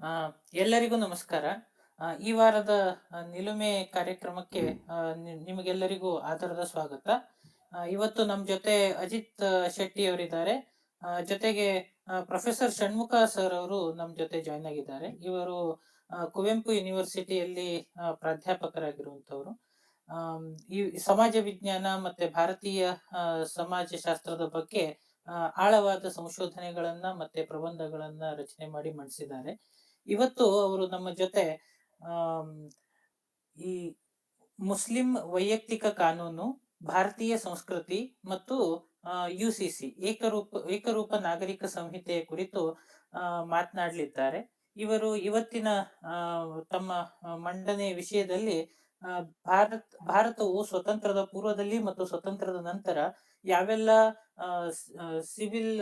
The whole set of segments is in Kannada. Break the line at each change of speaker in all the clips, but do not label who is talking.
ಆ, ಎಲ್ಲರಿಗೂ ನಮಸ್ಕಾರ. ಈ ವಾರದ ನಿಲುಮೆ ಕಾರ್ಯಕ್ರಮಕ್ಕೆ ನಿಮಗೆಲ್ಲರಿಗೂ ಆಧಾರದ ಸ್ವಾಗತ. ಇವತ್ತು ನಮ್ಮ ಜೊತೆ ಅಜಿತ್ ಶೆಟ್ಟಿ ಅವರಿದ್ದಾರೆ. ಜೊತೆಗೆ ಪ್ರೊಫೆಸರ್ ಷಣ್ಮುಖ ಸರ್ ಅವರು ನಮ್ಮ ಜೊತೆ ಜಾಯ್ನ್ ಆಗಿದ್ದಾರೆ. ಇವರು ಕುವೆಂಪು ಯೂನಿವರ್ಸಿಟಿಯಲ್ಲಿ ಪ್ರಾಧ್ಯಾಪಕರಾಗಿರುವಂತವರು. ಈ ಸಮಾಜ ವಿಜ್ಞಾನ ಮತ್ತೆ ಭಾರತೀಯ ಸಮಾಜಶಾಸ್ತ್ರದ ಬಗ್ಗೆ ಆಳವಾದ ಸಂಶೋಧನೆಗಳನ್ನ ಮತ್ತೆ ಪ್ರಬಂಧಗಳನ್ನ ರಚನೆ ಮಾಡಿ ಮಂಡಿಸಿದ್ದಾರೆ. ಇವತ್ತು ಅವರು ನಮ್ಮ ಜೊತೆ ಆಮ್, ಈ ಮುಸ್ಲಿಂ ವೈಯಕ್ತಿಕ ಕಾನೂನು, ಭಾರತೀಯ ಸಂಸ್ಕೃತಿ ಮತ್ತು UCC ಏಕರೂಪ ನಾಗರಿಕ ಸಂಹಿತೆಯ ಕುರಿತು ಮಾತನಾಡಲಿದ್ದಾರೆ. ಇವರು ಇವತ್ತಿನ ತಮ್ಮ ಮಂಡನೆ ವಿಷಯದಲ್ಲಿ ಭಾರತವು ಸ್ವತಂತ್ರದ ಪೂರ್ವದಲ್ಲಿ ಮತ್ತು ಸ್ವತಂತ್ರದ ನಂತರ ಯಾವೆಲ್ಲ ಸಿವಿಲ್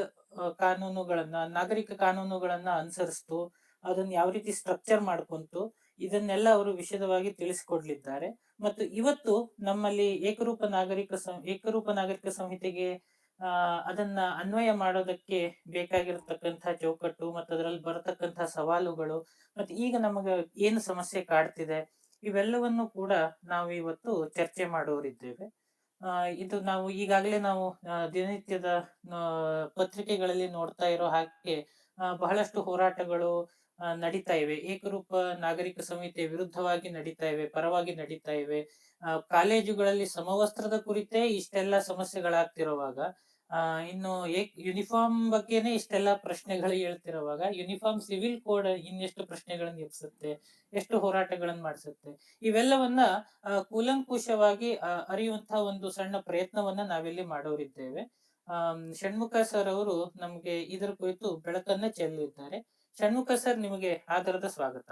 ಕಾನೂನುಗಳನ್ನ, ನಾಗರಿಕ ಕಾನೂನುಗಳನ್ನ ಅನುಸರಿಸ್ತು, ಅದನ್ನ ಯಾವ ರೀತಿ ಸ್ಟ್ರಕ್ಚರ್ ಮಾಡ್ಕೊಂತು, ಇದನ್ನೆಲ್ಲ ಅವರು ವಿಶದವಾಗಿ ತಿಳಿಸಿಕೊಡ್ಲಿದ್ದಾರೆ. ಮತ್ತು ಇವತ್ತು ನಮ್ಮಲ್ಲಿ ಏಕರೂಪ ನಾಗರಿಕ ಸಂಹಿತೆಗೆ ಅದನ್ನ ಅನ್ವಯ ಮಾಡೋದಕ್ಕೆ ಬೇಕಾಗಿರತಕ್ಕಂತಹ ಚೌಕಟ್ಟು ಮತ್ತು ಅದರಲ್ಲಿ ಬರತಕ್ಕಂತಹ ಸವಾಲುಗಳು ಮತ್ತೆ ಈಗ ನಮಗ ಏನು ಸಮಸ್ಯೆ ಕಾಡ್ತಿದೆ, ಇವೆಲ್ಲವನ್ನು ಕೂಡ ನಾವು ಇವತ್ತು ಚರ್ಚೆ ಮಾಡೋರಿದ್ದೇವೆ. ಇದು ನಾವು ಈಗಾಗಲೇ ನಾವು ದಿನನಿತ್ಯದ ಪತ್ರಿಕೆಗಳಲ್ಲಿ ನೋಡ್ತಾ ಇರೋ ಹಾಗೆ ಬಹಳಷ್ಟು ಹೋರಾಟಗಳು ನಡೀತಾ ಇವೆ. ಏಕರೂಪ ನಾಗರಿಕ ಸಂಹಿತೆ ವಿರುದ್ಧವಾಗಿ ನಡೀತಾ ಇವೆ, ಪರವಾಗಿ ನಡೀತಾ ಇವೆ. ಕಾಲೇಜುಗಳಲ್ಲಿ ಸಮವಸ್ತ್ರದ ಕುರಿತೇ ಇಷ್ಟೆಲ್ಲ ಸಮಸ್ಯೆಗಳಾಗ್ತಿರುವಾಗ, ಇನ್ನು ಯೂನಿಫಾರ್ಮ್ ಬಗ್ಗೆನೆ ಇಷ್ಟೆಲ್ಲ ಪ್ರಶ್ನೆಗಳು ಹೇಳ್ತಿರುವಾಗ, ಯೂನಿಫಾರ್ಮ್ ಸಿವಿಲ್ ಕೋಡ್ ಇನ್ನೆಷ್ಟು ಪ್ರಶ್ನೆಗಳನ್ನ ಎಬ್ಸುತ್ತೆ, ಎಷ್ಟು ಹೋರಾಟಗಳನ್ನ ಮಾಡಿಸುತ್ತೆ. ಇವೆಲ್ಲವನ್ನ ಕೂಲಂಕುಷವಾಗಿ ಅರಿಯುವಂತಹ ಒಂದು ಸಣ್ಣ ಪ್ರಯತ್ನವನ್ನ ನಾವಿಲ್ಲಿ ಮಾಡೋರಿದ್ದೇವೆ. ಷಣ್ಮುಖ ಸರ್ ಅವರು ನಮ್ಗೆ ಇದರ ಕುರಿತು ಬೆಳಕನ್ನ ಚೆಲ್ಲಿದ್ದಾರೆ. ಷಣ್ಮುಖ ಸರ್, ನಿಮಗೆ ಆಧಾರದ ಸ್ವಾಗತ.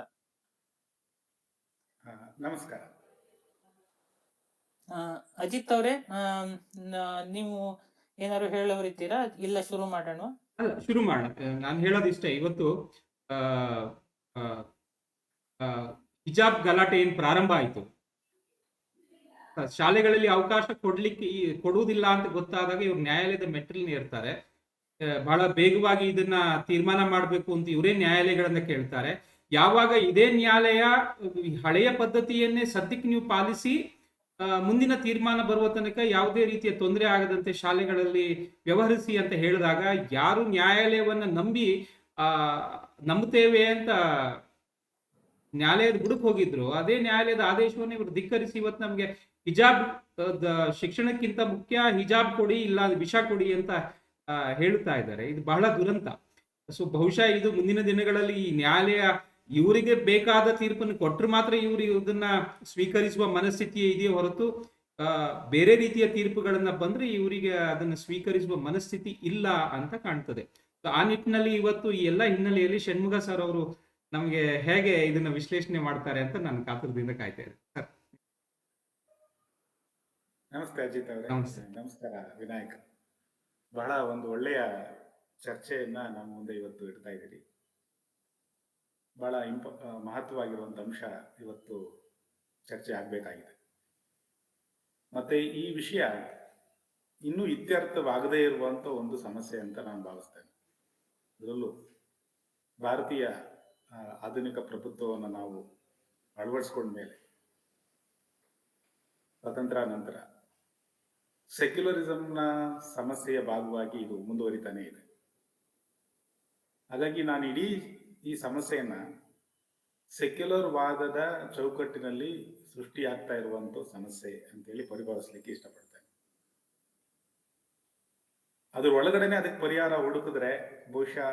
ನಮಸ್ಕಾರ.
ಅಜಿತ್ ಅವರೇ, ನೀವು ಏನಾದ್ರು ಹೇಳೋರಿದ್ದೀರಾ? ಇಲ್ಲ ಶುರು ಮಾಡೋಣ?
ಅಲ್ಲ, ಶುರು ಮಾಡೋಣ. ನಾನು ಹೇಳೋದಿಷ್ಟೇ. ಇವತ್ತು ಹಿಜಾಬ್ ಗಲಾಟೆ ಏನ್ ಪ್ರಾರಂಭ ಆಯ್ತು, ಶಾಲೆಗಳಲ್ಲಿ ಅವಕಾಶ ಕೊಡುವುದಿಲ್ಲ ಅಂತ ಗೊತ್ತಾದಾಗ ಇವ್ರು ನ್ಯಾಯಾಲಯದ ಮೆಟ್ಟಿಲನ್ನ ಏರ್ತಾರೆ. ಬಹಳ ಬೇಗವಾಗಿ ಇದನ್ನ ತೀರ್ಮಾನ ಮಾಡಬೇಕು ಅಂತ ಇವರೇ ನ್ಯಾಯಾಲಯಗಳನ್ನ ಕೇಳ್ತಾರೆ. ಯಾವಾಗ ಇದೇ ನ್ಯಾಯಾಲಯ ಹಳೆಯ ಪದ್ಧತಿಯನ್ನೇ ಸದ್ಯಕ್ಕೆ ನೀವು ಪಾಲಿಸಿ ಮುಂದಿನ ತೀರ್ಮಾನ ಬರುವ ತನಕ ಯಾವುದೇ ರೀತಿಯ ತೊಂದರೆ ಆಗದಂತೆ ಶಾಲೆಗಳಲ್ಲಿ ವ್ಯವಹರಿಸಿ ಅಂತ ಹೇಳಿದಾಗ, ಯಾರು ನ್ಯಾಯಾಲಯವನ್ನ ನಂಬುತ್ತೇವೆ ಅಂತ ನ್ಯಾಯಾಲಯದ ಬುಡಕ್ ಹೋಗಿದ್ರು, ಅದೇ ನ್ಯಾಯಾಲಯದ ಆದೇಶವನ್ನು ಇವರು ಧಿಕ್ಕರಿಸಿ ಇವತ್ತು ನಮ್ಗೆ ಹಿಜಾಬ್ ಶಿಕ್ಷಣಕ್ಕಿಂತ ಮುಖ್ಯ, ಹಿಜಾಬ್ ಕೊಡಿ ಇಲ್ಲ ವಿಷ ಕೊಡಿ ಅಂತ ಹೇಳ್ತಾ ಇದ್ದಾರೆ. ಇದು ಬಹಳ ದುರಂತ. ಸೊ ಬಹುಶಃ ಇದು ಮುಂದಿನ ದಿನಗಳಲ್ಲಿ ಈ ನ್ಯಾಯಾಲಯ ಇವರಿಗೆ ಬೇಕಾದ ತೀರ್ಪನ್ನು ಕೊಟ್ಟರೆ ಮಾತ್ರ ಇವರು ಇದನ್ನ ಸ್ವೀಕರಿಸುವ ಮನಸ್ಥಿತಿ ಇದೆಯೇ ಹೊರತು ಬೇರೆ ರೀತಿಯ ತೀರ್ಪುಗಳನ್ನ ಬಂದ್ರೆ ಇವರಿಗೆ ಅದನ್ನ ಸ್ವೀಕರಿಸುವ ಮನಸ್ಥಿತಿ ಇಲ್ಲ ಅಂತ ಕಾಣ್ತದೆ. ಆ ನಿಟ್ಟಿನಲ್ಲಿ ಇವತ್ತು ಈ ಎಲ್ಲ ಹಿನ್ನೆಲೆಯಲ್ಲಿ ಷಣ್ಮುಖ ಸರ್ ಅವರು ನಮ್ಗೆ ಹೇಗೆ ಇದನ್ನ ವಿಶ್ಲೇಷಣೆ ಮಾಡ್ತಾರೆ ಅಂತ ನಾನು ಕಾತುರದಿಂದ ಕಾಯ್ತಾ ಇದ್ದೆ. ಸರ್
ನಮಸ್ತೆ ಅಜಿತ್ ಅವರೇ.
ನಮಸ್ತೆ.
ನಮಸ್ಕಾರ ವಿನಾಯಕ್. ಬಹಳ ಒಂದು ಒಳ್ಳೆಯ ಚರ್ಚೆಯನ್ನ ನಮ್ಮ ಮುಂದೆ ಇವತ್ತು ಇಡ್ತಾ ಇದ್ದೀರಿ. ಬಹಳ ಮಹತ್ವವಾಗಿರುವಂತ ಅಂಶ ಇವತ್ತು ಚರ್ಚೆ ಆಗಬೇಕಾಗಿದೆ. ಮತ್ತೆ ಈ ವಿಷಯ ಇನ್ನೂ ಇತ್ಯರ್ಥವಾಗದೇ ಇರುವಂತ ಒಂದು ಸಮಸ್ಯೆ ಅಂತ ನಾನು ಭಾವಿಸ್ತೇನೆ. ಅದರಲ್ಲೂ ಭಾರತೀಯ ಆಧುನಿಕ ಪ್ರಭುತ್ವವನ್ನು ನಾವು ಅಳವಡಿಸ್ಕೊಂಡ ಮೇಲೆ, ಸ್ವಾತಂತ್ರ್ಯ ನಂತರ ಸೆಕ್ಯುಲರಿಸಂನ ಸಮಸ್ಯೆಯ ಭಾಗವಾಗಿ ಇದು ಮುಂದುವರಿತಾನೆ ಇದೆ. ಹಾಗಾಗಿ ನಾನು ಇಡೀ ಈ ಸಮಸ್ಯೆಯನ್ನ ಸೆಕ್ಯುಲರ್ ವಾದದ ಚೌಕಟ್ಟಿನಲ್ಲಿ ಸೃಷ್ಟಿಯಾಗ್ತಾ ಇರುವಂತ ಸಮಸ್ಯೆ ಅಂತೇಳಿ ಪರಿಭಾವಿಸ್ಲಿಕ್ಕೆ ಇಷ್ಟಪಡ್ತೇನೆ. ಅದ್ರ ಒಳಗಡೆನೆ ಅದಕ್ಕೆ ಪರಿಹಾರ ಹುಡುಕಿದ್ರೆ ಬಹುಶಃ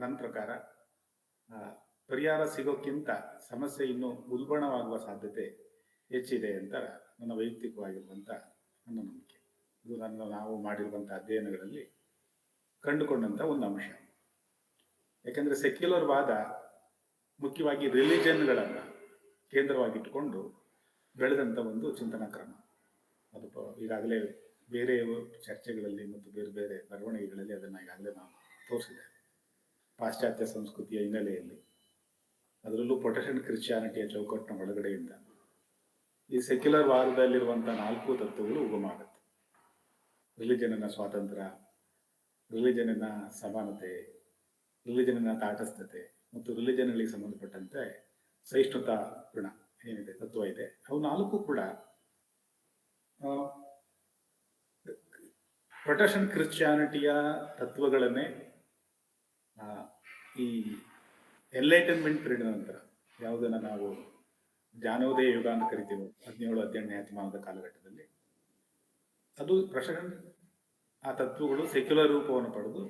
ನನ್ನ ಪ್ರಕಾರ ಪರಿಹಾರ ಸಿಗೋಕ್ಕಿಂತ ಸಮಸ್ಯೆ ಇನ್ನೂ ಉಲ್ಬಣವಾಗುವ ಸಾಧ್ಯತೆ ಹೆಚ್ಚಿದೆ ಅಂತ ನನ್ನ ವೈಯಕ್ತಿಕವಾಗಿರುವಂತ ನನ್ನ ನಂಬಿಕೆ. ಇದು ನಾವು ಮಾಡಿರುವಂತಹ ಅಧ್ಯಯನಗಳಲ್ಲಿ ಕಂಡುಕೊಂಡಂತ ಒಂದು ಅಂಶ. ಯಾಕಂದ್ರೆ ಸೆಕ್ಯುಲರ್ ವಾದ ಮುಖ್ಯವಾಗಿ ರಿಲಿಜನ್ಗಳನ್ನ ಕೇಂದ್ರವಾಗಿಟ್ಟುಕೊಂಡು ಬೆಳೆದಂತ ಒಂದು ಚಿಂತನಾ ಕ್ರಮ. ಅದು ಈಗಾಗಲೇ ಬೇರೆ ಚರ್ಚೆಗಳಲ್ಲಿ ಮತ್ತು ಬೇರೆ ಬೇರೆ ಬರವಣಿಗೆಗಳಲ್ಲಿ ಅದನ್ನ ಈಗಾಗಲೇ ನಾವು ತೋರಿಸಿದೆ. ಪಾಶ್ಚಾತ್ಯ ಸಂಸ್ಕೃತಿಯ ಹಿನ್ನೆಲೆಯಲ್ಲಿ, ಅದರಲ್ಲೂ ಪ್ರೊಟೆಸ್ಟೆಂಟ್ ಕ್ರಿಶ್ಚಿಯಾನಿಟಿಯ ಚೌಕಟ್ಟಿನ ಒಳಗಡೆಯಿಂದ ಈ ಸೆಕ್ಯುಲರ್ ವಾದದಲ್ಲಿರುವಂತಹ 4 ತತ್ವಗಳು ಉಗಮಾಗುತ್ತೆ. ರಿಲಿಜನ್ನ ಸ್ವಾತಂತ್ರ್ಯ, ರಿಲಿಜನ್ನ ಸಮಾನತೆ, ರಿಲಿಜನ್ನ ತಾಟಸ್ಥತೆ, ಮತ್ತು ರಿಲಿಜನ್ಗಳಿಗೆ ಸಂಬಂಧಪಟ್ಟಂತೆ ಸಹಿಷ್ಣುತಾ ಗುಣ ಏನಿದೆ, ತತ್ವ ಇದೆ, ಅವು ನಾಲ್ಕು ಕೂಡ ಪ್ರೊಟೆಸ್ಟೆಂಟ್ ಕ್ರಿಶ್ಚಿಯಾನಿಟಿಯ ತತ್ವಗಳನ್ನೇ ಈ ಎನ್ಲೈಟನ್ಮೆಂಟ್ ಪೀರಿಯಡ್ ನಂತರ, ಯಾವುದನ್ನ ನಾವು ಜ್ಞಾನೋದಯ ಯುಗ ಅಂತ ಕರಿತೀವಿ 17-18ನೇ ಶತಮಾನದ ಕಾಲಘಟ್ಟದಲ್ಲಿ, ಅದು ಪ್ರೊಟೆಸ್ಟೆಂಟ್ ಆ ತತ್ವಗಳು ಸೆಕ್ಯುಲರ್ ರೂಪವನ್ನು ಪಡೆದು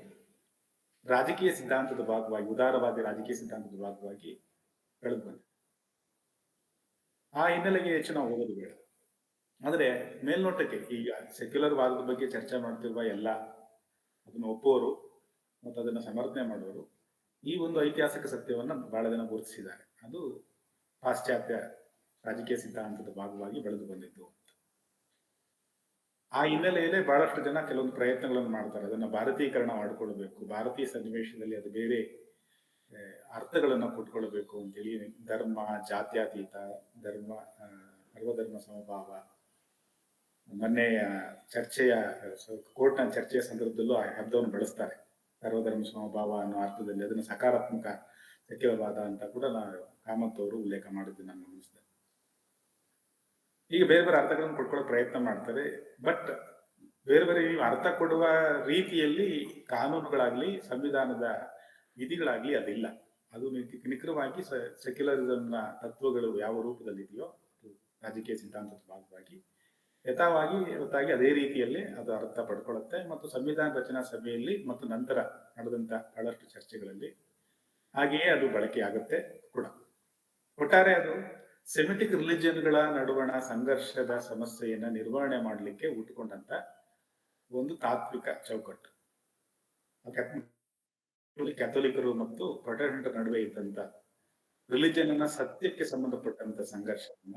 ರಾಜಕೀಯ ಸಿದ್ಧಾಂತದ ಭಾಗವಾಗಿ, ಉದಾರವಾದಿ ರಾಜಕೀಯ ಸಿದ್ಧಾಂತದ ಭಾಗವಾಗಿ ಬೆಳೆದು ಬಂದಿದೆ. ಆ ಹಿನ್ನೆಲೆಗೆ ಹೆಚ್ಚು ನಾವು ಹೋಗೋದು ಬೇಡ. ಆದರೆ ಮೇಲ್ನೋಟಕ್ಕೆ ಈಗ ಸೆಕ್ಯುಲರ್ ವಾದದ ಬಗ್ಗೆ ಚರ್ಚೆ ಮಾಡ್ತಿರುವ ಎಲ್ಲ ಅದನ್ನು ಒಪ್ಪುವವರು ಮತ್ತು ಅದನ್ನು ಸಮರ್ಥನೆ ಮಾಡುವವರು ಈ ಒಂದು ಐತಿಹಾಸಿಕ ಸತ್ಯವನ್ನು ಬಹಳ ಜನ ಗುರುತಿಸಿದ್ದಾರೆ. ಅದು ಪಾಶ್ಚಾತ್ಯ ರಾಜಕೀಯ ಸಿದ್ಧಾಂತದ ಭಾಗವಾಗಿ ಬೆಳೆದು ಬಂದಿದ್ದು. ಆ ಹಿನ್ನೆಲೆಯಲ್ಲೇ ಬಹಳಷ್ಟು ಜನ ಕೆಲವೊಂದು ಪ್ರಯತ್ನಗಳನ್ನು ಮಾಡ್ತಾರೆ, ಅದನ್ನು ಭಾರತೀಕರಣ ಮಾಡಿಕೊಳ್ಬೇಕು, ಭಾರತೀಯ ಸನ್ನಿವೇಶದಲ್ಲಿ ಅದು ಬೇರೆ ಅರ್ಥಗಳನ್ನು ಕೊಟ್ಕೊಳ್ಬೇಕು ಅಂತೇಳಿ ಧರ್ಮ, ಜಾತ್ಯತೀತ ಧರ್ಮ, ಸರ್ವಧರ್ಮ ಸಮಭಾವ, ಮೊನ್ನೆಯ ಚರ್ಚೆಯ ಕೋರ್ಟ್ನ ಚರ್ಚೆಯ ಸಂದರ್ಭದಲ್ಲೂ ಆ ಶಬ್ದವನ್ನು ಬಳಸ್ತಾರೆ, ಸರ್ವಧರ್ಮ ಸಮಭಾವ ಅನ್ನೋ ಅರ್ಥದಲ್ಲಿ. ಅದನ್ನು ಸಕಾರಾತ್ಮಕ ಸೆಕ್ಯುಲರ್ವಾದ ಅಂತ ಕೂಡ ಕಾಮತ್ ಅವರು ಉಲ್ಲೇಖ ಮಾಡಿದ್ದು ನಾನು ಗಮನಿಸಿದೆ. ಈಗ ಬೇರೆ ಬೇರೆ ಅರ್ಥಗಳನ್ನು ಕೊಟ್ಕೊಳ್ಳೋ ಪ್ರಯತ್ನ ಮಾಡ್ತಾರೆ. ಬಟ್ ಬೇರೆ ಬೇರೆ ಅರ್ಥ ಕೊಡುವ ರೀತಿಯಲ್ಲಿ ಕಾನೂನುಗಳಾಗ್ಲಿ ಸಂವಿಧಾನದ ವಿಧಿಗಳಾಗ್ಲಿ ಅದಿಲ್ಲ. ಅದು ನಿಖರವಾಗಿ ಸೆಕ್ಯುಲರಿಸಂನ ತತ್ವಗಳು ಯಾವ ರೂಪದಲ್ಲಿದೆಯೋ ರಾಜಕೀಯ ಸಿದ್ಧಾಂತದ ಭಾಗವಾಗಿ ಯಥಾವಾಗಿ ಅದೇ ರೀತಿಯಲ್ಲಿ ಅದು ಅರ್ಥ ಪಡ್ಕೊಳ್ಳುತ್ತೆ. ಮತ್ತು ಸಂವಿಧಾನ ರಚನಾ ಸಭೆಯಲ್ಲಿ ಮತ್ತು ನಂತರ ನಡೆದಂತ ಬಹಳಷ್ಟು ಚರ್ಚೆಗಳಲ್ಲಿ ಹಾಗೆಯೇ ಅದು ಬಳಕೆ ಆಗುತ್ತೆ ಕೂಡ. ಒಟ್ಟಾರೆ ಅದು ಸೆಮಿಟಿಕ್ ರಿಲಿಜಿಯನ್ಗಳ ನಡುವಣ ಸಂಘರ್ಷದ ಸಮಸ್ಯೆಯನ್ನ ನಿರ್ವಹಣೆ ಮಾಡಲಿಕ್ಕೆ ಹುಟ್ಟುಕೊಂಡಂತ ಒಂದು ತಾತ್ವಿಕ ಚೌಕಟ್ಟು. ಕ್ಯಾಥೋಲಿಕರು ಮತ್ತು ಪ್ರೊಟೆಸ್ಟೆಂಟ್ ನಡುವೆ ಇದ್ದಂತ ರಿಲಿಜಿಯನ್ ಅನ್ನ ಸತ್ಯಕ್ಕೆ ಸಂಬಂಧಪಟ್ಟಂತ ಸಂಘರ್ಷವನ್ನ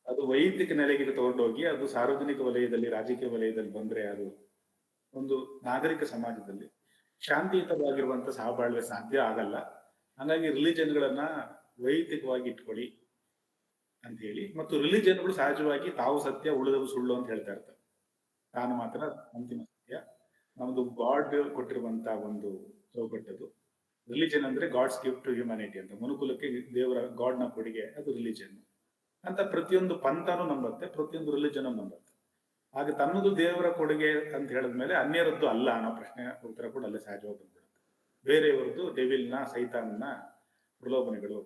ಅದು ವೈಯಕ್ತಿಕ ನೆಲೆಗೆ ತಗೊಂಡೋಗಿ ಅದು ಸಾರ್ವಜನಿಕ ವಲಯದಲ್ಲಿ, ರಾಜಕೀಯ ವಲಯದಲ್ಲಿ ಬಂದ್ರೆ ಅದು ಒಂದು ನಾಗರಿಕ ಸಮಾಜದಲ್ಲಿ ಶಾಂತಿಯುತವಾಗಿರುವಂತ ಸಹಬಾಳ್ವೆ ಸಾಧ್ಯ ಆಗಲ್ಲ. ಹಾಗಾಗಿ ರಿಲಿಜನ್ಗಳನ್ನ ವೈಯಕ್ತಿಕವಾಗಿ ಇಟ್ಕೊಳ್ಳಿ ಅಂತ ಹೇಳಿ, ಮತ್ತು ರಿಲಿಜನ್ಗಳು ಸಹಜವಾಗಿ ತಾವು ಸತ್ಯ ಉಳಿದವು ಸುಳ್ಳು ಅಂತ ಹೇಳ್ತಾ ಇರ್ತಾರೆ. ತಾನು ಮಾತ್ರ ಅಂತಿಮ ಸತ್ಯ. ನಮ್ದು ಗಾಡ್ ಕೊಟ್ಟಿರುವಂತ ಒಂದು ಚೌಕಟ್ಟದು. ರಿಲಿಜನ್ ಅಂದ್ರೆ ಗಾಡ್ಸ್ ಗಿಫ್ಟ್ ಟು ಹ್ಯುಮ್ಯಾನಿಟಿ ಅಂತ, ಮನುಕುಲಕ್ಕೆ ದೇವರ ಗಾಡ್ನ ಕೊಡುಗೆ, ಅದು ರಿಲಿಜನ್ ಅಂತ ಪ್ರತಿಯೊಂದು ಪಂಥನೂ ನಂಬತ್ತೆ, ಪ್ರತಿಯೊಂದು ರಿಲಿಜನ್ ನಂಬತ್ತೆ. ಹಾಗೆ ತನ್ನದು ದೇವರ ಕೊಡುಗೆ ಅಂತ ಹೇಳಿದ್ಮೇಲೆ ಅನ್ಯರದ್ದು ಅಲ್ಲ ಅನ್ನೋ ಪ್ರಶ್ನೆ ಉತ್ತರ ಕೂಡ ಅಲ್ಲೇ ಸಹಜವಾಗಿ ಬಂದ್ಬಿಡುತ್ತೆ. ಬೇರೆಯವರದ್ದು ಡೆವಿಲ್ನ, ಸೈತಾನ್ನ ಪ್ರಲೋಭನೆಗಳು.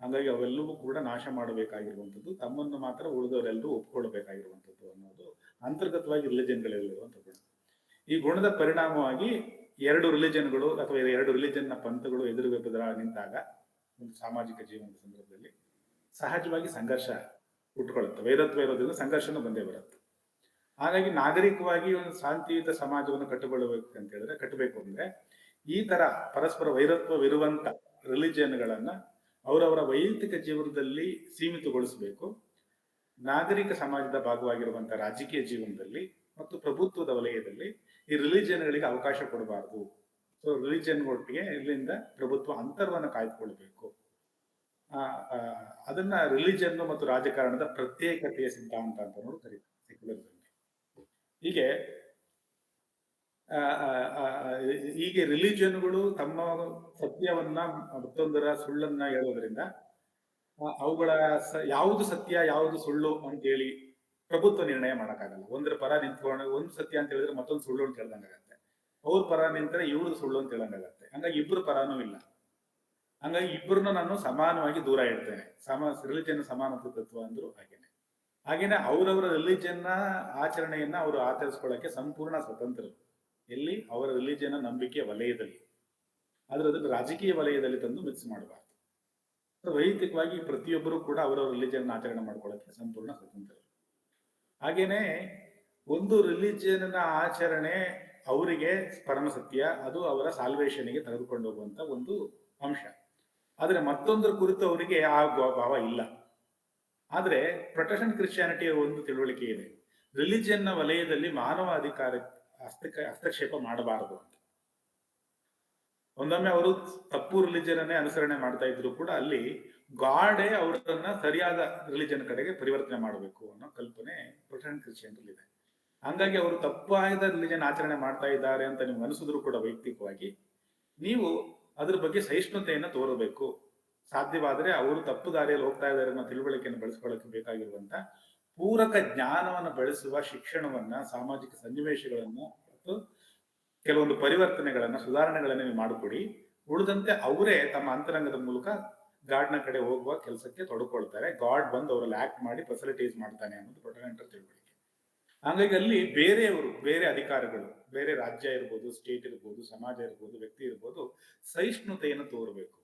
ಹಾಗಾಗಿ ಅವೆಲ್ಲವೂ ಕೂಡ ನಾಶ ಮಾಡಬೇಕಾಗಿರುವಂಥದ್ದು, ತಮ್ಮನ್ನು ಮಾತ್ರ ಉಳಿದವರೆಲ್ಲರೂ ಒಪ್ಪಿಕೊಳ್ಳಬೇಕಾಗಿರುವಂಥದ್ದು ಅನ್ನೋದು ಅಂತರ್ಗತವಾಗಿ ರಿಲಿಜನ್ಗಳಲ್ಲಿರುವಂಥ ಗುಣ. ಈ ಗುಣದ ಪರಿಣಾಮವಾಗಿ ಎರಡು ರಿಲಿಜನ್ಗಳು ಅಥವಾ ಎರಡು ರಿಲಿಜನ್ನ ಪಂಥಗಳು ಎದುರು ನಿಂತಾಗ ಒಂದು ಸಾಮಾಜಿಕ ಜೀವನದ ಸಂದರ್ಭದಲ್ಲಿ ಸಹಜವಾಗಿ ಸಂಘರ್ಷ ಹುಟ್ಟುಕೊಳ್ಳುತ್ತೆ. ವೈರತ್ವ ಇರೋದ್ರಿಂದ ಸಂಘರ್ಷನೂ ಬಂದೇ ಬರುತ್ತೆ. ಹಾಗಾಗಿ ನಾಗರಿಕವಾಗಿ ಒಂದು ಶಾಂತಿಯುತ ಸಮಾಜವನ್ನು ಕಟ್ಟಬೇಕು ಅಂದ್ರೆ ಈ ತರ ಪರಸ್ಪರ ವೈರತ್ವವಿರುವಂತ ರಿಲಿಜಿಯನ್ಗಳನ್ನ ಅವರವರ ವೈಯಕ್ತಿಕ ಜೀವನದಲ್ಲಿ ಸೀಮಿತಗೊಳಿಸಬೇಕು. ನಾಗರಿಕ ಸಮಾಜದ ಭಾಗವಾಗಿರುವಂತಹ ರಾಜಕೀಯ ಜೀವನದಲ್ಲಿ ಮತ್ತು ಪ್ರಭುತ್ವದ ವಲಯದಲ್ಲಿ ಈ ರಿಲಿಜಿಯನ್ಗಳಿಗೆ ಅವಕಾಶ ಕೊಡಬಾರದು. ಸೊ ರಿಲಿಜಿಯನ್ ಒಟ್ಟಿಗೆ ಇಲ್ಲಿಂದ ಪ್ರಭುತ್ವ ಅಂತರವನ್ನು ಕಾಯ್ದುಕೊಳ್ಬೇಕು. ಅದನ್ನ ರಿಲಿಜಿಯನ್ ಮತ್ತು ರಾಜಕಾರಣದ ಪ್ರತ್ಯೇಕತೆಯ ಸಿದ್ಧಾಂತ ಅಂತ ನೋಡಿ ಕರೀತಾರೆ ಸೆಕ್ಯುಲರಿಸಂ. ಹೀಗೆ ರಿಲಿಜಿಯನ್ಗಳು ತಮ್ಮ ಸತ್ಯವನ್ನ ಮತ್ತೊಂದರ ಸುಳ್ಳನ್ನ ಹೇಳೋದ್ರಿಂದ ಅವುಗಳ ಯಾವುದು ಸತ್ಯ ಯಾವುದು ಸುಳ್ಳು ಅಂತೇಳಿ ಪ್ರಭುತ್ವ ನಿರ್ಣಯ ಮಾಡಕ್ಕಾಗಲ್ಲ. ಒಂದರ ಪರ ನಿಂತ್ಕೊಂಡು ಒಂದು ಸತ್ಯ ಅಂತ ಹೇಳಿದ್ರೆ ಮತ್ತೊಂದು ಸುಳ್ಳು ಅಂತ ಹೇಳ್ದಂಗಾಗತ್ತೆ, ಅವ್ರ ಪರ ನಿಂತರೆ ಇವ್ರದ್ದು ಸುಳ್ಳು ಅಂತ ಹೇಳಂಗಾಗತ್ತೆ. ಹಂಗಾಗಿ ಇಬ್ಬರು ಪರಾನೂ ಇಲ್ಲ. ಹಂಗಾಗಿ ಇಬ್ಬರನ್ನ ನಾನು ಸಮಾನವಾಗಿ ದೂರ ಇಡ್ತೇನೆ. ರಿಲಿಜಿಯನ್ ಸಮಾನತೆ ತತ್ವ ಅಂದ್ರು ಹಾಗೇನೆ ಅವರವರ ರಿಲಿಜಿಯನ್ನ ಆಚರಣೆಯನ್ನ ಅವರು ಆಚರಿಸ್ಕೊಳ್ಳಕ್ಕೆ ಸಂಪೂರ್ಣ ಸ್ವತಂತ್ರರು. ಎಲ್ಲಿ ಅವರ ರಿಲಿಜಿಯನ್ ನಂಬಿಕೆಯ ವಲಯದಲ್ಲಿ, ಆದ್ರೆ ಅದನ್ನು ರಾಜಕೀಯ ವಲಯದಲ್ಲಿ ತಂದು ಮಿಕ್ಸ್ ಮಾಡಬಾರ್ದು. ವೈಯಕ್ತಿಕವಾಗಿ ಪ್ರತಿಯೊಬ್ಬರು ಕೂಡ ಅವರವರ ರಿಲಿಜಿಯನ್ ಆಚರಣೆ ಮಾಡ್ಕೊಳ್ಳಕ್ಕೆ ಸಂಪೂರ್ಣ ಸ್ವತಂತ್ರರು. ಹಾಗೇನೆ ಒಂದು ರಿಲಿಜಿಯನ್ನ ಆಚರಣೆ ಅವರಿಗೆ ಪರಮ ಸತ್ಯ, ಅದು ಅವರ ಸಾಲ್ವೇಷನ್ಗೆ ತೆಗೆದುಕೊಂಡು ಹೋಗುವಂತ ಒಂದು ಅಂಶ. ಆದ್ರೆ ಮತ್ತೊಂದರ ಕುರಿತು ಅವರಿಗೆ ಆ ಭಾವ ಇಲ್ಲ. ಆದ್ರೆ ಪ್ರೊಟೆಸ್ಟೆಂಟ್ ಕ್ರಿಶ್ಚಿಯಾನಿಟಿಯ ಒಂದು ತಿಳುವಳಿಕೆ ಇದೆ, ರಿಲಿಜಿಯನ್ನ ವಲಯದಲ್ಲಿ ಮಾನವ ಅಧಿಕಾರ ಹಸ್ತಕ್ಷೇಪ ಮಾಡಬಾರದು ಅಂತ. ಒಂದೊಮ್ಮೆ ಅವರು ತಪ್ಪು ರಿಲಿಜಿಯನ್ ಅನ್ನೇ ಅನುಸರಣೆ ಮಾಡ್ತಾ ಇದ್ರು ಕೂಡ ಅಲ್ಲಿ ಗಾಡೇ ಅವರನ್ನ ಸರಿಯಾದ ರಿಲಿಜಿಯನ್ ಕಡೆಗೆ ಪರಿವರ್ತನೆ ಮಾಡಬೇಕು ಅನ್ನೋ ಕಲ್ಪನೆ ಪ್ರೊಟೆಸ್ಟೆಂಟ್ ಕ್ರಿಶ್ಚಿಯನ್ ಇದೆ. ಹಂಗಾಗಿ ಅವರು ತಪ್ಪಾದ ರಿಲಿಜಿಯನ್ ಆಚರಣೆ ಮಾಡ್ತಾ ಇದ್ದಾರೆ ಅಂತ ನಿಮ್ಗೆ ಅನಿಸಿದ್ರು ಕೂಡ ವೈಯಕ್ತಿಕವಾಗಿ ನೀವು ಅದ್ರ ಬಗ್ಗೆ ಸಹಿಷ್ಣುತೆಯನ್ನ ತೋರಬೇಕು. ಸಾಧ್ಯವಾದ್ರೆ ಅವರು ತಪ್ಪು ದಾರಿಯಲ್ಲಿ ಹೋಗ್ತಾ ಇದ್ದಾರೆ ಅನ್ನೋ ತಿಳುವಳಿಕೆಯನ್ನು ಬೆಳೆಸ್ಕೊಳ್ಳಕ್ಕೆ ಬೇಕಾಗಿರುವಂತ ಪೂರಕ ಜ್ಞಾನವನ್ನು ಬೆಳೆಸುವ ಶಿಕ್ಷಣವನ್ನ, ಸಾಮಾಜಿಕ ಸನ್ನಿವೇಶಗಳನ್ನ ಮತ್ತು ಕೆಲವೊಂದು ಪರಿವರ್ತನೆಗಳನ್ನ, ಸುಧಾರಣೆಗಳನ್ನ ನೀವು ಮಾಡಿಕೊಡಿ. ಉಳಿದಂತೆ ಅವರೇ ತಮ್ಮ ಅಂತರಂಗದ ಮೂಲಕ ಗಾಡ್ನ ಕಡೆ ಹೋಗುವ ಕೆಲಸಕ್ಕೆ ತೊಡ್ಕೊಳ್ತಾರೆ. ಗಾಡ್ ಬಂದು ಅವರಲ್ಲಿ ಆಕ್ಟ್ ಮಾಡಿ ಫೆಸಿಲಿಟೈಸ್ ಮಾಡ್ತಾನೆ ಅನ್ನೋದು ಪ್ರೊಟೆಸ್ಟೆಂಟರ ತಿಳುವಳಿಕೆ. ಹಾಗಾಗಿ ಅಲ್ಲಿ ಬೇರೆಯವರು, ಬೇರೆ ಅಧಿಕಾರಿಗಳು, ಬೇರೆ ರಾಜ್ಯ ಇರ್ಬೋದು, ಸ್ಟೇಟ್ ಇರ್ಬೋದು, ಸಮಾಜ ಇರ್ಬೋದು, ವ್ಯಕ್ತಿ ಇರ್ಬೋದು, ಸಹಿಷ್ಣುತೆಯನ್ನು ತೋರಬೇಕು.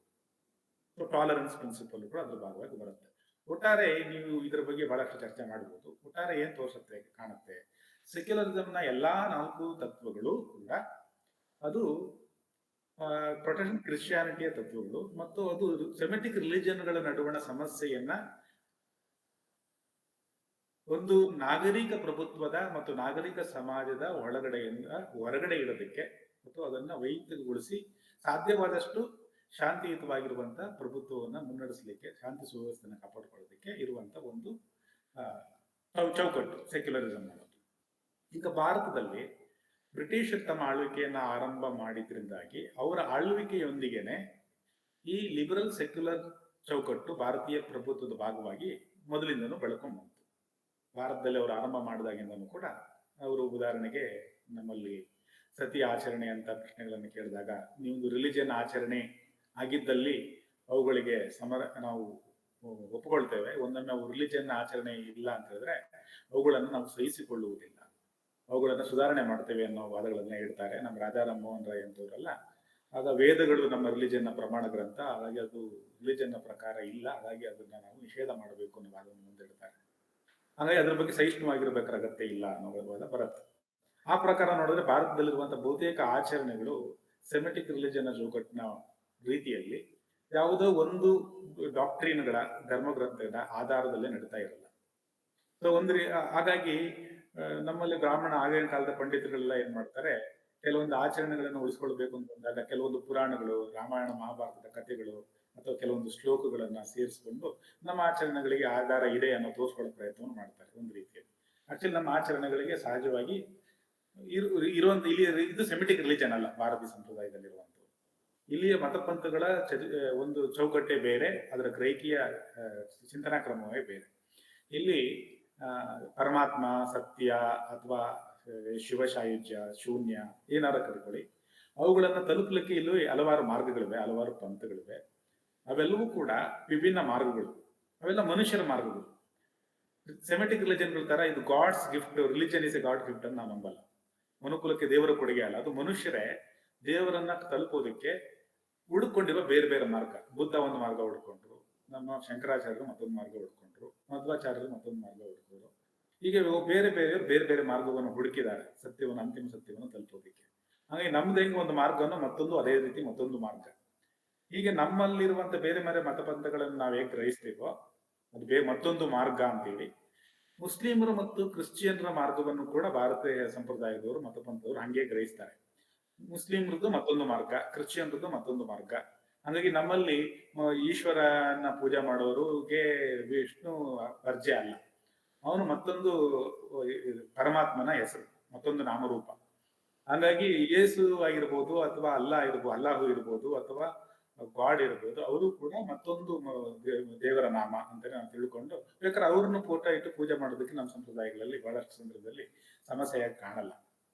ಟಾಲರೆನ್ಸ್ ಪ್ರಿನ್ಸಿಪಲ್ ಕೂಡ ಅದ್ರ ಭಾಗವಾಗಿ ಬರುತ್ತೆ. ಒಟ್ಟಾರೆ ನೀವು ಇದ್ರ ಬಗ್ಗೆ ಬಹಳಷ್ಟು ಚರ್ಚೆ ಮಾಡಬಹುದು. ಒಟ್ಟಾರೆ ಏನ್ ತೋರಿಸುತ್ತೆ ಕಾಣುತ್ತೆ, ಸೆಕ್ಯುಲರಿಸಂನ ಎಲ್ಲಾ 4 ತತ್ವಗಳು ಕೂಡ ಅದು ಪ್ರೊಟೆಸ್ಟೆಂಟ್ ಕ್ರಿಶ್ಚಿಯಾನಿಟಿಯ ತತ್ವಗಳು, ಮತ್ತು ಅದು ಸೆಮೆಟಿಕ್ ರಿಲಿಜನ್ಗಳ ನಡುವಣ ಸಮಸ್ಯೆಯನ್ನ ಒಂದು ನಾಗರಿಕ ಪ್ರಭುತ್ವದ ಮತ್ತು ನಾಗರಿಕ ಸಮಾಜದ ಒಳಗಡೆಯಿಂದ ಹೊರಗಡೆ ಇಡೋದಕ್ಕೆ ಮತ್ತು ಅದನ್ನ ವೈಯಕ್ತಿಕಗೊಳಿಸಿ ಸಾಧ್ಯವಾದಷ್ಟು ಶಾಂತಿಯುತವಾಗಿರುವಂತಹ ಪ್ರಭುತ್ವವನ್ನ ಮುನ್ನಡೆಸಲಿಕ್ಕೆ, ಶಾಂತಿ ಸುವ್ಯವಸ್ಥೆಯನ್ನು ಕಾಪಾಡಿಕೊಳ್ಳೋದಕ್ಕೆ ಇರುವಂತ ಒಂದು ಚೌಕಟ್ಟು ಸೆಕ್ಯುಲರಿಸಂ ಅನ್ನೋದು. ಈಗ ಭಾರತದಲ್ಲಿ ಬ್ರಿಟಿಷರು ತಮ್ಮ ಆಳ್ವಿಕೆಯನ್ನ ಆರಂಭ ಮಾಡಿದ್ರಿಂದಾಗಿ ಅವರ ಆಳ್ವಿಕೆಯೊಂದಿಗೆನೆ ಈ ಲಿಬರಲ್ ಸೆಕ್ಯುಲರ್ ಚೌಕಟ್ಟು ಭಾರತೀಯ ಪ್ರಭುತ್ವದ ಭಾಗವಾಗಿ ಮೊದಲಿಂದನೂ ಬೆಳ್ಕೊಂಡ್ ಬಂತು. ಭಾರತದಲ್ಲಿ ಅವರು ಆರಂಭ ಮಾಡಿದಾಗಿಂದನೂ ಕೂಡ ಅವರು, ಉದಾಹರಣೆಗೆ ನಮ್ಮಲ್ಲಿ ಸತಿ ಆಚರಣೆ ಅಂತ ಪ್ರಶ್ನೆಗಳನ್ನು ಕೇಳಿದಾಗ, ನೀವು ರಿಲಿಜಿಯನ್ ಆಚರಣೆ ಆಗಿದ್ದಲ್ಲಿ ಅವುಗಳಿಗೆ ನಾವು ಒಪ್ಪಿಕೊಳ್ತೇವೆ. ಒಂದೊಮ್ಮೆ ಅವು ರಿಲಿಜಿಯನ್ ಆಚರಣೆ ಇಲ್ಲ ಅಂತ ಹೇಳಿದ್ರೆ ಅವುಗಳನ್ನು ನಾವು ಸಹಿಸಿಕೊಳ್ಳುವುದಿಲ್ಲ, ಅವುಗಳನ್ನು ಸುಧಾರಣೆ ಮಾಡ್ತೇವೆ ಅನ್ನೋ ವಾದಗಳನ್ನ ಹೇಳ್ತಾರೆ ನಮ್ಮ ರಾಜಾರಾಮ್ ಮೋಹನ್ ರಾಯ್ ಅಂತವರೆಲ್ಲ. ಆಗ ವೇದಗಳು ನಮ್ಮ ರಿಲಿಜಿಯನ್ನ ಪ್ರಮಾಣ ಗ್ರಂಥ, ಹಾಗಾಗಿ ಅದು ರಿಲಿಜಿಯನ್ನ ಪ್ರಕಾರ ಇಲ್ಲ, ಹಾಗಾಗಿ ಅದನ್ನ ನಾವು ನಿಷೇಧ ಮಾಡಬೇಕು ಅನ್ನೋ ವಾದವನ್ನು ಮುಂದಿಡ್ತಾರೆ. ಹಾಗಾಗಿ ಅದ್ರ ಬಗ್ಗೆ ಸಹಿಷ್ಣುವಾಗಿರ್ಬೇಕಾದ ಅಗತ್ಯ ಇಲ್ಲ ಅನ್ನೋ ವಾದ ಬರುತ್ತೆ. ಆ ಪ್ರಕಾರ ನೋಡಿದ್ರೆ ಭಾರತದಲ್ಲಿರುವಂತಹ ಬಹುತೇಕ ಆಚರಣೆಗಳು ಸೆಮೆಟಿಕ್ ರಿಲಿಜಿಯನ್ ಚೌಕಟ್ಟಿನ ರೀತಿಯಲ್ಲಿ ಯಾವುದೋ ಒಂದು ಡಾಕ್ಟ್ರಿನ್ಗಳ, ಧರ್ಮಗ್ರಂಥಗಳ ಆಧಾರದಲ್ಲೇ ನಡೀತಾ ಇರಲ್ಲ. ಸೊ ಹಾಗಾಗಿ ನಮ್ಮಲ್ಲಿ ಬ್ರಾಹ್ಮಣ ಆಗಿನ ಕಾಲದ ಪಂಡಿತರೆಲ್ಲ ಏನ್ ಮಾಡ್ತಾರೆ, ಕೆಲವೊಂದು ಆಚರಣೆಗಳನ್ನು ಉಳಿಸ್ಕೊಳ್ಬೇಕು ಅಂತಂದಾಗ ಕೆಲವೊಂದು ಪುರಾಣಗಳು, ರಾಮಾಯಣ ಮಹಾಭಾರತದ ಕಥೆಗಳು ಅಥವಾ ಕೆಲವೊಂದು ಶ್ಲೋಕಗಳನ್ನ ಸೇರಿಸಿಕೊಂಡು ನಮ್ಮ ಆಚರಣೆಗಳಿಗೆ ಆಧಾರ ಇದೆ ಅನ್ನೋ ತೋರಿಸ್ಕೊಳ್ಳೋ ಪ್ರಯತ್ನವನ್ನು ಮಾಡ್ತಾರೆ ಒಂದು ರೀತಿಯಲ್ಲಿ. ಆಕ್ಚುಲಿ ನಮ್ಮ ಆಚರಣೆಗಳಿಗೆ ಸಹಜವಾಗಿ ಇರುವಂತ ಇಲ್ಲಿ ಇದು ಸೆಮಿಟಿಕ್ ರಿಲಿಜನ್ ಅಲ್ಲ, ಭಾರತೀಯ ಸಂಪ್ರದಾಯದಲ್ಲಿರುವಂತ ಇಲ್ಲಿಯ ಮತಪಂಥಗಳ ಒಂದು ಚೌಕಟ್ಟೆ ಬೇರೆ, ಅದರ ಗ್ರಹಿಕೆಯ ಚಿಂತನಾ ಕ್ರಮವೇ ಬೇರೆ. ಇಲ್ಲಿ ಪರಮಾತ್ಮ, ಸತ್ಯ ಅಥವಾ ಶಿವಸಾಯುಜ್ಯ, ಶೂನ್ಯ, ಏನಾರ ಕರ್ಕೊಳ್ಳಿ, ಅವುಗಳನ್ನ ತಲುಪಲಿಕ್ಕೆ ಇಲ್ಲಿ ಹಲವಾರು ಮಾರ್ಗಗಳಿವೆ, ಹಲವಾರು ಪಂಥಗಳಿವೆ. ಅವೆಲ್ಲವೂ ಕೂಡ ವಿಭಿನ್ನ ಮಾರ್ಗಗಳು, ಅವೆಲ್ಲ ಮನುಷ್ಯರ ಮಾರ್ಗಗಳು. ಸೆಮೆಟಿಕ್ ರಿಲಿಜನ್ಗಳ ತರ ಇದು God's gift, religion is a God gift ಅಂತ ನಾವು ನಂಬಲ್ಲ. ಮನುಕುಲಕ್ಕೆ ದೇವರ ಕೊಡುಗೆ ಅಲ್ಲ, ಅದು ಮನುಷ್ಯರೇ ದೇವರನ್ನ ತಲುಪೋದಕ್ಕೆ ಹುಡುಕೊಂಡಿರೋ ಬೇರೆ ಬೇರೆ ಮಾರ್ಗ. ಬುದ್ಧ ಒಂದು ಮಾರ್ಗ ಹುಡ್ಕೊಂಡ್ರು, ನಮ್ಮ ಶಂಕರಾಚಾರ್ಯರು ಮತ್ತೊಂದು ಮಾರ್ಗ ಹುಡ್ಕೊಂಡ್ರು, ಮಧ್ವಾಚಾರ್ಯರು ಮತ್ತೊಂದು ಮಾರ್ಗ ಹುಡ್ಕೊಂಡ್ರು. ಹೀಗೆ ಬೇರೆ ಬೇರೆ ಬೇರೆ ಬೇರೆ ಮಾರ್ಗವನ್ನು ಹುಡುಕಿದ್ದಾರೆ ಸತ್ಯವನ್ನು, ಅಂತಿಮ ಸತ್ಯವನ್ನು ತಲುಪೋದಕ್ಕೆ. ಹಾಗೆ ನಮ್ದು ಹೆಂಗ್ ಒಂದು ಮಾರ್ಗವನ್ನು, ಮತ್ತೊಂದು ಅದೇ ರೀತಿ ಮತ್ತೊಂದು ಮಾರ್ಗ. ಹೀಗೆ ನಮ್ಮಲ್ಲಿರುವಂತ ಬೇರೆ ಬೇರೆ ಮತಪಂಥಗಳನ್ನು ನಾವು ಹೇಗೆ ಗ್ರಹಿಸ್ತೀವೋ ಅದು ಮತ್ತೊಂದು ಮಾರ್ಗ ಅಂತೇಳಿ, ಮುಸ್ಲಿಮರು ಮತ್ತು ಕ್ರಿಶ್ಚಿಯನ್ರ ಮಾರ್ಗವನ್ನು ಕೂಡ ಭಾರತೀಯ ಸಂಪ್ರದಾಯದವರು, ಮತಪಂಥದವರು ಹಂಗೆ ಗ್ರಹಿಸ್ತಾರೆ. ಮುಸ್ಲಿಮ್ರದ್ದು ಮತ್ತೊಂದು ಮಾರ್ಗ, ಕ್ರಿಶ್ಚಿಯನ್ರದ್ದು ಮತ್ತೊಂದು ಮಾರ್ಗ. ಹಾಗಾಗಿ ನಮ್ಮಲ್ಲಿ ಈಶ್ವರನ ಪೂಜೆ ಮಾಡೋರಿಗೆ ವಿಷ್ಣು ವರ್ಜ್ಯ ಅಲ್ಲ, ಅವನು ಮತ್ತೊಂದು ಪರಮಾತ್ಮನ ಹೆಸರು, ಮತ್ತೊಂದು ನಾಮರೂಪ. ಹಾಗಾಗಿ ಯೇಸು ಆಗಿರ್ಬೋದು ಅಥವಾ ಅಲ್ಲಾಹು ಇರ್ಬೋದು ಅಥವಾ ಗಾಡ್ ಇರ್ಬೋದು, ಅವರು ಕೂಡ ಮತ್ತೊಂದು ದೇವರ ನಾಮ ಅಂತ ನಾವು ತಿಳ್ಕೊಂಡು ಬೇಕಾದ್ರೆ ಅವ್ರನ್ನು ಫೋಟೋ ಇಟ್ಟು ಪೂಜೆ ಮಾಡೋದಕ್ಕೆ ನಮ್ಮ ಸಂಪ್ರದಾಯಗಳಲ್ಲಿ ಬಹಳಷ್ಟು ಸಂದರ್ಭದಲ್ಲಿ ಸಮಸ್ಯೆಯಾಗಿ ಕಾಣಲ್ಲ.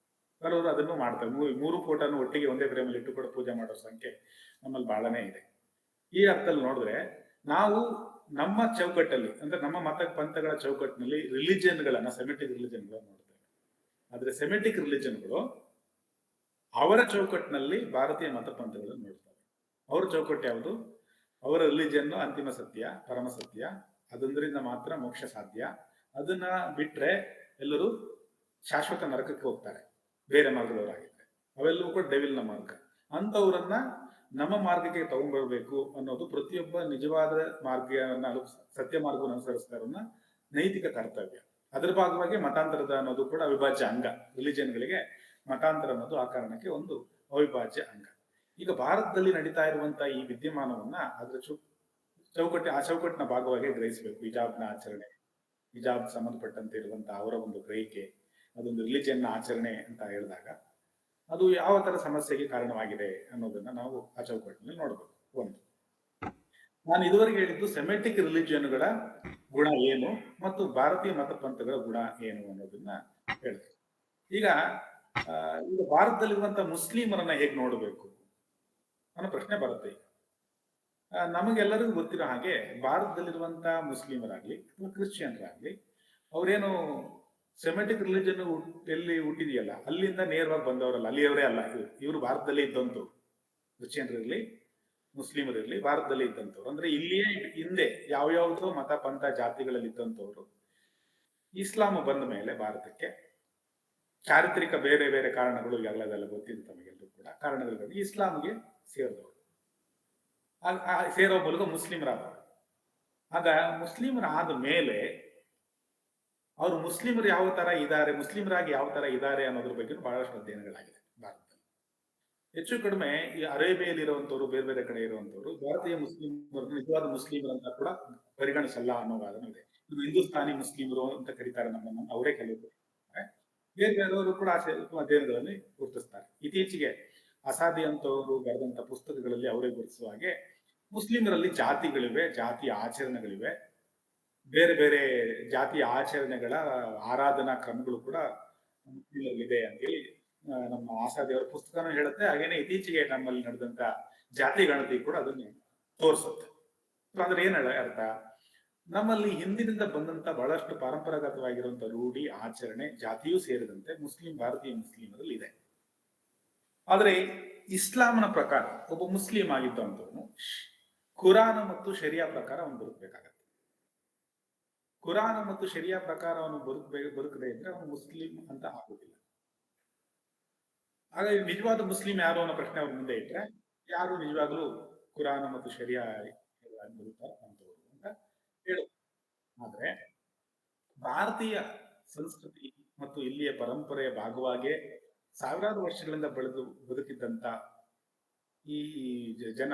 ಕೆಲವರು ಅದನ್ನು ಮಾಡ್ತಾರೆ. 3 ಫೋಟೋನು ಒಟ್ಟಿಗೆ ಒಂದೇ ಫ್ರೇಮಲ್ಲಿ ಇಟ್ಟು ಕೂಡ ಪೂಜೆ ಮಾಡೋ ಸಂಖ್ಯೆ ನಮ್ಮಲ್ಲಿ ಬಹಳನೇ ಇದೆ. ಈ ಅರ್ಥದಲ್ಲಿ ನೋಡಿದ್ರೆ ನಾವು ನಮ್ಮ ಚೌಕಟ್ಟಲ್ಲಿ, ಅಂದ್ರೆ ನಮ್ಮ ಮತ ಪಂಥಗಳ ಚೌಕಟ್ಟಿನಲ್ಲಿ ರಿಲಿಜಿಯನ್ಗಳನ್ನ, ಸೆಮೆಟಿಕ್ ರಿಲಿಜನ್ಗಳನ್ನ ನೋಡ್ತೇವೆ. ಆದ್ರೆ ಸೆಮೆಟಿಕ್ ರಿಲಿಜನ್ಗಳು ಅವರ ಚೌಕಟ್ಟಿನಲ್ಲಿ ಭಾರತೀಯ ಮತ ಪಂಥಗಳನ್ನು ನೋಡ್ತವೆ. ಅವ್ರ ಚೌಕಟ್ಟು ಯಾವುದು? ಅವರ ರಿಲಿಜನ್ ಅಂತಿಮ ಸತ್ಯ, ಪರಮ ಸತ್ಯ, ಅದೊಂದರಿಂದ ಮಾತ್ರ ಮೋಕ್ಷ ಸಾಧ್ಯ. ಅದನ್ನ ಬಿಟ್ರೆ ಎಲ್ಲರೂ ಶಾಶ್ವತ ನರಕಕ್ಕೆ ಹೋಗ್ತಾರೆ ಬೇರೆ ಮಾರ್ಗದವರಾಗಿದ್ರೆ. ಅವೆಲ್ಲವೂ ಕೂಡ ಡೆವಿಲ್ನ ಮಾರ್ಗ. ಅಂತವ್ರನ್ನ ನಮ್ಮ ಮಾರ್ಗಕ್ಕೆ ತಗೊಂಡ್ಬರ್ಬೇಕು ಅನ್ನೋದು ಪ್ರತಿಯೊಬ್ಬ ನಿಜವಾದ ಮಾರ್ಗವನ್ನ, ಸತ್ಯ ಮಾರ್ಗವನ್ನು ಅನುಸರಿಸ್ತಾರನ್ನ ನೈತಿಕ ಕರ್ತವ್ಯ. ಅದರ ಭಾಗವಾಗಿ ಮತಾಂತರದ ಅನ್ನೋದು ಕೂಡ ಅವಿಭಾಜ್ಯ ಅಂಗ. ರಿಲಿಜನ್ಗಳಿಗೆ ಮತಾಂತರ ಅನ್ನೋದು ಆ ಕಾರಣಕ್ಕೆ ಒಂದು ಅವಿಭಾಜ್ಯ ಅಂಗ. ಈಗ ಭಾರತದಲ್ಲಿ ನಡೀತಾ ಇರುವಂತಹ ಈ ವಿದ್ಯಮಾನವನ್ನ ಅದರ ಆ ಚೌಕಟ್ಟಿನ ಭಾಗವಾಗಿ ಗ್ರಹಿಸಬೇಕು. ಹಿಜಾಬ್ನ ಆಚರಣೆ, ಹಿಜಾಬ್ ಸಂಬಂಧಪಟ್ಟಂತೆ ಇರುವಂತಹ ಅವರ ಒಂದು ಗ್ರಹಿಕೆ, ಅದೊಂದು ರಿಲಿಜಿಯನ್ ಆಚರಣೆ ಅಂತ ಹೇಳಿದಾಗ ಅದು ಯಾವ ತರ ಸಮಸ್ಯೆಗೆ ಕಾರಣವಾಗಿದೆ ಅನ್ನೋದನ್ನ ನಾವು ಆ ಚೌಕಟ್ಟಿನಲ್ಲಿ ನೋಡಬೇಕು. ಒಂದು, ನಾನು ಇದುವರೆಗೆ ಹೇಳಿದ್ದು ಸೆಮೆಟಿಕ್ ರಿಲಿಜಿಯನ್ಗಳ ಗುಣ ಏನು ಮತ್ತು ಭಾರತೀಯ ಮತಪಂಥಗಳ ಗುಣ ಏನು ಅನ್ನೋದನ್ನ ಹೇಳ್ತೇನೆ. ಈಗ ಈಗ ಭಾರತದಲ್ಲಿರುವಂತಹ ಮುಸ್ಲಿಮರನ್ನ ಹೇಗೆ ನೋಡಬೇಕು ಅನ್ನೋ ಪ್ರಶ್ನೆ ಬರುತ್ತೆ. ನಮಗೆಲ್ಲರಿಗೂ ಗೊತ್ತಿರೋ ಹಾಗೆ ಭಾರತದಲ್ಲಿರುವಂತಹ ಮುಸ್ಲಿಮರಾಗ್ಲಿ ಅಥವಾ ಕ್ರಿಶ್ಚಿಯನ್ರಾಗ್ಲಿ ಅವ್ರೇನು ಸೆಮೆಟಿಕ್ ರಿಲಿಜನ್ ಎಲ್ಲಿ ಹುಟ್ಟಿದೆಯಲ್ಲ ಅಲ್ಲಿಂದ ನೇರವಾಗಿ ಬಂದವರಲ್ಲ, ಅಲ್ಲಿಯವರೇ ಅಲ್ಲ. ಇವರು ಭಾರತದಲ್ಲೇ ಇದ್ದಂಥವ್ರು, ಕ್ರಿಶ್ಚಿಯನ್ರಿರ್ಲಿ ಮುಸ್ಲಿಮರಿರ್ಲಿ ಭಾರತದಲ್ಲೇ ಇದ್ದಂಥವ್ರು. ಅಂದ್ರೆ ಇಲ್ಲಿಯೇ ಹಿಂದೆ ಯಾವ್ಯಾವ್ದೋ ಮತ ಪಂಥ ಜಾತಿಗಳಲ್ಲಿ ಇದ್ದಂಥವ್ರು ಇಸ್ಲಾಂ ಬಂದ ಮೇಲೆ ಭಾರತಕ್ಕೆ ಚಾರಿತ್ರಿಕ ಬೇರೆ ಬೇರೆ ಕಾರಣಗಳು ಈಗಾಗಲೆಲ್ಲ ಗೊತ್ತಿದೆ ತಮಗೆಲ್ಲರೂ ಕೂಡ. ಕಾರಣಗಳಿಂದ ಇಸ್ಲಾಂಗೆ ಸೇರಿದವರು, ಸೇರೋ ಮೂಲಕ ಮುಸ್ಲಿಮರಾದವರು. ಆಗ ಮುಸ್ಲಿಮರಾದ ಮೇಲೆ ಅವರು ಮುಸ್ಲಿಮರು ಯಾವ ತರ ಇದ್ದಾರೆ, ಮುಸ್ಲಿಮರಾಗಿ ಯಾವ ತರ ಇದ್ದಾರೆ ಅನ್ನೋದ್ರ ಬಗ್ಗೆ ಬಹಳಷ್ಟು ಅಧ್ಯಯನಗಳಾಗಿದೆ ಭಾರತದಲ್ಲಿ. ಹೆಚ್ಚು ಕಡಿಮೆ ಈ ಅರೇಬಿಯಲ್ಲಿ ಇರುವಂತವ್ರು, ಬೇರೆ ಬೇರೆ ಕಡೆ ಇರುವಂತವ್ರು ಭಾರತೀಯ ಮುಸ್ಲಿಮರು ನಿಜವಾದ ಮುಸ್ಲಿಮರು ಅಂತ ಕೂಡ ಪರಿಗಣಿಸಲ್ಲ ಅನ್ನೋ ವಾದನೂ ಇದೆ. ಇವರು ಹಿಂದೂಸ್ತಾನಿ ಮುಸ್ಲಿಮರು ಅಂತ ಕರೀತಾರೆ ನಮ್ಮನ್ನು, ಅವರೇ ಕೆಲವರು. ಬೇರೆ ಬೇರೆಯವರು ಕೂಡ ಅಧ್ಯಯನಗಳಲ್ಲಿ ಗುರುತಿಸ್ತಾರೆ. ಇತ್ತೀಚೆಗೆ ಅಸಾದಿ ಅಂತವರು ಬರೆದಂತ ಪುಸ್ತಕಗಳಲ್ಲಿ ಅವರೇ ಗುರುತಿಸುವ ಹಾಗೆ ಮುಸ್ಲಿಮರಲ್ಲಿ ಜಾತಿಗಳಿವೆ, ಜಾತಿಯ ಆಚರಣೆಗಳಿವೆ, ಬೇರೆ ಬೇರೆ ಜಾತಿಯ ಆಚರಣೆಗಳ ಆರಾಧನಾ ಕ್ರಮಗಳು ಕೂಡ ಮುಸ್ಲಿಮರಲ್ಲಿದೆ ಅಂತೇಳಿ ನಮ್ಮ ಆಸಾದಿ ಅವರ ಪುಸ್ತಕನೂ ಹೇಳುತ್ತೆ. ಹಾಗೇನೆ ಇತ್ತೀಚೆಗೆ ನಮ್ಮಲ್ಲಿ ನಡೆದಂತ ಜಾತಿ ಗಣತಿ ಕೂಡ ಅದನ್ನು ತೋರಿಸುತ್ತೆ. ಅಂದ್ರೆ ಏನ್ ಅರ್ಥ, ನಮ್ಮಲ್ಲಿ ಹಿಂದಿನಿಂದ ಬಂದಂತ ಬಹಳಷ್ಟು ಪಾರಂಪರಾಗತವಾಗಿರುವಂತಹ ರೂಢಿ, ಆಚರಣೆ, ಜಾತಿಯೂ ಸೇರಿದಂತೆ ಭಾರತೀಯ ಮುಸ್ಲಿಮರಲ್ಲಿ ಇದೆ. ಆದ್ರೆ ಇಸ್ಲಾಂನ ಪ್ರಕಾರ ಒಬ್ಬ ಮುಸ್ಲಿಂ ಆಗಿದ್ದಂಥವನು ಕುರಾನ್ ಮತ್ತು ಶರಿಯಾ ಪ್ರಕಾರ ಅವನು ಬದುಕಬೇಕಾಗತ್ತೆ. ಕುರಾನ್ ಮತ್ತು ಶರಿಯಾ ಪ್ರಕಾರ ಅವನು ಬದುಕದೇ ಇದ್ರೆ ಅವನು ಮುಸ್ಲಿಂ ಅಂತ ಆಗುದಿಲ್ಲ. ಹಾಗಾಗಿ ನಿಜವಾದ ಮುಸ್ಲಿಂ ಯಾರು ಅನ್ನೋ ಪ್ರಶ್ನೆ ಅವ್ರ ಮುಂದೆ ಇಟ್ರೆ ಯಾರು ನಿಜವಾಗ್ಲೂ ಕುರಾನ್ ಮತ್ತು ಶರಿಯಾ ಬದುಕಂತವ್ರು ಅಂತ ಹೇಳು. ಆದ್ರೆ ಭಾರತೀಯ ಸಂಸ್ಕೃತಿ ಮತ್ತು ಇಲ್ಲಿಯ ಪರಂಪರೆಯ ಭಾಗವಾಗಿ ಸಾವಿರಾರು ವರ್ಷಗಳಿಂದ ಬೆಳೆದು ಬದುಕಿದ್ದಂತ ಈ ಜನ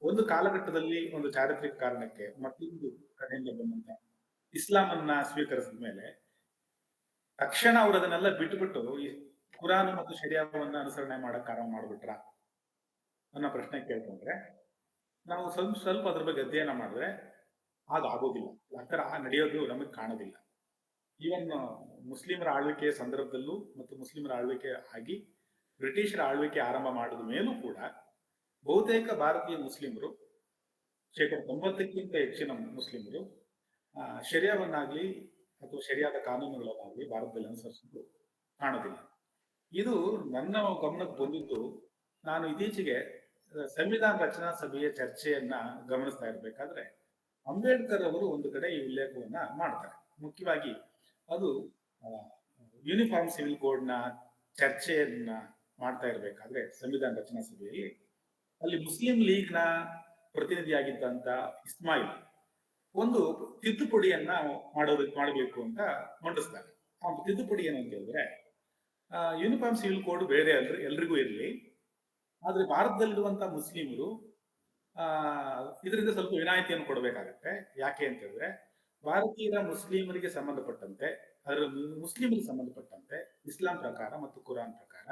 ಒಂದು ಕಾಲಘಟ್ಟದಲ್ಲಿ ಒಂದು ಚಾರಿತ್ರಿಕ ಕಾರಣಕ್ಕೆ ಮತ್ತೊಂದು ಕಡೆಯಿಂದ ಬಂದಂತ ಇಸ್ಲಾಮನ್ನ ಸ್ವೀಕರಿಸಿದ ಮೇಲೆ ತಕ್ಷಣ ಅವರು ಅದನ್ನೆಲ್ಲ ಬಿಟ್ಟುಬಿಟ್ಟು ಈ ಕುರಾನ್ ಮತ್ತು ಶರಿಯಾವನ್ನ ಅನುಸರಣೆ ಮಾಡಕ್ ಆರಂಭ ಮಾಡ್ಬಿಟ್ರ ಅನ್ನೋ ಪ್ರಶ್ನೆ ಕೇಳ್ಕೊಂಡ್ರೆ ನಾವು ಸ್ವಲ್ಪ ಅದ್ರ ಬಗ್ಗೆ ಅಧ್ಯಯನ ಮಾಡಿದ್ರೆ ಆಗೋದಿಲ್ಲ. ಆ ತರ ನಡೆಯೋದು ನಮಗೆ ಕಾಣೋದಿಲ್ಲ. ಈವನ್ ಮುಸ್ಲಿಮರ ಆಳ್ವಿಕೆಯ ಸಂದರ್ಭದಲ್ಲೂ ಮತ್ತು ಮುಸ್ಲಿಮರ ಆಳ್ವಿಕೆ ಆಗಿ ಬ್ರಿಟಿಷರ ಆಳ್ವಿಕೆ ಆರಂಭ ಮಾಡಿದ ಮೇಲೂ ಕೂಡ ಬಹುತೇಕ ಭಾರತೀಯ ಮುಸ್ಲಿಮರು, 90% ಹೆಚ್ಚಿನ ಮುಸ್ಲಿಮರು ಶರಿಯಾವನ್ನಾಗ್ಲಿ ಅಥವಾ ಶರಿಯಾದ ಕಾನೂನುಗಳನ್ನಾಗ್ಲಿ ಭಾರತದಲ್ಲಿ ಅನುಸರಿಸಲು ಕಾಣೋದಿಲ್ಲ. ಇದು ನನ್ನ ಗಮನಕ್ಕೆ ಬಂದಿದ್ದು ನಾನು ಇತ್ತೀಚೆಗೆ ಸಂವಿಧಾನ ರಚನಾ ಸಭೆಯ ಚರ್ಚೆಯನ್ನ ಗಮನಿಸ್ತಾ ಇರ್ಬೇಕಾದ್ರೆ ಅಂಬೇಡ್ಕರ್ ಅವರು ಒಂದು ಕಡೆ ಈ ಉಲ್ಲೇಖವನ್ನ ಮಾಡ್ತಾರೆ. ಮುಖ್ಯವಾಗಿ ಅದು ಯೂನಿಫಾರ್ಮ್ ಸಿವಿಲ್ ಕೋಡ್ ನ ಚರ್ಚೆಯನ್ನ ಮಾಡ್ತಾ ಇರ್ಬೇಕಾದ್ರೆ ಸಂವಿಧಾನ ರಚನಾ ಸಭೆಯಲ್ಲಿ ಅಲ್ಲಿ ಮುಸ್ಲಿಂ ಲೀಗ್ ನ ಪ್ರತಿನಿಧಿಯಾಗಿದ್ದಂತ ಇಸ್ಮಾಯಿಲ್ ಒಂದು ತಿದ್ದುಪಡಿಯನ್ನ ಮಾಡಬೇಕು ಅಂತ ಮಂಡಿಸ್ತಾರೆ. ಆ ತಿದ್ದುಪಡಿ ಏನು ಅಂತ ಹೇಳಿದ್ರೆ ಯೂನಿಫಾರ್ಮ್ ಸಿವಿಲ್ ಕೋಡ್ ಬೇರೆ ಎಲ್ರಿಗೂ ಇರಲಿ, ಆದ್ರೆ ಭಾರತದಲ್ಲಿರುವಂತಹ ಮುಸ್ಲಿಮರು ಇದರಿಂದ ಸ್ವಲ್ಪ ವಿನಾಯಿತಿಯನ್ನು ಕೊಡಬೇಕಾಗತ್ತೆ. ಯಾಕೆ ಅಂತ ಹೇಳಿದ್ರೆ ಭಾರತೀಯ ಮುಸ್ಲಿಮರಿಗೆ ಸಂಬಂಧಪಟ್ಟಂತೆ, ಅದರ ಮುಸ್ಲಿಮರಿಗೆ ಸಂಬಂಧಪಟ್ಟಂತೆ ಇಸ್ಲಾಂ ಪ್ರಕಾರ ಮತ್ತು ಕುರಾನ್ ಪ್ರಕಾರ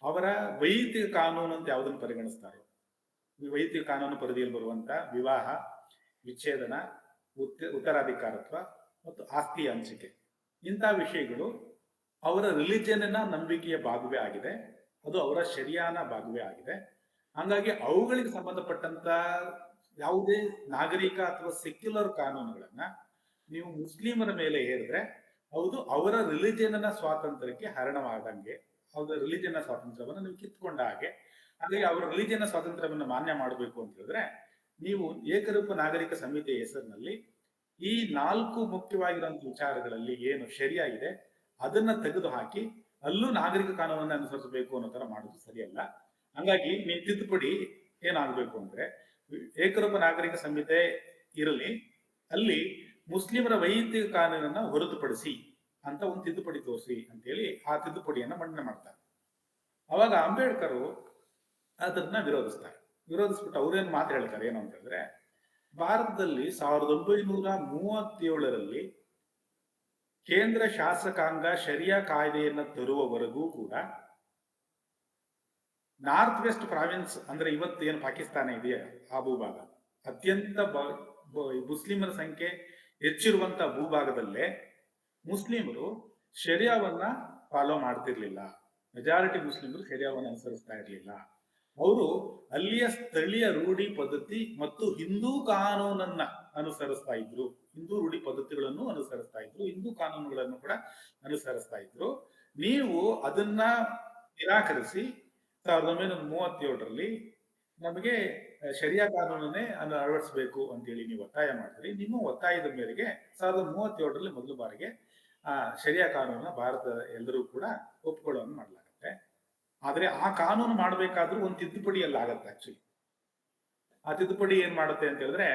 ಅವರ ವೈಯಕ್ತಿಕ ಕಾನೂನು ಅಂತ ಯಾವುದನ್ನು ಪರಿಗಣಿಸ್ತಾರೋ, ವೈಯಕ್ತಿಕ ಕಾನೂನು ಪರಿಧಿಯಲ್ಲಿ ಬರುವಂತ ವಿವಾಹ, ವಿಚ್ಛೇದನ, ಉತ್ತರಾಧಿಕಾರತ್ವ ಮತ್ತು ಆಸ್ತಿಯ ಹಂಚಿಕೆ, ಇಂಥ ವಿಷಯಗಳು ಅವರ ರಿಲಿಜಿಯನ್ನ ನಂಬಿಕೆಯ ಭಾಗವೇ ಆಗಿದೆ. ಅದು ಅವರ ಶರಿಯಾನ ಭಾಗವೇ ಆಗಿದೆ. ಹಂಗಾಗಿ ಅವುಗಳಿಗೆ ಸಂಬಂಧಪಟ್ಟಂತ ಯಾವುದೇ ನಾಗರಿಕ ಅಥವಾ ಸೆಕ್ಯುಲರ್ ಕಾನೂನುಗಳನ್ನ ನೀವು ಮುಸ್ಲಿಮರ ಮೇಲೆ ಹೇರಿದ್ರೆ ಹೌದು ಅವರ ರಿಲಿಜಿಯನ್ನ ಸ್ವಾತಂತ್ರ್ಯಕ್ಕೆ ಹರಣವಾದಂಗೆ, ಅವರ ರಿಲಿಜಿಯನ್ನ ಸ್ವಾತಂತ್ರ್ಯವನ್ನು ನೀವು ಕಿತ್ಕೊಂಡ ಹಾಗೆ. ಹಾಗಾಗಿ ಅವರ ರಿಲಿಜಿಯನ್ನ ಸ್ವಾತಂತ್ರ್ಯವನ್ನು ಮಾನ್ಯ ಮಾಡಬೇಕು ಅಂತ ಹೇಳಿದ್ರೆ ನೀವು ಏಕರೂಪ ನಾಗರಿಕ ಸಂಹಿತೆಯ ಹೆಸರಿನಲ್ಲಿ ಈ 4 ಮುಖ್ಯವಾಗಿರುವಂತಹ ವಿಚಾರಗಳಲ್ಲಿ ಏನು ಶರಿಯಾ ಇದೆ ಅದನ್ನ ತೆಗೆದು ಹಾಕಿ ಅಲ್ಲೂ ನಾಗರಿಕ ಕಾನೂನನ್ನ ಅನುಸರಿಸಬೇಕು ಅನ್ನೋ ತರ ಮಾಡೋದು ಸರಿಯಲ್ಲ. ಹಂಗಾಗಿ ನೀವು ತಿದ್ದುಪಡಿ ಏನಾಗಬೇಕು ಅಂದ್ರೆ ಏಕರೂಪ ನಾಗರಿಕ ಸಂಹಿತೆ ಇರಲಿ, ಅಲ್ಲಿ ಮುಸ್ಲಿಮರ ವೈಯಕ್ತಿಕ ಕಾನೂನನ್ನ ಹೊರತುಪಡಿಸಿ ಅಂತ ಒಂದು ತಿದ್ದುಪಡಿ ತೋರಿಸಿ ಅಂತೇಳಿ ಆ ತಿದ್ದುಪಡಿಯನ್ನ ಮಂಡನೆ ಮಾಡ್ತಾರೆ. ಅವಾಗ ಅಂಬೇಡ್ಕರ್ ಅದನ್ನ ವಿರೋಧಿಸ್ಬಿಟ್ಟು ಅವ್ರೇನ್ ಮಾತು ಹೇಳ್ತಾರೆ ಏನು ಅಂತ ಹೇಳಿದ್ರೆ, ಭಾರತದಲ್ಲಿ 1937ರಲ್ಲಿ ಕೇಂದ್ರ ಶಾಸಕಾಂಗ ಶರಿಯಾ ಕಾಯ್ದೆಯನ್ನು ತರುವವರೆಗೂ ಕೂಡ ನಾರ್ತ್ ವೆಸ್ಟ್ ಪ್ರಾವಿನ್ಸ್ ಅಂದ್ರೆ ಇವತ್ತು ಏನು ಪಾಕಿಸ್ತಾನ ಇದೆಯಾ ಆ ಭೂಭಾಗ, ಅತ್ಯಂತ ಮುಸ್ಲಿಮರ ಸಂಖ್ಯೆ ಹೆಚ್ಚಿರುವಂತ ಭೂಭಾಗದಲ್ಲೇ ಮುಸ್ಲಿಮರು ಶರಿಯಾವನ್ನ ಫಾಲೋ ಮಾಡ್ತಿರ್ಲಿಲ್ಲ. ಮೆಜಾರಿಟಿ ಮುಸ್ಲಿಮರು ಶರಿಯಾವನ್ನ ಅನುಸರಿಸ್ತಾ ಇರಲಿಲ್ಲ. ಅವರು ಅಲ್ಲಿಯ ಸ್ಥಳೀಯ ರೂಢಿ ಪದ್ಧತಿ ಮತ್ತು ಹಿಂದೂ ಕಾನೂನನ್ನ ಅನುಸರಿಸ್ತಾ ಇದ್ರು. ಹಿಂದೂ ರೂಢಿ ಪದ್ಧತಿಗಳನ್ನು ಅನುಸರಿಸ್ತಾ ಇದ್ರು, ಹಿಂದೂ ಕಾನೂನುಗಳನ್ನು ಕೂಡ ಅನುಸರಿಸ್ತಾ ಇದ್ರು. ನೀವು ಅದನ್ನ ನಿರಾಕರಿಸಿ 1937ರಲ್ಲಿ ನಮಗೆ ಶರಿಯಾ ಕಾನೂನನ್ನೇ ಅಳವಡಿಸಬೇಕು ಅಂತೇಳಿ ನೀವು ಒತ್ತಾಯ ಮಾಡಿದ್ರಿ. ನಿಮ್ಮ ಒತ್ತಾಯದ ಮೇರೆಗೆ 1937ರಲ್ಲಿ ಮೊದಲ ಬಾರಿಗೆ ಶರಿಯಾ ಕಾನೂನನ್ನ ಭಾರತದ ಎಲ್ಲರೂ ಕೂಡ ಒಪ್ಕೊಳ್ಳೋನ್ನು ಮಾಡಲಾಗುತ್ತೆ. ಆದ್ರೆ ಆ ಕಾನೂನು ಮಾಡಬೇಕಾದ್ರೂ ಒಂದು ತಿದ್ದುಪಡಿ ಎಲ್ಲ ಆಗತ್ತೆ. ಆಕ್ಚುಲಿ ಆ ತಿದ್ದುಪಡಿ ಏನ್ ಮಾಡುತ್ತೆ ಅಂತ ಹೇಳಿದ್ರೆ,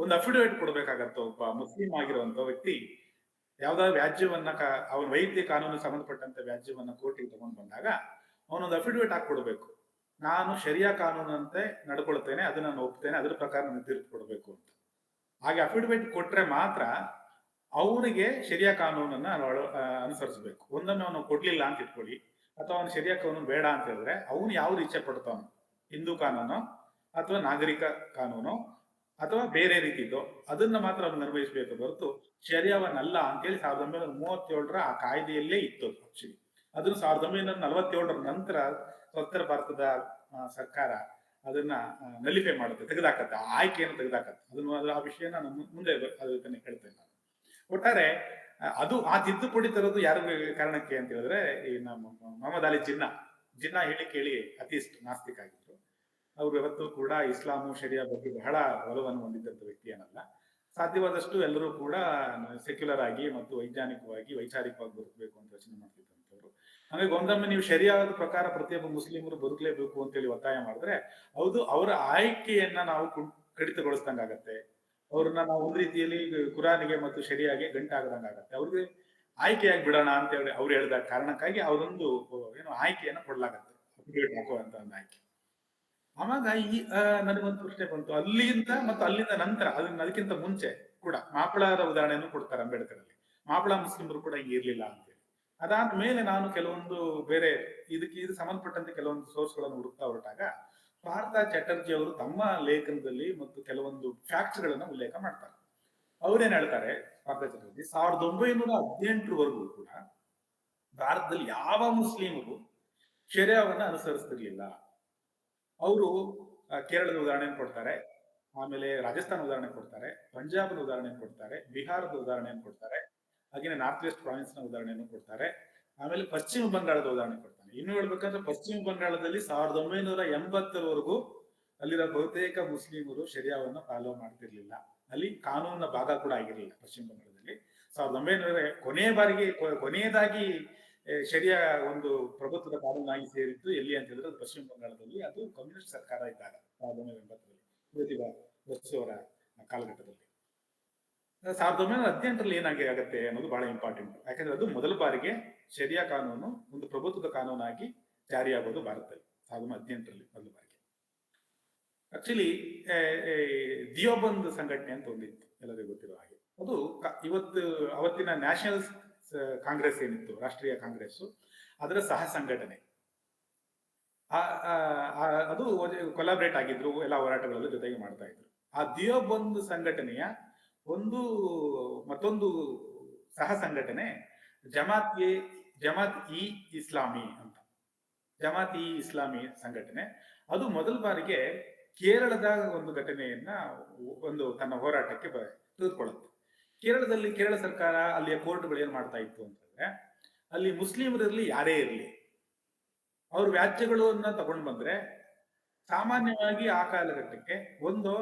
ಒಂದು ಅಫಿಡವಿಟ್ ಕೊಡ್ಬೇಕಾಗತ್ತೆ. ಒಬ್ಬ ಮುಸ್ಲಿಂ ಆಗಿರುವಂತ ವ್ಯಕ್ತಿ ಯಾವ್ದಾದ್ರು ವ್ಯಾಜ್ಯವನ್ನ ಅವನ ವೈದ್ಯ ಕಾನೂನು ಸಂಬಂಧಪಟ್ಟಂತ ವ್ಯಾಜ್ಯವನ್ನ ಕೋರ್ಟಿಗೆ ತಗೊಂಡು ಬಂದಾಗ ಅವನೊಂದು ಅಫಿಡವಿಟ್ ಹಾಕೊಡ್ಬೇಕು. ನಾನು ಶರಿಯಾ ಕಾನೂನಂತೆ ನಡ್ಕೊಳ್ತೇನೆ, ಅದನ್ನ ನಾನು ಒಪ್ತೇನೆ, ಅದ್ರ ಪ್ರಕಾರ ನಾನು ತೀರ್ಪು ಕೊಡಬೇಕು ಅಂತ. ಹಾಗೆ ಅಫಿಡವಿಟ್ ಕೊಟ್ರೆ ಮಾತ್ರ ಅವನಿಗೆ ಶರಿಯಾ ಕಾನೂನನ್ನ ಅನುಸರಿಸಬೇಕು. ಒಂದನ್ನು ಅವನು ಕೊಡ್ಲಿಲ್ಲ ಅಂತ ಇಟ್ಕೊಳ್ಳಿ, ಅಥವಾ ಅವನು ಶರಿಯಾ ಕಾನೂನು ಬೇಡ ಅಂತ ಹೇಳಿದ್ರೆ ಅವನು ಯಾವ ಇಚ್ಛೆ ಪಡ್ತಾವನು, ಹಿಂದೂ ಕಾನೂನು ಅಥವಾ ನಾಗರಿಕ ಕಾನೂನು ಅಥವಾ ಬೇರೆ ರೀತಿದ್ದು, ಅದನ್ನ ಮಾತ್ರ ಅವ್ನು ನಿರ್ವಹಿಸಬೇಕು ಹೊರತು ಶರಿಯಾವನ್ನಲ್ಲ ಅಂತೇಳಿ 1937ರ ಆ ಕಾಯ್ದೆಯಲ್ಲೇ ಇತ್ತು. ಆಕ್ಚುಲಿ ಅದನ್ನು 1947ರ ನಂತರ ಸ್ವತಂತ್ರ ಭಾರತದ ಸರ್ಕಾರ ಅದನ್ನ ನಲಿಫೈ ಮಾಡುತ್ತೆ, ತೆಗೆದಾಕತ್ತೆ, ಆ ಆಯ್ಕೆಯನ್ನು ತೆಗೆದಾಕತ್ತೆ. ಅದನ್ನು ಆ ವಿಷಯನ ನಾನು ಮುಂದೆ ಅದನ್ನ ಹೇಳ್ತೇನೆ ನಾನು. ಒಟ್ಟಾರೆ ಅದು ಆ ತಿದ್ದುಪಡಿ ತರೋದು ಯಾರ ಕಾರಣಕ್ಕೆ ಅಂತ ಹೇಳಿದ್ರೆ, ಈ ನಮ್ಮ ಮೊಹಮ್ಮದ್ ಅಲಿ ಜಿನ್ನಾ ಹೇಳಿ ಕೇಳಿ ಅಥಿಸ್ಟ್, ನಾಸ್ತಿಕ ಆಗಿದ್ರು. ಅವರು ಯಾವತ್ತೂ ಕೂಡ ಇಸ್ಲಾಮು ಶರಿಯಾ ಬಗ್ಗೆ ಬಹಳ ಒಲವನ್ನು ಹೊಂದಿದ್ದಂಥ ವ್ಯಕ್ತಿ ಏನಲ್ಲ. ಸಾಧ್ಯವಾದಷ್ಟು ಎಲ್ಲರೂ ಕೂಡ ಸೆಕ್ಯುಲರ್ ಆಗಿ ಮತ್ತು ವೈಜ್ಞಾನಿಕವಾಗಿ ವೈಚಾರಿಕವಾಗಿ ಬದುಕಬೇಕು ಅಂತ ಯೋಚನೆ ಮಾಡ್ತಿದ್ದಂಥವ್ರು. ಹಾಗಾಗಿ ಒಂದೊಮ್ಮೆ ನೀವು ಶರಿಯಾದ ಪ್ರಕಾರ ಪ್ರತಿಯೊಬ್ಬ ಮುಸ್ಲಿಮರು ಬದುಕಲೇಬೇಕು ಅಂತೇಳಿ ಒತ್ತಾಯ ಮಾಡಿದ್ರೆ ಹೌದು ಅವರ ಆಯ್ಕೆಯನ್ನ ನಾವು ಕಡಿತಗೊಳಿಸ್ದಂಗಾಗತ್ತೆ. ಅವ್ರನ್ನ ನಾವು ಒಂದು ರೀತಿಯಲ್ಲಿ ಕುರಾನಿಗೆ ಮತ್ತು ಶರಿಯಾಗೆ ಗಂಟಾಗದಂಗಾಗತ್ತೆ. ಅವ್ರಿಗೆ ಆಯ್ಕೆಯಾಗಿ ಬಿಡೋಣ ಅಂತ ಹೇಳಿ ಅವ್ರು ಹೇಳಿದ ಕಾರಣಕ್ಕಾಗಿ ಅವರೊಂದು ಏನು ಆಯ್ಕೆಯನ್ನ ಕೊಡ್ಲಾಗತ್ತೆ, ಅಫಿಡವಿಟ್ ಹಾಕುವಂತ ಒಂದು ಆಯ್ಕೆ. ಆವಾಗ ಈ ನನಗೊಂದು ಪ್ರಶ್ನೆ ಬಂತು, ಅಲ್ಲಿಂದ ಮತ್ತು ಅಲ್ಲಿಂದ ನಂತರ ಅದಕ್ಕಿಂತ ಮುಂಚೆ ಕೂಡ ಮಾಪಳದ ಉದಾಹರಣೆಯನ್ನು ಕೊಡ್ತಾರೆ ಅಂಬೇಡ್ಕರ್ ಅಲ್ಲಿ. ಮಾಪಳ ಮುಸ್ಲಿಮರು ಕೂಡ ಹಿಂಗೆ ಇರ್ಲಿಲ್ಲ ಅಂತೇಳಿ. ಅದಾದ ಮೇಲೆ ನಾನು ಕೆಲವೊಂದು ಬೇರೆ ಇದು ಸಂಬಂಧಪಟ್ಟಂತೆ ಕೆಲವೊಂದು ಸೋರ್ಸ್ಗಳನ್ನು ಹುಡುಕ್ತಾ ಹೊರಟಾಗ ಪಾರ್ಥ ಚಟರ್ಜಿ ಅವರು ತಮ್ಮ ಲೇಖನದಲ್ಲಿ ಮತ್ತು ಕೆಲವೊಂದು ಫ್ಯಾಕ್ಟ್ಸ್ ಗಳನ್ನ ಉಲ್ಲೇಖ ಮಾಡ್ತಾರೆ. ಅವ್ರೇನ್ ಹೇಳ್ತಾರೆ, ಪಾರ್ಥ ಚಟರ್ಜಿ 1918ರವರೆಗೂ ಕೂಡ ಭಾರತದಲ್ಲಿ ಯಾವ ಮುಸ್ಲಿಮರು ಶರಿಯಾವನ್ನ ಅನುಸರಿಸ್ತಿರ್ಲಿಲ್ಲ. ಅವರು ಕೇರಳದ ಉದಾಹರಣೆ ಕೊಡ್ತಾರೆ, ಆಮೇಲೆ ರಾಜಸ್ಥಾನ ಉದಾಹರಣೆ ಕೊಡ್ತಾರೆ, ಪಂಜಾಬ್ನ ಉದಾಹರಣೆ ಕೊಡ್ತಾರೆ, ಬಿಹಾರದ ಉದಾಹರಣೆ ಕೊಡ್ತಾರೆ, ಹಾಗೆ ನಾರ್ತ್ ವೆಸ್ಟ್ ಪ್ರಾವಿನ್ಸ್ ನ ಉದಾಹರಣೆಯನ್ನು ಕೊಡ್ತಾರೆ, ಆಮೇಲೆ ಪಶ್ಚಿಮ ಬಂಗಾಳದ ಉದಾಹರಣೆ ಕೊಡ್ತಾರೆ. ಇನ್ನು ಹೇಳ್ಬೇಕಂದ್ರೆ ಪಶ್ಚಿಮ ಬಂಗಾಳದಲ್ಲಿ 1980ರವರೆಗೂ ಅಲ್ಲಿರೋ ಬಹುತೇಕ ಮುಸ್ಲಿಮರು ಶರಿಯಾವನ್ನ ಫಾಲೋ ಮಾಡ್ತಿರ್ಲಿಲ್ಲ. ಅಲ್ಲಿ ಕಾನೂನಿನ ಭಾಗ ಕೂಡ ಆಗಿರಲಿಲ್ಲ ಪಶ್ಚಿಮ ಬಂಗಾಳದಲ್ಲಿ. 1900 ಕೊನೆಯದಾಗಿ ಶರಿಯಾ ಒಂದು ಪ್ರಭುತ್ವದ ಕಾನೂನಾಗಿ ಸೇರಿತ್ತು ಎಲ್ಲಿ ಅಂತ ಹೇಳಿದ್ರೆ ಪಶ್ಚಿಮ ಬಂಗಾಳದಲ್ಲಿ. ಅದು ಕಮ್ಯುನಿಸ್ಟ್ ಸರ್ಕಾರ ಇದ್ದಾಗ 1980ರಲ್ಲಿ ಪ್ರತಿಭಾ ಬಸು ಅವರ ಕಾಲಘಟ್ಟದಲ್ಲಿ. 1918ರಲ್ಲಿ ಏನಾಗಿ ಆಗತ್ತೆ ಅನ್ನೋದು ಬಹಳ ಇಂಪಾರ್ಟೆಂಟ್. ಯಾಕಂದ್ರೆ ಅದು ಮೊದಲ ಬಾರಿಗೆ ಶರಿಯಾ ಕಾನೂನು ಒಂದು ಪ್ರಭುತ್ವದ ಕಾನೂನಾಗಿ ಜಾರಿಯಾಗೋದು ಭಾರತದಲ್ಲಿ 1918ರಲ್ಲಿ ಮೊದಲ ಬಾರಿಗೆ. ಆಕ್ಚುಲಿ ದಿಯೋಬಂದ್ ಸಂಘಟನೆ ಅಂತ ಒಂದಿತ್ತು, ಎಲ್ಲರಿಗೂ ಗೊತ್ತಿರೋ ಹಾಗೆ. ಅದು ಅವತ್ತಿನ ನ್ಯಾಷನಲ್ ಕಾಂಗ್ರೆಸ್ ಏನಿತ್ತು, ರಾಷ್ಟ್ರೀಯ ಕಾಂಗ್ರೆಸ್, ಅದರ ಸಹ ಸಂಘಟನೆ. ಅದು ಕೊಲಾಬ್ರೇಟ್ ಆಗಿದ್ರು, ಎಲ್ಲ ಹೋರಾಟಗಳಲ್ಲೂ ಜೊತೆಗೆ ಮಾಡ್ತಾ ಇದ್ರು. ಆ ದಿಯೋಬಂದ್ ಸಂಘಟನೆಯ ಮತ್ತೊಂದು ಸಹ ಸಂಘಟನೆ ಜಮಾತ್ ಇ ಇಸ್ಲಾಮಿ ಅಂತ. ಜಮಾತ್ ಇ ಇಸ್ಲಾಮಿ ಸಂಘಟನೆ ಅದು ಮೊದಲ ಬಾರಿಗೆ ಕೇರಳದ ಒಂದು ಘಟನೆಯನ್ನ ತನ್ನ ಹೋರಾಟಕ್ಕೆ ತೆಗೆದುಕೊಳ್ಳುತ್ತೆ. ಕೇರಳ ಸರ್ಕಾರ ಅಲ್ಲಿಯ ಕೋರ್ಟ್ಗಳು ಏನ್ ಮಾಡ್ತಾ ಇತ್ತು ಅಂತಂದ್ರೆ, ಅಲ್ಲಿ ಮುಸ್ಲಿಮರಲ್ಲಿ ಯಾರೇ ಇರಲಿ ಅವ್ರ ವ್ಯಾಜ್ಯಗಳನ್ನ ತಗೊಂಡು ಬಂದ್ರೆ ಸಾಮಾನ್ಯವಾಗಿ ಆ ಕಾಲಘಟ್ಟಕ್ಕೆ ಒಂದು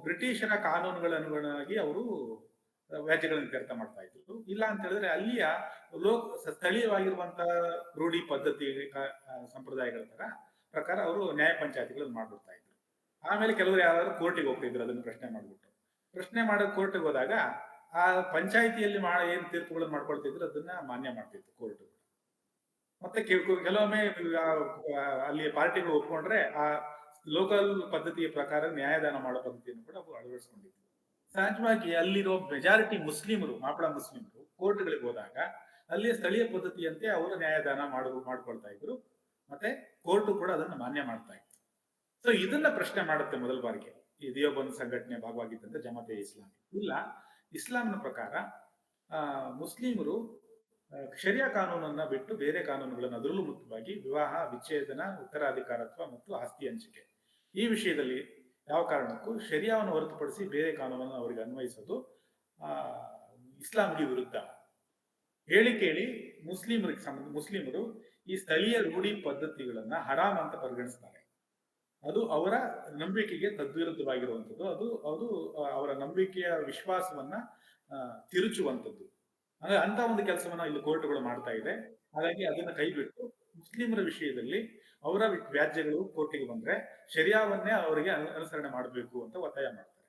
ಬ್ರಿಟಿಷರ ಕಾನೂನುಗಳ ಅನುಗುಣವಾಗಿ ಅವರು ವ್ಯಾಜ್ಯಗಳನ್ನು ಇತ್ಯರ್ಥ ಮಾಡ್ತಾ ಇದ್ರು. ಇಲ್ಲ ಅಂತ ಹೇಳಿದ್ರೆ ಅಲ್ಲಿಯ ಸ್ಥಳೀಯವಾಗಿರುವಂತಹ ರೂಢಿ ಪದ್ಧತಿ ಸಂಪ್ರದಾಯಗಳ ಪ್ರಕಾರ ಅವರು ನ್ಯಾಯ ಪಂಚಾಯತಿಗಳನ್ನು ಮಾಡ್ಬಿಡ್ತಾ ಇದ್ರು. ಆಮೇಲೆ ಕೆಲವರು ಯಾರಾದ್ರೂ ಕೋರ್ಟಿಗೆ ಹೋಗ್ತಿದ್ರು, ಅದನ್ನು ಪ್ರಶ್ನೆ ಮಾಡೋ ಕೋರ್ಟಿಗೆ ಹೋದಾಗ ಆ ಪಂಚಾಯಿತಿಯಲ್ಲಿ ಏನ್ ತೀರ್ಪುಗಳನ್ನು ಮಾಡ್ಕೊಳ್ತಿದ್ರು ಅದನ್ನ ಮಾನ್ಯ ಮಾಡ್ತಿತ್ತು ಕೋರ್ಟ್. ಮತ್ತೆ ಕೆಲವೊಮ್ಮೆ ಅಲ್ಲಿ ಪಾರ್ಟಿಗಳು ಒಪ್ಕೊಂಡ್ರೆ ಆ ಲೋಕಲ್ ಪದ್ಧತಿಯ ಪ್ರಕಾರ ನ್ಯಾಯದಾನ ಮಾಡೋ ಪದ್ಧತಿಯನ್ನು ಕೂಡ ಅವರು ಅಳವಡಿಸ್ಕೊಂಡಿದ್ರು. ಸಹಜವಾಗಿ ಅಲ್ಲಿರೋ ಮೆಜಾರಿಟಿ ಮುಸ್ಲಿಮರು, ಮಾಪಳ ಮುಸ್ಲಿಮರು ಕೋರ್ಟ್ಗಳಿಗೆ ಹೋದಾಗ ಅಲ್ಲಿಯ ಸ್ಥಳೀಯ ಪದ್ಧತಿಯಂತೆ ಅವರು ನ್ಯಾಯದಾನ ಮಾಡ್ಕೊಳ್ತಾ ಇದ್ರು ಮತ್ತೆ ಕೋರ್ಟು ಕೂಡ ಅದನ್ನು ಮಾನ್ಯ ಮಾಡ್ತಾ ಇತ್ತು. ಸೊ ಇದನ್ನ ಪ್ರಶ್ನೆ ಮಾಡುತ್ತೆ ಮೊದಲ ಬಾರಿಗೆ ಈ ದಿಯೋಬಂದ್ ಸಂಘಟನೆ ಭಾಗವಾಗಿದ್ದಂತ ಜಮಾತೆ ಇಸ್ಲಾಮಿ. ಇಲ್ಲ, ಇಸ್ಲಾಂನ ಪ್ರಕಾರ ಮುಸ್ಲಿಮರು ಶರಿಯಾ ಕಾನೂನನ್ನ ಬಿಟ್ಟು ಬೇರೆ ಕಾನೂನುಗಳನ್ನು, ಅದರಲ್ಲೂ ಮುಖ್ಯವಾಗಿ ವಿವಾಹ, ವಿಚ್ಛೇದನ, ಉತ್ತರಾಧಿಕಾರತ್ವ ಮತ್ತು ಆಸ್ತಿ ಹಂಚಿಕೆ, ಈ ವಿಷಯದಲ್ಲಿ ಯಾವ ಕಾರಣಕ್ಕೂ ಶರಿಯಾವನ್ನು ಹೊರತುಪಡಿಸಿ ಬೇರೆ ಕಾನೂನನ್ನು ಅವರಿಗೆ ಅನ್ವಯಿಸೋದು ಇಸ್ಲಾಂಗೆ ವಿರುದ್ಧ. ಹೇಳಿ ಕೇಳಿ ಮುಸ್ಲಿಮರು ಈ ಸ್ಥಳೀಯ ರೂಢಿ ಪದ್ಧತಿಗಳನ್ನ ಹರಾಮ್ ಅಂತ ಪರಿಗಣಿಸ್ತಾರೆ. ಅದು ಅವರ ನಂಬಿಕೆಗೆ ತದ್ವಿರುದ್ಧವಾಗಿರುವಂಥದ್ದು. ಅದು ಅದು ಅವರ ನಂಬಿಕೆಯ ವಿಶ್ವಾಸವನ್ನ ತಿರುಚುವಂಥದ್ದು. ಅಂದ್ರೆ ಅಂತ ಒಂದು ಕೆಲಸವನ್ನ ಇಲ್ಲಿ ಕೋರ್ಟ್ಗಳು ಮಾಡ್ತಾ ಇದೆ. ಹಾಗಾಗಿ ಅದನ್ನ ಕೈ ಬಿಟ್ಟು ಮುಸ್ಲಿಮರ ವಿಷಯದಲ್ಲಿ ಅವರ ವ್ಯಾಜ್ಯಗಳು ಕೋರ್ಟಿಗೆ ಬಂದ್ರೆ ಶರಿಯಾವನ್ನೇ ಅವರಿಗೆ ಅನುಸರಣೆ ಮಾಡಬೇಕು ಅಂತ ಒತ್ತಾಯ ಮಾಡ್ತಾರೆ.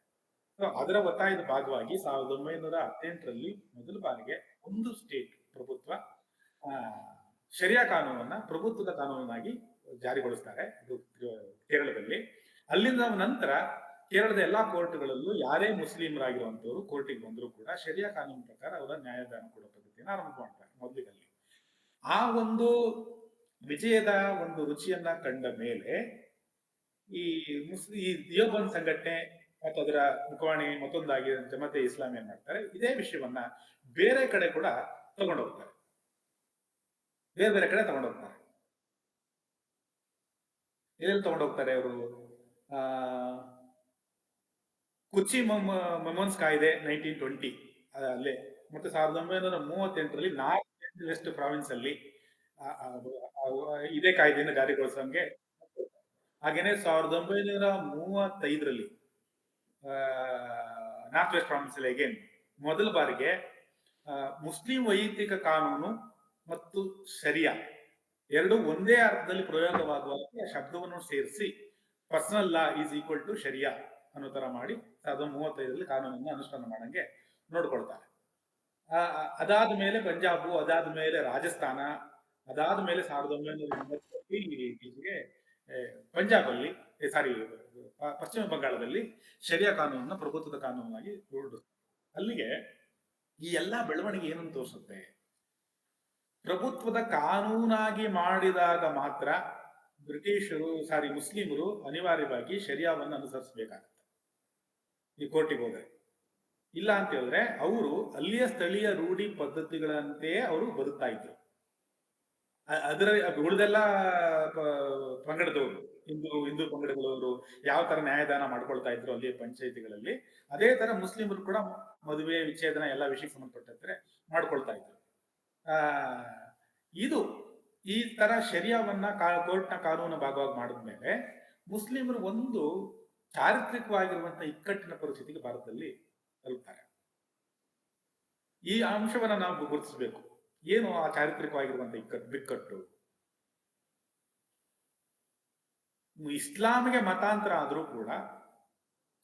ಸೊ ಅದರ ಒತ್ತಾಯದ ಭಾಗವಾಗಿ 1918ರಲ್ಲಿ ಮೊದಲ ಬಾರಿಗೆ ಒಂದು ಸ್ಟೇಟ್ ಪ್ರಭುತ್ವ ಶರಿಯಾ ಕಾನೂನನ್ನ ಪ್ರಭುತ್ವದ ಕಾನೂನಾಗಿ ಜಾರಿಗೊಳಿಸ್ತಾರೆ, ಇದು ಕೇರಳದಲ್ಲಿ. ಅಲ್ಲಿಂದ ನಂತರ ಕೇರಳದ ಎಲ್ಲಾ ಕೋರ್ಟ್ಗಳಲ್ಲೂ ಯಾರೇ ಮುಸ್ಲಿಮರಾಗಿರುವಂತವರು ಕೋರ್ಟಿಗೆ ಬಂದರೂ ಕೂಡ ಶರಿಯಾ ಕಾನೂನು ಪ್ರಕಾರ ಅವರ ನ್ಯಾಯದಾನ ಕೊಡೋ ಪದ್ಧತಿಯನ್ನು ಆರಂಭ ಮಾಡ್ತಾರೆ ಮೊದಲಿನಲ್ಲಿ. ಆ ಒಂದು ವಿಜಯದ ಒಂದು ರುಚಿಯನ್ನ ಕಂಡ ಮೇಲೆ ಈ ದಿಯೋಬಂದ್ ಸಂಘಟನೆ ಮತ್ತು ಅದರ ಮುಖವಾಣಿ ಮತ್ತೊಂದಾಗಿ ಜಮಾತೆ ಇಸ್ಲಾಮಿ ಏನ್ ಮಾಡ್ತಾರೆ, ಇದೇ ವಿಷಯವನ್ನ ಬೇರೆ ಕಡೆ ಕೂಡ ತಗೊಂಡೋಗ್ತಾರೆ, ಬೇರೆ ಬೇರೆ ಕಡೆ ತಗೊಂಡೋಗ್ತಾರೆ. ಎಲ್ಲೆಲ್ಲಿ ತಗೊಂಡೋಗ್ತಾರೆ ಅವರು? ಕುಚಿ ಮೊಮನ್ಸ್ ಕಾಯ್ದೆ 1920 ಅಲ್ಲೇ, ಮತ್ತೆ 1938ರಲ್ಲಿ ನಾರ್ತ್ ವೆಸ್ಟ್ ಪ್ರಾವಿನ್ಸ್ ಅಲ್ಲಿ ಇದೇ ಕಾಯ್ದೆಯನ್ನು ಜಾರಿಗೊಳಿಸಂಗೆ. ಹಾಗೇನೆ 1935ರಲ್ಲಿ ನಾರ್ತ್ ವೆಸ್ಟ್ ಪ್ರಾವಿನ್ಸ್ ಅಲ್ಲಿ ಅಗೇನ್ ಮೊದಲ ಬಾರಿಗೆ ಮುಸ್ಲಿಂ ವೈಯಕ್ತಿಕ ಕಾನೂನು ಮತ್ತು ಶರಿಯಾ ಎರಡು ಒಂದೇ ಅರ್ಥದಲ್ಲಿ ಪ್ರಯೋಗವಾಗುವ ಶಬ್ದವನ್ನು ಸೇರಿಸಿ personal law is equal to ಶರಿಯಾ ಅನ್ನೋ ತರ ಮಾಡಿ 1935ರಲ್ಲಿ ಕಾನೂನನ್ನು ಅನುಷ್ಠಾನ ಮಾಡಂಗೆ ನೋಡ್ಕೊಳ್ತಾರೆ. ಅದಾದ ಮೇಲೆ ಪಂಜಾಬು, ಅದಾದ ಮೇಲೆ ರಾಜಸ್ಥಾನ, ಅದಾದ ಮೇಲೆ 1980ಗೆ ಪಂಜಾಬ್ ಅಲ್ಲಿ ಪಶ್ಚಿಮ ಬಂಗಾಳದಲ್ಲಿ ಶರಿಯಾ ಕಾನೂನನ್ನ ಪ್ರಭುತ್ವದ ಕಾನೂನಾಗಿ ರೂಢಿಸ್ತಾರೆ. ಅಲ್ಲಿಗೆ ಈ ಎಲ್ಲಾ ಬೆಳವಣಿಗೆ ಏನನ್ನು ತೋರಿಸುತ್ತೆ? ಪ್ರಭುತ್ವದ ಕಾನೂನಾಗಿ ಮಾಡಿದಾಗ ಮಾತ್ರ ಮುಸ್ಲಿಮರು ಅನಿವಾರ್ಯವಾಗಿ ಶರಿಯಾವನ್ನು ಅನುಸರಿಸಬೇಕಾಗುತ್ತೆ ಈ ಕೋರ್ಟಿಗೆ ಹೋದರೆ. ಇಲ್ಲ ಅಂತ ಹೇಳಿದ್ರೆ ಅವರು ಅಲ್ಲಿಯ ಸ್ಥಳೀಯ ರೂಢಿ ಪದ್ಧತಿಗಳಂತೆಯೇ ಅವರು ಬದುಕ್ತಾ ಇದ್ರು. ಅದರ ಉಳಿದೆಲ್ಲ ಪಂಗಡದವರು, ಹಿಂದೂ ಪಂಗಡಗಳವರು ಯಾವ ತರ ನ್ಯಾಯದಾನ ಮಾಡ್ಕೊಳ್ತಾ ಇದ್ರು ಅಲ್ಲಿಯ ಪಂಚಾಯಿತಿಗಳಲ್ಲಿ, ಅದೇ ತರ ಮುಸ್ಲಿಮರು ಕೂಡ ಮದುವೆ, ವಿಚ್ಛೇದನ ಎಲ್ಲ ವಿಷಯಕ್ಕೆ ಸಂಬಂಧಪಟ್ಟಂತೆ ಮಾಡ್ಕೊಳ್ತಾ ಇದ್ರು. ಇದು ಈ ತರ ಶರಿಯಾವನ್ನ ಕೋರ್ಟ್ನ ಕಾನೂನು ಭಾಗವಾಗಿ ಮಾಡಿದ್ಮೇಲೆ ಮುಸ್ಲಿಮರು ಒಂದು ಚಾರಿತ್ರಿಕವಾಗಿರುವಂತಹ ಇಕ್ಕಟ್ಟಿನ ಪರಿಸ್ಥಿತಿಗೆ ಭಾರತದಲ್ಲಿ ತಲುಪ್ತಾರೆ. ಈ ಅಂಶವನ್ನ ನಾವು ಗುರುತಿಸಬೇಕು. ಏನು ಆ ಚಾರಿತ್ರಿಕವಾಗಿರುವಂತಹ ಬಿಕ್ಕಟ್ಟು? ಇಸ್ಲಾಮಿಗೆ ಮತಾಂತರ ಆದರೂ ಕೂಡ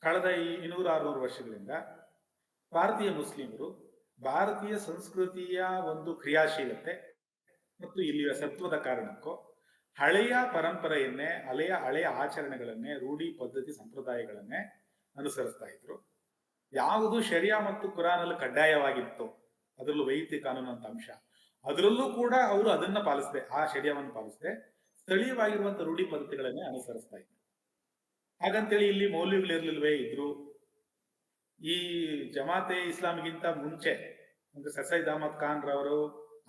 ಕಳೆದ 200-600 ವರ್ಷಗಳಿಂದ ಭಾರತೀಯ ಮುಸ್ಲಿಮರು ಭಾರತೀಯ ಸಂಸ್ಕೃತಿಯ ಒಂದು ಕ್ರಿಯಾಶೀಲತೆ ಮತ್ತು ಇಲ್ಲಿಯ ಸತ್ವದ ಕಾರಣಕ್ಕೂ ಹಳೆಯ ಪರಂಪರೆಯನ್ನೇ, ಹಳೆಯ ಆಚರಣೆಗಳನ್ನೇ, ರೂಢಿ ಪದ್ಧತಿ ಸಂಪ್ರದಾಯಗಳನ್ನೇ ಅನುಸರಿಸ್ತಾ ಇದ್ರು. ಯಾವುದು ಶರಿಯಾ ಮತ್ತು ಕುರಾನಲ್ಲಿ ಕಡ್ಡಾಯವಾಗಿತ್ತು, ಅದರಲ್ಲೂ ವೈಯಕ್ತಿಕ ಕಾನೂನು ಅಂತ ಅಂಶ, ಅದರಲ್ಲೂ ಕೂಡ ಅವರು ಅದನ್ನ ಪಾಲಿಸದೆ, ಆ ಶರಿಯಾವನ್ನು ಪಾಲಿಸದೆ ಸ್ಥಳೀಯವಾಗಿರುವಂತಹ ರೂಢಿ ಪದ್ಧತಿಗಳನ್ನೇ ಅನುಸರಿಸ್ತಾ ಇದ್ರು. ಹಾಗಂತೇಳಿ ಇಲ್ಲಿ ಮೌಲ್ಯಗಳಿರ್ಲಿಲ್ವೇ? ಇದ್ರು. ಈ ಜಮಾತೆ ಇಸ್ಲಾಮಿಗಿಂತ ಮುಂಚೆ ಅಂದ್ರೆ ಸಸೈದ್ ಅಹಮದ್ ಖಾನ್ ರವರು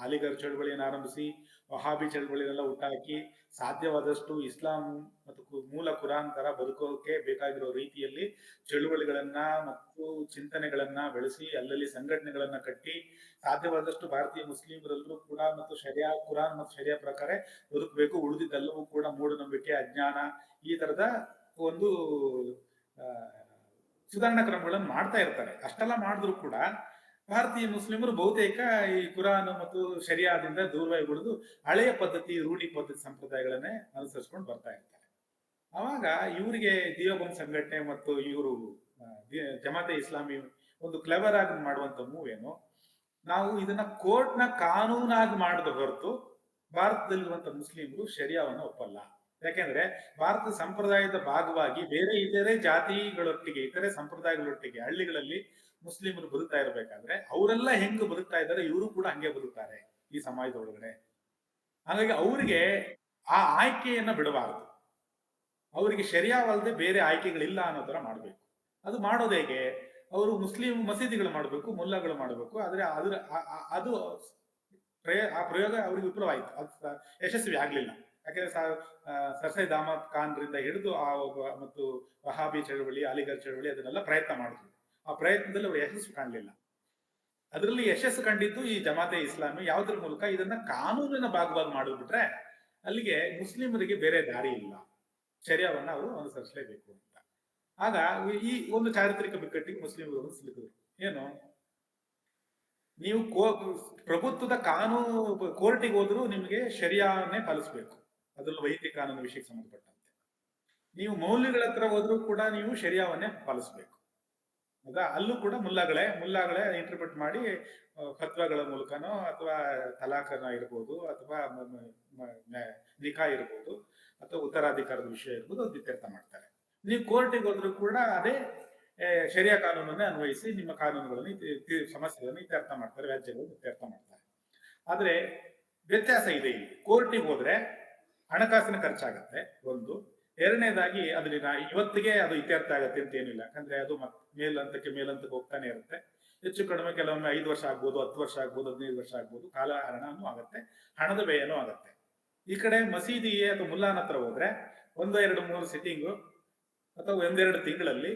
ಅಲಿಗರ್ ಚಳವಳಿಯನ್ನು ಆರಂಭಿಸಿ ವಹಾಬಿ ಚಳವಳಿಯನ್ನೆಲ್ಲ ಹುಟ್ಟಾಕಿ ಸಾಧ್ಯವಾದಷ್ಟು ಇಸ್ಲಾಂ ಮತ್ತು ಮೂಲ ಕುರಾನ್ ತರ ಬದುಕೋಕೆ ಬೇಕಾಗಿರೋ ರೀತಿಯಲ್ಲಿ ಚಳುವಳಿಗಳನ್ನ ಮತ್ತು ಚಿಂತನೆಗಳನ್ನ ಬೆಳೆಸಿ ಅಲ್ಲಲ್ಲಿ ಸಂಘಟನೆಗಳನ್ನ ಕಟ್ಟಿ ಸಾಧ್ಯವಾದಷ್ಟು ಭಾರತೀಯ ಮುಸ್ಲಿಮರೆಲ್ಲರೂ ಕೂಡ ಮತ್ತು ಕುರಾನ್ ಮತ್ತು ಶರಿಯಾ ಪ್ರಕಾರ ಬದುಕಬೇಕು, ಉಳಿದಿದ್ದೆಲ್ಲವೂ ಕೂಡ ಮೂಢನಂಬಿಕೆ, ಅಜ್ಞಾನ, ಈ ತರದ ಒಂದು ಸುಧಾರಣಾ ಕ್ರಮಗಳನ್ನು ಮಾಡ್ತಾ ಇರ್ತಾರೆ. ಅಷ್ಟೆಲ್ಲ ಮಾಡಿದ್ರು ಕೂಡ ಭಾರತೀಯ ಮುಸ್ಲಿಮರು ಬಹುತೇಕ ಈ ಕುರಾನ್ ಮತ್ತು ಶರಿಯಾದಿಂದ ದೂರವಾಗಿ ಉಳಿದು ಹಳೆಯ ಪದ್ಧತಿ, ರೂಢಿ ಪದ್ಧತಿ ಸಂಪ್ರದಾಯಗಳನ್ನೇ ಅನುಸರಿಸ್ಕೊಂಡು ಬರ್ತಾ ಇರ್ತಾರೆ. ಅವಾಗ ಇವರಿಗೆ ದಿಯೋಬಂದ್ ಸಂಘಟನೆ ಮತ್ತು ಇವರು ಜಮಾತೆ ಇಸ್ಲಾಮಿ ಒಂದು ಕ್ಲೆವರ್ ಆಗಿ ಮಾಡುವಂತ ಮೂವ್ ಏನು, ನಾವು ಇದನ್ನ ಕೋರ್ಟ್ನ ಕಾನೂನಾಗಿ ಮಾಡದ ಹೊರತು ಭಾರತದಲ್ಲಿರುವಂತ ಮುಸ್ಲಿಮರು ಶರಿಯಾವನ್ನು ಒಪ್ಪಲ್ಲ. ಯಾಕೆಂದ್ರೆ ಭಾರತ ಸಂಪ್ರದಾಯದ ಭಾಗವಾಗಿ ಬೇರೆ ಇತರೆ ಜಾತಿಗಳೊಟ್ಟಿಗೆ, ಇತರೆ ಸಂಪ್ರದಾಯಗಳೊಟ್ಟಿಗೆ ಹಳ್ಳಿಗಳಲ್ಲಿ ಮುಸ್ಲಿಮರು ಬದುಕ್ತಾ ಇರ್ಬೇಕಾದ್ರೆ ಅವರೆಲ್ಲ ಹೆಂಗ್ ಬದುಕ್ತಾ ಇದ್ದಾರೆ, ಇವರು ಕೂಡ ಹಂಗೆ ಬದುಕ್ತಾರೆ ಈ ಸಮಾಜದ ಒಳಗಡೆ. ಹಾಗಾಗಿ ಅವ್ರಿಗೆ ಆ ಆಯ್ಕೆಯನ್ನ ಬಿಡಬಾರದು. ಅವರಿಗೆ ಶರಿಯಾವಲ್ಲದೆ ಬೇರೆ ಆಯ್ಕೆಗಳಿಲ್ಲ ಅನ್ನೋ ತರ ಮಾಡಬೇಕು. ಅದು ಮಾಡೋದು ಹೇಗೆ? ಅವರು ಮುಸ್ಲಿಂ ಮಸೀದಿಗಳು ಮಾಡಬೇಕು, ಮುಲ್ಲಾಗಳು ಮಾಡಬೇಕು. ಆದ್ರೆ ಅದು ಆ ಪ್ರಯೋಗ ಅವರಿಗೆ ವಿಫಲವಾಯಿತು, ಅದು ಯಶಸ್ವಿ ಆಗ್ಲಿಲ್ಲ. ಯಾಕಂದ್ರೆ ಸರ್ ಸೈಯದ್ ಅಹಮದ್ ಖಾನ್ ರಿಂದ ಹಿಡಿದು ಮತ್ತು ವಹಾಬಿ ಚಳವಳಿ, ಅಲಿಗರ್ ಚಳವಳಿ ಅದನ್ನೆಲ್ಲ ಪ್ರಯತ್ನ ಮಾಡಿದ್ರು. ಆ ಪ್ರಯತ್ನದಲ್ಲಿ ಅವರು ಯಶಸ್ಸು ಕಾಣಲಿಲ್ಲ. ಅದರಲ್ಲಿ ಯಶಸ್ಸು ಕಂಡಿದ್ದು ಈ ಜಮಾತೆ ಇಸ್ಲಾಮಿ. ಯಾವುದ್ರ ಮೂಲಕ? ಇದನ್ನ ಕಾನೂನಿನ ಭಾಗವಾಗಿ ಮಾಡಿಬಿಟ್ರೆ ಅಲ್ಲಿಗೆ ಮುಸ್ಲಿಮರಿಗೆ ಬೇರೆ ದಾರಿ ಇಲ್ಲ, ಶರಿಯಾವನ್ನ ಅವರು ಅನುಸರಿಸಲೇಬೇಕು ಅಂತ. ಆಗ ಈ ಒಂದು ಚಾರಿತ್ರಿಕ ಬಿಕ್ಕಟ್ಟಿಗೆ ಮುಸ್ಲಿಮರು ಸಿಲುಕಿದ್ರು. ಏನು? ನೀವು ಪ್ರಭುತ್ವದ ಕಾನೂನು ಕೋರ್ಟಿಗೆ ಹೋದ್ರು ನಿಮಗೆ ಶರಿಯಾವನ್ನೇ ಪಾಲಿಸಬೇಕು, ಅದರಲ್ಲೂ ವೈಯಕ್ತಿಕ ಕಾನೂನು ವಿಷಯಕ್ಕೆ ಸಂಬಂಧಪಟ್ಟಂತೆ. ನೀವು ಮೌಲ್ಯಗಳ ಹತ್ರ ಹೋದ್ರೂ ಕೂಡ ನೀವು ಶರಿಯಾವನ್ನೇ ಪಾಲಿಸಬೇಕು. ಹೌದಾ? ಅಲ್ಲೂ ಕೂಡ ಮುಲ್ಲಾಗಳೇ ಇಂಟರ್ಪ್ರಿಟ್ ಮಾಡಿ ಫತ್ವಾಗಳ ಮೂಲಕನೋ ಅಥವಾ ತಲಾಖನ ಇರ್ಬೋದು, ಅಥವಾ ನಿಖಾ ಇರ್ಬೋದು, ಅಥವಾ ಉತ್ತರಾಧಿಕಾರದ ವಿಷಯ ಇರ್ಬೋದು, ಅದು ಇತ್ಯರ್ಥ ಮಾಡ್ತಾರೆ. ನೀವು ಕೋರ್ಟಿಗೆ ಹೋದ್ರೂ ಕೂಡ ಅದೇ ಶರಿಯಾ ಕಾನೂನನ್ನೇ ಅನ್ವಯಿಸಿ ನಿಮ್ಮ ಕಾನೂನುಗಳನ್ನು ಸಮಸ್ಯೆಗಳನ್ನು ಇತ್ಯರ್ಥ ಮಾಡ್ತಾರೆ, ವ್ಯಾಜ್ಯಗಳನ್ನು ಇತ್ಯರ್ಥ ಮಾಡ್ತಾರೆ. ಆದ್ರೆ ವ್ಯತ್ಯಾಸ ಇದೆ ಇಲ್ಲಿ. ಕೋರ್ಟಿಗೆ ಹೋದ್ರೆ ಹಣಕಾಸಿನ ಖರ್ಚಾಗತ್ತೆ ಒಂದು. ಎರಡನೇದಾಗಿ ಅದನ್ನ ಇವತ್ತಿಗೆ ಅದು ಇತ್ಯರ್ಥ ಆಗತ್ತೆ ಅಂತ ಏನಿಲ್ಲ. ಯಾಕಂದ್ರೆ ಅದು ಮೇಲಂತಕ್ಕೆ ಹೋಗ್ತಾನೆ ಇರುತ್ತೆ. ಹೆಚ್ಚು ಕಡಿಮೆ ಕೆಲವೊಮ್ಮೆ 5 ವರ್ಷ ಆಗ್ಬೋದು, 10 ವರ್ಷ ಆಗ್ಬೋದು, 15 ವರ್ಷ ಆಗ್ಬೋದು. ಕಾಲಹರಣನೂ ಆಗತ್ತೆ, ಹಣದ ವ್ಯಯನೂ ಆಗತ್ತೆ. ಈ ಕಡೆ ಮಸೀದಿಗೆ ಅಥವಾ ಮುಲ್ಲಾನ ಹತ್ರ ಹೋದ್ರೆ 1, 2, 3 ಸಿಟ್ಟಿಂಗು ಅಥವಾ 1, 2 ತಿಂಗಳಲ್ಲಿ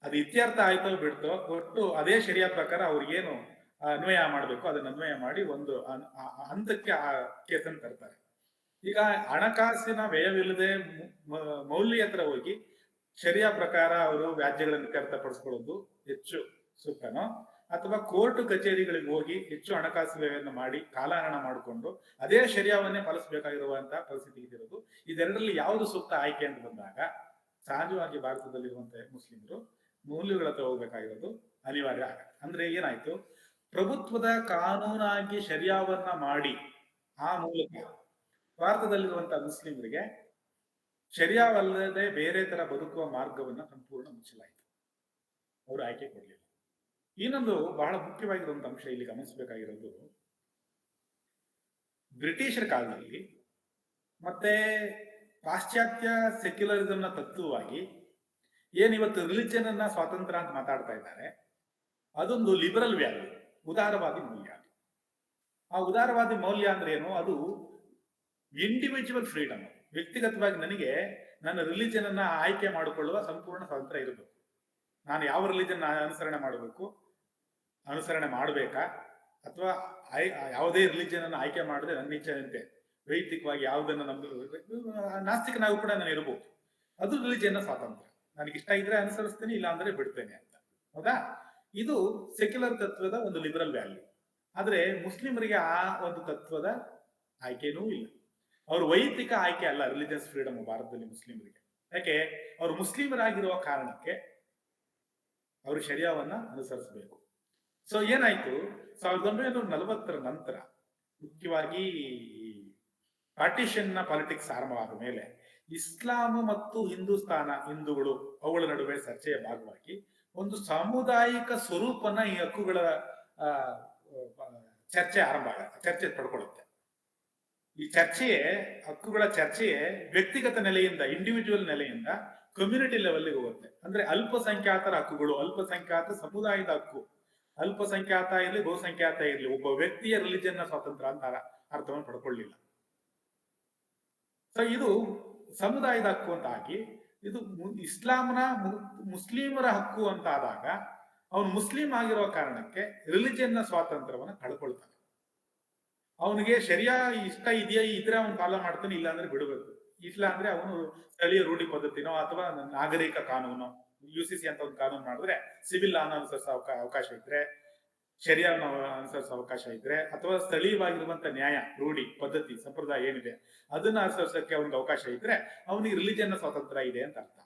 ಅದು ಇತ್ಯರ್ಥ ಆಯ್ತೋ ಬಿಡ್ತೋ, ಒಟ್ಟು ಅದೇ ಶರಿಯಾ ಪ್ರಕಾರ ಅವ್ರಿಗೇನು ಅನ್ವಯ ಮಾಡಬೇಕು ಅದನ್ನ ಅನ್ವಯ ಮಾಡಿ ಒಂದು ಹಂತಕ್ಕೆ ಆ ಕೇಸನ್ನು ತರ್ತಾರೆ. ಈಗ ಹಣಕಾಸಿನ ವ್ಯಯವಿಲ್ಲದೆ ಮೌಲ್ಯ ಹತ್ರ ಹೋಗಿ ಶರಿಯಾ ಪ್ರಕಾರ ಅವರು ವ್ಯಾಜ್ಯಗಳನ್ನು ಇತ್ಯರ್ಥಪಡಿಸ್ಕೊಳ್ಳೋದು ಹೆಚ್ಚು ಸೂಕ್ತನೋ, ಅಥವಾ ಕೋರ್ಟ್ ಕಚೇರಿಗಳಿಗೆ ಹೋಗಿ ಹೆಚ್ಚು ಹಣಕಾಸು ವ್ಯಯವನ್ನು ಮಾಡಿ ಕಾಲಹರಣ ಮಾಡಿಕೊಂಡು ಅದೇ ಶರಿಯಾವನ್ನೇ ಪಾಲಿಸಬೇಕಾಗಿರುವಂತಹ ಪರಿಸ್ಥಿತಿ ಇರೋದು. ಇದೆರಡರಲ್ಲಿ ಯಾವುದು ಸೂಕ್ತ ಆಯ್ಕೆ ಅಂತ ಬಂದಾಗ ಸಹಜವಾಗಿ ಭಾರತದಲ್ಲಿರುವಂತಹ ಮುಸ್ಲಿಮರು ಮೌಲ್ಯಗಳ ಹತ್ರ ಹೋಗ್ಬೇಕಾಗಿರೋದು ಅನಿವಾರ್ಯ ಆಗತ್ತೆ. ಅಂದ್ರೆ ಏನಾಯ್ತು? ಪ್ರಭುತ್ವದ ಕಾನೂನಾಗಿ ಶರಿಯಾವನ್ನ ಮಾಡಿ ಆ ಮೂಲಕ ಭಾರತದಲ್ಲಿರುವಂತಹ ಮುಸ್ಲಿಮರಿಗೆ ಶರಿಯಾವಲ್ಲದೆ ಬೇರೆ ತರ ಬದುಕುವ ಮಾರ್ಗವನ್ನ ಸಂಪೂರ್ಣ ಮುಚ್ಚಲಾಯಿತು. ಅವರು ಆಯ್ಕೆ ಕೊಡಲಿಲ್ಲ. ಇನ್ನೊಂದು ಬಹಳ ಮುಖ್ಯವಾಗಿರುವಂತ ಅಂಶ ಇಲ್ಲಿ ಗಮನಿಸಬೇಕಾಗಿರೋದು, ಬ್ರಿಟಿಷರ ಕಾಲದಲ್ಲಿ ಮತ್ತೆ ಪಾಶ್ಚಾತ್ಯ ಸೆಕ್ಯುಲರಿಸಂನ ತತ್ವವಾಗಿ ಏನಿವತ್ತು ರಿಲಿಜನ್ ಅನ್ನ ಸ್ವಾತಂತ್ರ್ಯ ಅಂತ ಮಾತಾಡ್ತಾ ಇದ್ದಾರೆ, ಅದೊಂದು ಲಿಬರಲ್ ವ್ಯಾಲ್ಯೂ, ಉದಾರವಾದಿ ಮೌಲ್ಯ. ಆ ಉದಾರವಾದಿ ಮೌಲ್ಯ ಅಂದ್ರೆ ಏನು? ಅದು ಇಂಡಿವಿಜುವಲ್ ಫ್ರೀಡಮ್. ವ್ಯಕ್ತಿಗತವಾಗಿ ನನಗೆ ನನ್ನ ರಿಲಿಜನ್ ಅನ್ನ ಆಯ್ಕೆ ಮಾಡಿಕೊಳ್ಳುವ ಸಂಪೂರ್ಣ ಸ್ವಾತಂತ್ರ್ಯ ಇರಬೇಕು. ನಾನು ಯಾವ ರಿಲಿಜನ್ ಅನುಸರಣೆ ಮಾಡಬೇಕು, ಅನುಸರಣೆ ಮಾಡಬೇಕಾ, ಅಥವಾ ಯಾವುದೇ ರಿಲಿಜನ್ ಅನ್ನು ಆಯ್ಕೆ ಮಾಡದೆ ನನ್ನ ಇಚ್ಛೆಯಂತೆ ವೈಯಕ್ತಿಕವಾಗಿ ಯಾವುದನ್ನು ನಾಸ್ತಿಕನಾಗೂ ಕೂಡ ನಾನು ಇರಬಹುದು. ಅದು ರಿಲಿಜನ್ನ ಸ್ವಾತಂತ್ರ್ಯ. ನನಗೆ ಇಷ್ಟ ಇದ್ರೆ ಅನುಸರಿಸ್ತೇನೆ, ಇಲ್ಲ ಅಂದ್ರೆ ಬಿಡ್ತೇನೆ ಅಂತ. ಹೌದಾ? ಇದು ಸೆಕ್ಯುಲರ್ ತತ್ವದ ಒಂದು ಲಿಬರಲ್ ವ್ಯಾಲ್ಯೂ. ಆದ್ರೆ ಮುಸ್ಲಿಮರಿಗೆ ಆ ಒಂದು ತತ್ವದ ಆಯ್ಕೆನೂ ಇಲ್ಲ. ಅವ್ರ ವೈಯಕ್ತಿಕ ಆಯ್ಕೆ ಅಲ್ಲ ರಿಲಿಜಿಯಸ್ ಫ್ರೀಡಮ್ ಭಾರತದಲ್ಲಿ ಮುಸ್ಲಿಮರಿಗೆ. ಯಾಕೆ? ಅವರು ಮುಸ್ಲಿಮರಾಗಿರುವ ಕಾರಣಕ್ಕೆ ಅವರು ಶರಿಯಾವನ್ನ ಅನುಸರಿಸಬೇಕು. ಸೊ ಏನಾಯ್ತು? 1940 ನಂತರ ಮುಖ್ಯವಾಗಿ ಪಾರ್ಟಿಷನ್ ನ ಪಾಲಿಟಿಕ್ಸ್ ಆರಂಭವಾದ ಮೇಲೆ ಇಸ್ಲಾಂ ಮತ್ತು ಹಿಂದೂಗಳು ಅವುಗಳ ನಡುವೆ ಚರ್ಚೆಯ ಭಾಗವಾಗಿ ಒಂದು ಸಾಮುದಾಯಿಕ ಸ್ವರೂಪನ ಈ ಹಕ್ಕುಗಳ ಚರ್ಚೆ ಪಡ್ಕೊಳ್ಳುತ್ತೆ. ಈ ಹಕ್ಕುಗಳ ಚರ್ಚೆಯೇ ವ್ಯಕ್ತಿಗತ ನೆಲೆಯಿಂದ, ಇಂಡಿವಿಜುವಲ್ ನೆಲೆಯಿಂದ ಕಮ್ಯುನಿಟಿ ಲೆವೆಲ್ಗೆ ಹೋಗುತ್ತೆ. ಅಂದ್ರೆ ಅಲ್ಪಸಂಖ್ಯಾತರ ಹಕ್ಕುಗಳು, ಅಲ್ಪಸಂಖ್ಯಾತ ಸಮುದಾಯದ ಹಕ್ಕು, ಅಲ್ಪಸಂಖ್ಯಾತ ಇರಲಿ ಬಹುಸಂಖ್ಯಾತ ಇರಲಿ, ಒಬ್ಬ ವ್ಯಕ್ತಿಯ ರಿಲಿಜನ್ ಸ್ವಾತಂತ್ರ್ಯ ಅಂತ ಅರ್ಥವನ್ನು ಪಡ್ಕೊಳ್ಳಿಲ್ಲ. ಸೊ ಇದು ಸಮುದಾಯದ ಹಕ್ಕು ಅಂತ ಆಗಿ, ಇದು ಇಸ್ಲಾಂನ ಮುಸ್ಲಿಮರ ಹಕ್ಕು ಅಂತ ಆದಾಗ ಅವನು ಮುಸ್ಲಿಂ ಆಗಿರುವ ಕಾರಣಕ್ಕೆ ರಿಲಿಜನ್ನ ಸ್ವಾತಂತ್ರ್ಯವನ್ನು ಕಳ್ಕೊಳ್ತಾನೆ. ಅವನಿಗೆ ಶರಿಯಾ ಇಷ್ಟ ಇದೆಯಾ ಇದ್ರೆ ಅವನು ಫಾಲೋ ಮಾಡ್ತಾನೆ, ಇಲ್ಲ ಅಂದ್ರೆ ಬಿಡಬೇಕು. ಇಲ್ಲ ಅಂದ್ರೆ ಅವನು ಸ್ಥಳೀಯ ರೂಢಿ ಪದ್ಧತಿನೋ ಅಥವಾ ನಾಗರಿಕ ಕಾನೂನು, UCC ಅಂತ ಒಂದು ಕಾನೂನು ಮಾಡಿದ್ರೆ ಸಿವಿಲ್ ಲಾನ ಅನುಸರಿಸೋ ಅವಕಾಶ ಇದ್ರೆ, ಶರಿಯಾ ಅನುಸರಿಸೋ ಅವಕಾಶ ಇದ್ರೆ, ಅಥವಾ ಸ್ಥಳೀಯವಾಗಿರುವಂತ ನ್ಯಾಯ, ರೂಢಿ ಪದ್ಧತಿ, ಸಂಪ್ರದಾಯ ಏನಿದೆ ಅದನ್ನ ಅನುಸರಿಸಕ್ಕೆ ಅವನಿಗೆ ಅವಕಾಶ ಇದ್ರೆ ಅವನಿಗೆ ರಿಲಿಜನ್ ಸ್ವಾತಂತ್ರ್ಯ ಇದೆ ಅಂತ ಅರ್ಥ.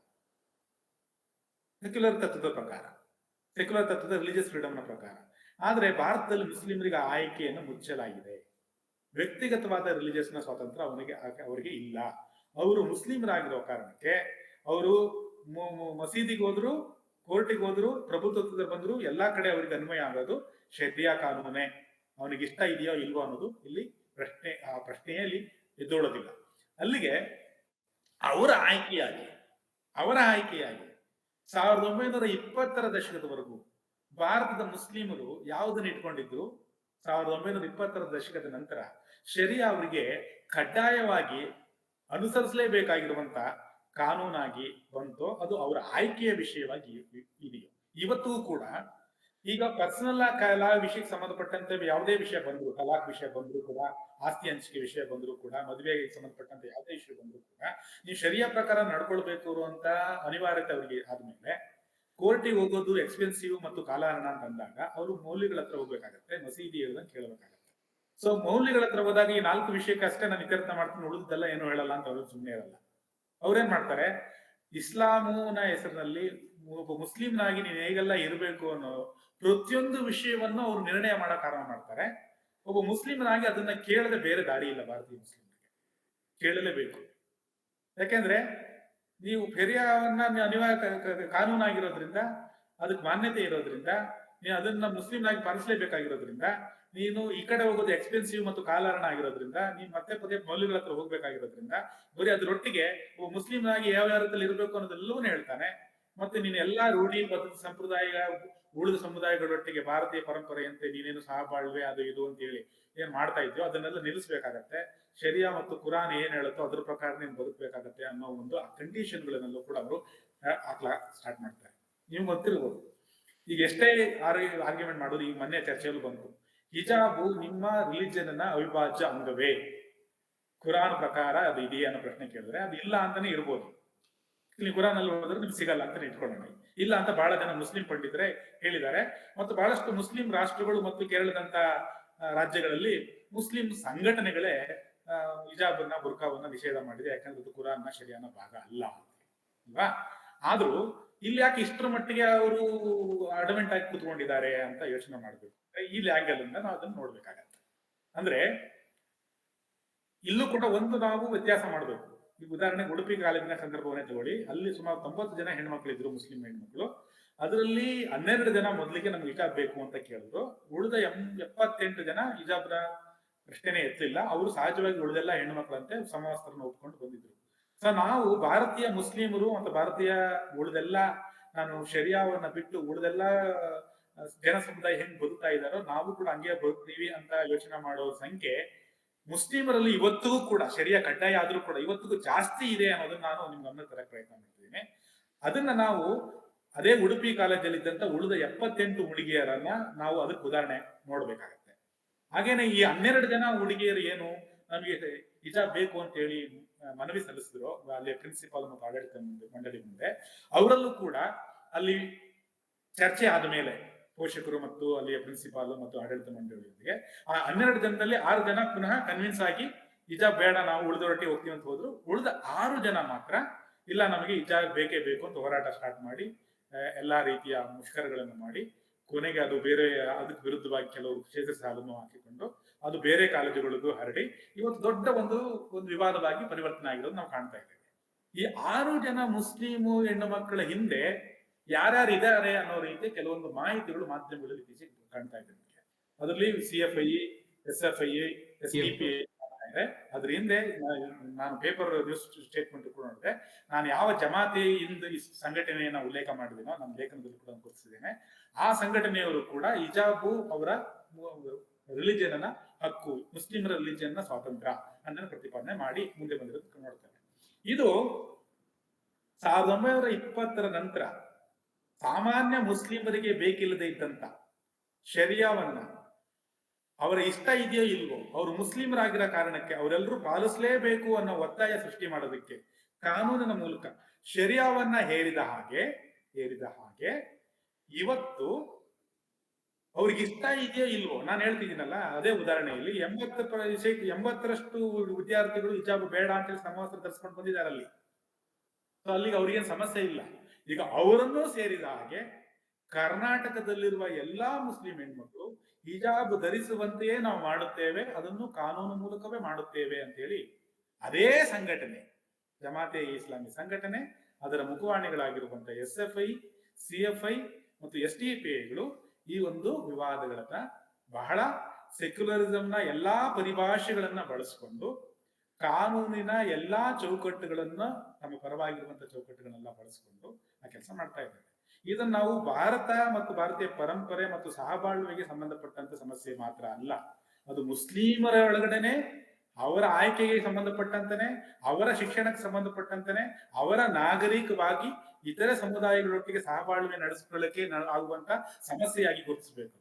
ಸೆಕ್ಯುಲರ್ ತತ್ವದ ಪ್ರಕಾರ, ಸೆಕ್ಯುಲರ್ ತತ್ವದ ರಿಲಿಜಿಯಸ್ ಫ್ರೀಡಮ್ ನ ಪ್ರಕಾರ. ಆದ್ರೆ ಭಾರತದಲ್ಲಿ ಮುಸ್ಲಿಮರಿಗೆ ಆಯ್ಕೆಯನ್ನು ಮುಚ್ಚಲಾಗಿದೆ. ವ್ಯಕ್ತಿಗತವಾದ ರಿಲಿಜಿಯಸ್ ನ ಸ್ವಾತಂತ್ರ್ಯ ಅವರಿಗೆ ಇಲ್ಲ. ಅವರು ಮುಸ್ಲಿಮರಾಗಿರೋ ಕಾರಣಕ್ಕೆ ಅವರು ಮಸೀದಿಗೆ ಹೋದ್ರು, ಕೋರ್ಟಿಗೆ ಹೋದ್ರು, ಪ್ರಭುತ್ವದಲ್ಲಿ ಬಂದ್ರು, ಎಲ್ಲಾ ಕಡೆ ಅವರಿಗೆ ಅನ್ವಯ ಆಗೋದು ಶರಿಯಾ ಕಾನೂನೇ. ಅವನಿಗೆ ಇಷ್ಟ ಇದೆಯೋ ಇಲ್ವೋ ಅನ್ನೋದು ಇಲ್ಲಿ ಪ್ರಶ್ನೆಯಲ್ಲಿ ಎದ್ದೋಳೋದಿಲ್ಲ. ಅಲ್ಲಿಗೆ ಅವರ ಆಯ್ಕೆಯಾಗಿ 1920ರ ದಶಕದವರೆಗೂ ಭಾರತದ ಮುಸ್ಲಿಮರು ಯಾವುದನ್ನು ಇಟ್ಕೊಂಡಿದ್ರು, 1920ರ ದಶಕದ ನಂತರ ಶರಿಯಾ ಅವರಿಗೆ ಕಡ್ಡಾಯವಾಗಿ ಅನುಸರಿಸಲೇಬೇಕಾಗಿರುವಂತ ಕಾನೂನಾಗಿ ಬಂತು. ಅದು ಅವರ ಆಯ್ಕೆಯ ವಿಷಯವಾಗಿ ಇದೆಯೋ. ಇವತ್ತಿಗೂ ಕೂಡ ಈಗ ಪರ್ಸನಲ್ ಲಾ ವಿಷಯಕ್ಕೆ ಸಂಬಂಧಪಟ್ಟಂತೆ ಯಾವುದೇ ವಿಷಯ ಬಂದ್ರು, ತಲಾಕ್ ವಿಷಯ ಬಂದ್ರು ಕೂಡ, ಆಸ್ತಿ ಹಂಚಿಕೆ ವಿಷಯ ಬಂದ್ರು ಕೂಡ, ಮದುವೆಗೆ ಸಂಬಂಧಪಟ್ಟಂತೆ ಯಾವುದೇ ವಿಷಯ ಬಂದ್ರು ಕೂಡ ನೀವು ಶರಿಯಾ ಪ್ರಕಾರ ನಡ್ಕೊಳ್ಬೇಕು ಅಂತ ಅನಿವಾರ್ಯತೆ ಅವರಿಗೆ ಆದ್ಮೇಲೆ ಕೋರ್ಟಿಗೆ ಹೋಗೋದು ಎಕ್ಸ್ಪೆನ್ಸಿವ್ ಮತ್ತು ಕಾಲಹರಣ ಅಂತ ಅಂದಾಗ ಅವರು ಮೌಲ್ಯಗಳ ಹತ್ರ ಹೋಗ್ಬೇಕಾಗತ್ತೆ, ಮಸೀದಿ ಹೇಳೋದನ್ನ ಕೇಳಬೇಕಾಗತ್ತೆ. ಸೊ ಮೌಲ್ಯಗಳ ಹತ್ರ ಹೋದಾಗ ಈ 4 ವಿಷಯಕ್ಕೆ ಅಷ್ಟೇ ನಾನು ಇತ್ಯರ್ಥ ಮಾಡ್ತೀನಿ, ಉಳಿದೆಲ್ಲ ಏನು ಹೇಳಲ್ಲ ಅಂತ ಅವರು ಸುಮ್ಮನೆ ಇರಲ್ಲ. ಅವ್ರೇನ್ ಮಾಡ್ತಾರೆ, ಇಸ್ಲಾಮನ ಹೆಸರಿನಲ್ಲಿ ಒಬ್ಬ ಮುಸ್ಲಿಂನಾಗಿ ನೀನು ಹೇಗೆಲ್ಲ ಇರಬೇಕು ಅನ್ನೋ ಪ್ರತಿಯೊಂದು ವಿಷಯವನ್ನು ಅವ್ರು ನಿರ್ಣಯ ಮಾಡೋ ಕಾರಣ ಮಾಡ್ತಾರೆ. ಒಬ್ಬ ಮುಸ್ಲಿಮನಾಗಿ ಅದನ್ನ ಕೇಳದೆ ಬೇರೆ ದಾರಿ ಇಲ್ಲ. ಭಾರತೀಯ ಮುಸ್ಲಿಮರಿಗೆ ಕೇಳಲೇಬೇಕು. ಯಾಕೆಂದ್ರೆ ನೀವು ಫೆರಿಯಾವನ್ನ ಅನಿವಾರ್ಯ ಕಾನೂನಾಗಿರೋದ್ರಿಂದ, ಅದಕ್ಕೆ ಮಾನ್ಯತೆ ಇರೋದ್ರಿಂದ, ನೀವು ಅದನ್ನ ಮುಸ್ಲಿಂನಾಗಿ ಪಾಲಿಸಲೇಬೇಕಾಗಿರೋದ್ರಿಂದ, ನೀನು ಈ ಕಡೆ ಹೋಗೋದು ಎಕ್ಸ್ಪೆನ್ಸಿವ್ ಮತ್ತು ಕಾಲಹರಣ ಆಗಿರೋದ್ರಿಂದ, ನೀನ್ ಮತ್ತೆ ಪದೇ ಮೌಲ್ಯಗಳ ಹತ್ರ ಹೋಗ್ಬೇಕಾಗಿರೋದ್ರಿಂದ, ಬರೀ ಅದ್ರೊಟ್ಟಿಗೆ ಒಬ್ಬ ಮುಸ್ಲಿಂನಾಗಿ ಯಾವ ರೀತಿಯಲ್ಲಿ ಇರಬೇಕು ಅನ್ನೋದೆಲ್ಲವೂ ಹೇಳ್ತಾನೆ. ಮತ್ತೆ ನೀನು ಎಲ್ಲಾ ರೂಢಿ ಪದ್ಧತಿ ಸಂಪ್ರದಾಯ ಉಳಿದ ಸಮುದಾಯಗಳೊಟ್ಟಿಗೆ ಭಾರತೀಯ ಪರಂಪರೆಯಂತೆ ನೀನೇನು ಸಹಬಾಳ್ವೆ ಅದು ಇದು ಅಂತ ಹೇಳಿ ಏನ್ ಮಾಡ್ತಾ ಇದ್ಯೋ ಅದನ್ನೆಲ್ಲ ನಿಲ್ಲಿಸಬೇಕಾಗತ್ತೆ. ಶರಿಯಾ ಮತ್ತು ಕುರಾನ್ ಏನ್ ಹೇಳುತ್ತೋ ಅದ್ರ ಪ್ರಕಾರ ನೀನು ಬದುಕಬೇಕಾಗತ್ತೆ ಅನ್ನೋ ಒಂದು ಕಂಡೀಷನ್ಗಳನ್ನೆಲ್ಲೂ ಕೂಡ ಅವರು ಸ್ಟಾರ್ಟ್ ಮಾಡ್ತಾರೆ. ನೀವು ಗೊತ್ತಿರ್ಬೋದು, ಈಗ ಎಷ್ಟೇ ಆರ್ಗ್ಯುಮೆಂಟ್ ಮಾಡೋದು, ಈಗ ಮೊನ್ನೆ ಚರ್ಚೆಯಲ್ಲೂ ಬಂತು, ಹಿಜಾಬು ನಿಮ್ಮ ರಿಲಿಜನ್ ನ ಅವಿಭಾಜ್ಯ ಅಂಗವೇ, ಕುರಾನ್ ಪ್ರಕಾರ ಅದು ಇದೆಯಾ ಅನ್ನೋ ಪ್ರಶ್ನೆ ಕೇಳಿದ್ರೆ ಅದು ಇಲ್ಲ ಅಂತಾನೆ ಇರ್ಬೋದು. ನೀವು ಕುರಾನ್ ಅಲ್ಲಿ ಹೋದ್ರೆ ನಿಮ್ಗೆ ಸಿಗಲ್ಲ ಅಂತ ಇಟ್ಕೊಳ್ಳೋಣ. ಇಲ್ಲ ಅಂತ ಬಹಳ ಜನ ಮುಸ್ಲಿಂ ಪಂಡಿತರೆ ಹೇಳಿದ್ದಾರೆ. ಮತ್ತು ಬಹಳಷ್ಟು ಮುಸ್ಲಿಂ ರಾಷ್ಟ್ರಗಳು ಮತ್ತು ಕೇರಳದಂತ ರಾಜ್ಯಗಳಲ್ಲಿ ಮುಸ್ಲಿಂ ಸಂಘಟನೆಗಳೇ ಹಿಜಾಬನ್ನ ಬುರ್ಕಾವನ್ನ ನಿಷೇಧ ಮಾಡಿದೆ. ಯಾಕಂದ್ರೆ ಅದು ಕುರಾನ್ನ ಶರಿಯಾನ ಭಾಗ ಅಲ್ಲ ಅಲ್ವಾ. ಆದ್ರೂ ಇಲ್ಲಿ ಯಾಕೆ ಇಷ್ಟರ ಮಟ್ಟಿಗೆ ಅವರು ಅಡಮೆಂಟ್ ಆಗಿ ಕೂತ್ಕೊಂಡಿದ್ದಾರೆ ಅಂತ ಯೋಚನೆ ಮಾಡ್ಬೇಕು. ಈ ಲ್ಯಾಂಗಲ್ ಇಂದ ನಾವು ಅದನ್ನ ನೋಡ್ಬೇಕಾಗತ್ತೆ. ಅಂದ್ರೆ ಇಲ್ಲೂ ಕೂಡ ಒಂದು ನಾವು ವ್ಯತ್ಯಾಸ ಮಾಡ್ಬೇಕು. ಈಗ ಉದಾಹರಣೆಗೆ ಉಡುಪಿ ಕಾಲೇಜಿನ ಸಂದರ್ಭವನ್ನೇ ತಗೊಳ್ಳಿ. ಅಲ್ಲಿ ಸುಮಾರು 90 ಜನ ಹೆಣ್ಮಕ್ಳಿದ್ರು, ಮುಸ್ಲಿಂ ಹೆಣ್ಮಕ್ಳು. ಅದರಲ್ಲಿ 12 ಜನ ಮೊದಲಿಗೆ ನಮ್ಗೆ ಹಿಜಾಬ್ ಬೇಕು ಅಂತ ಕೇಳಿದ್ರು. ಉಳಿದ 78 ಜನ ಹಿಜಾಬ್ನ ಪ್ರಶ್ನೆನೇ ಎತ್ತಲಿಲ್ಲ. ಅವರು ಸಹಜವಾಗಿ ಉಳಿದೆಲ್ಲ ಹೆಣ್ಮಕ್ಳಂತೆ ಸಮವಸ್ತ್ರನ ಒಪ್ಕೊಂಡು ಬಂದಿದ್ರು. ಸೊ ನಾವು ಭಾರತೀಯ ಮುಸ್ಲಿಮರು ಮತ್ತು ಭಾರತೀಯ ಉಳಿದೆಲ್ಲ, ನಾನು ಶರಿಯಾವನ್ನ ಬಿಟ್ಟು ಉಳಿದೆಲ್ಲ ಜನ ಸಮುದಾಯ ಹೆಂಗ್ ಬದುಕ್ತಾ ಇದ್ದಾರೋ ನಾವು ಕೂಡ ಹಂಗೆ ಬದುಕ್ತೀವಿ ಅಂತ ಯೋಚನೆ ಮಾಡೋ ಸಂಖ್ಯೆ ಮುಸ್ಲಿಮರಲ್ಲಿ ಇವತ್ತಿಗೂ ಕೂಡ, ಶರಿಯಾ ಕಡ್ಡಾಯ ಆದ್ರೂ ಕೂಡ ಇವತ್ತಿಗೂ ಜಾಸ್ತಿ ಇದೆ ಅನ್ನೋದನ್ನ ನಾನು ನಿಮ್ಗೆ ಗಮನ ತರಕ್ಕೆ ಪ್ರಯತ್ನ ಮಾಡ್ತಿದ್ದೀನಿ. ಅದನ್ನ ನಾವು ಅದೇ ಉಡುಪಿ ಕಾಲೇಜಲ್ಲಿ ಇದ್ದಂತ ಉಳಿದ 78 ಹುಡುಗಿಯರನ್ನ ನಾವು ಅದಕ್ಕೆ ಉದಾಹರಣೆ ನೋಡ್ಬೇಕಾಗತ್ತೆ. ಹಾಗೇನೆ ಈ 12 ಜನ ಹುಡುಗಿಯರು ಏನು ನಮಗೆ ಹಿಜಾಬ್ ಬೇಕು ಅಂತ ಹೇಳಿ ಮನವಿ ಸಲ್ಲಿಸಿದ್ರು ಅಲ್ಲಿ ಪ್ರಿನ್ಸಿಪಾಲ್ ಮತ್ತು ಆಡಳಿತ ಮಂಡಳಿ ಮುಂದೆ, ಅವರಲ್ಲೂ ಕೂಡ ಅಲ್ಲಿ ಚರ್ಚೆ ಆದ ಮೇಲೆ ಪೋಷಕರು ಮತ್ತು ಅಲ್ಲಿಯ ಪ್ರಿನ್ಸಿಪಾಲ್ ಮತ್ತು ಆಡಳಿತ ಮಂಡಳಿಯೊಂದಿಗೆ ಆ 12 ಜನದಲ್ಲಿ 6 ಜನ ಪುನಃ ಕನ್ವಿನ್ಸ್ ಆಗಿ ಹಿಜಾಬ್ ಬೇಡ, ನಾವು ಉಳಿದೊರೊಟ್ಟಿಗೆ ಹೋಗ್ತೀವಿ ಅಂತ ಹೋದ್ರು. ಉಳಿದ 6 ಜನ ಮಾತ್ರ ಇಲ್ಲ, ನಮಗೆ ಹಿಜಾಬ್ ಬೇಕೇ ಬೇಕು ಅಂತ ಹೋರಾಟ ಸ್ಟಾರ್ಟ್ ಮಾಡಿ ಎಲ್ಲಾ ರೀತಿಯ ಮುಷ್ಕರಗಳನ್ನು ಮಾಡಿ ಕೊನೆಗೆ ಅದು ಬೇರೆ, ಅದಕ್ಕೆ ವಿರುದ್ಧವಾಗಿ ಕೆಲವು ಕ್ಷೇತ್ರ ಸಾಲನ್ನು ಹಾಕಿಕೊಂಡು ಅದು ಬೇರೆ ಕಾಲೇಜುಗಳಿಗೂ ಹರಡಿ ಇವತ್ತು ದೊಡ್ಡ ಒಂದು ವಿವಾದವಾಗಿ ಪರಿವರ್ತನೆ ಆಗಿರೋದು ನಾವು ಕಾಣ್ತಾ ಇದ್ದೇವೆ. ಈ 6 ಜನ ಮುಸ್ಲಿಮು ಹೆಣ್ಣು ಮಕ್ಕಳ ಹಿಂದೆ ಯಾರ್ಯಾರು ಇದ್ದಾರೆ ಅನ್ನೋ ರೀತಿ ಕೆಲವೊಂದು ಮಾಹಿತಿಗಳು ಮಾಧ್ಯಮಗಳಲ್ಲಿ ಇತ್ತೀಚೆಗೆ ಕಾಣ್ತಾ ಇದೆ. ಅದರಲ್ಲಿ CFI, SFI, SDPI ಇದೆ. ಅದ್ರ ಹಿಂದೆ ನಾನು ಪೇಪರ್ ನ್ಯೂಸ್ ಸ್ಟೇಟ್ಮೆಂಟ್ ಕೂಡ ನೋಡಿದೆ. ನಾನು ಯಾವ ಜಮಾತೆಯಿಂದ ಈ ಸಂಘಟನೆಯನ್ನ ಉಲ್ಲೇಖ ಮಾಡಿದ್ದೀನೋ ನನ್ನ ಲೇಖನದಲ್ಲಿ ಕೂಡ ಗುರುತಿಸಿದ್ದೇನೆ. ಆ ಸಂಘಟನೆಯವರು ಕೂಡ ಹಿಜಾಬು ಅವರ ರಿಲಿಜನ್ ನ ಹಕ್ಕು, ಮುಸ್ಲಿಮರ ರಿಲಿಜನ್ ನ ಸ್ವಾತಂತ್ರ್ಯ ಅನ್ನೋ ಪ್ರತಿಪಾದನೆ ಮಾಡಿ ಮುಂದೆ ಬಂದಿರೋದು ನೋಡ್ತೇನೆ. ಇದು 1920ರ ನಂತರ ಸಾಮಾನ್ಯ ಮುಸ್ಲಿಮರಿಗೆ ಬೇಕಿಲ್ಲದೆ ಇದ್ದಂತ ಶರಿಯಾವನ್ನ ಅವರ ಇಷ್ಟ ಇದೆಯೋ ಇಲ್ವೋ, ಅವರು ಮುಸ್ಲಿಮರಾಗಿರೋ ಕಾರಣಕ್ಕೆ ಅವರೆಲ್ಲರೂ ಪಾಲಿಸಲೇಬೇಕು ಅನ್ನೋ ಒತ್ತಾಯ ಸೃಷ್ಟಿ ಮಾಡೋದಕ್ಕೆ ಕಾನೂನಿನ ಮೂಲಕ ಶರಿಯಾವನ್ನ ಹೇರಿದ ಹಾಗೆ ಇವತ್ತು ಅವ್ರಿಗೆ ಇಷ್ಟ ಇದೆಯೋ ಇಲ್ವೋ, ನಾನು ಹೇಳ್ತಿದ್ದೀನಲ್ಲ ಅದೇ ಉದಾಹರಣೆಯಲ್ಲಿ 80% ವಿದ್ಯಾರ್ಥಿಗಳು ಹಿಜಾಬ್ ಬೇಡ ಅಂತೇಳಿ ಸಮವಸ್ತ್ರ ಧರಿಸ್ಕೊಂಡು ಬಂದಿದ್ದಾರೆ ಅಲ್ಲಿ. ಅಲ್ಲಿಗೆ ಅವ್ರಿಗೇನು ಸಮಸ್ಯೆ ಇಲ್ಲ. ಈಗ ಅವರನ್ನೂ ಸೇರಿದ ಹಾಗೆ ಕರ್ನಾಟಕದಲ್ಲಿರುವ ಎಲ್ಲಾ ಮುಸ್ಲಿಂ ಹೆಣ್ಮಕ್ಳು ಹಿಜಾಬ್ ಧರಿಸುವಂತೆಯೇ ನಾವು ಮಾಡುತ್ತೇವೆ, ಅದನ್ನು ಕಾನೂನು ಮೂಲಕವೇ ಮಾಡುತ್ತೇವೆ ಅಂತ ಹೇಳಿ ಅದೇ ಸಂಘಟನೆ, ಜಮಾತೆ ಇಸ್ಲಾಮಿ ಸಂಘಟನೆ, ಅದರ ಮುಖವಾಣಿಗಳಾಗಿರುವಂತ SFI, CFI ಮತ್ತು SDPIಗಳು ಈ ಒಂದು ವಿವಾದಗಳನ್ನ ಬಹಳ ಸೆಕ್ಯುಲರಿಸಂನ ಎಲ್ಲಾ ಪರಿಭಾಷೆಗಳನ್ನ ಬಳಸಿಕೊಂಡು ಕಾನೂನಿನ ಎಲ್ಲಾ ಚೌಕಟ್ಟುಗಳನ್ನ ನಮ್ಮ ಪರವಾಗಿರುವಂತಹ ಚೌಕಟ್ಟುಗಳನ್ನೆಲ್ಲ ಬಳಸಿಕೊಂಡು ಆ ಕೆಲಸ ಮಾಡ್ತಾ ಇದ್ದಾರೆ. ಇದನ್ನ ನಾವು ಭಾರತ ಮತ್ತು ಭಾರತೀಯ ಪರಂಪರೆ ಮತ್ತು ಸಹಬಾಳ್ವೆಗೆ ಸಂಬಂಧಪಟ್ಟಂತ ಸಮಸ್ಯೆ ಮಾತ್ರ ಅಲ್ಲ, ಅದು ಮುಸ್ಲಿಮರ ಒಳಗಡೆನೆ ಅವರ ಆಯ್ಕೆಗೆ ಸಂಬಂಧಪಟ್ಟಂತನೇ, ಅವರ ಶಿಕ್ಷಣಕ್ಕೆ ಸಂಬಂಧಪಟ್ಟಂತನೇ, ಅವರ ನಾಗರಿಕವಾಗಿ ಇತರೆ ಸಮುದಾಯಗಳೊಟ್ಟಿಗೆ ಸಹಬಾಳ್ವೆ ನಡೆಸ್ಕೊಳ್ಳಕ್ಕೆ ಆಗುವಂತ ಸಮಸ್ಯೆಯಾಗಿ ಗುರುತಿಸಬೇಕು.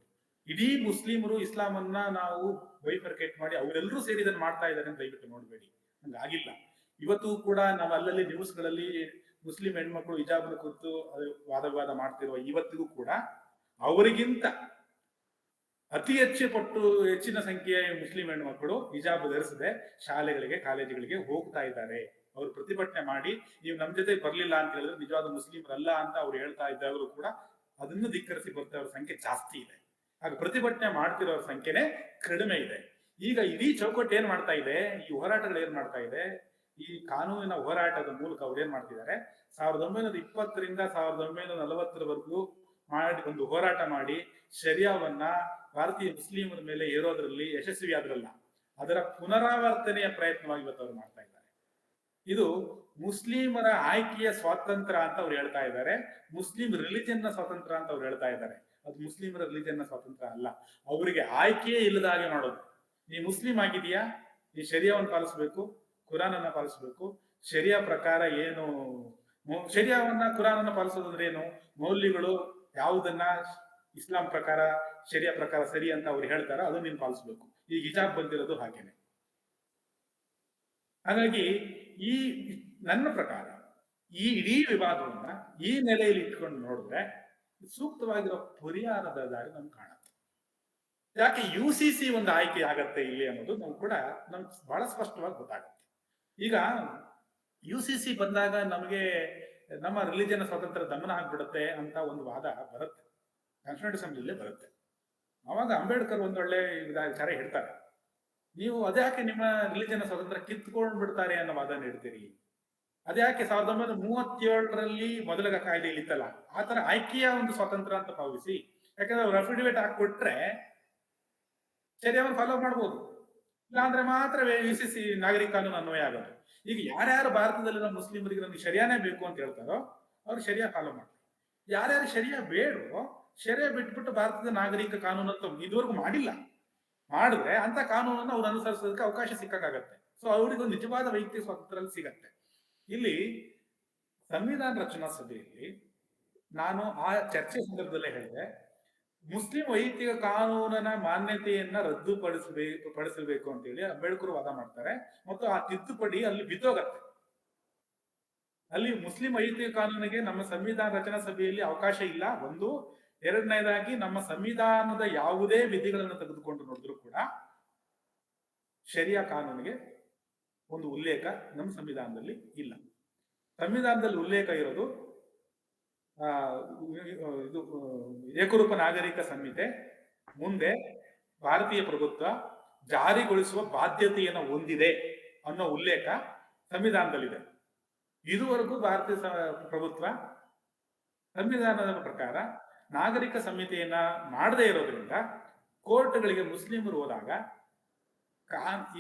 ಇಡೀ ಮುಸ್ಲಿಮರು ಇಸ್ಲಾಮನ್ನ ನಾವು ಬೈಫರ್ಕೇಟ್ ಮಾಡಿ ಅವರೆಲ್ಲರೂ ಸೇರಿ ಇದನ್ನ ಮಾಡ್ತಾ ಇದ್ದಾರೆ ಅಂತ ದಯವಿಟ್ಟು ನೋಡ್ಬೇಡಿ, ಹಂಗಾಗಿಲ್ಲ. ಇವತ್ತು ಕೂಡ ನಾವು ಅಲ್ಲಲ್ಲಿ ನ್ಯೂಸ್ಗಳಲ್ಲಿ ಮುಸ್ಲಿಂ ಹೆಣ್ಮಕ್ಳು ಹಿಜಾಬ್ನ ಕುರಿತು ವಾದ ಮಾಡ್ತಿರುವ ಇವತ್ತಿಗೂ ಕೂಡ ಅವರಿಗಿಂತ ಅತಿ ಹೆಚ್ಚಿನ ಸಂಖ್ಯೆಯ ಮುಸ್ಲಿಂ ಹೆಣ್ಮಕ್ಳು ಹಿಜಾಬ್ ಧರಿಸದೆ ಶಾಲೆಗಳಿಗೆ ಕಾಲೇಜುಗಳಿಗೆ ಹೋಗ್ತಾ ಇದ್ದಾರೆ. ಅವರು ಪ್ರತಿಭಟನೆ ಮಾಡಿ ನೀವು ನಮ್ ಜೊತೆ ಬರ್ಲಿಲ್ಲ ಅಂತ ಹೇಳಿದ್ರೆ ನಿಜವಾದ ಮುಸ್ಲಿಮರಲ್ಲ ಅಂತ ಅವ್ರು ಹೇಳ್ತಾ ಇದ್ದಾಗಲೂ ಕೂಡ ಅದನ್ನು ಧಿಕ್ಕರಿಸಿ ಬರ್ತಾ ಸಂಖ್ಯೆ ಜಾಸ್ತಿ ಇದೆ. ಆಗ ಪ್ರತಿಭಟನೆ ಮಾಡ್ತಿರೋರ ಸಂಖ್ಯೆನೇ ಕಡಿಮೆ ಇದೆ. ಈಗ ಇಡೀ ಚೌಕಟ್ಟು ಏನ್ ಮಾಡ್ತಾ ಇದೆ, ಈ ಹೋರಾಟಗಳು ಏನ್ ಮಾಡ್ತಾ ಇದೆ, ಈ ಕಾನೂನಿನ ಹೋರಾಟದ ಮೂಲಕ ಅವ್ರು ಏನ್ ಮಾಡ್ತಿದ್ದಾರೆ, 1920ರಿಂದ 1940ರವರೆಗೂ ಮಾಡಿ ಒಂದು ಹೋರಾಟ ಮಾಡಿ ಶರಿಯಾವನ್ನ ಭಾರತೀಯ ಮುಸ್ಲಿಮರ ಮೇಲೆ ಏರೋದ್ರಲ್ಲಿ ಯಶಸ್ವಿಯಾದ್ರಲ್ಲ, ಅದರ ಪುನರಾವರ್ತನೆಯ ಪ್ರಯತ್ನವಾಗಿ ಇವತ್ತು ಅವ್ರು ಮಾಡ್ತಾ ಇದ್ದಾರೆ. ಇದು ಮುಸ್ಲಿಮರ ಆಯ್ಕೆಯ ಸ್ವಾತಂತ್ರ್ಯ ಅಂತ ಅವ್ರು ಹೇಳ್ತಾ ಇದ್ದಾರೆ, ಮುಸ್ಲಿಂ ರಿಲಿಜನ್ ನ ಸ್ವಾತಂತ್ರ್ಯ ಅಂತ ಅವ್ರು ಹೇಳ್ತಾ ಇದ್ದಾರೆ. ಅದು ಮುಸ್ಲಿಮರ ರಿಲಿಜನ್ ನ ಸ್ವಾತಂತ್ರ್ಯ ಅಲ್ಲ, ಅವರಿಗೆ ಆಯ್ಕೆಯೇ ಇಲ್ಲದ ಹಾಗೆ ಮಾಡೋದು. ನೀ ಮುಸ್ಲಿಂ ಆಗಿದೆಯಾ, ನೀ ಶರಿಯಾವನ್ನು ಪಾಲಿಸ್ಬೇಕು, ಕುರಾನನ್ನ ಪಾಲಿಸ್ಬೇಕು. ಶರಿಯಾ ಪ್ರಕಾರ ಏನು, ಶರಿಯಾವನ್ನ ಕುರಾನನ್ನ ಪಾಲಿಸೋದಂದ್ರೆ ಏನು, ಮೌಲ್ಯಗಳು ಯಾವುದನ್ನ ಇಸ್ಲಾಂ ಪ್ರಕಾರ ಶರಿಯಾ ಪ್ರಕಾರ ಸರಿ ಅಂತ ಅವ್ರು ಹೇಳ್ತಾರ ಅದನ್ನ ನೀನ್ ಪಾಲಿಸ್ಬೇಕು. ಈ ಹಿಜಾಬ್ ಬಂದಿರೋದು ಹಾಗೇನೆ. ಹಾಗಾಗಿ ಈ ನನ್ನ ಪ್ರಕಾರ ಈ ಇಡೀ ವಿವಾದವನ್ನ ಈ ನೆಲೆಯಲ್ಲಿ ಇಟ್ಕೊಂಡು ನೋಡಿದ್ರೆ ಸೂಕ್ತವಾಗಿರೋ ಪರಿಹಾರದ ದಾರಿ ನಮ್ಗೆ ಕಾಣುತ್ತೆ. ಯಾಕೆ UCC ಒಂದು ಆಯ್ಕೆ ಆಗತ್ತೆ ಇಲ್ಲಿ ಅನ್ನೋದು ನಮ್ಗೆ ಕೂಡ ನಮ್ಗೆ ಬಹಳ ಸ್ಪಷ್ಟವಾಗಿ ಗೊತ್ತಾಗುತ್ತೆ. ಈಗ UCC ಬಂದಾಗ ನಮಗೆ ನಮ್ಮ ರಿಲಿಜನ್ ಸ್ವಾತಂತ್ರ್ಯ ದಮನ ಆಗ್ಬಿಡುತ್ತೆ ಅಂತ ಒಂದು ವಾದ ಬರುತ್ತೆ, ಕಾನ್ಸ್ಟಿಟ್ಯೂಂಟ್ ಅಸೆಂಬ್ಲಿಲೇ ಬರುತ್ತೆ. ಅವಾಗ ಅಂಬೇಡ್ಕರ್ ಒಂದೊಳ್ಳೆ ವಿಚಾರ ಹೇಳ್ತಾರೆ, ನೀವು ಅದ್ಯಾಕೆ ನಿಮ್ಮ ರಿಲಿಜನ್ ಸ್ವಾತಂತ್ರ್ಯ ಕಿತ್ಕೊಂಡು ಬಿಡ್ತಾರೆ ಅನ್ನೋ ವಾದ ನೀಡ್ತೀರಿ, ಅದ್ಯಾಕೆ 1937ರಲ್ಲಿ ಮೊದಲ ಕಾಯ್ದೆಯಲ್ಲಿ ಇತ್ತಲ್ಲ ಆ ತರ ಆಯ್ಕೆಯ ಒಂದು ಸ್ವಾತಂತ್ರ್ಯ ಅಂತ ಭಾವಿಸಿ, ಯಾಕಂದ್ರೆ ಅವ್ರು ಅಫಿಡವಿಟ್ ಹಾಕೊಟ್ರೆ ಶರಿಯಾವನ್ನು ಫಾಲೋ ಮಾಡ್ಬೋದು, ಇಲ್ಲಾಂದ್ರೆ ಮಾತ್ರ UCC ನಾಗರಿಕ ಕಾನೂನು ಅನ್ವಯ ಆಗೋದು. ಈಗ ಯಾರ್ಯಾರು ಭಾರತದಲ್ಲಿರೋ ಮುಸ್ಲಿಮರಿಗೆ ನಮ್ಗೆ ಶರಿಯಾನೇ ಬೇಕು ಅಂತ ಹೇಳ್ತಾರೋ ಅವ್ರು ಶರಿಯಾ ಫಾಲೋ ಮಾಡ್ತಾರೆ. ಯಾರ್ಯಾರು ಶರಿಯಾ ಬೇಡೋ ಶರಿಯಾ ಬಿಟ್ಬಿಟ್ಟು ಭಾರತದ ನಾಗರಿಕ ಕಾನೂನು ಅಂತ ಇದುವರೆಗೂ ಮಾಡಿಲ್ಲ, ಮಾಡಿದ್ರೆ ಅಂತ ಕಾನೂನನ್ನು ಅವ್ರು ಅನುಸರಿಸೋದಕ್ಕೆ ಅವಕಾಶ ಸಿಕ್ಕಾಗತ್ತೆ. ಸೊ ಅವ್ರಿಗೊಂದು ನಿಜವಾದ ವೈಯಕ್ತಿಕ ಸ್ವಾತಂತ್ರ್ಯ ಸಿಗತ್ತೆ. ಇಲ್ಲಿ ಸಂವಿಧಾನ ರಚನಾ ಸಭೆಯಲ್ಲಿ ನಾನು ಆ ಚರ್ಚೆ ಸಂದರ್ಭದಲ್ಲೇ ಹೇಳಿದೆ, ಮುಸ್ಲಿಂ ವೈಯಕ್ತಿಕ ಕಾನೂನಿನ ಮಾನ್ಯತೆಯನ್ನ ಪಡಿಸಬೇಕು ಅಂತೇಳಿ ಅಂಬೇಡ್ಕರ್ ವಾದ ಮಾಡ್ತಾರೆ, ಮತ್ತು ಆ ತಿದ್ದುಪಡಿ ಅಲ್ಲಿ ಬಿದ್ದೋಗತ್ತೆ. ಅಲ್ಲಿ ಮುಸ್ಲಿಂ ವೈಯಕ್ತಿಕ ಕಾನೂನಿಗೆ ನಮ್ಮ ಸಂವಿಧಾನ ರಚನಾ ಸಭೆಯಲ್ಲಿ ಅವಕಾಶ ಇಲ್ಲ ಒಂದು. ಎರಡನೇದಾಗಿ ನಮ್ಮ ಸಂವಿಧಾನದ ಯಾವುದೇ ವಿಧಿಗಳನ್ನು ತೆಗೆದುಕೊಂಡು ನೋಡಿದ್ರು ಕೂಡ ಶರಿಯಾ ಕಾನೂನಿಗೆ ಒಂದು ಉಲ್ಲೇಖ ನಮ್ಮ ಸಂವಿಧಾನದಲ್ಲಿ ಇಲ್ಲ. ಸಂವಿಧಾನದಲ್ಲಿ ಉಲ್ಲೇಖ ಇರೋದು ಇದು ಏಕರೂಪ ನಾಗರಿಕ ಸಂಹಿತೆ, ಮುಂದೆ ಭಾರತೀಯ ಪ್ರಭುತ್ವ ಜಾರಿಗೊಳಿಸುವ ಬಾಧ್ಯತೆಯನ್ನು ಹೊಂದಿದೆ ಅನ್ನೋ ಉಲ್ಲೇಖ ಸಂವಿಧಾನದಲ್ಲಿದೆ. ಇದುವರೆಗೂ ಭಾರತೀಯ ಪ್ರಭುತ್ವ ಸಂವಿಧಾನದ ಪ್ರಕಾರ ನಾಗರಿಕ ಸಂಹಿತೆಯನ್ನ ಮಾಡದೇ ಇರೋದ್ರಿಂದ ಕೋರ್ಟ್ಗಳಿಗೆ ಮುಸ್ಲಿಮರು ಹೋದಾಗ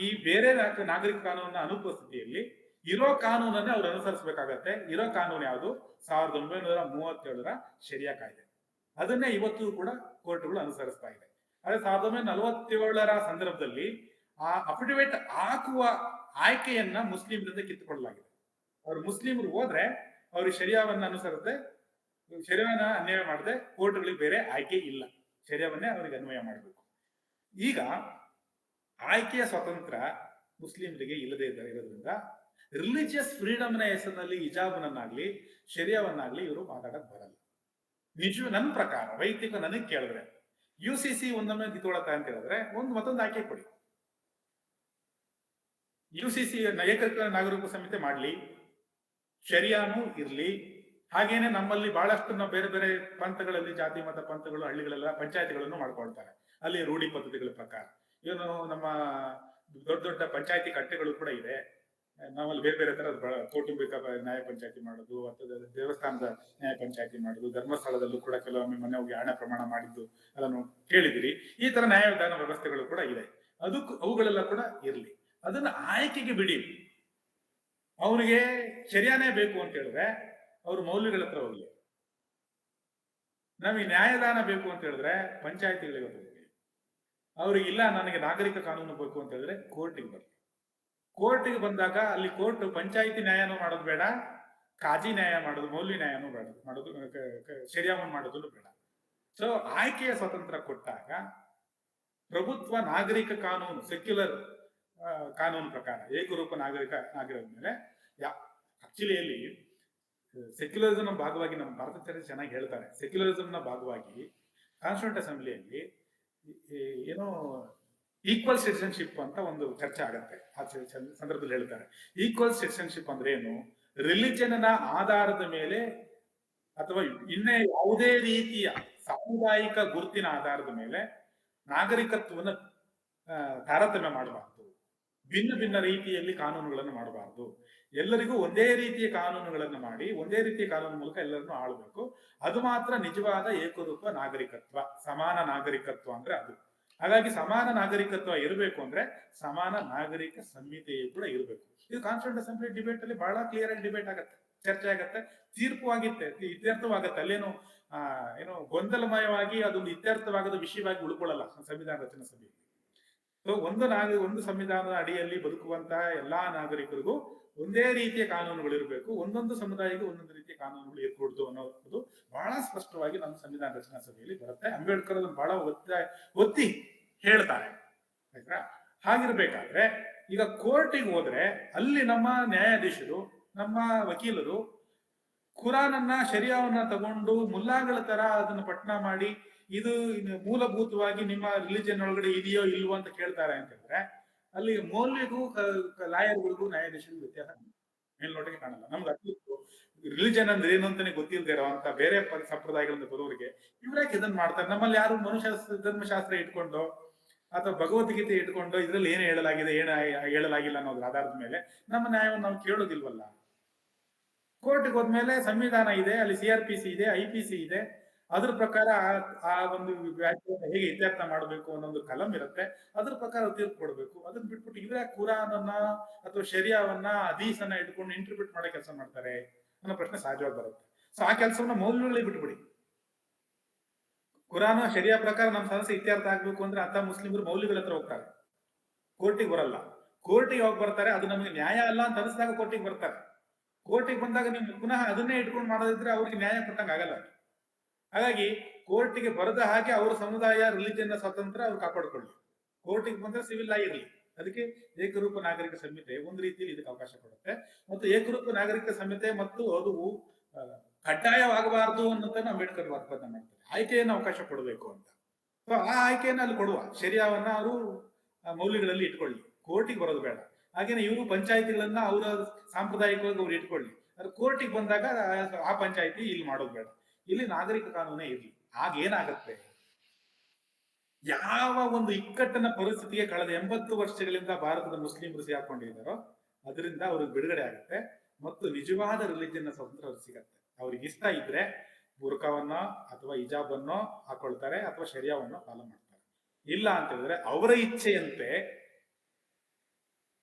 ಈ ಬೇರೆ ನಾಗರಿಕ ಕಾನೂನಿನ ಅನುಪಸ್ಥಿತಿಯಲ್ಲಿ ಇರೋ ಕಾನೂನನ್ನೇ ಅವ್ರು ಅನುಸರಿಸಬೇಕಾಗತ್ತೆ. ಇರೋ ಕಾನೂನು ಯಾವುದು? 1937ರ ಶರಿಯಾ ಕಾಯ್ದೆ. ಅದನ್ನೇ ಇವತ್ತು ಕೂಡ ಕೋರ್ಟ್ಗಳು ಅನುಸರಿಸ್ತಾ ಇದೆ. ಆದ್ರೆ 1947ರ ಸಂದರ್ಭದಲ್ಲಿ ಆ ಅಫಿಡವಿಟ್ ಹಾಕುವ ಆಯ್ಕೆಯನ್ನ ಮುಸ್ಲಿಮರಿಂದ ಕಿತ್ತುಕೊಳ್ಳಲಾಗಿದೆ. ಅವ್ರು ಮುಸ್ಲಿಮರು ಹೋದ್ರೆ ಅವ್ರಿಗೆ ಶರಿಯಾವನ್ನ ಅನುಸರಿಸದೆ, ಶರಿಯಾವನ್ನ ಅನ್ವಯ ಮಾಡದೆ ಕೋರ್ಟ್ಗಳಿಗೆ ಬೇರೆ ಆಯ್ಕೆ ಇಲ್ಲ, ಶರಿಯಾವನ್ನೇ ಅವರಿಗೆ ಅನ್ವಯ ಮಾಡಬೇಕು. ಈಗ ಆಯ್ಕೆಯ ಸ್ವಾತಂತ್ರ್ಯ ಮುಸ್ಲಿಮರಿಗೆ ಇಲ್ಲದೆ ಇರೋದ್ರಿಂದ ರಿಲಿಜಿಯಸ್ ಫ್ರೀಡಮ್ನ ಹೆಸರಿನಲ್ಲಿ ಹಿಜಾಬ್ನನ್ನಾಗ್ಲಿ ಶರಿಯಾವನ್ನಾಗ್ಲಿ ಇವರು ಮಾತಾಡಕ್ ಬರಲ್ಲ. ನನ್ನ ಪ್ರಕಾರ ವೈಯಕ್ತಿಕ ನನಗೆ ಕೇಳಿದ್ರೆ UCC ಒಂದೊಮ್ಮೆ ಕಿತ್ಕೊಳತ್ತ ಅಂತ ಹೇಳಿದ್ರೆ ಮತ್ತೊಂದು ಆಯ್ಕೆ ಕೊಡಿ. UCC ಏಕೈಕ ನಾಗರಿಕ ಸಂಹಿತೆ ಮಾಡ್ಲಿ, ಶರಿಯಾನು ಇರ್ಲಿ. ಹಾಗೇನೆ ನಮ್ಮಲ್ಲಿ ಬಹಳಷ್ಟು ನಾವು ಬೇರೆ ಬೇರೆ ಪಂಥಗಳಲ್ಲಿ, ಜಾತಿ ಮತ ಪಂಥಗಳು, ಹಳ್ಳಿಗಳೆಲ್ಲ ಪಂಚಾಯತಿಗಳನ್ನು ಮಾಡ್ಕೊಳ್ತಾರೆ. ಅಲ್ಲಿ ರೂಢಿ ಪದ್ಧತಿಗಳ ಪ್ರಕಾರ ಇವನು ನಮ್ಮ ದೊಡ್ಡ ದೊಡ್ಡ ಪಂಚಾಯತಿ ಕಟ್ಟೆಗಳು ಕೂಡ ಇದೆ. ನಾವಲ್ಲಿ ಬೇರೆ ಬೇರೆ ತರ ಕೌಟುಂಬಿಕ ನ್ಯಾಯ ಪಂಚಾಯತಿ ಮಾಡೋದು, ಅಥವಾ ದೇವಸ್ಥಾನದ ನ್ಯಾಯ ಪಂಚಾಯತಿ ಮಾಡೋದು, ಧರ್ಮಸ್ಥಳದಲ್ಲೂ ಕೂಡ ಕೆಲವೊಮ್ಮೆ ಮನೆ ಹೋಗಿ ಹಣ ಪ್ರಮಾಣ ಮಾಡಿದ್ದು ಅದನ್ನು ಕೇಳಿದಿರಿ. ಈ ತರ ನ್ಯಾಯದಾನ ವ್ಯವಸ್ಥೆಗಳು ಕೂಡ ಇದೆ. ಅವುಗಳೆಲ್ಲ ಕೂಡ ಇರಲಿ. ಅದನ್ನ ಆಯ್ಕೆಗೆ ಬಿಡಿ. ಅವನಿಗೆ ಶರಿಯಾನೇ ಬೇಕು ಅಂತ ಹೇಳಿದ್ರೆ ಅವ್ರು ಮೌಲ್ಯಗಳ ಹತ್ರ ಹೋಗ್ಲಿ. ನಮಗೆ ನ್ಯಾಯದಾನ ಬೇಕು ಅಂತ ಹೇಳಿದ್ರೆ ಪಂಚಾಯತಿಗಳಿಗೆ ಹೋಗ್ಲಿ. ಅವ್ರಿಗೆ ಇಲ್ಲ ನನಗೆ ನಾಗರಿಕ ಕಾನೂನು ಬೇಕು ಅಂತ ಹೇಳಿದ್ರೆ ಕೋರ್ಟಿಗೆ ಬರಲಿ. ಕೋರ್ಟಿಗೆ ಬಂದಾಗ ಅಲ್ಲಿ ಕೋರ್ಟ್ ಪಂಚಾಯತಿ ನ್ಯಾಯನೂ ಮಾಡೋದು ಬೇಡ, ಕಾಜಿ ನ್ಯಾಯ ಮಾಡೋದು, ಮೌಲ್ಯ ನ್ಯಾಯನೂ ಬೇಡ ಮಾಡೋದು, ಶರಿಯಾವನ್ನು ಮಾಡೋದು ಬೇಡ. ಸೊ ಆಯ್ಕೆಯ ಸ್ವಾತಂತ್ರ್ಯ ಕೊಟ್ಟಾಗ ಪ್ರಭುತ್ವ ನಾಗರಿಕ ಕಾನೂನು, ಸೆಕ್ಯುಲರ್ ಕಾನೂನು ಪ್ರಕಾರ ಏಕರೂಪ ನಾಗರಿಕ ಮೇಲೆ ಆಕ್ಚುಲಿ ಅಲ್ಲಿ ಸೆಕ್ಯುಲರಿಸಮ್ ಭಾಗವಾಗಿ ನಮ್ಮ ಭಾರತಾಚಾರ್ಯ ಚೆನ್ನಾಗಿ ಹೇಳ್ತಾರೆ. ಸೆಕ್ಯುಲರಿಸಂನ ಭಾಗವಾಗಿ ಕಾನ್ಸ್ಟಿಟ್ಯೂಂಟ್ ಅಸೆಂಬ್ಲಿಯಲ್ಲಿ ಏನೋ ಈಕ್ವಲ್ ಸಿಟಿಸನ್ಶಿಪ್ ಅಂತ ಒಂದು ಚರ್ಚೆ ಆಗತ್ತೆ. ಆ ಸಂದರ್ಭದಲ್ಲಿ ಹೇಳ್ತಾರೆ ಈಕ್ವಲ್ ಸಿಟಿಸನ್ಶಿಪ್ ಅಂದ್ರೆ ಏನು, ರಿಲಿಜನ್ನ ಆಧಾರದ ಮೇಲೆ ಅಥವಾ ಇನ್ನೇ ಯಾವುದೇ ರೀತಿಯ ಸಾಮುದಾಯಿಕ ಗುರುತಿನ ಆಧಾರದ ಮೇಲೆ ನಾಗರಿಕತ್ವವನ್ನು ತಾರತಮ್ಯ ಮಾಡಬಾರ್ದು, ಭಿನ್ನ ಭಿನ್ನ ರೀತಿಯಲ್ಲಿ ಕಾನೂನುಗಳನ್ನು ಮಾಡಬಾರ್ದು, ಎಲ್ಲರಿಗೂ ಒಂದೇ ರೀತಿಯ ಕಾನೂನುಗಳನ್ನು ಮಾಡಿ ಒಂದೇ ರೀತಿಯ ಕಾನೂನು ಮೂಲಕ ಎಲ್ಲರನ್ನು ಆಳಬೇಕು. ಅದು ಮಾತ್ರ ನಿಜವಾದ ಏಕರೂಪ ನಾಗರಿಕತ್ವ, ಸಮಾನ ನಾಗರಿಕತ್ವ ಅಂದ್ರೆ ಅದು. ಹಾಗಾಗಿ ಸಮಾನ ನಾಗರಿಕತ್ವ ಇರಬೇಕು ಅಂದ್ರೆ ಸಮಾನ ನಾಗರಿಕ ಸಂಹಿತೆಯು ಕೂಡ ಇರಬೇಕು. ಇದು ಕಾನ್ಸ್ಟಿಟ್ಯೂಂಟ್ ಅಸೆಂಬ್ಲಿ ಡಿಬೇಟ್ ಅಲ್ಲಿ ಬಹಳ ಕ್ಲಿಯರ್ ಆಗಿ ಡಿಬೇಟ್ ಆಗತ್ತೆ, ಚರ್ಚೆ ಆಗತ್ತೆ, ತೀರ್ಪು ಆಗಿತ್ತೆ, ಇತ್ಯರ್ಥವಾಗತ್ತೆ. ಅಲ್ಲೇನು ಏನೋ ಗೊಂದಲಮಯವಾಗಿ ಅದೊಂದು ಇತ್ಯರ್ಥವಾಗದ ವಿಷಯವಾಗಿ ಉಳ್ಕೊಳ್ಳಲ್ಲ ಸಂವಿಧಾನ ರಚನಾ ಸಭೆಯಲ್ಲಿ. ಸೊ ಒಂದು ಸಂವಿಧಾನದ ಅಡಿಯಲ್ಲಿ ಬದುಕುವಂತಹ ಎಲ್ಲಾ ನಾಗರಿಕರಿಗೂ ಒಂದೇ ರೀತಿಯ ಕಾನೂನುಗಳು ಇರಬೇಕು, ಒಂದೊಂದು ಸಮುದಾಯಕ್ಕೆ ಒಂದೊಂದು ರೀತಿಯ ಕಾನೂನುಗಳು ಇರಕೂಡದು ಅನ್ನೋದು ಬಹಳ ಸ್ಪಷ್ಟವಾಗಿ ನಮ್ಮ ಸಂವಿಧಾನ ರಚನಾ ಸಭೆಯಲ್ಲಿ ಬರುತ್ತೆ. ಅಂಬೇಡ್ಕರ್ ಅದನ್ನು ಬಹಳ ಒತ್ತಿ ಹೇಳ್ತಾರೆ, ಆಯ್ತಾ? ಹಾಗಿರ್ಬೇಕಾದ್ರೆ ಈಗ ಕೋರ್ಟಿಗೆ ಹೋದ್ರೆ ಅಲ್ಲಿ ನಮ್ಮ ನ್ಯಾಯಾಧೀಶರು, ನಮ್ಮ ವಕೀಲರು ಕುರಾನನ್ನ, ಶರಿಯಾವನ್ನ ತಗೊಂಡು ಮುಲ್ಲಾಗಳ ತರ ಅದನ್ನ ಪಠಣ ಮಾಡಿ ಇದು ಮೂಲಭೂತವಾಗಿ ನಿಮ್ಮ ರಿಲಿಜನ್ ಒಳಗಡೆ ಇದೆಯೋ ಇಲ್ವೋ ಅಂತ ಕೇಳ್ತಾರೆ ಅಂತ ಹೇಳಿದ್ರೆ ಅಲ್ಲಿ ಮೌಲ್ಯಗೂ ಲಾಯರ್ಗಳಿಗೂ ನ್ಯಾಯಾಧೀಶರಿಗೂ ವ್ಯತ್ಯಾಸ ಮೇಲ್ನೋಟಕ್ಕೆ ಕಾಣಲ್ಲ. ನಮ್ಗೆ ಅಟ್ಲೀಸ್ಟ್ ರಿಲಿಜನ್ ಅಂದ್ರೆ ಏನು ಅಂತಾನೆ ಗೊತ್ತಿಲ್ಲದೆ ಇರೋಂತ ಬೇರೆ ಸಂಪ್ರದಾಯಗಳಿಂದ ಬರೋರಿಗೆ ಇವ್ರ್ಯಾಕೆ ಇದನ್ನ ಮಾಡ್ತಾರೆ? ನಮ್ಮಲ್ಲಿ ಯಾರು ಮನುಶಾಸ್ತ್ರ, ಧರ್ಮಶಾಸ್ತ್ರ ಇಟ್ಕೊಂಡು ಅಥವಾ ಭಗವದ್ಗೀತೆ ಇಟ್ಕೊಂಡು ಇದ್ರಲ್ಲಿ ಏನು ಹೇಳಲಾಗಿದೆ, ಏನು ಹೇಳಲಾಗಿಲ್ಲ ಅನ್ನೋದ್ರ ಆಧಾರದ ಮೇಲೆ ನಮ್ಮ ನ್ಯಾಯವನ್ನು ನಾವು ಕೇಳೋದಿಲ್ವಲ್ಲ. ಕೋರ್ಟ್ಗೆ ಹೋದ್ಮೇಲೆ ಸಂವಿಧಾನ ಇದೆ, ಅಲ್ಲಿ CRPC ಇದೆ, IPC ಇದೆ, ಅದ್ರ ಪ್ರಕಾರ ಆ ಒಂದು ವ್ಯಾಖ್ಯಾನ ಹೇಗೆ ಇತ್ಯರ್ಥ ಮಾಡಬೇಕು ಅನ್ನೋ ಕಲಂ ಇರುತ್ತೆ, ಅದ್ರ ಪ್ರಕಾರ ತೀರ್ಪು ಕೊಡಬೇಕು. ಅದನ್ನ ಬಿಟ್ಬಿಟ್ಟು ಇವರೇ ಕುರಾನನ್ನ ಅಥವಾ ಶರಿಯಾವನ್ನ, ಹದೀಸನ್ನ ಇಟ್ಕೊಂಡು ಇಂಟರ್ಪ್ರಿಟ್ ಮಾಡೋ ಕೆಲಸ ಮಾಡ್ತಾರೆ ಅನ್ನೋ ಪ್ರಶ್ನೆ ಸಹಜವಾಗಿ ಬರುತ್ತೆ. ಸೊ ಆ ಕೆಲಸವನ್ನ ಮೌಲ್ಯಗಳಲ್ಲಿ ಬಿಟ್ಬಿಡಿ. ಕುರಾನ ಶರಿಯಾ ಪ್ರಕಾರ ನಮ್ಮ ಸಮಸ್ಯೆ ಇತ್ಯರ್ಥ ಆಗ್ಬೇಕು ಅಂದ್ರೆ ಅಂತ ಮುಸ್ಲಿಮರು ಮೌಲ್ಯಗಳ ಹತ್ರ ಹೋಗ್ತಾರೆ, ಕೋರ್ಟಿಗೆ ಬರಲ್ಲ. ಕೋರ್ಟಿಗೆ ಹೋಗಿ ಬರ್ತಾರೆ, ಅದು ನಮಗೆ ನ್ಯಾಯ ಅಲ್ಲ ಅಂತ ಅನಿಸಿದಾಗ ಕೋರ್ಟಿಗೆ ಬರ್ತಾರೆ. ಕೋರ್ಟಿಗೆ ಬಂದಾಗ ನೀವು ಪುನಃ ಅದನ್ನೇ ಇಟ್ಕೊಂಡು ಮಾಡೋದಿದ್ರೆ ಅವ್ರಿಗೆ ನ್ಯಾಯ ಕೊಟ್ಟಂಗೆ ಆಗಲ್ಲ. ಹಾಗಾಗಿ ಕೋರ್ಟಿಗೆ ಬರದ ಹಾಗೆ ಅವರ ಸಮುದಾಯ ರಿಲಿಜನ್ ಸ್ವಾತಂತ್ರ್ಯ ಅವ್ರು ಕಾಪಾಡ್ಕೊಳ್ಳಿ. ಕೋರ್ಟಿಗೆ ಬಂದ್ರೆ ಸಿವಿಲ್ ಆಗಿರಲಿ. ಅದಕ್ಕೆ ಏಕರೂಪ ನಾಗರಿಕ ಸಂಹಿತೆ ಒಂದು ರೀತಿಯಲ್ಲಿ ಇದಕ್ಕೆ ಅವಕಾಶ ಕೊಡುತ್ತೆ. ಮತ್ತು ಏಕರೂಪ ನಾಗರಿಕ ಸಂಹಿತೆ ಮತ್ತು ಅದು ಕಡ್ಡಾಯವಾಗಬಾರದು ಅನ್ನೋದನ್ನ ಅಂಬೇಡ್ಕರ್ ವಾಗ್ವಾದ ಮಾಡ್ತಾರೆ. ಆಯ್ಕೆಯನ್ನು ಅವಕಾಶ ಕೊಡಬೇಕು ಅಂತ. ಸೊ ಆ ಆಯ್ಕೆಯನ್ನು ಅಲ್ಲಿ ಕೊಡುವ, ಶರಿಯಾವನ್ನ ಅವರು ಮೌಲ್ಯಗಳಲ್ಲಿ ಇಟ್ಕೊಳ್ಳಿ, ಕೋರ್ಟಿಗೆ ಬರೋದು ಬೇಡ. ಹಾಗೇನೆ ಇವರು ಪಂಚಾಯತಿಗಳನ್ನ ಅವರ ಸಾಂಪ್ರದಾಯಿಕವಾಗಿ ಅವ್ರು ಇಟ್ಕೊಳ್ಳಿ. ಅದ್ರ ಕೋರ್ಟಿಗೆ ಬಂದಾಗ ಆ ಪಂಚಾಯತಿ ಇಲ್ಲಿ ಮಾಡೋದು ಬೇಡ, ಇಲ್ಲಿ ನಾಗರಿಕ ಕಾನೂನೇ ಇರ್ಲಿ. ಆಗ ಏನಾಗತ್ತೆ, ಯಾವ ಒಂದು ಇಕ್ಕಟ್ಟಿನ ಪರಿಸ್ಥಿತಿಗೆ ಕಳೆದ 80 ವರ್ಷಗಳಿಂದ ಭಾರತದ ಮುಸ್ಲಿಮರು ಸಿಗಾಕೊಂಡಿದ್ದಾರೋ ಅದರಿಂದ ಅವ್ರಿಗೆ ಬಿಡುಗಡೆ ಆಗುತ್ತೆ ಮತ್ತು ನಿಜವಾದ ರಿಲಿಜನ್ ಸ್ವಾತಂತ್ರ್ಯ ಸಿಗತ್ತೆ. ಅವ್ರಿಗೆ ಇಷ್ಟ ಇದ್ರೆ ಬುರ್ಕಾವನ್ನೋ ಅಥವಾ ಹಿಜಾಬನ್ನೋ ಹಾಕೊಳ್ತಾರೆ ಅಥವಾ ಶರಿಯಾವನ್ನೋ ಫಾಲೋ ಮಾಡ್ತಾರೆ. ಇಲ್ಲ ಅಂತ ಹೇಳಿದ್ರೆ ಅವರ ಇಚ್ಛೆಯಂತೆ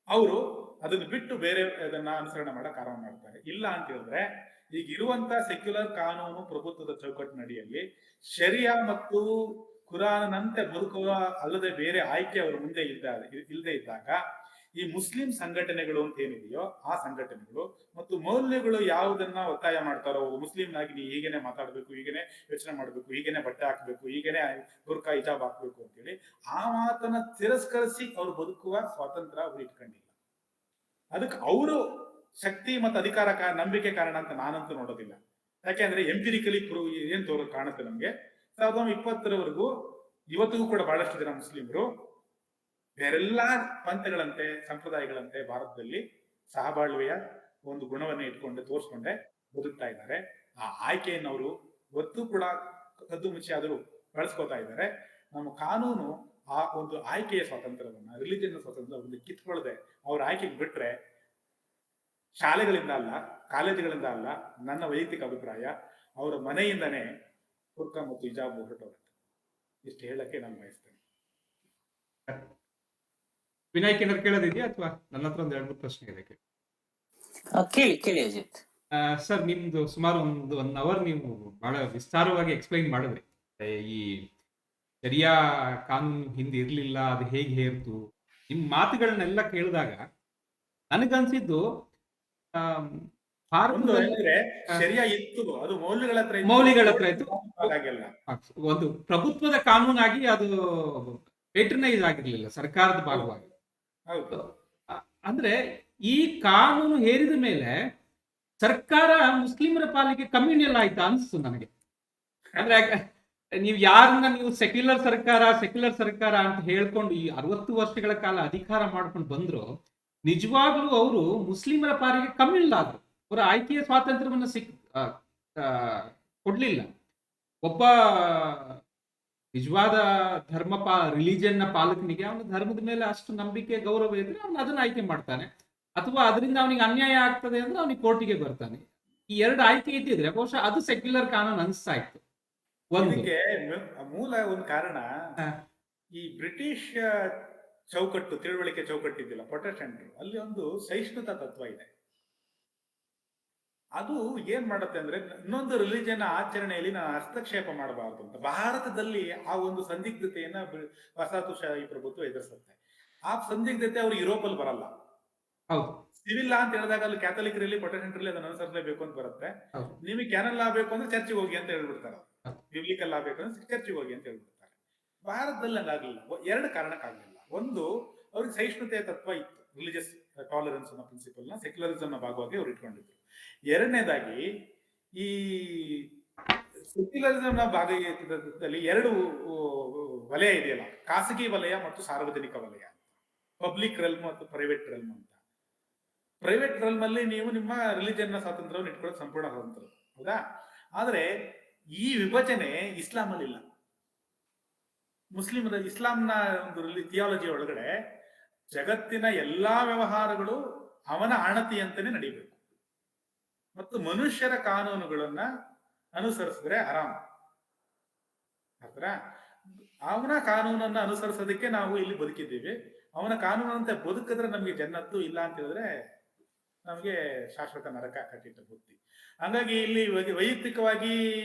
ಅವರು ಅದನ್ನು ಬಿಟ್ಟು ಬೇರೆ ಅದನ್ನ ಅನುಸರಣೆ ಮಾಡಕ್ ಆರಂಭ ಮಾಡ್ತಾರೆ. ಇಲ್ಲ ಅಂತ ಹೇಳಿದ್ರೆ ಈಗ ಇರುವಂತ ಸೆಕ್ಯುಲರ್ ಕಾನೂನು ಪ್ರಭುತ್ವದ ಚೌಕಟ್ಟಿನಡಿಯಲ್ಲಿ ಶರಿಯಾ ಮತ್ತು ಕುರಾನಂತೆ ಬದುಕುವ ಅಲ್ಲದೆ ಬೇರೆ ಆಯ್ಕೆ ಅವರ ಮುಂದೆ ಇಲ್ಲದೆ ಇದ್ದಾಗ ಈ ಮುಸ್ಲಿಂ ಸಂಘಟನೆಗಳು ಅಂತ ಏನಿದೆಯೋ ಆ ಸಂಘಟನೆಗಳು ಮತ್ತು ಮೌಲ್ಯಗಳು ಯಾವುದನ್ನ ಒತ್ತಾಯ ಮಾಡ್ತಾರೋ, ಮುಸ್ಲಿಂನಾಗಿ ನೀವು ಹೀಗೇನೆ ಮಾತಾಡ್ಬೇಕು, ಹೀಗೇನೆ ಯೋಚನೆ ಮಾಡ್ಬೇಕು, ಹೀಗೇನೆ ಬಟ್ಟೆ ಹಾಕ್ಬೇಕು, ಹೀಗೇನೆ ಬುರ್ಕಾ ಹಿಜಾಬ್ ಹಾಕ್ಬೇಕು ಅಂತೇಳಿ ಆ ಮಾತನ್ನ ತಿರಸ್ಕರಿಸಿ ಅವ್ರು ಬದುಕುವ ಸ್ವಾತಂತ್ರ್ಯ ಅವ್ರು ಇಟ್ಕೊಂಡಿಲ್ಲ. ಅದಕ್ಕೆ ಅವರು ಶಕ್ತಿ ಮತ್ತು ಅಧಿಕಾರ ನಂಬಿಕೆ ಕಾರಣ ಅಂತ ನಾನಂತೂ ನೋಡೋದಿಲ್ಲ. ಯಾಕೆಂದ್ರೆ ಎಂಪಿರಿಕಲಿ ಏನ್ ಕಾಣುತ್ತೆ ನಮ್ಗೆ 1920ರವರೆಗೂ ಇವತ್ತಿಗೂ ಕೂಡ ಬಹಳಷ್ಟು ಜನ ಮುಸ್ಲಿಮರು ಬೇರೆಲ್ಲಾ ಪಂಥಗಳಂತೆ ಸಂಪ್ರದಾಯಗಳಂತೆ ಭಾರತದಲ್ಲಿ ಸಹಬಾಳ್ವೆಯ ಒಂದು ಗುಣವನ್ನ ಇಟ್ಕೊಂಡು ತೋರಿಸ್ಕೊಂಡೆ ಬದುಕ್ತಾ ಇದ್ದಾರೆ. ಆ ಆಯ್ಕೆಯನ್ನು ಅವರು ಒತ್ತು ಕೂಡ ಕದ್ದು ಮುಚ್ಚಿ ಆದರೂ ಬಳಸ್ಕೋತಾ ಇದ್ದಾರೆ. ನಮ್ಮ ಕಾನೂನು ಆ ಒಂದು ಆಯ್ಕೆಯ ಸ್ವಾತಂತ್ರ್ಯವನ್ನ, ರಿಲಿಜನ್ ಸ್ವಾತಂತ್ರ್ಯ ಕಿತ್ಕೊಳ್ಳದೆ ಅವ್ರ ಆಯ್ಕೆಗೆ ಬಿಟ್ರೆ ಶಾಲೆಗಳಿಂದ ಅಲ್ಲ, ಕಾಲೇಜುಗಳಿಂದ ಅಲ್ಲ, ನನ್ನ ವೈಯಕ್ತಿಕ ಅಭಿಪ್ರಾಯ ಅವರ ಮನೆಯಿಂದನೇ ಬುರ್ಕಾ ಮತ್ತು ಹಿಜಾಬ್ ಹೊರಟೋಗುತ್ತೆ. ಇಷ್ಟು ಹೇಳಕ್ಕೆ ನಾನು ಬಯಸ್ತೇನೆ.
ವಿನಾಯಕ್ ಏನಾದ್ರು ಕೇಳೋದಿದೆಯಾ ಅಥವಾ ನನ್ನ ಹತ್ರ ಒಂದು 2-3 ಪ್ರಶ್ನೆ ಇದೆ.
ಕೇಳಿ ಕೇಳಿ ಅಜಿತ್.
ಸರ್, ನಿಮ್ದು ಸುಮಾರು ಒಂದು 1 ಅವರ್ ನೀವು ಬಹಳ ವಿಸ್ತಾರವಾಗಿ ಎಕ್ಸ್ಪ್ಲೈನ್ ಮಾಡಿದ್ರಿ. ಈ ಶರಿಯಾ ಕಾನೂನು ಹಿಂದೆ ಇರ್ಲಿಲ್ಲ, ಅದು ಹೇಗೆ ಹೇರ್ತು. ನಿಮ್ ಮಾತುಗಳನ್ನೆಲ್ಲ ಕೇಳಿದಾಗ ನನಗನ್ಸಿದ್ದು
ಒಂದು
ಭಾರತದಲ್ಲಿ
ಅಂದ್ರೆ ಶರಿಯಾ ಇತ್ತು, ಅದು
ಮೌಲ್ಯಗಳ ಹತ್ರ ಇತ್ತು.
ಹಾಗೆಲ್ಲ
ಒಂದು ಪ್ರಭುತ್ವದ ಕಾನೂನಾಗಿ ಅದು ಪೇಟ್ರನೈಸ್ ಆಗಿರ್ಲಿಲ್ಲ ಸರ್ಕಾರದ ಭಾಗವಾಗಿ.
ಹೌದು.
ಅಂದ್ರೆ ಈ ಕಾನೂನು ಹೇರಿದ ಮೇಲೆ ಸರ್ಕಾರ ಮುಸ್ಲಿಮರ ಪಾಲಿಗೆ ಕಮ್ಯುನಿಯಲ್ ಆಯ್ತಾ ಅನ್ಸ್ತು ನನಗೆ. ಅಂದ್ರೆ ನೀವು ಯಾರನ್ನ ನೀವು ಸೆಕ್ಯುಲರ್ ಸರ್ಕಾರ ಅಂತ ಹೇಳ್ಕೊಂಡು ಈ 60 ವರ್ಷಗಳ ಕಾಲ ಅಧಿಕಾರ ಮಾಡ್ಕೊಂಡು ಬಂದ್ರು, ನಿಜವಾಗ್ಲೂ ಅವರು ಮುಸ್ಲಿಮರ ಪಾಲಿಗೆ ಕಮ್ಯುನಲ್ ಆದ್ರು. ಅವರ ಆಯ್ಕೆಯ ಸ್ವಾತಂತ್ರ್ಯವನ್ನ ಕೊಡ್ಲಿಲ್ಲ. ಒಬ್ಬ ನಿಜವಾದ ರಿಲಿಜನ್ ನ ಪಾಲಕನಿಗೆ ಅವನ ಧರ್ಮದ ಮೇಲೆ ಅಷ್ಟು ನಂಬಿಕೆ ಗೌರವ ಇದ್ರೆ ಅವನು ಅದನ್ನ ಆಯ್ಕೆ ಮಾಡ್ತಾನೆ, ಅಥವಾ ಅದರಿಂದ ಅವನಿಗೆ ಅನ್ಯಾಯ ಆಗ್ತದೆ ಅಂದ್ರೆ ಅವನಿಗೆ ಕೋರ್ಟಿಗೆ ಬರ್ತಾನೆ. ಈ 2 ಆಯ್ಕೆ ಇದ್ದಿದ್ರೆ ಬಹುಶಃ ಅದು ಸೆಕ್ಯುಲರ್ ಕಾನೂನು ಅನಿಸ್ತಾ ಇತ್ತು.
ಇದಕ್ಕೆ ಮೂಲ ಒಂದು ಕಾರಣ ಈ ಬ್ರಿಟಿಷ್ ಚೌಕಟ್ಟು, ತಿಳುವಳಿಕೆ ಚೌಕಟ್ಟಿದ್ದಿಲ್ಲ, ಪ್ರೊಟೆಸ್ಟೆಂಟ್, ಅಲ್ಲಿ ಒಂದು ಸಹಿಷ್ಣುತಾ ತತ್ವ ಇದೆ. ಅದು ಏನ್ ಮಾಡುತ್ತೆ ಅಂದ್ರೆ ಇನ್ನೊಂದು ರಿಲಿಜನ್ ಆಚರಣೆಯಲ್ಲಿ ನಾನು ಹಸ್ತಕ್ಷೇಪ ಮಾಡಬಾರದು ಅಂತ. ಭಾರತದಲ್ಲಿ ಆ ಒಂದು ಸಂದಿಗ್ಧತೆಯನ್ನ ವಸಾಹತುಶಾಹಿ ಪ್ರಭುತ್ವ ಎದುರಿಸುತ್ತೆ. ಆ ಸಂದಿಗ್ಧತೆ ಅವ್ರು ಯುರೋಪಲ್ಲಿ ಬರಲ್ಲ. ಸಿವಿಲ್ ಲಾ ಅಂತ ಹೇಳಿದಾಗ ಅಲ್ಲಿ ಕ್ಯಾಥಲಿಕರಲ್ಲಿ ಪ್ರೊಟೆಸ್ಟೆಂಟ್ರಲ್ಲಿ ಅದನ್ನ ಅನುಸರಿಸಲೇಬೇಕು ಅಂತ ಬರುತ್ತೆ. ನಿಮಗೆ ಕ್ಯಾನಲ್ ಲಾ ಬೇಕು ಅಂದ್ರೆ ಚರ್ಚಿಗೆ ಹೋಗಿ ಅಂತ ಹೇಳ್ಬಿಡ್ತಾರೆ. ಬಿಬ್ಲಿಕಲ್ ಲಾ ಬೇಕು ಅಂದ್ರೆ ಚರ್ಚಿಗೆ ಹೋಗಿ ಅಂತ ಹೇಳ್ಬಿಡ್ತಾರೆ. ಭಾರತದಲ್ಲಿ ಹಂಗಾಗ್ಲಿಲ್ಲ. 2 ಕಾರಣಕ್ಕಾಗಲಿಲ್ಲ. ಒಂದು, ಅವ್ರಿಗೆ ಸಹಿಷ್ಣುತೆಯ ತತ್ವ ಇತ್ತು, ರಿಲಿಜಿಯಸ್ ಟಾಲರೆನ್ಸ್ ಅನ್ನೋ ಪ್ರಿನ್ಸಿಪಲ್ ನ ಸೆಕ್ಯುಲರಿಸಮ್ ನ ಭಾಗವಾಗಿ ಅವ್ರು ಇಟ್ಕೊಂಡಿದ್ರು. 2ನೇದಾಗಿ ಈ ಸೆಕ್ಯುಲರಿಸಮ್ ನ ಭಾಗದಲ್ಲಿ 2 ವಲಯ ಇದೆಯಲ್ಲ, ಖಾಸಗಿ ವಲಯ ಮತ್ತು ಸಾರ್ವಜನಿಕ ವಲಯ, ಪಬ್ಲಿಕ್ ರೆಲ್ಮ್ ಮತ್ತು ಪ್ರೈವೇಟ್ ರೆಲ್ಮ್ ಅಂತ. ಪ್ರೈವೇಟ್ ರೆಲ್ಮ್ ಅಲ್ಲಿ ನೀವು ನಿಮ್ಮ ರಿಲಿಜನ್ ನ ಸ್ವಾತಂತ್ರ್ಯವನ್ನು ಇಟ್ಕೊಳ್ಳೋಕೆ ಸಂಪೂರ್ಣ ಸ್ವಾತಂತ್ರ್ಯ, ಹೌದಾ? ಆದ್ರೆ ಈ ವಿಭಜನೆ ಇಸ್ಲಾಂ ಅಲ್ಲಿ ಇಲ್ಲ. ಇಸ್ಲಾಂನ ಒಂದು ಥಿಯಾಲಜಿ ಒಳಗಡೆ ಜಗತ್ತಿನ ಎಲ್ಲಾ ವ್ಯವಹಾರಗಳು ಅವನ ಅಣತಿಯಂತೆಯೇ ನಡೀಬೇಕು ಮತ್ತು ಮನುಷ್ಯರ ಕಾನೂನುಗಳನ್ನ ಅನುಸರಿಸಿದ್ರೆ ಆರಾಮ. ಆತರ ಅವನ ಕಾನೂನನ್ನ ಅನುಸರಿಸೋದಕ್ಕೆ ನಾವು ಇಲ್ಲಿ ಬದುಕಿದ್ದೀವಿ. ಅವನ ಕಾನೂನಂತೆ ಬದುಕಿದ್ರೆ ನಮ್ಗೆ ಜನ್ನತ್ತು, ಇಲ್ಲ ಅಂತ ಹೇಳಿದ್ರೆ ನಮ್ಗೆ ಶಾಶ್ವತ ನರಕ ಕಟ್ಟಿಟ್ಟ ಬುದ್ಧಿ. ಹಂಗಾಗಿ ಇಲ್ಲಿ ವೈಯಕ್ತಿಕವಾಗಿ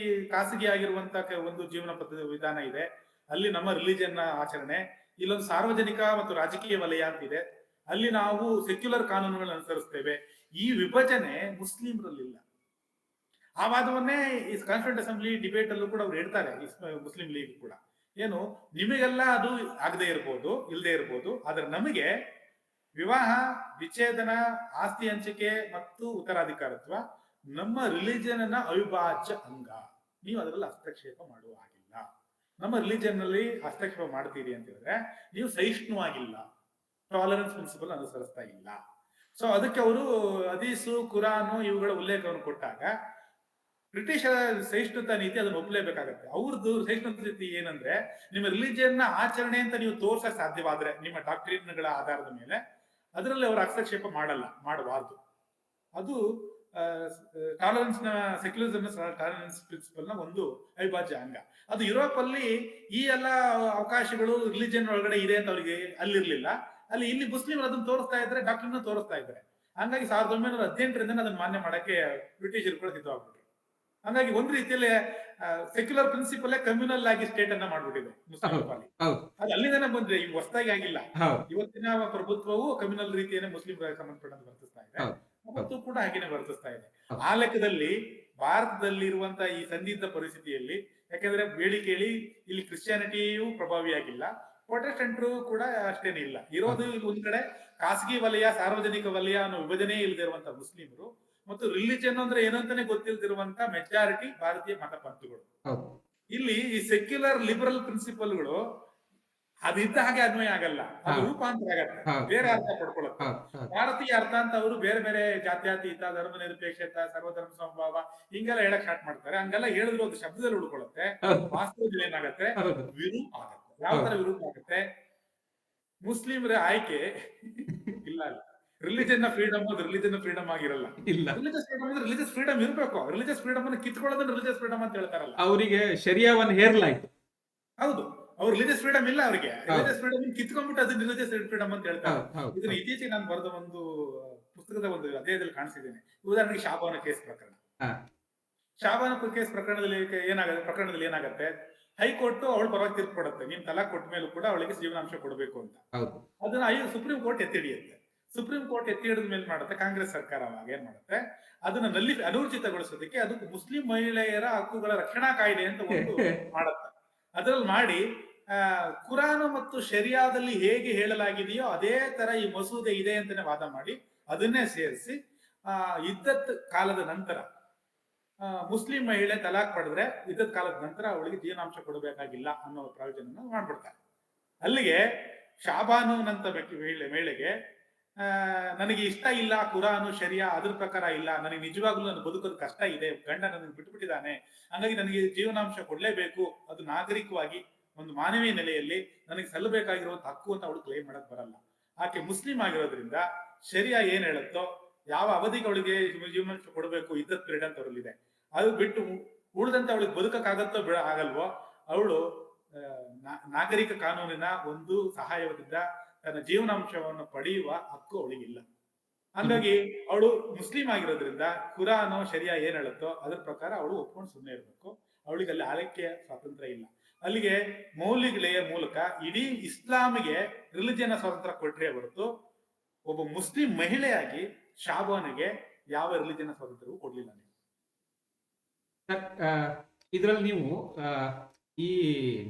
ಖಾಸಗಿ ಆಗಿರುವಂತ ಒಂದು ಜೀವನ ಪದ್ಧತಿ ವಿಧಾನ ಇದೆ, ಅಲ್ಲಿ ನಮ್ಮ ರಿಲಿಜನ್ ಆಚರಣೆ. ಇಲ್ಲೊಂದು ಸಾರ್ವಜನಿಕ ಮತ್ತು ರಾಜಕೀಯ ವಲಯ ಅಂತಿದೆ, ಅಲ್ಲಿ ನಾವು ಸೆಕ್ಯುಲರ್ ಕಾನೂನುಗಳನ್ನು ಅನುಸರಿಸ್ತೇವೆ. ಈ ವಿಭಜನೆ ಮುಸ್ಲಿಮರಲ್ಲಿಲ್ಲ. ಆ ವಾದವನ್ನೇ ಈ ಕಾನ್ಸ್ಟಿಟ್ಯೂಂಟ್ ಅಸೆಂಬ್ಲಿ ಡಿಬೇಟ್ ಅಲ್ಲೂ ಕೂಡ ಅವ್ರು ಹೇಳ್ತಾರೆ, ಮುಸ್ಲಿಂ ಲೀಗ್ ಕೂಡ. ಏನು, ನಿಮಗೆಲ್ಲ ಅದು ಆಗದೆ ಇರ್ಬೋದು, ಇಲ್ಲದೆ ಇರ್ಬೋದು, ಆದ್ರೆ ನಮಗೆ ವಿವಾಹ, ವಿಚ್ಛೇದನ, ಆಸ್ತಿ ಹಂಚಿಕೆ ಮತ್ತು ಉತ್ತರಾಧಿಕಾರತ್ವ ನಮ್ಮ ರಿಲಿಜನ್ ನ ಅವಿಭಾಜ್ಯ ಅಂಗ. ನೀವು ಅದರಲ್ಲಿ ಹಸ್ತಕ್ಷೇಪ ಮಾಡುವ ಹಾಗಿಲ್ಲ. ನಮ್ಮ ರಿಲಿಜನ್ ನಲ್ಲಿ ಹಸ್ತಕ್ಷೇಪ ಮಾಡ್ತೀರಿ ಅಂತ ಹೇಳಿದ್ರೆ ನೀವು ಸಹಿಷ್ಣುವಾಗಿಲ್ಲ, ಟಾಲರೆನ್ಸ್ ಪ್ರಿನ್ಸಿಪಲ್ ಅನುಸರಿಸ್ತಾ ಇಲ್ಲ. ಸೊ ಅದಕ್ಕೆ ಅವರು ಹದೀಸು, ಕುರಾನು ಇವುಗಳ ಉಲ್ಲೇಖವನ್ನು ಕೊಟ್ಟಾಗ ಬ್ರಿಟಿಷರ ಸಹಿಷ್ಣುತಾ ನೀತಿ ಅದನ್ನು ಒಪ್ಪಲೇಬೇಕಾಗತ್ತೆ. ಅವ್ರದ್ದು ಸಹಿಷ್ಣುತಾ ನೀತಿ ಏನಂದ್ರೆ, ನಿಮ್ಮ ರಿಲಿಜಿಯನ್ ನ ಆಚರಣೆ ಅಂತ ನೀವು ತೋರ್ಸಕ್ ಸಾಧ್ಯವಾದ್ರೆ ನಿಮ್ಮ ಡಾಕ್ಟ್ರಿನ್ಗಳ ಆಧಾರದ ಮೇಲೆ ಅದರಲ್ಲಿ ಅವರು ಹಸ್ತಕ್ಷೇಪ ಮಾಡಬಾರ್ದು. ಅದು ಟಾಲರೆನ್ಸ್ ನ ಸೆಕ್ಯುಲರಿಸಮ್ ಟಾಲರೆನ್ಸ್ ಪ್ರಿನ್ಸಿಪಲ್ ನ ಒಂದು ಅವಿಭಾಜ್ಯ ಅಂಗ. ಅದು ಯುರೋಪ್ ಅಲ್ಲಿ ಈ ಎಲ್ಲ ಅವಕಾಶಗಳು ರಿಲಿಜಿಯನ್ ಒಳಗಡೆ ಇದೆ ಅಂತ ಅವರಿಗೆ ಅಲ್ಲಿರ್ಲಿಲ್ಲ. ಇಲ್ಲಿ ಮುಸ್ಲಿಮರು ಅದನ್ನ ತೋರಿಸ್ತಾ ಇದ್ರೆ, ಡಾಕ್ಟ್ರಿನ್ ತೋರಿಸ್ತಾ ಇದ್ದಾರೆ. ಹಂಗಾಗಿ 1918ರಿಂದ ಅದನ್ನ ಮಾನ್ಯ ಮಾಡಕ್ಕೆ ಬ್ರಿಟಿಷರು ಕೂಡ ಸಿದ್ಧವಾಗ್ಬಿಟ್ರು. ಹಂಗಾಗಿ ಒಂದು ರೀತಿಯಲ್ಲಿ ಸೆಕ್ಯುಲರ್ ಪ್ರಿನ್ಸಿಪಲ್ ಕಮ್ಯುನಲ್ ಆಗಿ ಸ್ಟೇಟ್ ಅನ್ನ ಮಾಡ್ಬಿಟ್ಟಿದೆ ಮುಸ್ಲಿಂ. ಅದು ಅಲ್ಲಿಂದನೇ ಬಂದ್ರೆ, ಈಗ ಹೊಸದಾಗಿ ಆಗಿಲ್ಲ. ಇವತ್ತಿನ ಪ್ರಭುತ್ವವು ಕಮ್ಯುನಲ್ ರೀತಿಯನ್ನೇ ಮುಸ್ಲಿಂ ಸಂಬಂಧಪಟ್ಟಂತೆ ವರ್ತಿಸ್ತಾ ಇದೆ ಮತ್ತು ಕೂಡ ಹಾಗೇನೆ ವರ್ತಿಸ್ತಾ ಇದೆ. ಆ ಲೆಕ್ಕದಲ್ಲಿ ಭಾರತದಲ್ಲಿ ಇರುವಂತಹ ಈ ಸಂದಿಗ್ಧ ಪರಿಸ್ಥಿತಿಯಲ್ಲಿ, ಯಾಕಂದ್ರೆ ಕೇಳಿ ಇಲ್ಲಿ ಕ್ರಿಶ್ಚಿಯಾನಿಟಿಯೂ ಪ್ರಭಾವಿಯಾಗಿಲ್ಲ, ಪ್ರೊಟೆಸ್ಟೆಂಟ್ರು ಕೂಡ ಅಷ್ಟೇನೆ ಇಲ್ಲ. ಇರೋದು ಇಲ್ಲಿ ಒಂದ್ ಕಡೆ ಖಾಸಗಿ ವಲಯ, ಸಾರ್ವಜನಿಕ ವಲಯ ಅನ್ನೋ ವಿಭಜನೆ ಇಲ್ಲದಿರುವಂತ ಮುಸ್ಲಿಮರು ಮತ್ತು ರಿಲಿಜನ್ ಅಂದ್ರೆ ಏನಂತಾನೆ ಗೊತ್ತಿಲ್ದಿರುವಂತ ಮೆಜಾರಿಟಿ ಭಾರತೀಯ ಮತ ಪಂಥಗಳು. ಇಲ್ಲಿ ಈ ಸೆಕ್ಯುಲರ್ ಲಿಬರಲ್ ಪ್ರಿನ್ಸಿಪಲ್ಗಳು ಅದಿದ್ದ ಹಾಗೆ ಅನ್ವಯ ಆಗಲ್ಲ, ಅದು ರೂಪಾಂತರ ಆಗತ್ತೆ, ಬೇರೆ ಅರ್ಥ ಪಡ್ಕೊಳ್ಳುತ್ತೆ. ಭಾರತೀಯ ಅರ್ಥ ಅಂತ ಅವರು ಬೇರೆ ಬೇರೆ ಜಾತ್ಯತೀತ, ಧರ್ಮ ನಿರಪೇಕ್ಷತೆ, ಸರ್ವಧರ್ಮ ಸಮಭಾವ ಹಿಂಗೆಲ್ಲ ಹೇಳಕ್ ಸ್ಟಾರ್ಟ್ ಮಾಡ್ತಾರೆ. ಹಂಗೆಲ್ಲ ಹೇಳಿದ್ರು ಅದು ಶಬ್ದದಲ್ಲಿ ಉಳ್ಕೊಳ್ಳುತ್ತೆ, ವಾಸ್ತವದಲ್ಲಿ ಏನಾಗತ್ತೆ, ವಿರೂಪ ಆಗತ್ತೆ. ಯಾವ ತರ ವಿರೂಪ ಆಗುತ್ತೆ? ಮುಸ್ಲಿಮರ ಆಯ್ಕೆ ಇಲ್ಲ. ರಿಲಿಜನ್ ಫ್ರೀಡಮ್ ಅದು ರಿಲಿಜನ್ ಫ್ರೀಡಮ್ ಆಗಿರಲ್ಲ. ರಿಲಿಜಿಯಸ್ ಫ್ರೀಡಮ್ ಅಂದ್ರೆ ರಿಲಿಜಿಯಸ್ ಫ್ರೀಡಮ್ ಇರಬೇಕು. ರಿಲಿಜಿಯಸ್ ಫ್ರೀಡಮ್ ಅನ್ನು ಕಿತ್ಕೊಳ್ಳೋದನ್ನ ರಿಲಿಜಿಯಸ್ ಫ್ರೀಡಮ್ ಅಂತ ಹೇಳ್ತಾರಲ್ಲ.
ಅವರಿಗೆ ಶರಿಯಾವನ್ನು ಹೇರಲಾಯ್ತು.
ಹೌದು, ಅವ್ರ ರಿಲಿಜಿಯಸ್ ಫ್ರೀಡಮ್ ಇಲ್ಲ ಅವ್ರಿಗೆ.
ಹೌದು.
ರಿಲಿಜಿಯಸ್ ಫ್ರೀಡಮ್ ಕಿತ್ಕೊಂಡ್ಬಿಟ್ಟು ಅದನ್ನ ರಿಲಿಜಿಯಸ್ ಫ್ರೀಡಮ್ ಅಂತ ಹೇಳ್ತಾರೆ.
ಹೌದು ಹೌದು
ಇದನ್ನ
ಹೌದು.
ಇತ್ತೀಚೆಗೆ ನಾನು ಬರೆದ ಒಂದು ಪುಸ್ತಕದ ಒಂದು ಅಧ್ಯಾಯದಲ್ಲಿ ಕಾಣಿಸಿದ್ದೇನೆ. ಉದಾಹರಣೆಗೆ ಶಾಬಾನ ಕೇಸ್ ಪ್ರಕರಣ.
ಹಾ,
ಶಾಬಾನ ಕೇಸ್ ಪ್ರಕರಣದಲ್ಲಿ ಏನಾಗತ್ತೆ, ಹೈಕೋರ್ಟ್ ಅವಳ ಪರವಾಗಿ ತೀರ್ಪು ಕೊಡುತ್ತೆ. ನೀನ್ ತಲಾಕ್ ಕೊಟ್ಟ ಮೇಲೂ ಕೂಡ ಅವಳಿಗೆ ಜೀವನಾಂಶ ಕೊಡಬೇಕು ಅಂತ.
ಹೌದು.
ಅದನ್ನ ಸುಪ್ರೀಂ ಕೋರ್ಟ್ ಎತ್ತಿ ಹಿಡಿಯುತ್ತೆ. ಸುಪ್ರೀಂ ಕೋರ್ಟ್ ಎತ್ತಿ ಹಿಡಿದ ಮೇಲೆ ಮಾಡುತ್ತೆ ಕಾಂಗ್ರೆಸ್ ಸರ್ಕಾರ ಅವಾಗ ಏನ್ ಮಾಡುತ್ತೆ, ಅದನ್ನ ಅನೂರ್ಜಿತಗೊಳಿಸೋದಕ್ಕೆ ಅದಕ್ಕೆ ಮುಸ್ಲಿಂ ಮಹಿಳೆಯರ ಹಕ್ಕುಗಳ ರಕ್ಷಣಾ ಕಾಯ್ದೆ ಅಂತ ಒಂದು ಮಾಡುತ್ತೆ. ಅದ್ರಲ್ಲಿ ಮಾಡಿ ಕುರಾನ್ ಮತ್ತು ಶರಿಯಾದಲ್ಲಿ ಹೇಗೆ ಹೇಳಲಾಗಿದೆಯೋ ಅದೇ ತರ ಈ ಮಸೂದೆ ಇದೆ ಅಂತಾನೆ ವಾದ ಮಾಡಿ ಅದನ್ನೇ ಸೇರಿಸಿ ಇದ್ದತ್ ಕಾಲದ ನಂತರ ಮುಸ್ಲಿಂ ಮಹಿಳೆ ತಲಾಕ್ ಪಡೆದ್ರೆ ಇದ್ದತ್ ಕಾಲದ ನಂತರ ಅವಳಿಗೆ ಜೀವನಾಂಶ ಕೊಡಬೇಕಾಗಿಲ್ಲ ಅನ್ನೋ ಪ್ರಾವಿಜನ್ ಮಾಡ್ಬಿಡ್ತಾರೆ. ಅಲ್ಲಿಗೆ ಶಾಬಾನುನಂತ ಮಹಿಳೆಗೆ ನನಗೆ ಇಷ್ಟ ಇಲ್ಲ ಕುರಾನು ಶರಿಯಾ ಅದ್ರ ಪ್ರಕಾರ ಇಲ್ಲ, ನನಗೆ ನಿಜವಾಗ್ಲೂ ನನ್ನ ಬದುಕೋದು ಕಷ್ಟ ಇದೆ, ಗಂಡ ನನಗೆ ಬಿಟ್ಬಿಟ್ಟಿದ್ದಾನೆ, ಹಂಗಾಗಿ ನನಗೆ ಜೀವನಾಂಶ ಕೊಡ್ಲೇಬೇಕು, ಅದು ನಾಗರಿಕವಾಗಿ ಒಂದು ಮಾನವೀಯ ನೆಲೆಯಲ್ಲಿ ನನಗೆ ಸಲ್ಲಬೇಕಾಗಿರುವಂತ ಹಕ್ಕು ಅಂತ ಅವಳು ಕ್ಲೈಮ್ ಮಾಡಕ್ ಬರಲ್ಲ. ಆಕೆ ಮುಸ್ಲಿಂ ಆಗಿರೋದ್ರಿಂದ ಶರಿಯಾ ಏನ್ ಹೇಳುತ್ತೋ ಯಾವ ಅವಧಿಗೆ ಅವಳಿಗೆ ಜೀವನಾಂಶ ಕೊಡಬೇಕು ಇದ್ದತ್ ಪೀರಿಯಡ್ ಅಂತ ಅವರಲ್ಲಿದೆ. ಅದು ಬಿಟ್ಟು ಉಳಿದಂತೆ ಅವಳಿಗೆ ಬದುಕಕ್ಕಾಗತ್ತೋ ಆಗಲ್ವೋ, ಅವಳು ನಾಗರಿಕ ಕಾನೂನಿನ ಒಂದು ಸಹಾಯದಿಂದ ತನ್ನ ಜೀವನಾಂಶವನ್ನು ಪಡೆಯುವ ಹಕ್ಕು ಅವಳಿಗಿಲ್ಲ. ಹಂಗಾಗಿ ಅವಳು ಮುಸ್ಲಿಂ ಆಗಿರೋದ್ರಿಂದ ಕುರಾನೋ ಶರಿಯಾ ಏನ್ ಹೇಳುತ್ತೋ ಅದ್ರ ಪ್ರಕಾರ ಅವಳು ಒಪ್ಕೊಂಡು ಸುಮ್ಮನೆ ಇರಬೇಕು. ಅವಳಿಗೆ ಅಲ್ಲಿ ಆಲಕ್ಯ ಸ್ವಾತಂತ್ರ್ಯ ಇಲ್ಲ. ಅಲ್ಲಿಗೆ ಮೌಲ್ಯಗಳ ಮೂಲಕ ಇಡೀ ಇಸ್ಲಾಮಿಗೆ ರಿಲಿಜಿಯನ್ ಸ್ವಾತಂತ್ರ್ಯ ಕೊಟ್ರೆ ಹೊರತು ಒಬ್ಬ ಮುಸ್ಲಿಂ ಮಹಿಳೆಯಾಗಿ ಶಾಬಾನಿಗೆ ಯಾವ ರಿಲಿಜಿಯನ್ ಸ್ವಾತಂತ್ರ್ಯವೂ ಕೊಡ್ಲಿಲ್ಲ.
ಇದ್ರಲ್ಲಿ ನೀವು ಈ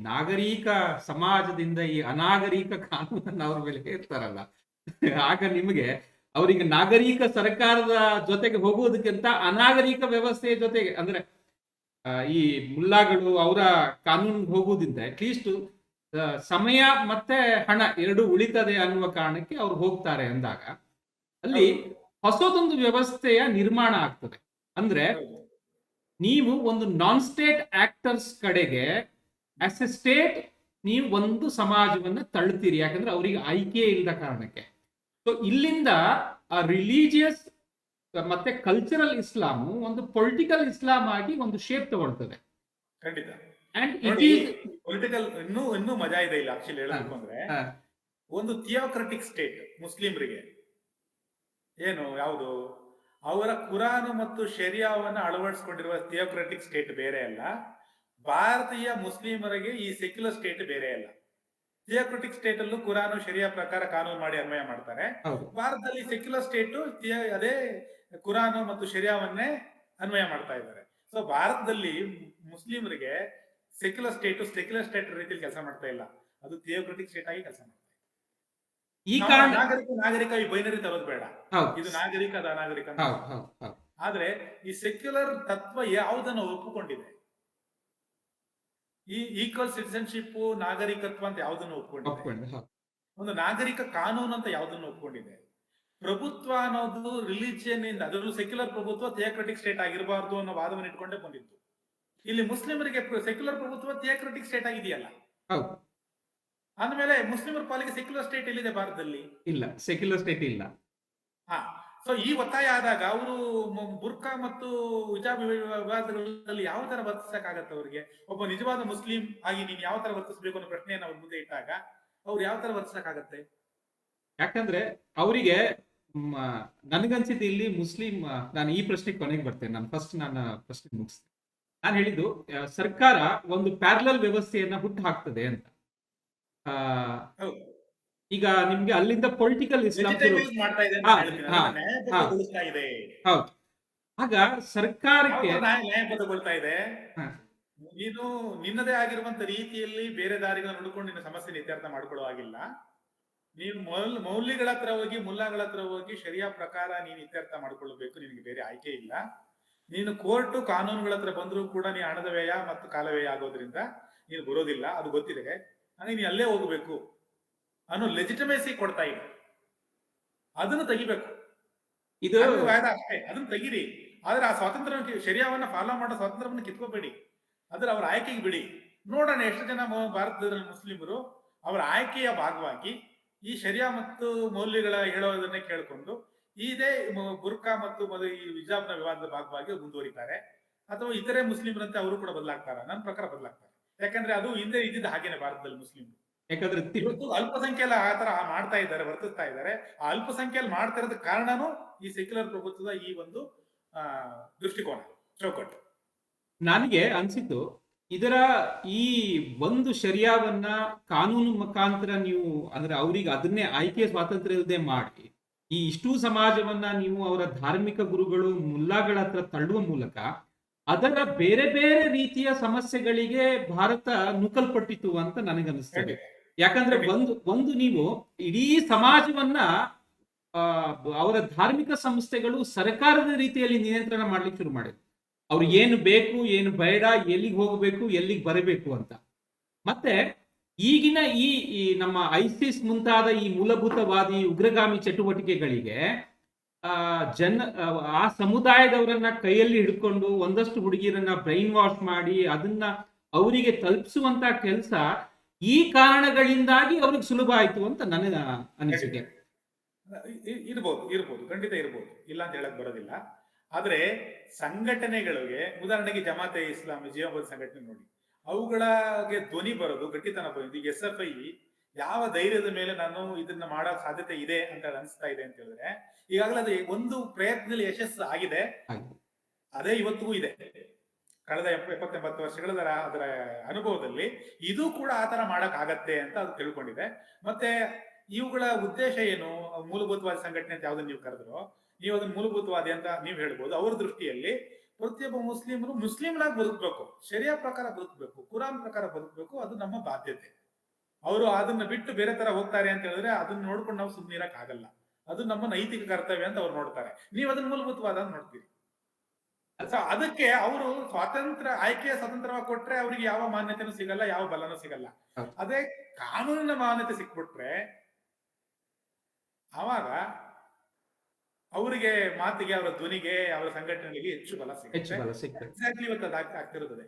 ನಾಗರಿಕ ಸಮಾಜದಿಂದ ಈ ಅನಾಗರಿಕ ಕಾನೂನನ್ನು ಅವ್ರ ಮೇಲೆ ಹೇರ್ತಾರಲ್ಲ, ಆಗ ನಿಮಗೆ ಅವರಿಗೆ ನಾಗರಿಕ ಸರ್ಕಾರದ ಜೊತೆಗೆ ಹೋಗುವುದಕ್ಕಿಂತ ಅನಾಗರಿಕ ವ್ಯವಸ್ಥೆಯ ಜೊತೆಗೆ ಅಂದ್ರೆ ಈ ಮುಲ್ಲಾಗಳು ಅವರ ಕಾನೂನು ಹೋಗುವುದಿಂದ ಅಟ್ಲೀಸ್ಟ್ ಸಮಯ ಮತ್ತೆ ಹಣ ಎರಡು ಉಳಿತದೆ ಅನ್ನುವ ಕಾರಣಕ್ಕೆ ಅವ್ರು ಹೋಗ್ತಾರೆ ಅಂದಾಗ ಅಲ್ಲಿ ಹೊಸದೊಂದು ವ್ಯವಸ್ಥೆಯ ನಿರ್ಮಾಣ ಆಗ್ತದೆ. ಅಂದ್ರೆ ನೀವು ಒಂದು ನಾನ್ ಸ್ಟೇಟ್ ಆಕ್ಟರ್ಸ್ ಕಡೆಗೆ ಆಸ್ ಎ ಸ್ಟೇಟ್ ನೀವು ಒಂದು ಸಮಾಜವನ್ನ ತಳ್ಳುತ್ತೀರಿ, ಯಾಕಂದ್ರೆ ಅವರಿಗೆ ಆಯ್ಕೆ ಇಲ್ಲದ ಕಾರಣಕ್ಕೆ. ಸೊ ಇಲ್ಲಿಂದ ಆ ರಿಲಿಜಿಯಸ್ ಮತ್ತೆ ಕಲ್ಚರಲ್ ಇಸ್ಲಾಮು ಒಂದು ಪೊಲಿಟಿಕಲ್ ಇಸ್ಲಾಂ ಆಗಿ ಒಂದು ಶೇಪ್ ತಗೊಳ್ತದೆ.
ಖಂಡಿತ.
ಅಂಡ್ ಇಟ್ ಈಸ್
ಪೊಲಿಟಿಕಲ್ ಇನ್ನೂ ಮಜಾ ಇದೆ ಇಲ್ಲ ಆಕ್ಚುಲಿ ಹೇಳಬೇಕು ಅಂದ್ರೆ, ಒಂದು ಥಿಯೋಕ್ರಟಿಕ್ ಸ್ಟೇಟ್ ಮುಸ್ಲಿಮರಿಗೆ ಏನು ಯಾವುದು ಅವರ ಕುರಾನ್ ಮತ್ತು ಶರಿಯಾವನ್ನ ಅಳವಡಿಸಿಕೊಂಡಿರುವ ಥಿಯೋಕ್ರಟಿಕ್ ಸ್ಟೇಟ್ ಬೇರೆ ಅಲ್ಲ, ಭಾರತೀಯ ಮುಸ್ಲಿಮರಿಗೆ ಈ ಸೆಕ್ಯುಲರ್ ಸ್ಟೇಟ್ ಬೇರೆ ಅಲ್ಲ. ಥಿಯೋಕ್ರಟಿಕ್ ಸ್ಟೇಟ್ ಅಲ್ಲೂ ಕುರಾನು ಶರಿಯಾ ಪ್ರಕಾರ ಕಾನೂನು ಮಾಡಿ ಅನ್ವಯ ಮಾಡ್ತಾರೆ. ಭಾರತದಲ್ಲಿ ಸೆಕ್ಯುಲರ್ ಸ್ಟೇಟ್ ಅದೇ ಕುರಾನು ಮತ್ತು ಶರಿಯಾವನ್ನೇ ಅನ್ವಯ ಮಾಡ್ತಾ ಇದ್ದಾರೆ. ಸೊ ಭಾರತದಲ್ಲಿ ಮುಸ್ಲಿಮರಿಗೆ ಸೆಕ್ಯುಲರ್ ಸ್ಟೇಟ್ ರೀತಿಯಲ್ಲಿ ಕೆಲಸ ಮಾಡ್ತಾ ಇಲ್ಲ, ಅದು ಥಿಯೋಕ್ರಟಿಕ್ ಸ್ಟೇಟ್ ಆಗಿ ಕೆಲಸ ಮಾಡ್ತಾ ಇದೆ. ಈ ಕಾರಣ ನಾಗರಿಕ ಈ ಬೈನರಿ ತರೋದು ಬೇಡ, ಇದು ನಾಗರಿಕ ಅದು ಅನಾಗರಿಕ. ಆದ್ರೆ ಈ ಸೆಕ್ಯುಲರ್ ತತ್ವ ಯಾವುದನ್ನು ಒಪ್ಪಿಕೊಂಡಿದೆ, ಈ ಈಕ್ವಲ್ ಸಿಟಿಸನ್ಶಿಪ್ ನಾಗರಿಕತ್ವ ಅಂತ ಯಾವುದನ್ನು ಒಪ್ಕೊಂಡಿದೆ, ಒಂದು ನಾಗರಿಕ ಕಾನೂನು ಅಂತ ಯಾವುದನ್ನು ಒಪ್ಕೊಂಡಿದೆ, ಪ್ರಭುತ್ವ ಅನ್ನೋದು ರಿಲಿಜಿಯನ್ ಇಂದ, ಅದರಲ್ಲೂ ಸೆಕ್ಯುಲರ್ ಪ್ರಭುತ್ವ ಥಿಯೋಕ್ರಟಿಕ್ ಸ್ಟೇಟ್ ಆಗಿರಬಾರ್ದು ಅನ್ನೋ ವಾದವನ್ನು ಇಟ್ಕೊಂಡೇ ಬಂದಿತ್ತು. ಇಲ್ಲಿ ಮುಸ್ಲಿಮರಿಗೆ ಸೆಕ್ಯುಲರ್ ಪ್ರಭುತ್ವ ಥಿಯೋಕ್ರಟಿಕ್ ಸ್ಟೇಟ್ ಆಗಿದೆಯಲ್ಲ, ಅಂದ್ಮೇಲೆ ಮುಸ್ಲಿಮರ ಪಾಲಿಗೆ ಸೆಕ್ಯುಲರ್ ಸ್ಟೇಟ್ ಎಲ್ಲಿದೆ ಭಾರತದಲ್ಲಿ? ಇಲ್ಲ, ಸೆಕ್ಯುಲರ್ ಸ್ಟೇಟ್ ಇಲ್ಲ. ಸೊ ಈ ಒತ್ತಾಯ ಆದಾಗ ಅವರು ಬುರ್ಕಾ ಮತ್ತು ಹಿಜಾಬ್ ವಿವಾದಗಳಲ್ಲಿ ಯಾವ ತರ ವರ್ತಿಸಕ್ಕಾಗತ್ತೆ ಅವರಿಗೆ? ಒಬ್ಬ ನಿಜವಾದ ಮುಸ್ಲಿಂ ಆಗಿ ನೀನ್ ಯಾವ ತರ ವರ್ತಿಸಬೇಕು ಅನ್ನೋ ಪ್ರಶ್ನೆಯನ್ನು ಅವ್ರ ಮುಂದೆ ಇಟ್ಟಾಗ ಅವ್ರು ಯಾವ ತರ ವರ್ತಿಸಕ್ಕಾಗತ್ತೆ? ಯಾಕಂದ್ರೆ ಅವರಿಗೆ ನನಗನ್ಸಿದ್ದು ಇಲ್ಲಿ ಮುಸ್ಲಿಂ, ನಾನು ಈ ಪ್ರಶ್ನೆಗೆ ಕೊನೆಗೆ ಬರ್ತೇನೆ, ನಾನು ಪ್ರಶ್ನೆ ಮುಗಿಸ್ತೇನೆ. ನಾನು ಹೇಳಿದ್ದು ಸರ್ಕಾರ ಒಂದು ಪ್ಯಾರಲಲ್ ವ್ಯವಸ್ಥೆಯನ್ನ ಹುಟ್ಟು ಹಾಕ್ತದೆ ಅಂತ. ಈಗ ನಿಮ್ಗೆ ಅಲ್ಲಿಂದ ಪೊಲಿಟಿಕಲ್ ಇಸ್ಲಾಂ ಹೌದು, ಆಗ ಸರ್ಕಾರಕ್ಕೆ ನ್ಯಾಯಬದ್ಧಗೊಳ್ತಾ ಇದೆ. ನೀನು ನಿನ್ನದೇ ಆಗಿರುವಂತ ರೀತಿಯಲ್ಲಿ ಬೇರೆ ದಾರಿಗಳನ್ನು ನೋಡ್ಕೊಂಡು ನಿನ್ನ ಸಮಸ್ಯೆ ಇತ್ಯರ್ಥ ಮಾಡ್ಕೊಳ್ಳೋ ಆಗಿಲ್ಲ. ನೀನು ಮೌಲ್ಯಗಳ ಹತ್ರ ಹೋಗಿ ಮುಲ್ಲಾಗಳ ಹತ್ರ ಹೋಗಿ ಶರಿಯಾ ಪ್ರಕಾರ ನೀನು ಇತ್ಯರ್ಥ ಮಾಡ್ಕೊಳ್ಬೇಕು, ನಿನಗೆ ಬೇರೆ ಆಯ್ಕೆ ಇಲ್ಲ. ನೀನು ಕೋರ್ಟು ಕಾನೂನುಗಳ ಹತ್ರ ಬಂದರೂ ಕೂಡ ನೀ ಹಣದ ವ್ಯಯ ಮತ್ತು ಕಾಲ ವ್ಯಯ ಆಗೋದ್ರಿಂದ ನೀನು ಬರೋದಿಲ್ಲ, ಅದು ಗೊತ್ತಿದೆ. ನನಗೆ ನೀ ಅಲ್ಲೇ ಹೋಗ್ಬೇಕು ಅನ್ನೋ ಲೆಜಿಟಮೇಸಿ ಕೊಡ್ತಾ ಇದೆ. ಅದನ್ನು ತೆಗಿಬೇಕು, ಇದು ವಾದ ಅಷ್ಟೇ, ಅದನ್ನು ತೆಗಿರಿ. ಆದ್ರೆ ಆ ಸ್ವಾತಂತ್ರ್ಯ ಶರಿಯಾವನ್ನ ಫಾಲೋ ಮಾಡೋ ಸ್ವಾತಂತ್ರ್ಯವನ್ನು ಕಿತ್ಕೋಬೇಡಿ, ಅದ್ರ ಅವ್ರ ಆಯ್ಕೆಗೆ ಬಿಡಿ. ನೋಡೋಣ ಎಷ್ಟು ಜನ ಭಾರತದಲ್ಲಿ ಮುಸ್ಲಿಮರು ಅವರ ಆಯ್ಕೆಯ ಭಾಗವಾಗಿ ಈ ಶರಿಯಾ ಮತ್ತು ಮೌಲ್ಯಗಳ ಹೇಳೋದನ್ನೇ ಕೇಳ್ಕೊಂಡು ಇದೇ ಬುರ್ಕಾ ಮತ್ತು ಈ ಹಿಜಾಬ್ನ ವಿವಾದದ ಭಾಗವಾಗಿ ಮುಂದುವರಿತಾರೆ, ಅಥವಾ ಇತರೆ ಮುಸ್ಲಿಮರಂತೆ ಅವರು ಕೂಡ ಬದಲಾಗ್ತಾರ? ನನ್ನ ಪ್ರಕಾರ ಬದಲಾಗ್ತಾರೆ. ಯಾಕಂದ್ರೆ ಅದು ಹಿಂದೆ ಇದ್ದಿದ್ದು ಹಾಗೇನೆ ಭಾರತದಲ್ಲಿ ಮುಸ್ಲಿಂ.
ಯಾಕಂದ್ರೆ
ಇವತ್ತು ಅಲ್ಪಸಂಖ್ಯೆಯಲ್ಲಿ ಆ ತರ ಮಾಡ್ತಾ ಇದ್ದಾರೆ, ವರ್ತಿಸ್ತಾ ಇದ್ದಾರೆ. ಆ ಅಲ್ಪಸಂಖ್ಯೆಯಲ್ಲಿ ಮಾಡ್ತಾ ಇರೋದ ಕಾರಣನೂ ಈ ಸೆಕ್ಯುಲರ್ ಪ್ರಭುತ್ವದ ಈ ಒಂದು ಆ ದೃಷ್ಟಿಕೋನ, ಚೌಕಟ್ಟು.
ನನಗೆ ಅನ್ಸಿದ್ದು ಇದರ ಈ ಒಂದು ಶರಿಯಾವನ್ನ ಕಾನೂನು ಮುಖಾಂತರ ನೀವು ಅಂದ್ರೆ ಅವರಿಗೆ ಅದನ್ನೇ ಆಯ್ಕೆ ಸ್ವಾತಂತ್ರ್ಯ ಇಲ್ಲದೆ ಮಾಡಿ ಈ ಇಷ್ಟೂ ಸಮಾಜವನ್ನ ನೀವು ಅವರ ಧಾರ್ಮಿಕ ಗುರುಗಳು ಮುಲ್ಲಾಗಳ ಹತ್ರ ತಳ್ಳುವ ಮೂಲಕ ಅದರ ಬೇರೆ ಬೇರೆ ರೀತಿಯ ಸಮಸ್ಯೆಗಳಿಗೆ ಭಾರತ ನೂಕಲ್ಪಟ್ಟಿತು ಅಂತ ನನಗನ್ನಿಸ್ತದೆ. ಯಾಕಂದ್ರೆ ಒಂದು ನೀವು ಇಡೀ ಸಮಾಜವನ್ನ ಅವರ ಧಾರ್ಮಿಕ ಸಂಸ್ಥೆಗಳು ಸರ್ಕಾರದ ರೀತಿಯಲ್ಲಿ ನಿಯಂತ್ರಣ ಮಾಡ್ಲಿಕ್ಕೆ ಶುರು ಮಾಡಿದ್ರು. ಅವ್ರು ಏನು ಬೇಕು ಏನು ಬೇಡ, ಎಲ್ಲಿಗೆ ಹೋಗಬೇಕು ಎಲ್ಲಿಗೆ ಬರಬೇಕು ಅಂತ. ಮತ್ತೆ ಈಗಿನ ಈ ನಮ್ಮ ಐಸಿಸ್ ಮುಂತಾದ ಈ ಮೂಲಭೂತವಾದಿ ಉಗ್ರಗಾಮಿ ಚಟುವಟಿಕೆಗಳಿಗೆ ಆ ಸಮುದಾಯದವರನ್ನ ಕೈಯಲ್ಲಿ ಹಿಡ್ಕೊಂಡು ಒಂದಷ್ಟು ಹುಡುಗಿಯರನ್ನ ಬ್ರೈನ್ ವಾಶ್ ಮಾಡಿ ಅದನ್ನ ಅವರಿಗೆ ತಲುಪಿಸುವಂತ ಕೆಲಸ ಈ ಕಾರಣಗಳಿಂದಾಗಿ ಅವ್ರಿಗೆ ಸುಲಭ ಆಯ್ತು ಅಂತ ನನಗೆ ಅನಿಸಿಕೆ.
ಇರ್ಬೋದು, ಖಂಡಿತ ಇರ್ಬೋದು, ಇಲ್ಲ ಅಂತ ಹೇಳಕ್ ಬರೋದಿಲ್ಲ. ಆದ್ರೆ ಸಂಘಟನೆಗಳಿಗೆ, ಉದಾಹರಣೆಗೆ ಜಮಾತೆ ಇಸ್ಲಾಮಿ, ಜಿಹಾದ್ ಸಂಘಟನೆ ನೋಡಿ, ಅವುಗಳಿಗೆ ಧ್ವನಿ ಬರೋದು, ಗಟ್ಟಿತನ ಬರೋದು. ಈಗ SFI ಯಾವ ಧೈರ್ಯದ ಮೇಲೆ ನಾನು ಇದನ್ನ ಮಾಡೋ ಸಾಧ್ಯತೆ ಇದೆ ಅಂತ ಅನಿಸ್ತಾ ಇದೆ ಅಂತ ಹೇಳಿದ್ರೆ, ಈಗಾಗಲೇ ಅದು ಒಂದು ಪ್ರಯತ್ನದಲ್ಲಿ ಯಶಸ್ಸು ಆಗಿದೆ, ಅದೇ ಇವತ್ತಿಗೂ ಇದೆ. ಕಳೆದ 70-80 ವರ್ಷಗಳ ಅದರ ಅನುಭವದಲ್ಲಿ ಇದು ಕೂಡ ಆತರ ಮಾಡಕ್ ಆಗತ್ತೆ ಅಂತ ಅದು ತಿಳ್ಕೊಂಡಿದೆ. ಮತ್ತೆ ಇವುಗಳ ಉದ್ದೇಶ ಏನು? ಮೂಲಭೂತವಾದಿ ಸಂಘಟನೆ ಅಂತ ಯಾವ್ದನ್ನ ನೀವು ಕರೆದ್ರೋ, ನೀವು ಅದನ್ನ ಮೂಲಭೂತವಾದಿ ಅಂತ ನೀವು ಹೇಳ್ಬೋದು. ಅವ್ರ ದೃಷ್ಟಿಯಲ್ಲಿ ಪ್ರತಿಯೊಬ್ಬ ಮುಸ್ಲಿಮರು ಮುಸ್ಲಿಮ್ನಾಗಿ ಬದುಕಬೇಕು, ಶರಿಯಾ ಪ್ರಕಾರ ಬದುಕಬೇಕು, ಕುರಾನ್ ಪ್ರಕಾರ ಬದುಕಬೇಕು, ಅದು ನಮ್ಮ ಬಾಧ್ಯತೆ. ಅವರು ಅದನ್ನ ಬಿಟ್ಟು ಬೇರೆ ತರ ಹೋಗ್ತಾರೆ ಅಂತ ಹೇಳಿದ್ರೆ ಅದನ್ನ ನೋಡ್ಕೊಂಡು ನಾವು ಸುಮ್ಮನೆ ಇರಕ್ ಆಗಲ್ಲ. ಅದು ನಮ್ಮ ನೈತಿಕ ಕರ್ತವ್ಯ ಅಂತ ಅವ್ರು ನೋಡ್ತಾರೆ. ನೀವು ಅದನ್ನ ಮೂಲಭೂತವಾದ ನೋಡ್ತೀರಿ. ಅದಕ್ಕೆ ಅವರು ಸ್ವಾತಂತ್ರ್ಯ, ಆಯ್ಕೆಯ ಸ್ವತಂತ್ರವಾಗಿ ಕೊಟ್ರೆ ಅವ್ರಿಗೆ ಯಾವ ಮಾನ್ಯತೆನೂ ಸಿಗಲ್ಲ, ಯಾವ ಬಲನೂ ಸಿಗಲ್ಲ. ಅದೇ ಕಾನೂನಿನ ಮಾನ್ಯತೆ ಸಿಕ್ಬಿಟ್ರೆ ಆವಾಗ ಅವರಿಗೆ ಮಾತಿಗೆ, ಅವರ ಧ್ವನಿಗೆ, ಅವರ ಸಂಘಟನೆಗಳಿಗೆ ಹೆಚ್ಚು ಬಲ ಸಿಗುತ್ತೆ. ಎಕ್ಸಾಕ್ಟ್ಲಿ ಇವತ್ತು ಆಗ್ತಿರುತ್ತದೆ.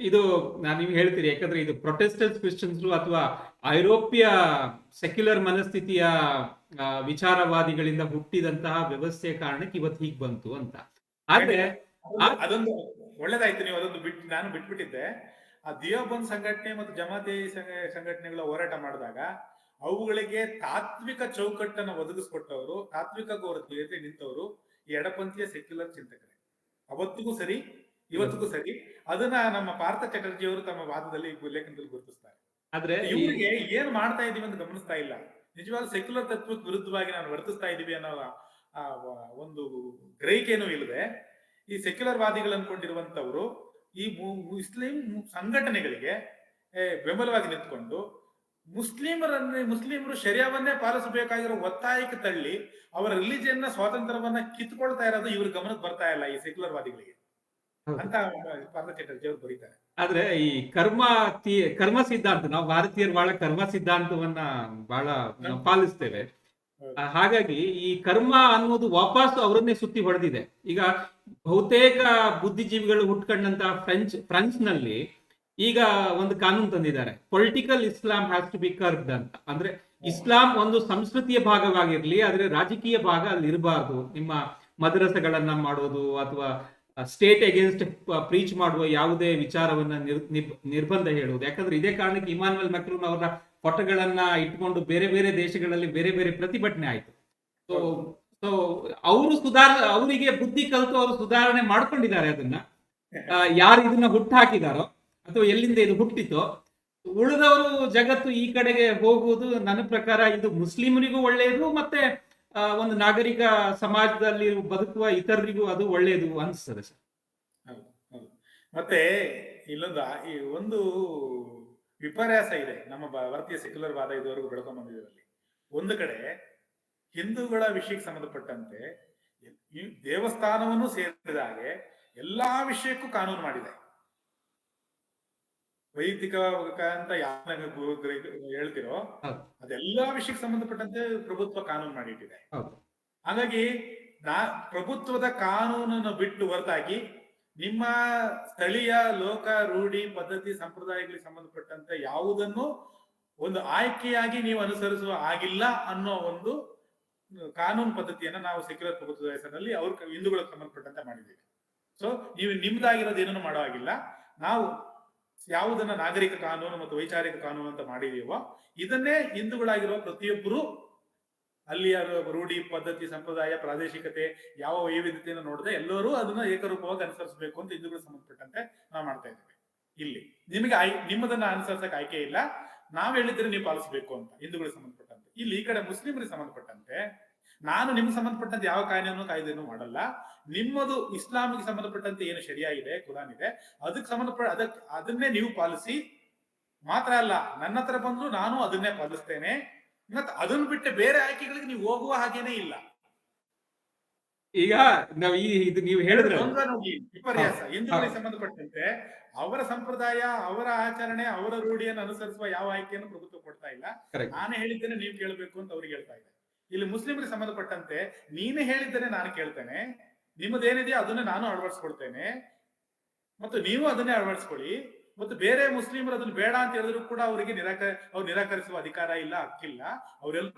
ಇದು ನೀವು ಹೇಳ್ತೀರಿ, ಯಾಕಂದ್ರೆ ಇದು ಪ್ರೊಟೆಸ್ಟೆಂಟ್ ಕ್ರಿಶ್ಚಿಯನ್ಸ್ ಅಥವಾ ಐರೋಪ್ಯ ಸೆಕ್ಯುಲರ್ ಮನಸ್ಥಿತಿಯ ವಿಚಾರವಾದಿಗಳಿಂದ ಹುಟ್ಟಿದಂತಹ ವ್ಯವಸ್ಥೆಯ ಕಾರಣಕ್ಕೆ ಇವತ್ತು ಹೀಗೆ ಬಂತು ಅಂತ. ಆದ್ರೆ
ಅದೊಂದು ಒಳ್ಳೇದಾಯ್ತು, ನೀವು ಅದೊಂದು ನಾನು ಬಿಟ್ಬಿಟ್ಟಿದ್ದೆ. ಆ ದಿಯೋಬಂದ್ ಸಂಘಟನೆ ಮತ್ತು ಜಮಾತೆ ಸಂಘಟನೆಗಳ ಹೋರಾಟ ಮಾಡಿದಾಗ ಅವುಗಳಿಗೆ ತಾತ್ವಿಕ ಚೌಕಟ್ಟನ್ನು ಒದಗಿಸ್ಕೊಟ್ಟವರು, ತಾತ್ವಿಕ ಜೊತೆ ನಿಂತವರು ಈ ಎಡಪಂಥೀಯ ಸೆಕ್ಯುಲರ್ ಚಿಂತಕರೇ. ಅವತ್ತಿಗೂ ಸರಿ, ಇವತ್ತಿಗೂ ಸರಿ. ಅದನ್ನ ನಮ್ಮ ಪಾರ್ಥ ಚಟರ್ಜಿ ಅವರು ತಮ್ಮ ವಾದದಲ್ಲಿ, ಲೇಖನದಲ್ಲಿ ಗುರುತಿಸ್ತಾರೆ. ಆದ್ರೆ ಇವರಿಗೆ ಏನ್ ಮಾಡ್ತಾ ಇದೀವಿ ಅಂತ ಗಮನಿಸ್ತಾ ಇಲ್ಲ. ನಿಜವಾದ ಸೆಕ್ಯುಲರ್ ತತ್ವಕ್ಕೆ ವಿರುದ್ಧವಾಗಿ ನಾವು ವರ್ತಿಸ್ತಾ ಇದೀವಿ ಅನ್ನೋ ಒಂದು ಗ್ರಹಿಕೆನೂ ಇಲ್ಲದೆ ಈ ಸೆಕ್ಯುಲರ್ ವಾದಿಗಳು ಅನ್ಕೊಂಡಿರುವಂತವ್ರು ಈ ಮುಸ್ಲಿಂ ಸಂಘಟನೆಗಳಿಗೆ ಬೆಂಬಲವಾಗಿ ನಿಂತ್ಕೊಂಡು ಮುಸ್ಲಿಮರು ಶರಿಯಾವನ್ನೇ ಪಾಲಿಸಬೇಕಾಗಿರೋ ಒತ್ತಾಯಕ್ಕೆ ತಳ್ಳಿ ಅವರ ರಿಲಿಜಿಯನ್ನ ಸ್ವಾತಂತ್ರ್ಯವನ್ನ ಕಿತ್ಕೊಳ್ತಾ ಇರೋದು ಇವ್ರ ಗಮನಕ್ಕೆ ಬರ್ತಾ ಇಲ್ಲ ಈ ಸೆಕ್ಯುಲರ್ ವಾದಿಗಳಿಗೆ ಅಂತ ಪಾರ್ಥ ಚಟರ್ಜಿ ಅವರು ಬರೀತಾರೆ.
ಆದ್ರೆ ಈ ಕರ್ಮ ಸಿದ್ಧಾಂತ, ನಾವು ಭಾರತೀಯರು ಬಹಳ ಕರ್ಮ ಸಿದ್ಧಾಂತವನ್ನ ಬಹಳ ಪಾಲಿಸ್ತೇವೆ. ಹಾಗಾಗಿ ಈ ಕರ್ಮ ಅನ್ನೋದು ವಾಪಸ್ ಅವರನ್ನೇ ಸುತ್ತಿ ಹೊಡೆದಿದೆ. ಈಗ ಬಹುತೇಕ ಬುದ್ಧಿಜೀವಿಗಳು ಹುಟ್ಕೊಂಡಂತ ಫ್ರೆಂಚ್ ನಲ್ಲಿ ಈಗ ಒಂದು ಕಾನೂನು ತಂದಿದ್ದಾರೆ, political Islam has to be curbed ಅಂತ. ಅಂದ್ರೆ ಇಸ್ಲಾಂ ಒಂದು ಸಂಸ್ಕೃತಿಯ ಭಾಗವಾಗಿರ್ಲಿ, ಆದ್ರೆ ರಾಜಕೀಯ ಭಾಗ ಅಲ್ಲಿ ಇರಬಾರ್ದು. ನಿಮ್ಮ ಮದ್ರಸೆಗಳನ್ನ ಮಾಡೋದು ಅಥವಾ ಸ್ಟೇಟ್ ಅಗೇನ್ಸ್ಟ್ ಪ್ರೀಚ್ ಮಾಡುವ ಯಾವುದೇ ವಿಚಾರವನ್ನ ನಿರ್ಬಂಧ ಹೇಳುವುದು. ಯಾಕಂದ್ರೆ ಇದೇ ಕಾರಣಕ್ಕೆ ಇಮಾನ್ಯುಯಲ್ ಮ್ಯಾಕ್ರೂನ್ ಅವರ ಫೋಟೋಗಳನ್ನ ಇಟ್ಕೊಂಡು ಬೇರೆ ಬೇರೆ ದೇಶಗಳಲ್ಲಿ ಬೇರೆ ಬೇರೆ ಪ್ರತಿಭಟನೆ ಆಯ್ತು. ಸೊ ಅವರಿಗೆ ಬುದ್ಧಿ ಕಲಿತು ಅವರು ಸುಧಾರಣೆ ಮಾಡ್ಕೊಂಡಿದ್ದಾರೆ. ಅದನ್ನ ಯಾರು ಇದನ್ನ ಹುಟ್ಟಾಕಿದಾರೋ ಅಥವಾ ಎಲ್ಲಿಂದ ಇದು ಹುಟ್ಟಿತೋ, ಉಳಿದವರು ಜಗತ್ತು ಈ ಕಡೆಗೆ ಹೋಗುವುದು ನನ್ನ ಪ್ರಕಾರ ಇದು ಮುಸ್ಲಿಮರಿಗೂ ಒಳ್ಳೆಯದು, ಮತ್ತೆ ಒಂದು ನಾಗರಿಕ ಸಮಾಜದಲ್ಲಿ ಬದುಕುವ ಇತರರಿಗೂ ಅದು ಒಳ್ಳೆಯದು ಅನಿಸ್ತದೆ ಸರ್.
ಮತ್ತೆ ಇಲ್ಲೊಂದು ಒಂದು ವಿಪರ್ಯಾಸ ಇದೆ ನಮ್ಮ ಭಾರತೀಯ ಸೆಕ್ಯುಲರ್ ವಾದ ಇದುವರೆಗೂ ಬೆಳ್ಕೊಂಡ್ ಬಂದಿದ್ರಲ್ಲಿ. ಒಂದು ಕಡೆ ಹಿಂದೂಗಳ ವಿಷಯಕ್ಕೆ ಸಂಬಂಧಪಟ್ಟಂತೆ ಈ ದೇವಸ್ಥಾನವನ್ನು ಸೇರಿದ ಎಲ್ಲಾ ವಿಷಯಕ್ಕೂ ಕಾನೂನು ಮಾಡಿದೆ. ವೈದಿಕ ಅಂತ ಹೇಳ್ತಿರೋ ಅದೆಲ್ಲಾ ವಿಷಯಕ್ಕೆ ಸಂಬಂಧಪಟ್ಟಂತೆ ಪ್ರಭುತ್ವ ಕಾನೂನು ಮಾಡಿಟ್ಟಿದೆ. ಹಾಗಾಗಿ ಪ್ರಭುತ್ವದ ಕಾನೂನನ್ನು ಬಿಟ್ಟು ಹೊರತಾಗಿ ನಿಮ್ಮ ಸ್ಥಳೀಯ ಲೋಕ ರೂಢಿ ಪದ್ಧತಿ ಸಂಪ್ರದಾಯಗಳಿಗೆ ಸಂಬಂಧಪಟ್ಟಂತೆ ಯಾವುದನ್ನು ಒಂದು ಆಯ್ಕೆಯಾಗಿ ನೀವು ಅನುಸರಿಸುವ ಆಗಿಲ್ಲ ಅನ್ನೋ ಒಂದು ಕಾನೂನು ಪದ್ಧತಿಯನ್ನ ನಾವು ಸೆಕ್ಯುಲರ್ ಪ್ರಭುತ್ವದ ಹೆಸರಿನಲ್ಲಿ ಹಿಂದೂಗಳಿಗೆ ಸಂಬಂಧಪಟ್ಟಂತೆ ಮಾಡಿದ್ದೀವಿ. ಸೊ ನೀವು ನಿಮ್ದಾಗಿರೋದು ಏನನ್ನು ಮಾಡೋ ಆಗಿಲ್ಲ. ನಾವು ಯಾವುದನ್ನ ನಾಗರಿಕ ಕಾನೂನು ಮತ್ತು ವೈಚಾರಿಕ ಕಾನೂನು ಅಂತ ಮಾಡಿದೀವೋ ಇದನ್ನೇ ಹಿಂದೂಗಳಾಗಿರುವ ಪ್ರತಿಯೊಬ್ಬರು ಅಲ್ಲಿಯ ರೂಢಿ, ಪದ್ಧತಿ, ಸಂಪ್ರದಾಯ, ಪ್ರಾದೇಶಿಕತೆ, ಯಾವ ವೈವಿಧ್ಯತೆಯನ್ನು ನೋಡದೆ ಎಲ್ಲರೂ ಅದನ್ನ ಏಕರೂಪವಾಗಿ ಅನುಸರಿಸಬೇಕು ಅಂತ ಹಿಂದೂಗಳಿಗೆ ಸಂಬಂಧಪಟ್ಟಂತೆ ನಾವು ಮಾಡ್ತಾ ಇದ್ದೇವೆ. ಇಲ್ಲಿ ನಿಮಗೆ ನಿಮ್ಮದನ್ನ ಅನುಸರಿಸಕ್ಕೆ ಆಯ್ಕೆ ಇಲ್ಲ, ನಾವ್ ಹೇಳಿದ್ರೆ ನೀವು ಪಾಲಿಸಬೇಕು ಅಂತ ಹಿಂದೂಗಳಿಗೆ ಸಂಬಂಧಪಟ್ಟಂತೆ. ಇಲ್ಲಿ ಈ ಕಡೆ ಮುಸ್ಲಿಮರಿಗೆ ಸಂಬಂಧಪಟ್ಟಂತೆ ನಾನು ನಿಮ್ಗೆ ಸಂಬಂಧಪಟ್ಟಂತೆ ಯಾವ ಕಾಯ್ದೆಯನ್ನು ಮಾಡಲ್ಲ. ನಿಮ್ಮದು ಇಸ್ಲಾಮಿಗೆ ಸಂಬಂಧಪಟ್ಟಂತೆ ಏನು ಶರಿಯಾ ಇದೆ, ಕುರಾನ್ ಇದೆ, ಅದಕ್ಕೆ ಅದನ್ನೇ ನೀವು ಪಾಲಿಸಿ. ಮಾತ್ರ ಅಲ್ಲ, ನನ್ನ ಹತ್ರ ಬಂದ್ರು ನಾನು ಅದನ್ನೇ ಪಾಲಿಸ್ತೇನೆ. ಮತ್ತೆ ಅದನ್ನ ಬಿಟ್ಟು ಬೇರೆ ಆಯ್ಕೆಗಳಿಗೆ ನೀವು ಹೋಗುವ ಹಾಗೇನೆ ಇಲ್ಲ.
ಈಗ ನಾವು ಇದು ನೀವು ಹೇಳಿದ್ರೆ
ವಿಪರ್ಯಾಸ. ಹಿಂದೂಗಳಿಗೆ ಸಂಬಂಧಪಟ್ಟಂತೆ ಅವರ ಸಂಪ್ರದಾಯ, ಅವರ ಆಚರಣೆ, ಅವರ ರೂಢಿಯನ್ನು ಅನುಸರಿಸುವ ಯಾವ ಆಯ್ಕೆಯನ್ನು ಪ್ರಭುತ್ವ ಕೊಡ್ತಾ ಇಲ್ಲ. ನಾನೇ ಹೇಳಿದ್ದೇನೆ ನೀವು ಕೇಳಬೇಕು ಅಂತ ಅವ್ರಿಗೆ ಹೇಳ್ತಾ ಇದೆ. ಇಲ್ಲಿ ಮುಸ್ಲಿಮರಿಗೆ ಸಂಬಂಧಪಟ್ಟಂತೆ ನೀನೇ ಹೇಳಿದ್ದೇನೆ ನಾನು ಕೇಳ್ತೇನೆ, ನಿಮ್ಮದೇನಿದೆಯೋ ಅದನ್ನ ನಾನು ಅಳವಡಿಸ್ಕೊಡ್ತೇನೆ ಮತ್ತು ನೀವು ಅದನ್ನೇ ಅಳವಡಿಸ್ಕೊಳ್ಳಿ. ಮತ್ತು ಬೇರೆ ಮುಸ್ಲಿಮರು ಅದನ್ನ ಬೇಡ ಅಂತ ಹೇಳಿದ್ರು ಕೂಡ ಅವರಿಗೆ ನಿರಾಕರಿಸುವ ಅಧಿಕಾರ ಇಲ್ಲ, ಹಕ್ಕಿಲ್ಲ. ಅವರೆಲ್ಲ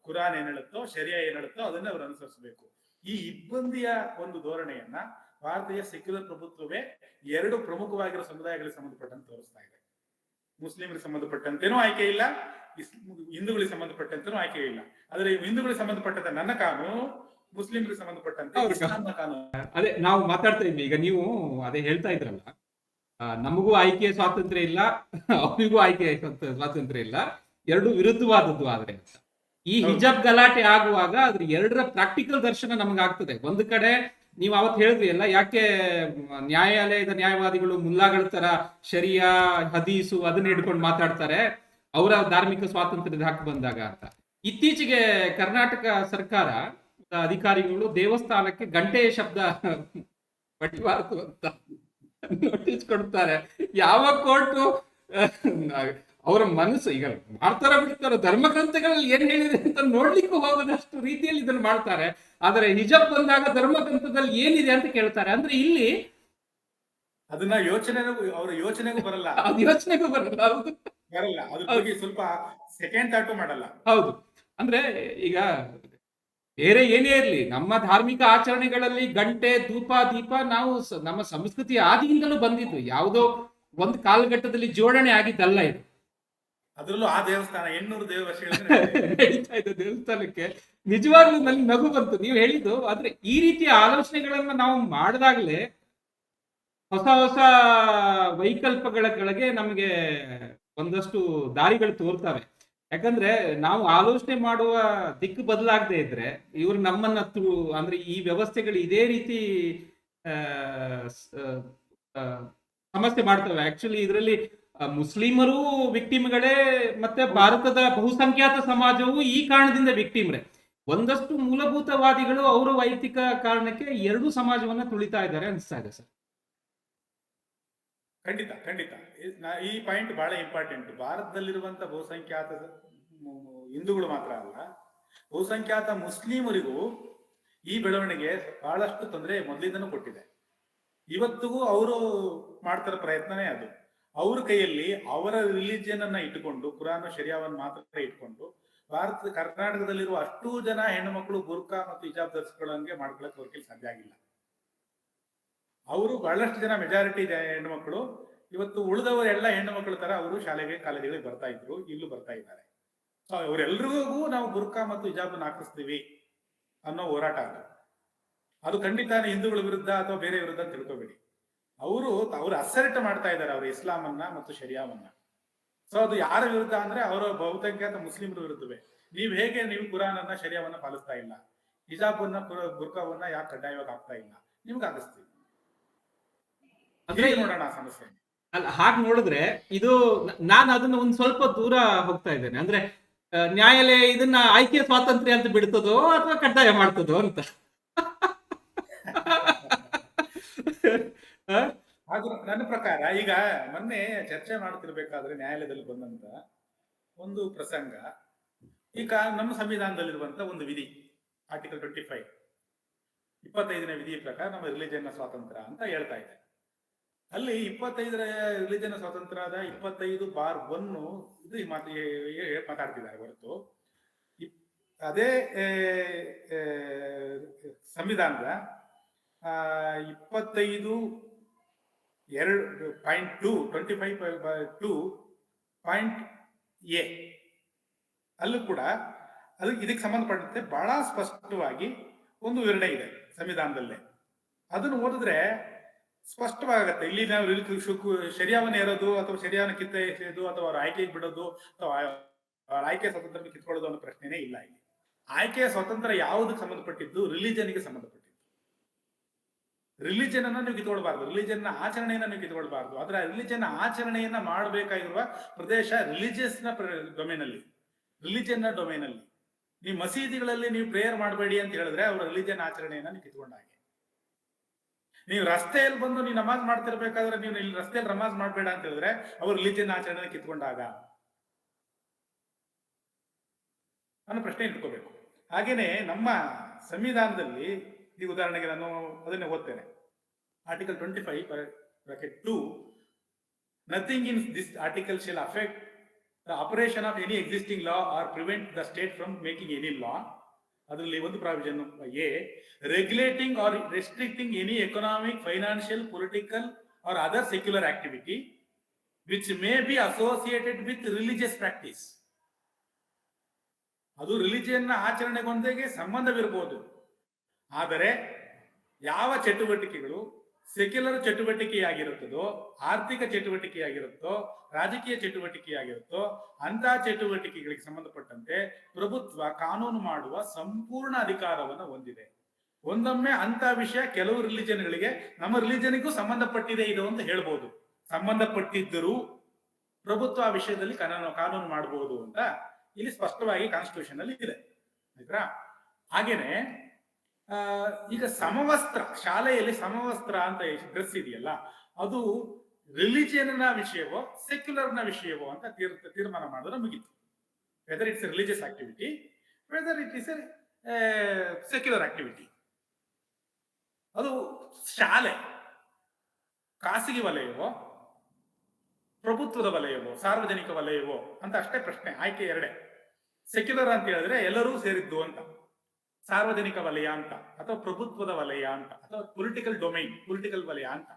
ಕುರಾನ್ ಏನ್ ಹೇಳುತ್ತೋ, ಶರಿಯಾ ಏನ್ ಹೇಳುತ್ತೋ ಅದನ್ನ ಅವ್ರು ಅನುಸರಿಸಬೇಕು. ಈ ಇಬ್ಬಂದಿಯ ಒಂದು ಧೋರಣೆಯನ್ನ ಭಾರತೀಯ ಸೆಕ್ಯುಲರ್ ಪ್ರಭುತ್ವವೇ ಎರಡು ಪ್ರಮುಖವಾಗಿರೋ ಸಮುದಾಯಗಳಿಗೆ ಸಂಬಂಧಪಟ್ಟಂತೆ ತೋರಿಸ್ತಾ ಇದೆ. ಮುಸ್ಲಿಮರಿಗೆ ಸಂಬಂಧಪಟ್ಟಂತೆನೂ ಆಯ್ಕೆ ಇಲ್ಲ, ಹಿಂದೂಗಳಿಗೆ ಸಂಬಂಧಪಟ್ಟಂತೆನೂ ಆಯ್ಕೆ ಇಲ್ಲ. ಆದ್ರೆ ಹಿಂದೂಗಳಿಗೆ ಸಂಬಂಧಪಟ್ಟಂತೆ ನನ್ನ ಕಾನೂನು, ಮುಸ್ಲಿಮರಿಗೆ ಸಂಬಂಧಪಟ್ಟಂತೆ ಇಸ್ಲಾಂನ ಕಾನೂನು.
ಅದೇ ನಾವು ಮಾತಾಡ್ತಾ ಇದ್ವಿ. ಈಗ ನೀವು ಅದೇ ಹೇಳ್ತಾ ಇದ್ರಲ್ಲ, ನಮಗೂ ಆಯ್ಕೆಯ ಸ್ವಾತಂತ್ರ್ಯ ಇಲ್ಲ, ಅವರಿಗೂ ಆಯ್ಕೆಯ ಸ್ವಾತಂತ್ರ್ಯ ಇಲ್ಲ, ಎರಡು ವಿರುದ್ಧವಾದದ್ದು. ಆದ್ರೆ ಈ ಹಿಜಾಬ್ ಗಲಾಟೆ ಆಗುವಾಗ ಅದ್ರ ಎರಡರ ಪ್ರಾಕ್ಟಿಕಲ್ ದರ್ಶನ ನಮಗಾಗ್ತದೆ. ಒಂದು ಕಡೆ ನೀವು ಅವತ್ತು ಹೇಳಿದ್ರಿ ಅಲ್ಲ, ಯಾಕೆ ನ್ಯಾಯಾಲಯದ ನ್ಯಾಯವಾದಿಗಳು ಮುಲ್ಲಾಗಳ ತರ ಶರಿಯಾ, ಹದೀಸು ಅದನ್ನ ಹಿಡ್ಕೊಂಡು ಮಾತಾಡ್ತಾರೆ ಅವರ ಧಾರ್ಮಿಕ ಸ್ವಾತಂತ್ರ್ಯದ ಹಕ್ಕು ಬಂದಾಗ ಅಂತ. ಇತ್ತೀಚೆಗೆ ಕರ್ನಾಟಕ ಸರ್ಕಾರ ಅಧಿಕಾರಿಗಳು ದೇವಸ್ಥಾನಕ್ಕೆ ಗಂಟೆಯ ಶಬ್ದ ಬಡಿಬಾರದು ಅಂತ ನೋಟಿಸ್ ಕೊಡ್ತಾರೆ. ಯಾವ ಕೋರ್ಟು ಅವರ ಮನಸ್ಸು ಈಗ ಮಾಡ್ತಾರ ಬಿಡ್ತಾರೋ, ಧರ್ಮಗ್ರಂಥಗಳಲ್ಲಿ ಏನ್ ಹೇಳಿದೆ ಅಂತ ನೋಡ್ಲಿಕ್ಕೂ ಹೋಗದಷ್ಟು ರೀತಿಯಲ್ಲಿ ಇದನ್ನು ಮಾಡ್ತಾರೆ. ಆದ್ರೆ ಹಿಜಾಬ್ ಬಂದಾಗ ಧರ್ಮಗ್ರಂಥದಲ್ಲಿ ಏನಿದೆ ಅಂತ ಕೇಳ್ತಾರೆ. ಅಂದ್ರೆ ಇಲ್ಲಿ
ಅದನ್ನ ಅವ್ರ ಯೋಚನೆಗೂ ಬರಲ್ಲ,
ಅದು ಯೋಚನೆಗೂ ಬರಲ್ಲ.
ಅದ್ರ ಬಗ್ಗೆ ಸ್ವಲ್ಪ ಸೆಕೆಂಡ್ ಥಾಟು ಮಾಡಲ್ಲ.
ಹೌದು. ಅಂದ್ರೆ ಈಗ ಬೇರೆ ಏನೇ ಇರ್ಲಿ, ನಮ್ಮ ಧಾರ್ಮಿಕ ಆಚರಣೆಗಳಲ್ಲಿ ಗಂಟೆ, ಧೂಪ, ದೀಪ ನಾವು ನಮ್ಮ ಸಂಸ್ಕೃತಿ ಆದಿಯಿಂದಲೂ ಬಂದಿದ್ದು, ಯಾವುದೋ ಒಂದು ಕಾಲಘಟ್ಟದಲ್ಲಿ ಜೋಡಣೆ ಆಗಿದ್ದಲ್ಲ ಇದು.
ಅದರಲ್ಲೂ ಆ ದೇವಸ್ಥಾನ 800 ವರ್ಷಗಳಿಂದ
ನಡೀತಾ ಇದೆ ದೇವಸ್ಥಾನಕ್ಕೆ. ನಿಜವಾಗ್ಲೂ ನನಗೆ ನಗು ಬಂತು ನೀವು ಹೇಳಿದ್ದು. ಆದ್ರೆ ಈ ರೀತಿಯ ಆಲೋಚನೆಗಳನ್ನ ನಾವು ಮಾಡಿದಾಗಲೇ ಹೊಸ ಹೊಸ ವೈಕಲ್ಪಗಳ ಕೆಳಗೆ ನಮಗೆ ಒಂದಷ್ಟು ದಾರಿಗಳು ತೋರ್ತವೆ. ಯಾಕಂದ್ರೆ ನಾವು ಆಲೋಚನೆ ಮಾಡುವ ದಿಕ್ಕು ಬದಲಾಗದೆ ಇದ್ರೆ ಇವರು ನಮ್ಮನ್ನ ಅಂದ್ರೆ ಈ ವ್ಯವಸ್ಥೆಗಳು ಇದೇ ರೀತಿ ಸಮಸ್ಯೆ ಮಾಡ್ತವೆ. ಆಕ್ಚುಲಿ ಇದರಲ್ಲಿ ಮುಸ್ಲಿಮರು ವಿಕ್ಟಿಮ್ಗಳೇ, ಮತ್ತೆ ಭಾರತದ ಬಹುಸಂಖ್ಯಾತ ಸಮಾಜವು ಈ ಕಾರಣದಿಂದ ವಿಕ್ಟಿಮ್ರೆ. ಒಂದಷ್ಟು ಮೂಲಭೂತವಾದಿಗಳು ಅವರ ವೈಯಕ್ತಿಕ ಕಾರಣಕ್ಕೆ ಎರಡೂ ಸಮಾಜವನ್ನ ತುಳಿತಾ ಇದ್ದಾರೆ ಅನಿಸ್ತಾ ಇದೆ ಸರ್.
ಖಂಡಿತ ಖಂಡಿತ ಈ ಪಾಯಿಂಟ್ ಬಹಳ ಇಂಪಾರ್ಟೆಂಟ್. ಭಾರತದಲ್ಲಿರುವಂತ ಬಹುಸಂಖ್ಯಾತ ಹಿಂದೂಗಳು ಮಾತ್ರ ಅಲ್ಲ, ಬಹುಸಂಖ್ಯಾತ ಮುಸ್ಲಿಮರಿಗೂ ಈ ಬೆಳವಣಿಗೆ ಬಹಳಷ್ಟು ತೊಂದರೆ ಮೊದಲಿಂದನೂ ಕೊಟ್ಟಿದೆ. ಇವತ್ತಿಗೂ ಅವರು ಮಾಡ್ತಿರೋ ಪ್ರಯತ್ನನೇ ಅದು. ಅವ್ರ ಕೈಯಲ್ಲಿ ಅವರ ರಿಲಿಜಿಯನ್ ಅನ್ನ ಇಟ್ಟುಕೊಂಡು, ಕುರಾನ್ ಶರಿಯಾವನ್ನು ಮಾತ್ರ ಇಟ್ಕೊಂಡು ಕರ್ನಾಟಕದಲ್ಲಿರುವ ಅಷ್ಟೂ ಜನ ಹೆಣ್ಣು ಮಕ್ಕಳು ಬುರ್ಕಾ ಮತ್ತು ಹಿಜಾಬ್ ಧರಿಸ್ಕೊಳ್ಳಂಗೆ ಮಾಡ್ಕೊಳಕ್ ಅವ್ರ ಕೈಲಿ ಸಾಧ್ಯ ಆಗಿಲ್ಲ. ಅವರು ಬಹಳಷ್ಟು ಜನ ಮೆಜಾರಿಟಿ ಹೆಣ್ಣು ಮಕ್ಕಳು ಇವತ್ತು ಉಳಿದವರೆಲ್ಲ ಹೆಣ್ಣು ಮಕ್ಕಳ ತರ ಅವರು ಶಾಲೆಗೆ, ಕಾಲೇಜುಗಳಿಗೆ ಬರ್ತಾ ಇದ್ರು, ಇಲ್ಲೂ ಬರ್ತಾ ಇದ್ದಾರೆ. ಸೊ ಅವರೆಲ್ರಿಗೂ ನಾವು ಬುರ್ಕಾ ಮತ್ತು ಹಿಜಾಬ್ ಹಾಕಿಸ್ತೀವಿ ಅನ್ನೋ ಹೋರಾಟ ಅದು ಖಂಡಿತ ಹಿಂದೂಗಳ ವಿರುದ್ಧ ಅಥವಾ ಬೇರೆ ವಿರುದ್ಧ ತಿಳ್ಕೊಬೇಡಿ. ಅವರು ಅಸರ್ಟ್ ಮಾಡ್ತಾ ಇದ್ದಾರೆ ಅವರು ಇಸ್ಲಾಮನ್ನ ಮತ್ತು ಶರಿಯಾವನ್ನ. ಸೊ ಅದು ಯಾರ ವಿರುದ್ಧ ಅಂದ್ರೆ ಅವರ ಬಹುಸಂಖ್ಯಾತ ಮುಸ್ಲಿಮರ ವಿರುದ್ಧವೇ. ನೀವು ಕುರಾನ್ ಅನ್ನ ಶರಿಯಾವನ್ನ ಪಾಲಿಸ್ತಾ ಇಲ್ಲ, ಹಿಜಾಬನ್ನ ಬುರ್ಕಾವನ್ನ ಯಾಕೆ ಕಡ್ಡಾಯವಾಗಿ ಆಗ್ತಾ ಇಲ್ಲ, ನಿಮ್ಗೆ ಆಗಿಸ್ತೀವಿ. ನೋಡೋಣ ಸಮಸ್ಯೆ.
ಅಲ್ಲ, ಹಾಗೆ ನೋಡಿದ್ರೆ ಇದು ನಾನು ಅದನ್ನ ಒಂದ್ ಸ್ವಲ್ಪ ದೂರ ಹೋಗ್ತಾ ಇದ್ದೇನೆ. ಅಂದ್ರೆ ನ್ಯಾಯಾಲಯ ಇದನ್ನ ಆಯ್ಕೆ ಸ್ವಾತಂತ್ರ್ಯ ಅಂತ ಬಿಡ್ತದೋ ಅಥವಾ ಕಡ್ಡಾಯ ಮಾಡ್ತದೋ ಅಂತ.
ಅದು ನನ್ನ ಪ್ರಕಾರ ಈಗ ಮೊನ್ನೆ ಚರ್ಚೆ ಮಾಡ್ತಿರ್ಬೇಕಾದ್ರೆ ನ್ಯಾಯಾಲಯದಲ್ಲಿ ಬಂದಂತ ಒಂದು ಪ್ರಸಂಗ, ಈಗ ನಮ್ಮ ಸಂವಿಧಾನದಲ್ಲಿರುವಂತ ಒಂದು ವಿಧಿ ಆರ್ಟಿಕಲ್ 25ನೇ ವಿಧಿ ಪ್ರಕಾರ ನಮ್ಮ ರಿಲಿಜನ್ ಸ್ವಾತಂತ್ರ್ಯ ಅಂತ ಹೇಳ್ತಾ ಇದೆ. ಅಲ್ಲಿ 25ರ ರಿಲಿಜನ್ ಸ್ವಾತಂತ್ರ್ಯದ 25(1) ಇದು ಮಾತಾಡ್ತಿದ್ದಾರೆ ಹೊರತು ಅದೇ ಸಂವಿಧಾನದ 25 25.2 ಅಲ್ಲೂ ಕೂಡ ಅದು ಇದಕ್ಕೆ ಸಂಬಂಧಪಟ್ಟಂತೆ ಬಹಳ ಸ್ಪಷ್ಟವಾಗಿ ಒಂದು ವಿವರಣೆ ಇದೆ ಸಂವಿಧಾನದಲ್ಲೇ. ಅದನ್ನು ಓದಿದ್ರೆ ಸ್ಪಷ್ಟವಾಗತ್ತೆ. ಇಲ್ಲಿ ನಾವು ಶರಿಯಾವನ್ನು ಏರೋದು ಅಥವಾ ಶರಿಯಾವನ್ನು ಕಿತ್ತ ಎಸೆಯೋದು ಅಥವಾ ಅವ್ರ ಆಯ್ಕೆಗೆ ಬಿಡೋದು ಅಥವಾ ಅವ್ರ ಆಯ್ಕೆ ಸ್ವತಂತ್ರ ಕಿತ್ಕೊಳ್ಳೋದು ಅನ್ನೋ ಪ್ರಶ್ನೆನೇ ಇಲ್ಲ. ಇಲ್ಲಿ ಆಯ್ಕೆಯ ಸ್ವತಂತ್ರ ಯಾವುದಕ್ಕೆ ಸಂಬಂಧಪಟ್ಟಿದ್ದು? ರಿಲಿಜನ್ಗೆ ಸಂಬಂಧಪಟ್ಟಿದ್ದು. ರಿಲಿಜನ್ ಅನ್ನ ನೀವು ಕಿತ್ಕೊಳ್ಬಾರ್ದು, ರಿಲಿಜನ್ ಆಚರಣೆಯನ್ನ ನೀವು ಕಿತ್ಕೊಳ್ಬಾರ್ದು. ಆದ್ರೆ ರಿಲಿಜನ್ ಆಚರಣೆಯನ್ನ ಮಾಡಬೇಕಾಗಿರುವ ಪ್ರದೇಶ ರಿಲಿಜಿಯಸ್ ನ ಡೊಮೇನ್ ಅಲ್ಲಿ, ರಿಲಿಜನ್ ನ ಡೊಮೇನ್ ಅಲ್ಲಿ. ನೀವು ಮಸೀದಿಗಳಲ್ಲಿ ನೀವು ಪ್ರೇಯರ್ ಮಾಡಬೇಡಿ ಅಂತ ಹೇಳಿದ್ರೆ ಅವರ ರಿಲಿಜನ್ ಆಚರಣೆಯನ್ನ ನೀವು ಕಿತ್ಕೊಂಡ ಹಾಗೆ. ನೀವು ರಸ್ತೆಯಲ್ಲಿ ಬಂದು ನೀವು ನಮಾಜ್ ಮಾಡ್ತಿರ್ಬೇಕಾದ್ರೆ ನೀವು ಇಲ್ಲಿ ರಸ್ತೆಯಲ್ಲಿ ನಮಾಜ್ ಮಾಡಬೇಡ ಅಂತ ಹೇಳಿದ್ರೆ ಅವ್ರ ರಿಲಿಜನ್ ಆಚರಣೆ ಕಿತ್ಕೊಂಡಾಗ ಅನ್ನೋ ಪ್ರಶ್ನೆ ಇಟ್ಕೋಬೇಕು. ಹಾಗೇನೆ ನಮ್ಮ ಸಂವಿಧಾನದಲ್ಲಿ ಈ ಉದಾಹರಣೆಗೆ ನಾನು ಅದನ್ನೇ ಓದ್ತೇನೆ. Article 25(2) nothing in this article shall affect the operation of any existing law or prevent the state from making any law. ಅದರಲ್ಲಿ ಒಂದು provision a, regulating or restricting any economic, financial, political or other secular activity which may be associated with religious practice. ಅದು ರಿಲಿಜಿಯನ್ ಆಚರಣೆಗೊಂದಿಗೆ ಸಂಬಂಧವಿರಬಹುದು, ಆದರೆ ಯಾವ ಚಟುವಟಿಕೆಗಳು ಸೆಕ್ಯುಲರ್ ಚಟುವಟಿಕೆಯಾಗಿರುತ್ತದೋ, ಆರ್ಥಿಕ ಚಟುವಟಿಕೆಯಾಗಿರುತ್ತೋ, ರಾಜಕೀಯ ಚಟುವಟಿಕೆಯಾಗಿರುತ್ತೋ ಅಂತ ಚಟುವಟಿಕೆಗಳಿಗೆ ಸಂಬಂಧಪಟ್ಟಂತೆ ಪ್ರಭುತ್ವ ಕಾನೂನು ಮಾಡುವ ಸಂಪೂರ್ಣ ಅಧಿಕಾರವನ್ನು ಹೊಂದಿದೆ. ಒಂದೊಮ್ಮೆ ಅಂತ ವಿಷಯ ಕೆಲವು ರಿಲಿಜನ್ಗಳಿಗೆ ನಮ್ಮ ರಿಲಿಜನ್ಗೂ ಸಂಬಂಧಪಟ್ಟಿದೆ ಇದು ಅಂತ ಹೇಳ್ಬೋದು. ಸಂಬಂಧಪಟ್ಟಿದ್ದರೂ ಪ್ರಭುತ್ವ ಆ ವಿಷಯದಲ್ಲಿ ಕಾನೂನು ಮಾಡಬಹುದು ಅಂತ ಇಲ್ಲಿ ಸ್ಪಷ್ಟವಾಗಿ ಕಾನ್ಸ್ಟಿಟ್ಯೂಷನ್ ಅಲ್ಲಿ ಇದೆ, ಆಯ್ತಾ? ಹಾಗೇನೆ ಈಗ ಸಮವಸ್ತ್ರ, ಶಾಲೆಯಲ್ಲಿ ಸಮವಸ್ತ್ರ ಅಂತ ಡ್ರೆಸ್ ಇದೆಯಲ್ಲ, ಅದು ರಿಲಿಜಿಯನ್ ನ ವಿಷಯವೋ ಸೆಕ್ಯುಲರ್ ನ ವಿಷಯವೋ ಅಂತ ತೀರ್ಮಾನ ಮಾಡಿದ್ರೆ ಮುಗೀತು. Whether it's A religious activity, whether it is A secular activity. ಅದು ಶಾಲೆ ಖಾಸಗಿ ವಲಯವೋ ಪ್ರಭುತ್ವದ ವಲಯವೋ ಸಾರ್ವಜನಿಕ ವಲಯವೋ ಅಂತ ಅಷ್ಟೇ ಪ್ರಶ್ನೆ. ಆಯ್ಕೆ ಎರಡೇ. ಸೆಕ್ಯುಲರ್ ಅಂತ ಹೇಳಿದ್ರೆ ಎಲ್ಲರೂ ಸೇರಿದ್ದು ಅಂತ, ಸಾರ್ವಜನಿಕ ವಲಯ ಅಂತ, ಅಥವಾ ಪ್ರಭುತ್ವದ ವಲಯ ಅಂತ, ಅಥವಾ ಪೊಲಿಟಿಕಲ್ ಡೊಮೈನ್, ಪೊಲಿಟಿಕಲ್ ವಲಯ ಅಂತ.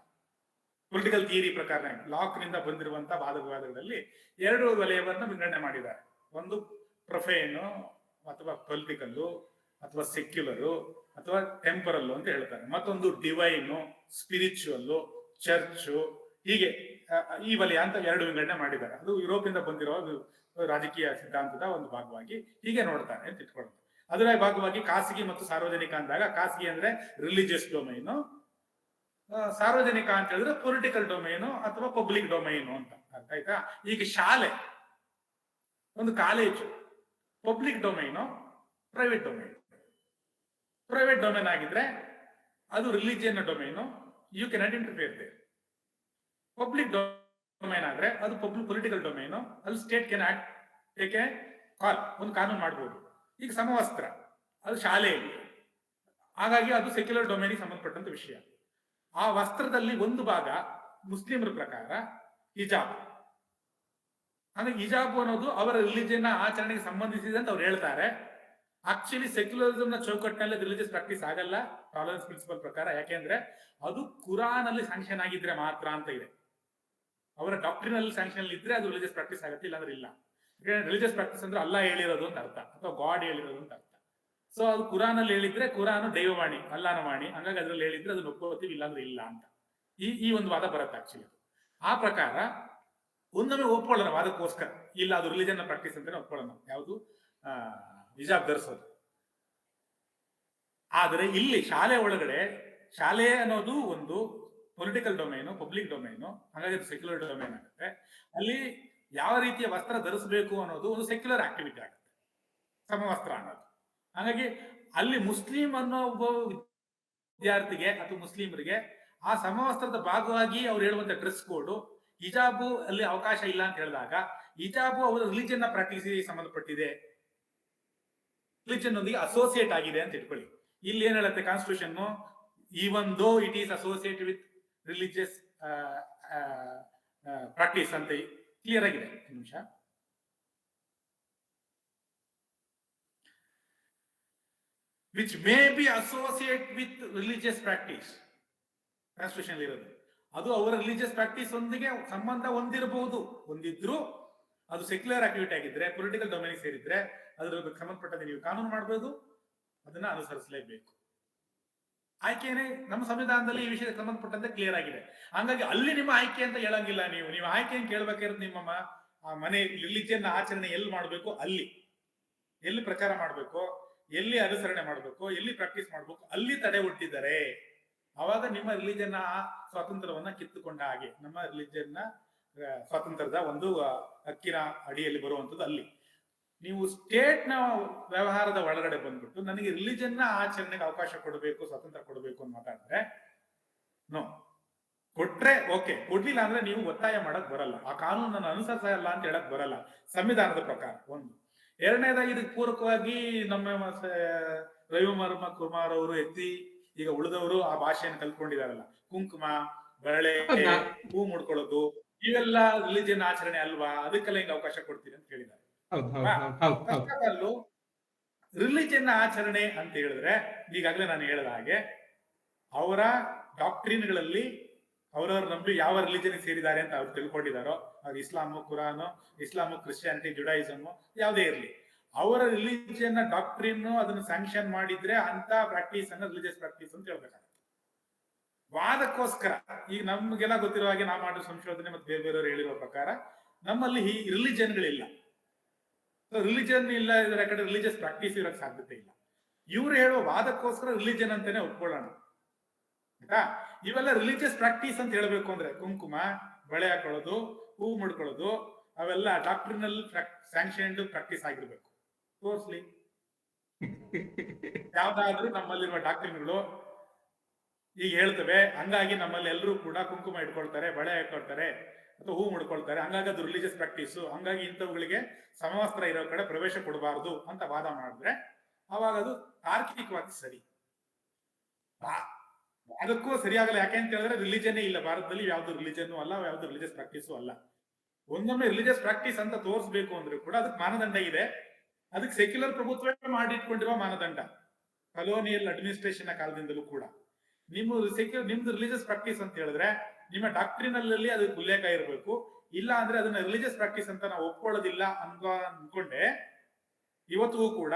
ಪೊಲಿಟಿಕಲ್ ಥಿಯರಿ ಪ್ರಕಾರ ಲಾಕ್ ನಿಂದ ಬಂದಿರುವಂತಹ ವಾದವಿವಾದಗಳಲ್ಲಿ ಎರಡು ವಲಯವನ್ನು ವಿಂಗಡಣೆ ಮಾಡಿದ್ದಾರೆ. ಒಂದು ಪ್ರೊಫೇನು ಅಥವಾ ಪೊಲಿಟಿಕಲ್ಲು ಅಥವಾ ಸೆಕ್ಯುಲರು ಅಥವಾ ಟೆಂಪರಲ್ಲು ಅಂತ ಹೇಳ್ತಾರೆ. ಮತ್ತೊಂದು ಡಿವೈನು, ಸ್ಪಿರಿಚುವಲ್ಲು, ಚರ್ಚು, ಹೀಗೆ ಈ ವಲಯ ಅಂತ ಎರಡು ವಿಂಗಡಣೆ ಮಾಡಿದ್ದಾರೆ. ಅದು ಯುರೋಪಿಂದ ಬಂದಿರೋ ರಾಜಕೀಯ ಸಿದ್ಧಾಂತದ ಒಂದು ಭಾಗವಾಗಿ ಹೀಗೆ ನೋಡ್ತಾರೆ ಅಂತ ಇಟ್ಕೊಳ್ತಾರೆ. ಅದರ ಭಾಗವಾಗಿ ಖಾಸಗಿ ಮತ್ತು ಸಾರ್ವಜನಿಕ ಅಂದಾಗ, ಖಾಸಗಿ ಅಂದ್ರೆ ರಿಲಿಜಿಯಸ್ ಡೊಮೈನು, ಸಾರ್ವಜನಿಕ ಅಂತ ಹೇಳಿದ್ರೆ ಪೊಲಿಟಿಕಲ್ ಡೊಮೈನು ಅಥವಾ ಪಬ್ಲಿಕ್ ಡೊಮೈನು ಅಂತ. ಅರ್ಥ ಆಯ್ತಾ? ಈಗ ಶಾಲೆ, ಒಂದು college public domain, private domain. Private domain ಆಗಿದ್ರೆ ಅದು religion domain, you cannot interfere there. Public domain ಆದ್ರೆ ಅದು ಪೊಲಿಟಿಕಲ್ ಡೊಮೈನು, ಅಲ್ಲಿ state cannot take a call, ಒಂದು ಕಾನೂನು ಮಾಡ್ಬೋದು. ಈಗ ಸಮವಸ್ತ್ರ ಅದು ಶಾಲೆಯಲ್ಲಿ, ಹಾಗಾಗಿ ಅದು ಸೆಕ್ಯುಲರ್ ಡೊಮೈನ್ಗೆ ಸಂಬಂಧಪಟ್ಟಂತ ವಿಷಯ. ಆ ವಸ್ತ್ರದಲ್ಲಿ ಒಂದು ಭಾಗ ಮುಸ್ಲಿಮರ ಪ್ರಕಾರ ಹಿಜಾಬ್. ಅಂದ್ರೆ ಹಿಜಾಬ್ ಅನ್ನೋದು ಅವರ ರಿಲಿಜಿಯನ್ ಆಚರಣೆಗೆ ಸಂಬಂಧಿಸಿದಂತ ಅವ್ರು ಹೇಳ್ತಾರೆ. ಆಕ್ಚುಲಿ ಸೆಕ್ಯುಲರಿಸಮ್ ನ ಚೌಕಟ್ಟಿನಲ್ಲಿ ರಿಲಿಜಿಯಸ್ ಪ್ರಾಕ್ಟೀಸ್ ಆಗಲ್ಲ ಟಾಲರೆನ್ಸ್ ಪ್ರಿನ್ಸಿಪಲ್ ಪ್ರಕಾರ. ಯಾಕೆಂದ್ರೆ ಅದು ಕುರಾನ್ ಅಲ್ಲಿ ಸ್ಯಾಂಕ್ಷನ್ ಆಗಿದ್ರೆ ಮಾತ್ರ ಅಂತ ಇದೆ. ಅವರ ಡಾಕ್ಟ್ರಿನಲ್ ಸ್ಯಾಂಕ್ಷನ್ ಇದ್ರೆ ಅದು ರಿಲಿಜಿಯಸ್ ಪ್ರಾಕ್ಟೀಸ್ ಆಗುತ್ತೆ, ಇಲ್ಲಾಂದ್ರೆ ಇಲ್ಲ. ರಿಲಿಜಿಯಸ್ ಪ್ರಾಕ್ಟೀಸ್ ಅಂದ್ರೆ ಅಲ್ಲಾ ಹೇಳಿರೋದು ಅಂತ ಅರ್ಥ, ಅಥವಾ ಗಾಡ್ ಹೇಳಿರೋದು ಅಂತ ಅರ್ಥ. ಸೊ ಅದು ಕುರಾನ್ ಅಲ್ಲಿ ಹೇಳಿದ್ರೆ ಕುರಾನ್ ದೈವವಾಣಿ, ಅಲ್ಲಾನ ವಾಣಿ, ಹಂಗಾಗಿ ಅದ್ರಲ್ಲಿ ಹೇಳಿದ್ರೆ ಅದನ್ನ ಒಪ್ಕೋತೀವಿ, ಇಲ್ಲಾಂದ್ರೆ ಇಲ್ಲ ಅಂತ ಈ ಒಂದು ವಾದ ಬರುತ್ತೆ. ಆಕ್ಚುಲಿ ಆ ಪ್ರಕಾರ ಒಂದೊಮ್ಮೆ ಒಪ್ಕೊಳ್ಳೋಣ ವಾದಕ್ಕೋಸ್ಕರ, ಇಲ್ಲ ಅದು ರಿಲಿಜನ್ ಪ್ರಾಕ್ಟೀಸ್ ಅಂತಾನೆ ಒಪ್ಕೊಳ್ಳೋಣ, ಯಾವುದು ಹಿಜಾಬ್ ಧರಿಸೋದು. ಆದರೆ ಇಲ್ಲಿ ಶಾಲೆ ಒಳಗಡೆ, ಶಾಲೆ ಅನ್ನೋದು ಒಂದು ಪೊಲಿಟಿಕಲ್ ಡೊಮೈನು, ಪಬ್ಲಿಕ್ ಡೊಮೈನು, ಹಾಗಾಗಿ ಅದು ಸೆಕ್ಯುಲರ್ ಡೊಮೈನ್ ಆಗುತ್ತೆ. ಅಲ್ಲಿ ಯಾವ ರೀತಿಯ ವಸ್ತ್ರ ಧರಿಸಬೇಕು ಅನ್ನೋದು ಒಂದು ಸೆಕ್ಯುಲರ್ ಆಕ್ಟಿವಿಟಿ ಆಗುತ್ತೆ, ಸಮವಸ್ತ್ರ ಅನ್ನೋದು. ಹಾಗಾಗಿ ಅಲ್ಲಿ ಮುಸ್ಲಿಂ ಅನ್ನೋ ಒಬ್ಬ ವಿದ್ಯಾರ್ಥಿಗೆ ಅಥವಾ ಮುಸ್ಲಿಮರಿಗೆ ಆ ಸಮವಸ್ತ್ರದ ಭಾಗವಾಗಿ ಅವ್ರು ಹೇಳುವಂತ ಡ್ರೆಸ್ ಕೋಡ್ ಹಿಜಾಬು ಅಲ್ಲಿ ಅವಕಾಶ ಇಲ್ಲ ಅಂತ ಹೇಳಿದಾಗ, ಹಿಜಾಬು ಅವರ ರಿಲಿಜನ್ ನ ಪ್ರಾಕ್ಟೀಸ್ಗೆ ಸಂಬಂಧಪಟ್ಟಿದೆ, ರಿಲಿಜನ್ ಒಂದಿಗೆ ಅಸೋಸಿಯೇಟ್ ಆಗಿದೆ ಅಂತ ಇಟ್ಕೊಳ್ಳಿ. ಇಲ್ಲಿ ಏನ್ ಹೇಳುತ್ತೆ constitution, even though it is associate with religious practice ಅಂತ ಕ್ಲಿಯರ್ ಆಗಿದೆ. ನಿಮಿಷ, which may B associate with religious practice constitution ಇರೋದು. ಅದು ಅವರ ರಿಲಿಜಿಯಸ್ ಪ್ರಾಕ್ಟೀಸ್ ಒಂದಿಗೆ ಸಂಬಂಧ ಹೊಂದಿದ್ರು ಅದು ಸೆಕ್ಯುಲರ್ ಆಕ್ಟಿವಿಟಿ ಆಗಿದ್ರೆ, ಪೊಲಿಟಿಕಲ್ ಡೊಮೇನ್ ಸೇರಿದ್ರೆ ಅದ್ರ ಸಂಬಂಧಪಟ್ಟಂತೆ ನೀವು ಕಾನೂನು ಮಾಡಬಹುದು, ಅದನ್ನ ಅನುಸರಿಸಲೇಬೇಕು. ಆಯ್ಕೆನೇ ನಮ್ಮ ಸಂವಿಧಾನದಲ್ಲಿ ಈ ವಿಷಯಕ್ಕೆ ಸಂಬಂಧಪಟ್ಟಂತೆ ಕ್ಲಿಯರ್ ಆಗಿದೆ. ಹಂಗಾಗಿ ಅಲ್ಲಿ ನಿಮ್ಮ ಆಯ್ಕೆ ಅಂತ ಹೇಳಂಗಿಲ್ಲ. ನೀವು ಆಯ್ಕೆಯನ್ನು ಕೇಳ್ಬೇಕಾದ್ರೆ ನಿಮ್ಮ ಮನೆ ರಿಲಿಜಿಯನ್ ಆಚರಣೆ ಎಲ್ಲಿ ಮಾಡಬೇಕು, ಎಲ್ಲಿ ಪ್ರಚಾರ ಮಾಡಬೇಕು, ಎಲ್ಲಿ ಅನುಸರಣೆ ಮಾಡಬೇಕು, ಎಲ್ಲಿ ಪ್ರಾಕ್ಟೀಸ್ ಮಾಡಬೇಕು, ಅಲ್ಲಿ ತಡೆ ಹುಟ್ಟಿದ್ದಾರೆ. ಅವಾಗ ನಿಮ್ಮ ರಿಲಿಜನ್ ಸ್ವಾತಂತ್ರ್ಯವನ್ನ ಕಿತ್ತುಕೊಂಡ ಹಾಗೆ. ನಮ್ಮ ರಿಲಿಜನ್ ಸ್ವಾತಂತ್ರ್ಯದ ಒಂದು ಹಕ್ಕಿನ ಅಡಿಯಲ್ಲಿ ಬರುವಂತದ್ದು ಅಲ್ಲಿ. ನೀವು ಸ್ಟೇಟ್ ನ ವ್ಯವಹಾರದ ಒಳಗಡೆ ಬಂದ್ಬಿಟ್ಟು ನನಗೆ ರಿಲಿಜನ್ ನ ಆಚರಣೆಗೆ ಅವಕಾಶ ಕೊಡಬೇಕು, ಸ್ವಾತಂತ್ರ್ಯ ಕೊಡಬೇಕು ಅಂತ ಮಾತಾಡಿದ್ರೆ ನೋ. ಕೊಟ್ರೆ ಓಕೆ, ಕೊಡ್ಲಿಲ್ಲ ಅಂದ್ರೆ ನೀವು ಒತ್ತಾಯ ಮಾಡಕ್ ಬರಲ್ಲ, ಆ ಕಾನೂನನ್ನು ಅನುಸರಿಸಲ್ಲ ಅಂತ ಹೇಳಕ್ ಬರಲ್ಲ ಸಂವಿಧಾನದ ಪ್ರಕಾರ. ಒಂದು. ಎರಡನೇದಾಗಿ ಇದಕ್ಕೆ ಪೂರಕವಾಗಿ ನಮ್ಮ ರವಿವರ್ಮ ಕುಮಾರ್ ಅವರು ಈಗ ಉಳಿದವರು ಆ ಭಾಷೆಯನ್ನು ಕಲ್ತ್ಕೊಂಡಿದಾರಲ್ಲ. ಕುಂಕುಮ, ಬಳೆ, ಹೂ ಮುಡ್ಕೊಳ್ಳೋದು ಇವೆಲ್ಲ ರಿಲಿಜಿಯನ್ ಆಚರಣೆ ಅಲ್ವಾ, ಅದಕ್ಕೆಲ್ಲ ಹಿಂಗೆ ಅವಕಾಶ ಕೊಡ್ತೀನಿ ಅಂತ ಹೇಳಿದ್ದಾರೆ. ರಿಲಿಜಿಯನ್ ಆಚರಣೆ ಅಂತ ಹೇಳಿದ್ರೆ ಈಗಾಗಲೇ ನಾನು ಹೇಳಿದ ಹಾಗೆ ಅವರ ಡಾಕ್ಟ್ರಿನ್ಗಳಲ್ಲಿ ಅವರವ್ರ ನಂಬಿ ಯಾವ ರಿಲಿಜನ್ ಸೇರಿದ್ದಾರೆ ಅಂತ ಅವ್ರು ತಿಳ್ಕೊಂಡಿದಾರೋ, ಅದು Islam, Quran, Islam, Christianity, Judaism ಯಾವುದೇ ಇರಲಿ, ಅವರ ರಿಲಿಜಿಯನ್ ಡಾಕ್ಟ್ರಿನ್ ಅದನ್ನು ಸ್ಯಾಂಕ್ಷನ್ ಮಾಡಿದ್ರೆ ಅಂತ ಪ್ರಾಕ್ಟೀಸ್ ಅನ್ನ ರಿಲಿಜಿಯಸ್ ಪ್ರಾಕ್ಟೀಸ್ ಅಂತ ಹೇಳ್ಬೇಕಾಗುತ್ತೆ. ವಾದಕ್ಕೋಸ್ಕರ ಈಗ ನಮ್ಗೆಲ್ಲ ಗೊತ್ತಿರೋ ಹಾಗೆ ನಾವು ಮಾಡೋ ಸಂಶೋಧನೆ ಮತ್ತು ಬೇರೆ ಬೇರೆಯವರು ಹೇಳಿರೋ ಪ್ರಕಾರ ನಮ್ಮಲ್ಲಿ ಈ ರಿಲಿಜನ್ಗಳಿಲ್ಲ. ರಿಲಿಜನ್ ಇಲ್ಲ ಇದರ ಕಡೆ ರಿಲಿಜಿಯಸ್ ಪ್ರಾಕ್ಟೀಸ್ ಇರೋಕ್ಕೆ ಸಾಧ್ಯತೆ ಇಲ್ಲ. ಇವ್ರು ಹೇಳುವ ವಾದಕ್ಕೋಸ್ಕರ ರಿಲಿಜನ್ ಅಂತಾನೆ ಒಪ್ಕೊಳ್ಳೋಣ, ಆಯ್ತಾ? ಇವೆಲ್ಲ ರಿಲಿಜಿಯಸ್ ಪ್ರಾಕ್ಟೀಸ್ ಅಂತ ಹೇಳ್ಬೇಕು ಅಂದ್ರೆ ಕುಂಕುಮ, ಬಳೆ ಹಾಕೊಳ್ಳೋದು, ಹೂ ಮುಡ್ಕೊಳ್ಳೋದು ಅವೆಲ್ಲ ಡಾಕ್ಟ್ರಿನಲ್ ಸ್ಯಾಂಕ್ಷನ್ಡ್ ಪ್ರಾಕ್ಟೀಸ್ ಆಗಿರ್ಬೇಕು. ತೋರ್ಸ್ಲಿ ಯಾವ್ದಾದ್ರೂ ನಮ್ಮಲ್ಲಿರುವ ಡಾಕ್ಟ್ರಿನ್ಗಳು ಈಗ ಹೇಳ್ತವೆ, ಹಂಗಾಗಿ ನಮ್ಮಲ್ಲಿ ಎಲ್ಲರೂ ಕೂಡ ಕುಂಕುಮ ಇಟ್ಕೊಳ್ತಾರೆ, ಬಳೆ ಹಾಕೊಳ್ತಾರೆ ಅಥವಾ ಹೂ ಮುಡ್ಕೊಳ್ತಾರೆ, ಹಂಗಾಗಿ ಅದು ರಿಲಿಜಿಯಸ್ ಪ್ರಾಕ್ಟೀಸು, ಹಂಗಾಗಿ ಇಂಥವುಗಳಿಗೆ ಸಮವಸ್ತ್ರ ಇರೋ ಕಡೆ ಪ್ರವೇಶ ಕೊಡಬಾರ್ದು ಅಂತ ವಾದ ಮಾಡಿದ್ರೆ ಅವಾಗ ಅದು ತಾರ್ಕಿಕವಾಗಿ ಸರಿ. ಅದಕ್ಕೂ ಸರಿಯಾಗಲ್ಲ. ಯಾಕೆ ಅಂತ ಹೇಳಿದ್ರೆ ರಿಲಿಜನ್ನೇ ಇಲ್ಲ ಭಾರತದಲ್ಲಿ, ಯಾವ್ದು ರಿಲಿಜನ್ ಅಲ್ಲ, ಯಾವ್ದು ರಿಲಿಜಿಯಸ್ ಪ್ರಾಕ್ಟೀಸು ಅಲ್ಲ. ಒಂದೊಮ್ಮೆ ರಿಲಿಜಿಯಸ್ ಪ್ರಾಕ್ಟೀಸ್ ಅಂತ ತೋರಿಸ್ಬೇಕು ಅಂದ್ರೆ ಕೂಡ ಅದಕ್ಕೆ ಮಾನದಂಡ ಇದೆ. ಅದಕ್ಕೆ ಸೆಕ್ಯುಲರ್ ಪ್ರಭುತ್ವ ಮಾಡಿಟ್ಕೊಂಡಿರುವ ಮಾನದಂಡ, ಕಲೋನಿಯಲ್ ಅಡ್ಮಿನಿಸ್ಟ್ರೇಷನ್ ಕಾಲದಿಂದಲೂ ಕೂಡ. ನಿಮ್ದು ರಿಲಿಜಿಯಸ್ ಪ್ರಾಕ್ಟೀಸ್ ಅಂತ ಹೇಳಿದ್ರೆ ನಿಮ್ಮ ಡಾಕ್ಟ್ರಿನಲ್ಲಿ ಅದಕ್ಕೆ ಉಲ್ಲೇಖ ಇರಬೇಕು. ಇಲ್ಲ ಅಂದ್ರೆ ಅದನ್ನ ರಿಲಿಜಿಯಸ್ ಪ್ರಾಕ್ಟೀಸ್ ಅಂತ ನಾವು ಒಪ್ಕೊಳ್ಳೋದಿಲ್ಲ ಅನ್ಕೊಂಡೆ ಇವತ್ತಿಗೂ ಕೂಡ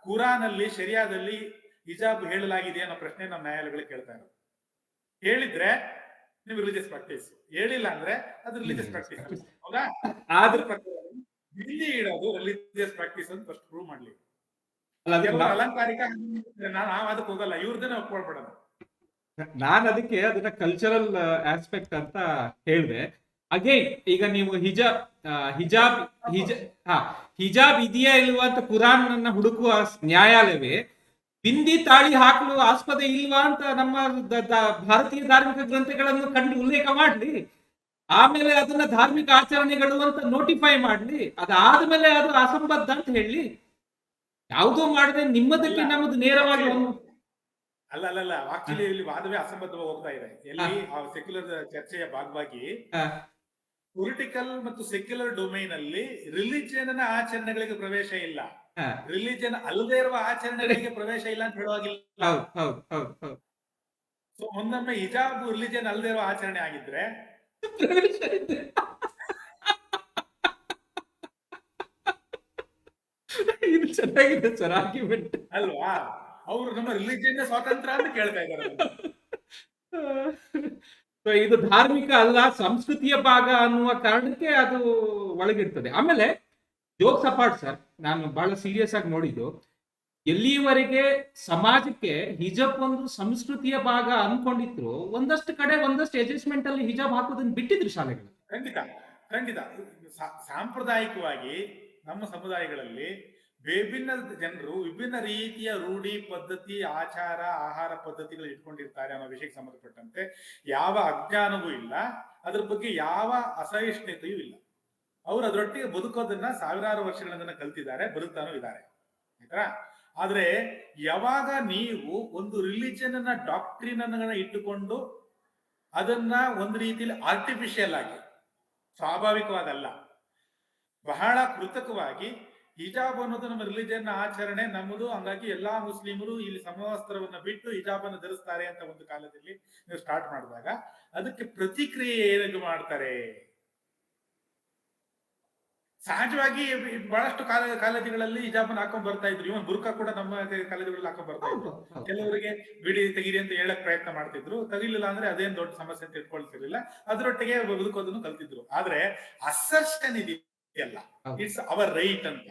ಕುರಾನಲ್ಲಿ, ಶರಿಯಾದಲ್ಲಿ ಹಿಜಾಬ್ ಹೇಳಲಾಗಿದೆ ಅನ್ನೋ ಪ್ರಶ್ನೆ ನಮ್ಮ ನ್ಯಾಯಾಲಯಗಳಿಗೆ ಕೇಳ್ತಾ ಇರೋದು. ಹೇಳಿದ್ರೆ ನೀವು ರಿಲಿಜಿಯಸ್ ಪ್ರಾಕ್ಟೀಸ್, ಹೇಳಿಲ್ಲ ಅಂದ್ರೆ ಅದು ರಿಲಿಜಿಯಸ್ ಪ್ರಾಕ್ಟೀಸ್. ಹೌದಾ? ಅದ್ರ ಪ್ರಕಾರ ಬಿಂದಿ ಇಡೋದು ರಿಲಿಜಿಯಸ್ ಪ್ರಾಕ್ಟೀಸ್ ಅಂತ ಫಸ್ಟ್ ಪ್ರೂವ್ ಮಾಡ್ಲಿ. ಅಲಂಕಾರಿಕ ನಾನು ಅದಕ್ಕೆ ಹೋಗಲ್ಲ, ಇವ್ರದನ್ನೇ ಒಪ್ಕೊಳ್ಬೇಡೋಣ.
ನಾನು ಅದಕ್ಕೆ ಅದನ್ನ ಕಲ್ಚರಲ್ ಆಸ್ಪೆಕ್ಟ್ ಅಂತ ಹೇಳಿದೆ. ಅಗೇನ್ ಈಗ ನೀವು ಹಿಜಾಬ್ ಇದೆಯಾ ಇಲ್ವಾ ಅಂತ ಕುರಾನ್ ಅನ್ನ ಹುಡುಕುವ ನ್ಯಾಯಾಲಯವೇ ಬಿಂದಿ ತಾಳಿ ಹಾಕಲು ಆಸ್ಪದ ಇಲ್ವಾ ಅಂತ ನಮ್ಮ ಭಾರತೀಯ ಧಾರ್ಮಿಕ ಗ್ರಂಥಗಳನ್ನು ಕಂಡು ಉಲ್ಲೇಖ ಮಾಡ್ಲಿ, ಆಮೇಲೆ ಅದನ್ನ ಧಾರ್ಮಿಕ ಆಚರಣೆಗಳು ಅಂತ ನೋಟಿಫೈ ಮಾಡ್ಲಿ, ಅದಾದ್ಮೇಲೆ ಅದು ಅಸಂಬದ್ಧ ಅಂತ ಹೇಳಿ. ಯಾವುದೋ ಮಾಡದೆ ನಿಮ್ಮದಕ್ಕೆ ನಮ್ಮದು ನೇರವಾಗಿ
ಅಲ್ಲ ಆಕ್ಚುಲಿ ಇಲ್ಲಿ ವಾದವೇ ಅಸಂಬದ್ಧವಾಗಿ ಹೋಗ್ತಾ ಇದೆ. ಎಲ್ಲಿ ಸೆಕ್ಯುಲರ್ ಚರ್ಚೆಯ ಭಾಗವಾಗಿ ಪೊಲಿಟಿಕಲ್ ಮತ್ತು ಸೆಕ್ಯುಲರ್ ಡೊಮೈನ್ ಅಲ್ಲಿ ರಿಲಿಜಿಯನ್ ಆಚರಣೆಗಳಿಗೆ ಪ್ರವೇಶ ಇಲ್ಲ, ರಿಲಿಜಿಯನ್ ಅಲ್ಲದೆ ಇರುವ ಆಚರಣೆಗಳಿಗೆ ಪ್ರವೇಶ ಇಲ್ಲ ಅಂತ ಹೇಳುವಾಗಿಲ್ಲ. ಸೊ ಒಂದೊಮ್ಮೆ ಹಿಜಾಬ್ ರಿಲಿಜಿಯನ್ ಅಲ್ಲದೆ ಇರುವ ಆಚರಣೆ ಆಗಿದ್ರೆ
ಇದು ಚೆನ್ನಾಗಿದೆ ಸರ್ ಆರ್ಗ್ಯುಮೆಂಟ್
ಅಲ್ವಾ? ಅವರು ನಮ್ಮ ರಿಲಿಜಿಯನ್ ಸ್ವಾತಂತ್ರ್ಯ ಅಂತ ಕೇಳ್ತಾ ಇದ್ದಾರೆ.
ಇದು ಧಾರ್ಮಿಕ ಅಲ್ಲ, ಸಂಸ್ಕೃತಿಯ ಭಾಗ ಅನ್ನುವ ಕಾರಣಕ್ಕೆ ಅದು ಒಳಗಿರ್ತದೆ. ಆಮೇಲೆ ಜೋಕ್ಸ್ ಅಪಾರ್ಟ್ ಸರ್, ನಾನು ಬಹಳ ಸೀರಿಯಸ್ ಆಗಿ ನೋಡಿದ್ದು, ಎಲ್ಲಿವರೆಗೆ ಸಮಾಜಕ್ಕೆ ಹಿಜಾಬ್ ಒಂದು ಸಂಸ್ಕೃತಿಯ ಭಾಗ ಅನ್ಕೊಂಡಿದ್ರು ಒಂದಷ್ಟು ಕಡೆ ಒಂದಷ್ಟು ಅಡ್ಜಸ್ಟ್ಮೆಂಟ್ ಅಲ್ಲಿ ಹಿಜಾಬ್ ಹಾಕೋದನ್ನ ಬಿಟ್ಟಿದ್ರು ಶಾಲೆಗಳು.
ಖಂಡಿತ ಸಾಂಪ್ರದಾಯಿಕವಾಗಿ ನಮ್ಮ ಸಮುದಾಯಗಳಲ್ಲಿ ವಿಭಿನ್ನ ಜನರು ವಿಭಿನ್ನ ರೀತಿಯ ರೂಢಿ ಪದ್ಧತಿ, ಆಚಾರ, ಆಹಾರ ಪದ್ಧತಿಗಳು ಇಟ್ಕೊಂಡಿರ್ತಾರೆ ಅನ್ನೋ ವಿಷಯಕ್ಕೆ ಸಂಬಂಧಪಟ್ಟಂತೆ ಯಾವ ಅಜ್ಞಾನವೂ ಇಲ್ಲ, ಅದ್ರ ಬಗ್ಗೆ ಯಾವ ಅಸಹಿಷ್ಣುತೆಯೂ ಇಲ್ಲ. ಅವ್ರು ಅದರೊಟ್ಟಿಗೆ ಬದುಕೋದನ್ನ ಸಾವಿರಾರು ವರ್ಷಗಳಿಂದ ಕಲ್ತಿದ್ದಾರೆ, ಬದುಕ್ತಾನೂ ಇದ್ದಾರೆ, ಆಯ್ತಾ? ಆದ್ರೆ ಯಾವಾಗ ನೀವು ಒಂದು ರಿಲಿಜಿಯನ್ ಅನ್ನ ಡಾಕ್ಟ್ರಿನ್ ಅನ್ನ ಇಟ್ಟುಕೊಂಡು ಅದನ್ನ ಒಂದು ರೀತಿಯಲ್ಲಿ ಆರ್ಟಿಫಿಷಿಯಲ್ ಆಗಿ, ಸ್ವಾಭಾವಿಕವಾದಲ್ಲ, ಬಹಳ ಕೃತಕವಾಗಿ ಹಿಜಾಬ್ ಅನ್ನೋದು ನಮ್ಮ ರಿಲಿಜನ್ ಆಚರಣೆ ನಮ್ಮದು, ಹಂಗಾಗಿ ಎಲ್ಲಾ ಮುಸ್ಲಿಮರು ಇಲ್ಲಿ ಸಮವಸ್ತ್ರವನ್ನ ಬಿಟ್ಟು ಹಿಜಾಬ್ ಅನ್ನು ಧರಿಸ್ತಾರೆ ಅಂತ ಒಂದು ಕಾಲದಲ್ಲಿ ನೀವು ಸ್ಟಾರ್ಟ್ ಮಾಡಿದಾಗ ಅದಕ್ಕೆ ಪ್ರತಿಕ್ರಿಯೆ ಏನಾದ್ರು ಮಾಡ್ತಾರೆ. ಸಹಜವಾಗಿ ಬಹಳಷ್ಟು ಕಾಲೇಜುಗಳಲ್ಲಿ ಹಿಜಾಬ್ ಹಾಕೊಂಡ್ ಬರ್ತಾ ಇದ್ರು, ಇವನ್ ಬುರ್ಕಾ ಕೂಡ ನಮ್ಮ ಕಾಲೇಜುಗಳಲ್ಲಿ ಹಾಕೊಂಡ್ ಬರ್ತಾ ಇದ್ರು. ಕೆಲವರಿಗೆ ಬಿಡಿ ತೆಗೀರಿ ಅಂತ ಹೇಳಕ್ ಪ್ರಯತ್ನ ಮಾಡ್ತಿದ್ರು, ತೆಗಿಲಿಲ್ಲ ಅಂದ್ರೆ ಅದೇನ್ ದೊಡ್ಡ ಸಮಸ್ಯೆ ಅಂತ ಇಟ್ಕೊಳ್ತಿರ್ಲಿಲ್ಲ, ಅದರೊಟ್ಟಿಗೆ ಬದುಕೋದನ್ನು ಕಲ್ತಿದ್ರು. ಆದ್ರೆ ಅಸರ್ಷನ್ ಇದೆಯಲ್ಲ, ಇಟ್ಸ್ ಅವರ್ ರೈಟ್ ಅಂತ,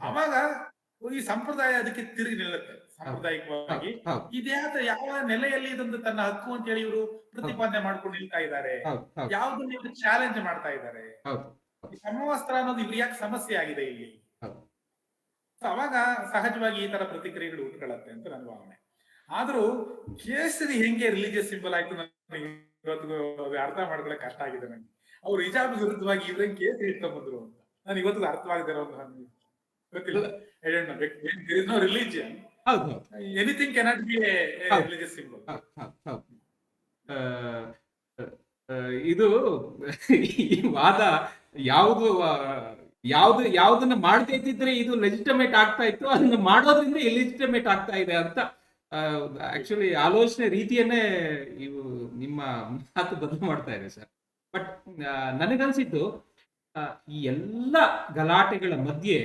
ಅವಾಗ ಈ ಸಂಪ್ರದಾಯ ಅದಕ್ಕೆ ತಿರುಗಿ ನಿಲ್ಲುತ್ತೆ. ಸಾಂಪ್ರದಾಯಿಕವಾಗಿ ಯಾವ ನೆಲೆಯಲ್ಲಿ ಇದೊಂದು ತನ್ನ ಹಕ್ಕು ಅಂತ ಹೇಳಿ ಇವರು ಪ್ರತಿಪಾದನೆ ಮಾಡ್ಕೊಂಡು ನಿಲ್ತಾ ಇದ್ದಾರೆ, ಯಾವ್ದನ್ನ ಇವರು ಚಾಲೆಂಜ್ ಮಾಡ್ತಾ ಇದ್ದಾರೆ. ಸಮವಸ್ತ್ರ ಅನ್ನೋದು ಇವ್ರು ಯಾಕೆ ಸಮಸ್ಯೆ ಆಗಿದೆ ಇಲ್ಲಿ, ಅವಾಗ ಸಹಜವಾಗಿ ಈ ತರ ಪ್ರತಿಕ್ರಿಯೆಗಳು ಉಟ್ಕೊಳ್ಳುತ್ತೆ ಅಂತ ನನ್ನ ಭಾವನೆ. ಆದ್ರೂ ಕೇಸರಿ ಹೆಂಗೆ ರಿಲಿಜಿಯಸ್ ಸಿಂಬಲ್ ಆಯ್ತು ಇವತ್ತು ಅರ್ಥ ಮಾಡ್ಕೊಳಕ್ ಕಷ್ಟ ಆಗಿದೆ ನನಗೆ. ಅವ್ರು ಹಿಜಾಬ್ ವಿರುದ್ಧವಾಗಿ ಇವ್ರ ಕೇಸರಿ ಇಟ್ಕೊಂಡ್ಬಂದ್ರು ಅಂತ ನನಗೆ ಇವತ್ತು ಅರ್ಥವಾಗದಿರೋ ಗೊತ್ತಿಲ್ಲ. No religion, anything cannot be a religious symbol.
ಇದು ಈ ವಾದ ಯಾವ್ದನ್ನ ಮಾಡದೇ ಇದ್ದಿದ್ರೆ ಇದು ಲೆಜಿಟಮೇಟ್ ಆಗ್ತಾ ಇತ್ತು, ಅದನ್ನ ಮಾಡೋದ್ರಿಂದ ಇಲೆಜಿಟಮೇಟ್ ಆಗ್ತಾ ಇದೆ ಅಂತ ಆಕ್ಚುಲಿ ಆಲೋಚನೆ ರೀತಿಯನ್ನೇ ಇವು ನಿಮ್ಮ ಮಾತು ಬದಲು ಮಾಡ್ತಾ ಇದೆ ಸರ್. ಬಟ್ ನನಗನ್ಸಿದ್ದು ಈ ಎಲ್ಲ ಗಲಾಟೆಗಳ ಮಧ್ಯೆ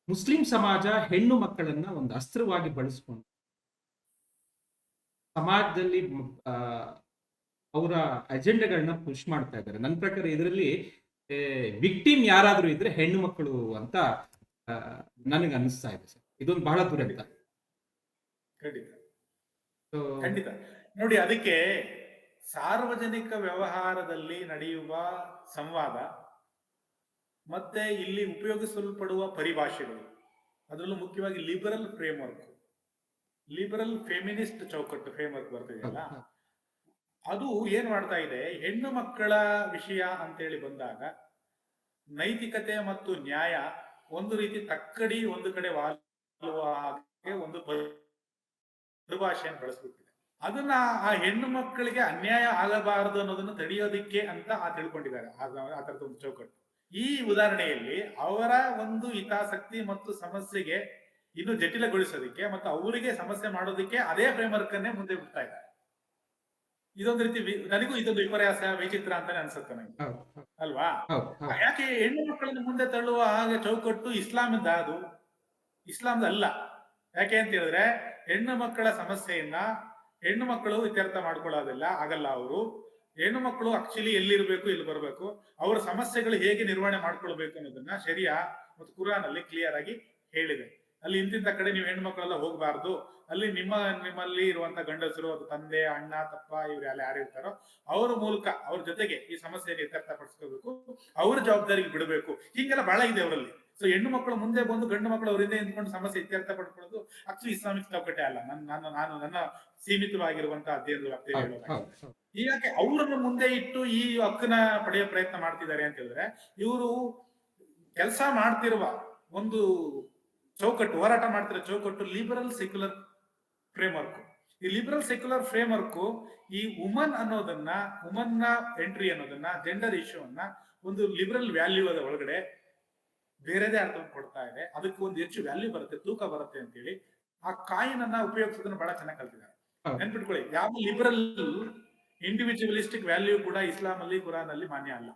ಮುಸ್ಲಿಂ ಸಮಾಜ ಹೆಣ್ಣು ಮಕ್ಕಳನ್ನ ಒಂದು ಅಸ್ತ್ರವಾಗಿ ಬಳಸ್ಕೊಂಡು ಸಮಾಜದಲ್ಲಿ ಅವರ ಅಜೆಂಡಾಗಳನ್ನ ಪುಷ್ ಮಾಡ್ತಾ ಇದ್ದಾರೆ. ನನ್ನ ಪ್ರಕಾರ ಇದರಲ್ಲಿ ವಿಕ್ಟಿಮ್ ಯಾರಾದ್ರೂ ಇದ್ರೆ ಹೆಣ್ಣು ಮಕ್ಕಳು ಅಂತ ನನಗೆ ಅನಿಸ್ತಾ ಇದೆ ಸರ್. ಇದೊಂದು ಬಹಳ ದುರಂತ.
ಖಂಡಿತ ನೋಡಿ, ಅದಕ್ಕೆ ಸಾರ್ವಜನಿಕ ವ್ಯವಹಾರದಲ್ಲಿ ನಡೆಯುವ ಸಂವಾದ ಮತ್ತೆ ಇಲ್ಲಿ ಉಪಯೋಗಿಸಲ್ಪಡುವ ಪರಿಭಾಷೆಗಳು, ಅದರಲ್ಲೂ ಮುಖ್ಯವಾಗಿ ಲಿಬರಲ್ ಫ್ರೇಮ್ವರ್ಕ್, ಲಿಬರಲ್ ಫೆಮಿನಿಸ್ಟ್ ಚೌಕಟ್ಟು ಫ್ರೇಮ್ವರ್ಕ್ ಬರ್ತಿದೆಯಲ್ಲ, ಅದು ಏನ್ ಮಾಡ್ತಾ ಇದೆ, ಹೆಣ್ಣು ಮಕ್ಕಳ ವಿಷಯ ಅಂತೇಳಿ ಬಂದಾಗ ನೈತಿಕತೆ ಮತ್ತು ನ್ಯಾಯ ಒಂದು ರೀತಿ ತಕ್ಕಡಿ ಒಂದು ಕಡೆ ವಾಲುವ ಹಾಗೆ ಒಂದು ಪರಿಭಾಷೆಯನ್ನು ಬಳಸ್ಬಿಟ್ಟಿದೆ. ಅದನ್ನ ಆ ಹೆಣ್ಣು ಮಕ್ಕಳಿಗೆ ಅನ್ಯಾಯ ಆಗಬಾರದು ಅನ್ನೋದನ್ನು ತಡೆಯೋದಿಕ್ಕೆ ಅಂತ ತಿಳ್ಕೊಂಡಿದ್ದಾರೆ ಆ ತರದ ಒಂದು ಚೌಕಟ್ಟು. ಈ ಉದಾಹರಣೆಯಲ್ಲಿ ಅವರ ಒಂದು ಹಿತಾಸಕ್ತಿ ಮತ್ತು ಸಮಸ್ಯೆಗೆ ಇನ್ನು ಜಟಿಲಗೊಳಿಸೋದಿಕ್ಕೆ ಮತ್ತು ಅವರಿಗೆ ಸಮಸ್ಯೆ ಮಾಡೋದಿಕ್ಕೆ ಅದೇ ಫ್ರೇಮ್ವರ್ಕ್ ಅನ್ನೇ ಮುಂದೆ ಬಿಡ್ತಾ ಇದ್ದಾರೆ. ಇದೊಂದು ರೀತಿ ನನಗೂ ಇದೊಂದು ವಿಪರ್ಯಾಸ, ವಿಚಿತ್ರ ಅಂತಾನೆ ಅನ್ಸುತ್ತೆ ನನಗೆ, ಅಲ್ವಾ? ಯಾಕೆ ಹೆಣ್ಣು ಮಕ್ಕಳನ್ನು ಮುಂದೆ ತಳ್ಳುವ ಹಾಗೆ ಚೌಕಟ್ಟು ಇಸ್ಲಾಮಿಂದ, ಅದು ಇಸ್ಲಾಂದ ಅಲ್ಲ. ಯಾಕೆ ಅಂತ ಹೇಳಿದ್ರೆ ಹೆಣ್ಣು ಮಕ್ಕಳ ಸಮಸ್ಯೆಯನ್ನ ಹೆಣ್ಣು ಮಕ್ಕಳು ಇತ್ಯರ್ಥ ಮಾಡ್ಕೊಳ್ಳೋದಿಲ್ಲ, ಆಗಲ್ಲ. ಅವರು ಹೆಣ್ಣು ಮಕ್ಕಳು ಆಕ್ಚುಲಿ ಎಲ್ಲಿರ್ಬೇಕು, ಇಲ್ಲಿ ಬರ್ಬೇಕು, ಅವರ ಸಮಸ್ಯೆಗಳು ಹೇಗೆ ನಿರ್ವಹಣೆ ಮಾಡ್ಕೊಳ್ಬೇಕು ಅನ್ನೋದನ್ನ ಶರಿಯಾ ಮತ್ತು ಕುರಾನ್ ಅಲ್ಲಿ ಕ್ಲಿಯರ್ ಆಗಿ ಹೇಳಿದೆ. ಅಲ್ಲಿ ಇಂತಿಂತ ಕಡೆ ನೀವು ಹೆಣ್ಣು ಮಕ್ಕಳೆಲ್ಲ ಹೋಗ್ಬಾರ್ದು, ಅಲ್ಲಿ ನಿಮ್ಮಲ್ಲಿ ಇರುವಂತ ಗಂಡಸರು, ಅದು ತಂದೆ, ಅಣ್ಣ, ತಪ್ಪ, ಇವ್ರು ಯಾರು ಇರ್ತಾರೋ ಅವ್ರ ಮೂಲಕ ಅವ್ರ ಜೊತೆಗೆ ಈ ಸಮಸ್ಯೆಯನ್ನು ಇತ್ಯರ್ಥಪಡಿಸ್ಕೋಬೇಕು, ಅವ್ರ ಜವಾಬ್ದಾರಿಗೆ ಬಿಡಬೇಕು. ಹೀಗೆಲ್ಲ ಬಹಳ ಇದೆ ಅವರಲ್ಲಿ. ಸೊ ಹೆಣ್ಣು ಮಕ್ಕಳು ಮುಂದೆ ಬಂದು ಗಂಡು ಮಕ್ಕಳು ಅವರಿಂದ ನಿಂತ್ಕೊಂಡು ಸಮಸ್ಯೆ ಇತ್ಯರ್ಥ ಪಡ್ಕೊಳ್ಳೋದು ಆಕ್ಚುಲಿ ಇಸ್ಲಾಮಿಕ್ ಚೌಕಟ್ಟೆ ಅಲ್ಲ. ನನ್ನ ಸೀಮಿತವಾಗಿರುವಂತಹ ಅಧ್ಯಯನದ ವ್ಯಾಪ್ತಿಯಲ್ಲಿ ಹೇಳೋದಾಗಿದೆ. ಹೀಗಾಗಿ ಅವರನ್ನು ಮುಂದೆ ಇಟ್ಟು ಈ ಹಕ್ಕನ್ನ ಪಡೆಯೋ ಪ್ರಯತ್ನ ಮಾಡ್ತಿದ್ದಾರೆ ಅಂತ ಹೇಳಿದ್ರೆ, ಇವರು ಕೆಲಸ ಮಾಡ್ತಿರುವ ಒಂದು ಚೌಕಟ್ಟು, ಹೋರಾಟ ಮಾಡ್ತಿರೋ ಚೌಕಟ್ಟು ಲಿಬರಲ್ ಸೆಕ್ಯುಲರ್ ಫ್ರೇಮ್ವರ್ಕ್. ಈ ಲಿಬರಲ್ ಸೆಕ್ಯುಲರ್ ಫ್ರೇಮ್ವರ್ಕ್ ಈ ವುಮನ್ ಅನ್ನೋದನ್ನ, ವುಮನ್ ನ ಎಂಟ್ರಿ ಅನ್ನೋದನ್ನ, ಜೆಂಡರ್ ಇಶ್ಯೂ ಅನ್ನ ಒಂದು ಲಿಬರಲ್ ವ್ಯಾಲ್ಯೂ ಅದ ಒಳಗಡೆ ಬೇರೆದೇ ಅರ್ಥ ಕೊಡ್ತಾ ಇದೆ. ಅದಕ್ಕೆ ಒಂದು ಹೆಚ್ಚು ವ್ಯಾಲ್ಯೂ ಬರುತ್ತೆ, ತೂಕ ಬರುತ್ತೆ ಅಂತೇಳಿ ಆ ಕಾಯಿನ್ ಅನ್ನ ಉಪಯೋಗಿಸೋದನ್ನ ಬಹಳ ಚೆನ್ನಾಗಿ ಕಲ್ತಿದ್ದಾರೆ. ನೆನ್ಪಿಟ್ಕೊಳ್ಳಿ, ಯಾವ ಲಿಬರಲ್ ಇಂಡಿವಿಜುವಲಿಸ್ಟಿಕ್ ವ್ಯಾಲ್ಯೂ ಕೂಡ ಇಸ್ಲಾಂ ಅಲ್ಲಿ, ಕುರಾನ್ ಅಲ್ಲಿ ಮಾನ್ಯ ಅಲ್ಲ.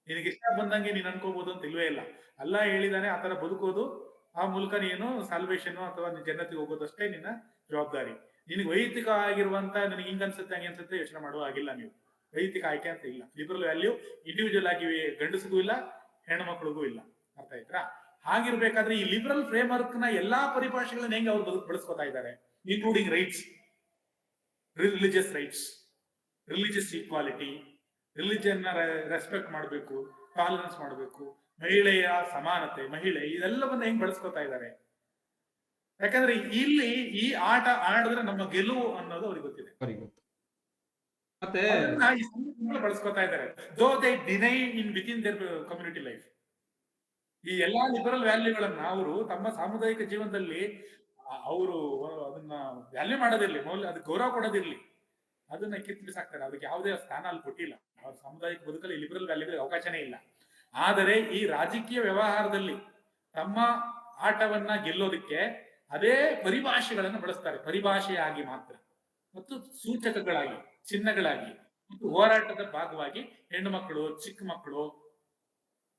ನಿನಗೆ ಇಷ್ಟ ಬಂದಂಗೆ ನೀನ್ ಅನ್ಕೋಬಹುದು ಅಂತ ಇಲ್ವೇ ಇಲ್ಲ. ಅಲ್ಲಾ ಹೇಳಿದಾನೆ ಆತರ ಬದುಕೋದು, ಆ ಮೂಲಕ ನೀನು ಸಾಲ್ವೇಷನ್ ಅಥವಾ ಜನ್ನತಿಗೆ ಹೋಗೋದಷ್ಟೇ ನಿನ್ನ ಜವಾಬ್ದಾರಿ. ನಿನಗೆ ವೈಯಕ್ತಿಕ ಆಗಿರುವಂತ ನನಗೆ ಹಿಂಗ ಅನ್ಸುತ್ತೆ ಹಂಗೆ ಅನ್ಸುತ್ತೆ ಯೋಚನೆ ಮಾಡುವ ಆಗಿಲ್ಲ. ನೀವು ವೈಯಕ್ತಿಕ ಆಯ್ಕೆ ಅಂತ ಇಲ್ಲ. ಲಿಬರಲ್ ವ್ಯಾಲ್ಯೂ ಇಂಡಿವಿಜುವಲ್ ಆಗಿ ಗಂಡಸಿಗೂ ಇಲ್ಲ, ಹೆಣ್ಣು ಮಕ್ಕಳಿಗೂ ಇಲ್ಲ. ಅರ್ಥ ಆಯ್ತಾ? ಹಾಗಿರ್ಬೇಕಾದ್ರೆ ಈ ಲಿಬರಲ್ ಫ್ರೇಮ್ವರ್ಕ್ ನ ಎಲ್ಲಾ ಪರಿಭಾಷೆಗಳನ್ನ ಹೆಂಗೆ ಅವ್ರು ಬಳಸ್ಕೊತಾ ಇದ್ದಾರೆ, including rights, religious rights, religious equality, religion respect ಮಾಡಬೇಕು, ಟಾಲರೆನ್ಸ್ ಮಾಡಬೇಕು, ಮಹಿಳೆಯ ಸಮಾನತೆ, ಮಹಿಳೆ, ಇದೆಲ್ಲವನ್ನ ಹೆಂಗ್ ಬಳಸ್ಕೊತಾ ಇದ್ದಾರೆ. ಯಾಕಂದ್ರೆ ಇಲ್ಲಿ ಈ ಆಟ ಆಡಿದ್ರೆ ನಮ್ಮ ಗೆಲುವು ಅನ್ನೋದು ಅವ್ರಿಗೆ ಗೊತ್ತಿದೆ. ಮತ್ತೆ ಬಳಸ್ಕೊತಾ ಇದ್ದಾರೆ. Though they deny in within their community life. ಈ ಎಲ್ಲಾ ಲಿಬರಲ್ ವ್ಯಾಲ್ಯೂಗಳನ್ನ ಅವರು ತಮ್ಮ ಸಾಮುದಾಯಿಕ ಜೀವನದಲ್ಲಿ ಅವರು ಅದನ್ನ ವ್ಯಾಲ್ಯೂ ಮಾಡೋದಿರ್ಲಿ, ಮೌಲ್ಯ, ಅದಕ್ಕೆ ಗೌರವ ಕೊಡೋದಿರ್ಲಿ, ಅದನ್ನ ಕಿತ್ತು ಬಿಸಾಕ್ತಾರೆ. ಅದಕ್ಕೆ ಯಾವುದೇ ಸ್ಥಾನ ಅಲ್ಲಿ ಕೊಟ್ಟಿಲ್ಲ. ಅವ್ರ ಸಾಮುದಾಯಿಕ ಬದುಕಲ್ಲಿ ಲಿಬರಲ್ ವ್ಯಾಲ್ಯೂಗಳಿಗೆ ಅವಕಾಶನೇ ಇಲ್ಲ. ಆದರೆ ಈ ರಾಜಕೀಯ ವ್ಯವಹಾರದಲ್ಲಿ ತಮ್ಮ ಆಟವನ್ನ ಗೆಲ್ಲೋದಕ್ಕೆ ಅದೇ ಪರಿಭಾಷೆಗಳನ್ನು ಬಳಸ್ತಾರೆ, ಪರಿಭಾಷೆಯಾಗಿ ಮಾತ್ರ, ಮತ್ತು ಸೂಚಕಗಳಾಗಿ, ಚಿಹ್ನೆಗಳಾಗಿ, ಮತ್ತು ಹೋರಾಟದ ಭಾಗವಾಗಿ ಹೆಣ್ಣು ಮಕ್ಕಳು, ಚಿಕ್ಕ ಮಕ್ಕಳು,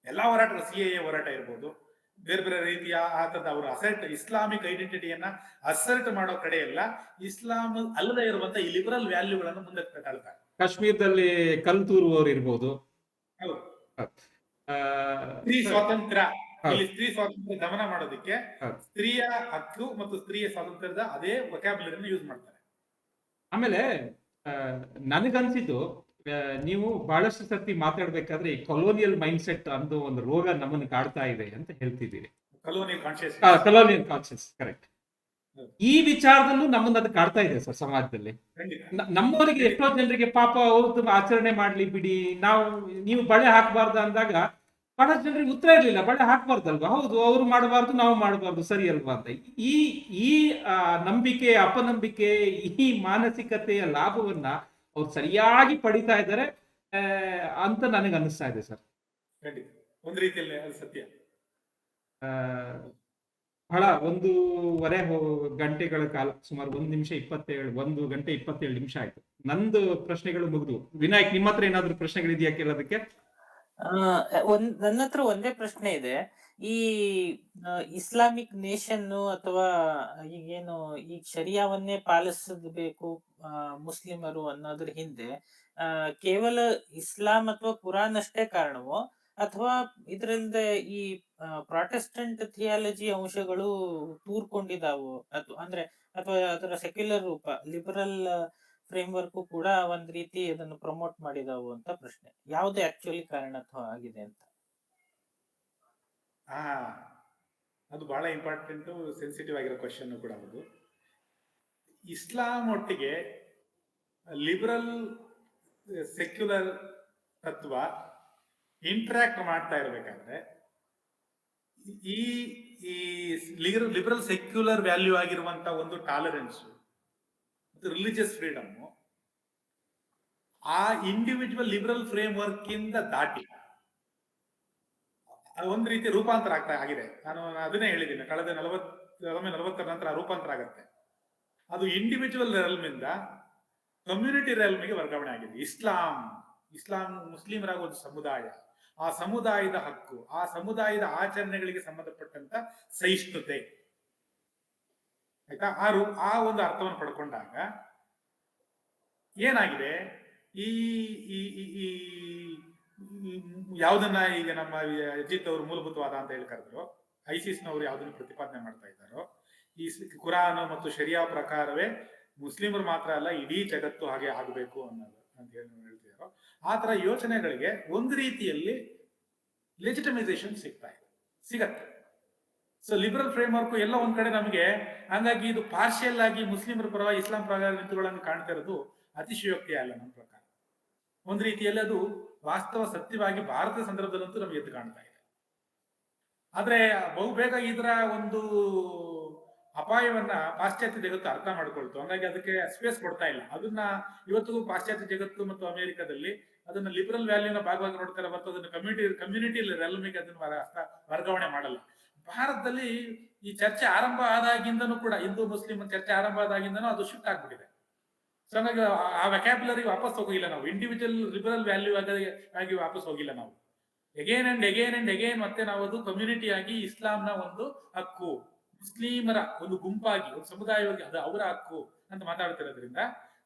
ಎಲ್ಲಾ ಹೋರಾಟಗಳು, CAA ಹೋರಾಟ ಇರ್ಬೋದು, ಬೇರೆ ಬೇರೆ ರೀತಿಯ ಆತದ ಅವರು ಅಸರ್ಟ್ ಇಸ್ಲಾಮಿಕ್ ಐಡೆಂಟಿಟಿಯನ್ನ ಅಸರ್ಟ್ ಮಾಡೋ ಕಡೆ ಎಲ್ಲ ಇಸ್ಲಾಂ ಅಲ್ಲದೆ ಇರುವಂತ ಈ ಲಿಬರಲ್ ವ್ಯಾಲ್ಯೂಗಳನ್ನು ಮುಂದಕ್ಕೆ ತಳ್ತಾರೆ.
ಕಾಶ್ಮೀರದಲ್ಲಿ ಕಲ್ಲು ತೂರುವವರು ಇರ್ಬೋದು.
ಹೌದು.
ಆ,
ಸ್ತ್ರೀ ಸ್ವಾತಂತ್ರ್ಯ,
ಹೌದು.
ಇಲ್ಲಿ ಸ್ತ್ರೀ ಸ್ವಾತಂತ್ರ್ಯ ದಮನ ಮಾಡೋದಕ್ಕೆ
ಹೌದು.
ಸ್ತ್ರೀಯ ಹಕ್ಕು ಮತ್ತು ಸ್ತ್ರೀಯ ಸ್ವಾತಂತ್ರ್ಯದ ಅದೇ ವೊಕ್ಯಾಬ್ಯುಲರಿಯನ್ನು ಯೂಸ್ ಮಾಡ್ತಾರೆ.
ಆಮೇಲೆ ನನಗನ್ಸಿದ್ದು, ನೀವು ಬಹಳಷ್ಟು ಸರ್ತಿ ಮಾತಾಡ್ಬೇಕಾದ್ರೆ ಈ ಕೊಲೋನಿಯಲ್ ಮೈಂಡ್ ಸೆಟ್ ಅನ್ನೋ ಒಂದು ರೋಗ ನಮ್ಮನ್ನು ಕಾಡ್ತಾ ಇದೆ ಅಂತ ಹೇಳ್ತಿದ್ದೀರಿ.
Colonial conscious.
Colonial conscious, correct.
ಹೌದು.
ಈ ವಿಚಾರದಲ್ಲೂ ನಮ್ಮನ್ನ ಅದು ಕಾಡ್ತಾ ಇದೆ ಸರ್ ಸಮಾಜದಲ್ಲಿ. ನಮ್ಮವರಿಗೆ ಎಷ್ಟೋ ಜನರಿಗೆ ಪಾಪ ಅವ್ರದ್ದು ಆಚರಣೆ ಮಾಡ್ಲಿ ಬಿಡಿ, ನೀವು ಬಳೆ ಹಾಕಬಾರ್ದು ಅಂದಾಗ ಬಹಳ ಜನರಿಗೆ ಉತ್ತರ ಇರ್ಲಿಲ್ಲ, ಬಳೆ ಹಾಕ್ಬಾರ್ದಲ್ವಾ, ಹೌದು ಅವ್ರು ಮಾಡಬಾರ್ದು ನಾವು ಮಾಡಬಾರ್ದು, ಸರಿ ಅಲ್ವಾ ಅಂತ. ಈ ನಂಬಿಕೆ, ಅಪನಂಬಿಕೆ, ಈ ಮಾನಸಿಕತೆಯ ಲಾಭವನ್ನ ಅವ್ರು ಸರಿಯಾಗಿ ಪಡಿತಾ ಇದ್ದಾರೆ ಅಂತ ನನಗೆ ಅನಿಸ್ತಾ ಇದೆ ಸರ್.
ಖಂಡಿತ ಒಂದು ರೀತಿಯಲ್ಲಿ ಅದು ಸತ್ಯ.
ಬಹಳ 1.5 ಗಂಟೆಗಳ ಕಾಲ, ಸುಮಾರು 1 ಗಂಟೆ 27 ನಿಮಿಷ ಆಯ್ತು. ನಂದು ಪ್ರಶ್ನೆಗಳು ಮುಗಿದು. ವಿನಾಯಕ್, ನಿಮ್ಮ ಹತ್ರ ಏನಾದ್ರು ಪ್ರಶ್ನೆಗಳಿದೆಯಾ ಕೇಳೋದಕ್ಕೆ?
ನನ್ನ ಹತ್ರ ಒಂದೇ ಪ್ರಶ್ನೆ ಇದೆ. ಈ ಇಸ್ಲಾಮಿಕ್ ನೇಷನ್ ಅಥವಾ ಈಗೇನು ಈ ಶರಿಯಾವನ್ನೇ ಪಾಲಿಸಬೇಕು ಮುಸ್ಲಿಮರು ಅನ್ನೋದ್ರ ಹಿಂದೆ ಕೇವಲ ಇಸ್ಲಾಂ ಅಥವಾ ಕುರಾನ್ ಅಷ್ಟೇ ಕಾರಣವೋ, ಅಥವಾ ಇದರಿಂದ ಈ ಪ್ರಾಟೆಸ್ಟೆಂಟ್ ಥಿಯಾಲಜಿ ಅಂಶಗಳು ತೂರ್ಕೊಂಡಿದಾವು, ಅಥವಾ ಅದರ ಸೆಕ್ಯುಲರ್ ರೂಪ ಲಿಬರಲ್ ಫ್ರೇಮ್ವರ್ಕ್ ಕೂಡ ಒಂದ್ ರೀತಿ ಅದನ್ನು ಪ್ರಮೋಟ್ ಮಾಡಿದಾವು ಅಂತ ಪ್ರಶ್ನೆ. ಯಾವ್ದು ಆಕ್ಚುಲಿ ಕಾರಣ ಆಗಿದೆ ಅಂತ?
ಅದು ಬಹಳ ಇಂಪಾರ್ಟೆಂಟ್, ಸೆನ್ಸಿಟಿವ್ ಆಗಿರೋ ಕ್ವಶನ್ ಕೂಡ ಹೌದು. ಇಸ್ಲಾಂ ಒಟ್ಟಿಗೆ ಲಿಬರಲ್ ಸೆಕ್ಯುಲರ್ ತತ್ವ ಇಂಟ್ರಾಕ್ಟ್ ಮಾಡ್ತಾ ಇರ್ಬೇಕಾದ್ರೆ ಈ ಲಿಬರಲ್ ಸೆಕ್ಯುಲರ್ ವ್ಯಾಲ್ಯೂ ಆಗಿರುವಂತ ಒಂದು ಟಾಲರೆನ್ಸ್, ರಿಲಿಜಿಯಸ್ ಫ್ರೀಡಮ್ ಆ ಇಂಡಿವಿಜುವಲ್ ಲಿಬರಲ್ ಫ್ರೇಮ್ ವರ್ಕ್ ಇಂದ ದಾಟಿ ಒಂದು ರೀತಿ ರೂಪಾಂತರ ಆಗಿದೆ. ನಾನು ಅದನ್ನೇ ಹೇಳಿದ್ದೀನಿ, ಕಳೆದ 40 ನಂತರ ರೂಪಾಂತರ ಆಗುತ್ತೆ. ಅದು ಇಂಡಿವಿಜುವಲ್ ರೆಲ್ಮ್ ಇಂದ ಕಮ್ಯುನಿಟಿ ರೆಲ್ಮ್ಗೆ ವರ್ಗಾವಣೆ ಆಗಿದೆ. ಇಸ್ಲಾಂ ಮುಸ್ಲಿಮರಾಗ ಒಂದು ಸಮುದಾಯ, ಆ ಸಮುದಾಯದ ಹಕ್ಕು, ಆ ಸಮುದಾಯದ ಆಚರಣೆಗಳಿಗೆ ಸಂಬಂಧಪಟ್ಟಂತ ಸಹಿಷ್ಣುತೆ, ಆಯ್ತಾ, ಆ ಒಂದು ಅರ್ಥವನ್ನು ಪಡ್ಕೊಂಡಾಗ ಏನಾಗಿದೆ, ಈ ಯಾವುದನ್ನ ಈಗ ನಮ್ಮ ಅಜಿತ್ ಅವರು ಮೂಲಭೂತವಾದ ಅಂತ ಹೇಳಿ ಕರೆದ್ರು, ಐಸಿಸ್ನವರು ಯಾವುದನ್ನು ಪ್ರತಿಪಾದನೆ ಮಾಡ್ತಾ ಇದ್ದಾರೋ, ಈ ಕುರಾನ್ ಮತ್ತು ಶರಿಯಾ ಪ್ರಕಾರವೇ ಮುಸ್ಲಿಮರು ಮಾತ್ರ ಅಲ್ಲ ಇಡೀ ಜಗತ್ತು ಹಾಗೆ ಆಗಬೇಕು ಅನ್ನೋದು ಅಂತ ಹೇಳಿ ಹೇಳ್ತಿದಾರೋ, ಆ ತರ ಯೋಚನೆಗಳಿಗೆ ಒಂದು ರೀತಿಯಲ್ಲಿ ಲೆಜಿಟಮೈಸೇಷನ್ ಸಿಗತ್ತೆ. ಸೊ ಲಿಬರಲ್ ಫ್ರೇಮ್ ವರ್ಕ್ ಎಲ್ಲ ಒಂದ್ ಕಡೆ ನಮಗೆ, ಹಂಗಾಗಿ ಇದು ಪಾರ್ಷಿಯಲ್ ಆಗಿ ಮುಸ್ಲಿಮರ ಪರವಾಗಿ ಇಸ್ಲಾಂ ಪ್ರಕಾರ ನಿಂತುಗಳನ್ನು ಕಾಣ್ತಾ ಇರೋದು ಅತಿಶಯೋಕ್ತಿ ಅಲ್ಲ. ನಮ್ಮ ಪ್ರಕಾರ ಒಂದು ರೀತಿಯಲ್ಲಿ ಅದು ವಾಸ್ತವ ಸತ್ಯವಾಗಿ ಭಾರತದ ಸಂದರ್ಭದಲ್ಲಂತೂ ನಮಗೆ ಎದ್ದು ಕಾಣ್ತಾ ಇದೆ. ಆದ್ರೆ ಬಹುಬೇಗ ಇದರ ಒಂದು ಅಪಾಯವನ್ನ ಪಾಶ್ಚಾತ್ಯ ಜಗತ್ತು ಅರ್ಥ ಮಾಡ್ಕೊಳ್ತು, ಹಂಗಾಗಿ ಅದಕ್ಕೆ ಸ್ಪೇಸ್ ಕೊಡ್ತಾ ಇಲ್ಲ. ಅದನ್ನ ಇವತ್ತಿಗೂ ಪಾಶ್ಚಾತ್ಯ ಜಗತ್ತು ಮತ್ತು ಅಮೆರಿಕದಲ್ಲಿ ಅದನ್ನ ಲಿಬರಲ್ ವ್ಯಾಲ್ಯೂನ ಭಾಗವಾಗಿ ನೋಡ್ತಾರೆ, ಮತ್ತು ಅದನ್ನ ಕಮ್ಯುನಿಟಿ ರೆಲ್ಮಿಗೆ ಅದನ್ನ ವರ್ಗಾವಣೆ ಮಾಡಲ್ಲ. ಭಾರತದಲ್ಲಿ ಈ ಚರ್ಚೆ ಆರಂಭ ಆದಾಗಿಂದನೂ ಕೂಡ, ಹಿಂದೂ ಮುಸ್ಲಿಂ ಚರ್ಚೆ ಆರಂಭ ಆದಾಗಿಂದನೂ ಅದು ಶಿಫ್ಟ್ ಆಗ್ಬಿಟ್ಟಿದೆ. ಸೊ ಹಂಗಾಗಿ ಆ ವ್ಯಾಕ್ಯಾಬ್ಯುಲರಿ ವಾಪಸ್ ಹೋಗಿಲ್ಲ ನಾವು, ಇಂಡಿವಿಜುವಲ್ ಲಿಬರಲ್ ವ್ಯಾಲ್ಯೂ ಆಗಿ ವಾಪಸ್ ಹೋಗಿಲ್ಲ ನಾವು. ಎಗೇನ್ ಅಂಡ್ ಎಗೇನ್ ಮತ್ತೆ ನಾವು ಅದು ಕಮ್ಯುನಿಟಿ ಆಗಿ ಇಸ್ಲಾಂನ ಒಂದು ಹಕ್ಕು, ಮುಸ್ಲಿಮರ ಒಂದು ಗುಂಪಾಗಿ, ಒಂದು ಸಮುದಾಯವಾಗಿ ಅದು ಅವರ ಹಕ್ಕು ಅಂತ ಮಾತಾಡ್ತಿರೋದ್ರಿಂದ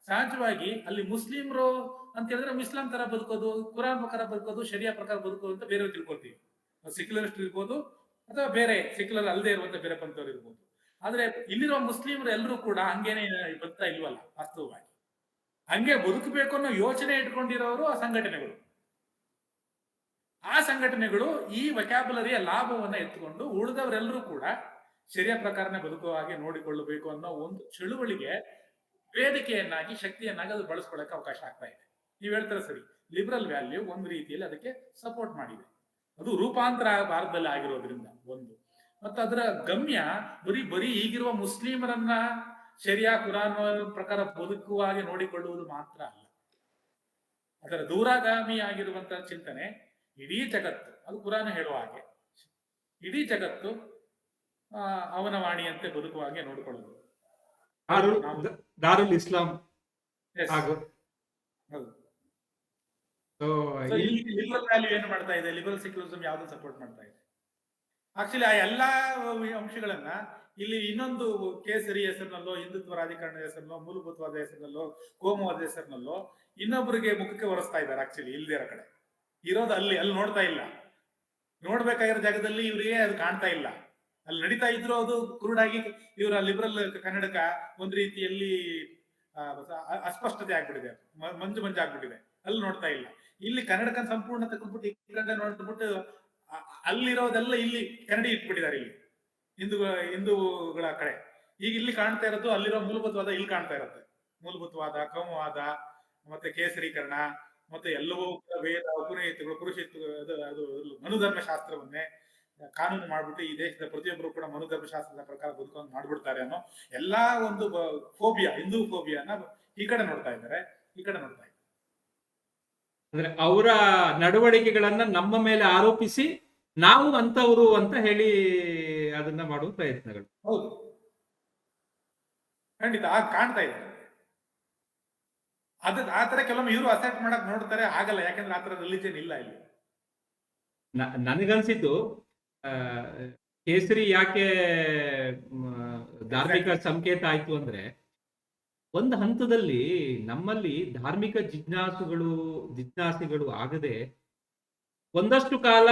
ಸಹಜವಾಗಿ ಅಲ್ಲಿ ಮುಸ್ಲಿಮರು ಅಂತ ಹೇಳಿದ್ರೆ ಇಸ್ಲಾಂ ತರ ಬದುಕೋದು, ಕುರಾನ್ ಪ್ರಕಾರ ಬದುಕೋದು, ಶರಿಯಾ ಪ್ರಕಾರ ಬದುಕೋದು ಅಂತ ಬೇರೆ ತಿಳ್ಕೊಳ್ತೀವಿ. ಸೆಕ್ಯುಲರಿಸ್ಟ್ ಇರ್ಬೋದು ಅಥವಾ ಬೇರೆ ಸೆಕ್ಯುಲರ್ ಅಲ್ಲದೆ ಇರುವಂತ ಬೇರೆ ಪಂಥವ್ರು ಇರ್ಬೋದು. ಆದ್ರೆ ಇಲ್ಲಿರುವ ಮುಸ್ಲಿಮರು ಎಲ್ಲರೂ ಕೂಡ ಹಂಗೇನೆ ಬದುಕ್ತಾ ಇಲ್ವಲ್ಲ. ವಾಸ್ತವವಾಗಿ ಹಂಗೆ ಬದುಕಬೇಕು ಅನ್ನೋ ಯೋಚನೆ ಇಟ್ಕೊಂಡಿರೋರು ಆ ಸಂಘಟನೆಗಳು. ಆ ಸಂಘಟನೆಗಳು ಈ ವೊಕ್ಯಾಬ್ಯುಲರಿಯ ಲಾಭವನ್ನ ಎತ್ತುಕೊಂಡು ಉಳಿದವರೆಲ್ಲರೂ ಕೂಡ ಶರಿಯಾ ಪ್ರಕಾರನೇ ಬದುಕುವ ಹಾಗೆ ನೋಡಿಕೊಳ್ಳಬೇಕು ಅನ್ನೋ ಒಂದು ಚಳುವಳಿಗೆ ವೇದಿಕೆಯನ್ನಾಗಿ, ಶಕ್ತಿಯನ್ನಾಗಿ ಅದು ಬಳಸ್ಕೊಳ್ಳಕ್ಕೆ ಅವಕಾಶ ಆಗ್ತಾ ಇದೆ. ನೀವು ಹೇಳ್ತಾರೆ ಸರಿ, ಲಿಬರಲ್ ವ್ಯಾಲ್ಯೂ ಒಂದು ರೀತಿಯಲ್ಲಿ ಅದಕ್ಕೆ ಸಪೋರ್ಟ್ ಮಾಡಿದೆ. ಅದು ರೂಪಾಂತರ ಭಾರತದಲ್ಲಿ ಆಗಿರೋದ್ರಿಂದ ಒಂದು, ಮತ್ತು ಅದರ ಗಮ್ಯ ಬರೀ ಈಗಿರುವ ಮುಸ್ಲಿಮರನ್ನ ಶರಿಯಾ ಕುರಾನ್ ಪ್ರಕಾರ ಬದುಕುವ ಹಾಗೆ ನೋಡಿಕೊಳ್ಳುವುದು ಮಾತ್ರ ಅಲ್ಲ, ಅದರ ದೂರಗಾಮಿ ಆಗಿರುವಂತಹ ಚಿಂತನೆ ಇಡೀ ಜಗತ್ತು, ಅದು ಕುರಾನ್ ಹೇಳುವ ಹಾಗೆ ಇಡೀ ಜಗತ್ತು ಅವನ ವಾಣಿಯಂತೆ ಬದುಕುವ ಹಾಗೆ ನೋಡಿಕೊಳ್ಳೋದು.
ದಾರುಲ್ ಇಸ್ಲಾಂ
Yes.
ಹಾಗೂ
ಹೌದು.
ಸೊ
So, ಈ ಲಿಬರಲ್ ವ್ಯಾಲ್ಯೂ ಏನು ಮಾಡ್ತಾ ಇದೆ, ಲಿಬರಲ್ ಸೆಕ್ಯುಲರಿಸಂ ಯಾವ್ದು ಸಪೋರ್ಟ್ ಮಾಡ್ತಾ ಇದೆ? ಆಕ್ಚುಲಿ ಆ ಎಲ್ಲಾ ಅಂಶಗಳನ್ನ ಇಲ್ಲಿ ಇನ್ನೊಂದು ಕೇಸರಿ ಹೆಸರಿನಲ್ಲೋ, ಹಿಂದುತ್ವ ರಾಜಕಾರಣದ ಹೆಸರಿನಲ್ಲೋ, ಮೂಲಭೂತವಾದ ಹೆಸರಿನಲ್ಲೋ, ಕೋಮುವಾದ ಹೆಸರಿನಲ್ಲೋ ಇನ್ನೊಬ್ಬರಿಗೆ ಮುಖಕ್ಕೆ ಹೊರಸ್ತಾ ಇದ್ದಾರೆ. ಆಕ್ಚುಲಿ ಇಲ್ದೇ ಇರೋ ಕಡೆ ಇರೋದು ಅಲ್ಲಿ ನೋಡ್ತಾ ಇಲ್ಲ. ನೋಡ್ಬೇಕಾಗಿರೋ ಜಾಗದಲ್ಲಿ ಇವರಿಗೆ ಅದು ಕಾಣ್ತಾ ಇಲ್ಲ. ಅಲ್ಲಿ ನಡೀತಾ ಇದ್ರು ಅದು ಕುರುಡಾಗಿ ಇವರ ಲಿಬರಲ್ ಕನ್ನಡಕ ಒಂದ್ ರೀತಿಯಲ್ಲಿ ಅಸ್ಪಷ್ಟತೆ ಆಗ್ಬಿಟ್ಟಿದೆ, ಮಂಜು ಆಗ್ಬಿಟ್ಟಿದೆ. ಅಲ್ಲಿ ನೋಡ್ತಾ ಇಲ್ಲ. ಇಲ್ಲಿ ಕನ್ನಡಕ ಸಂಪೂರ್ಣ ತಗೊಂಡ್ಬಿಟ್ಟು ಈ ಕಡೆ ನೋಡ್ಬಿಟ್ಟು ಅಲ್ಲಿರೋದೆಲ್ಲ ಇಲ್ಲಿ ಕನ್ನಡಿ ಇಟ್ಬಿಟ್ಟಿದ್ದಾರೆ. ಇಲ್ಲಿ ಹಿಂದೂಗಳ ಕಡೆ ಈಗ ಇಲ್ಲಿ ಕಾಣ್ತಾ ಇರೋದು ಅಲ್ಲಿರೋ ಮೂಲಭೂತವಾದ ಇಲ್ಲಿ ಕಾಣ್ತಾ ಇರುತ್ತೆ. ಮೂಲಭೂತವಾದ, ಕೋಮುವಾದ, ಮತ್ತೆ ಕೇಸರೀಕರಣ, ಮತ್ತೆ ಎಲ್ಲವೂ ವೇದ, ಉಪನಿಷತ್ತುಗಳು, ಅದು ಮನುಧರ್ಮ ಶಾಸ್ತ್ರವನ್ನೇ ಕಾನೂನು ಮಾಡ್ಬಿಟ್ಟು ಈ ದೇಶದ ಪ್ರತಿಯೊಬ್ಬರು ಕೂಡ ಮನುಧರ್ಮ ಶಾಸ್ತ್ರದ ಪ್ರಕಾರ ಬದುಕೊಂಡು ಮಾಡ್ಬಿಡ್ತಾರೆ ಅನ್ನೋ ಎಲ್ಲಾ ಒಂದು ಫೋಬಿಯಾ, ಹಿಂದೂ ಫೋಬಿಯಾನ ಈ ಕಡೆ ನೋಡ್ತಾ ಇದ್ದಾರೆ, ಈ ಕಡೆ ನೋಡ್ತಾ ಇದ್ದಾರೆ.
ಅಂದ್ರೆ ಅವರ ನಡವಳಿಕೆಗಳನ್ನ ನಮ್ಮ ಮೇಲೆ ಆರೋಪಿಸಿ ನಾವು ಅಂತವರು ಅಂತ ಹೇಳಿ ಅದನ್ನ ಮಾಡುವ ಪ್ರಯತ್ನಗಳು.
ಹೌದು, ಖಂಡಿತ ಆಗ ಕಾಣ್ತಾ ಇದ್ದಾರೆ. ಆತರ ಕೆಲವೊಮ್ಮೆ ಇವರು ಅಸೆಪ್ಟ್ ಮಾಡಕ್ ನೋಡ್ತಾರೆ, ಆಗಲ್ಲ. ಯಾಕಂದ್ರೆ ಆತರ ರಿಲಿಜನ್ ಇಲ್ಲ ಇಲ್ಲಿ.
ನನಗನ್ಸಿದ್ದು ಕೇಸರಿ ಯಾಕೆ ಧಾರ್ಮಿಕ ಸಂಕೇತ ಆಯ್ತು ಅಂದ್ರೆ, ಒಂದು ಹಂತದಲ್ಲಿ ನಮ್ಮಲ್ಲಿ ಧಾರ್ಮಿಕ ಜಿಜ್ಞಾಸಿಗಳು ಆಗದೆ ಒಂದಷ್ಟು ಕಾಲ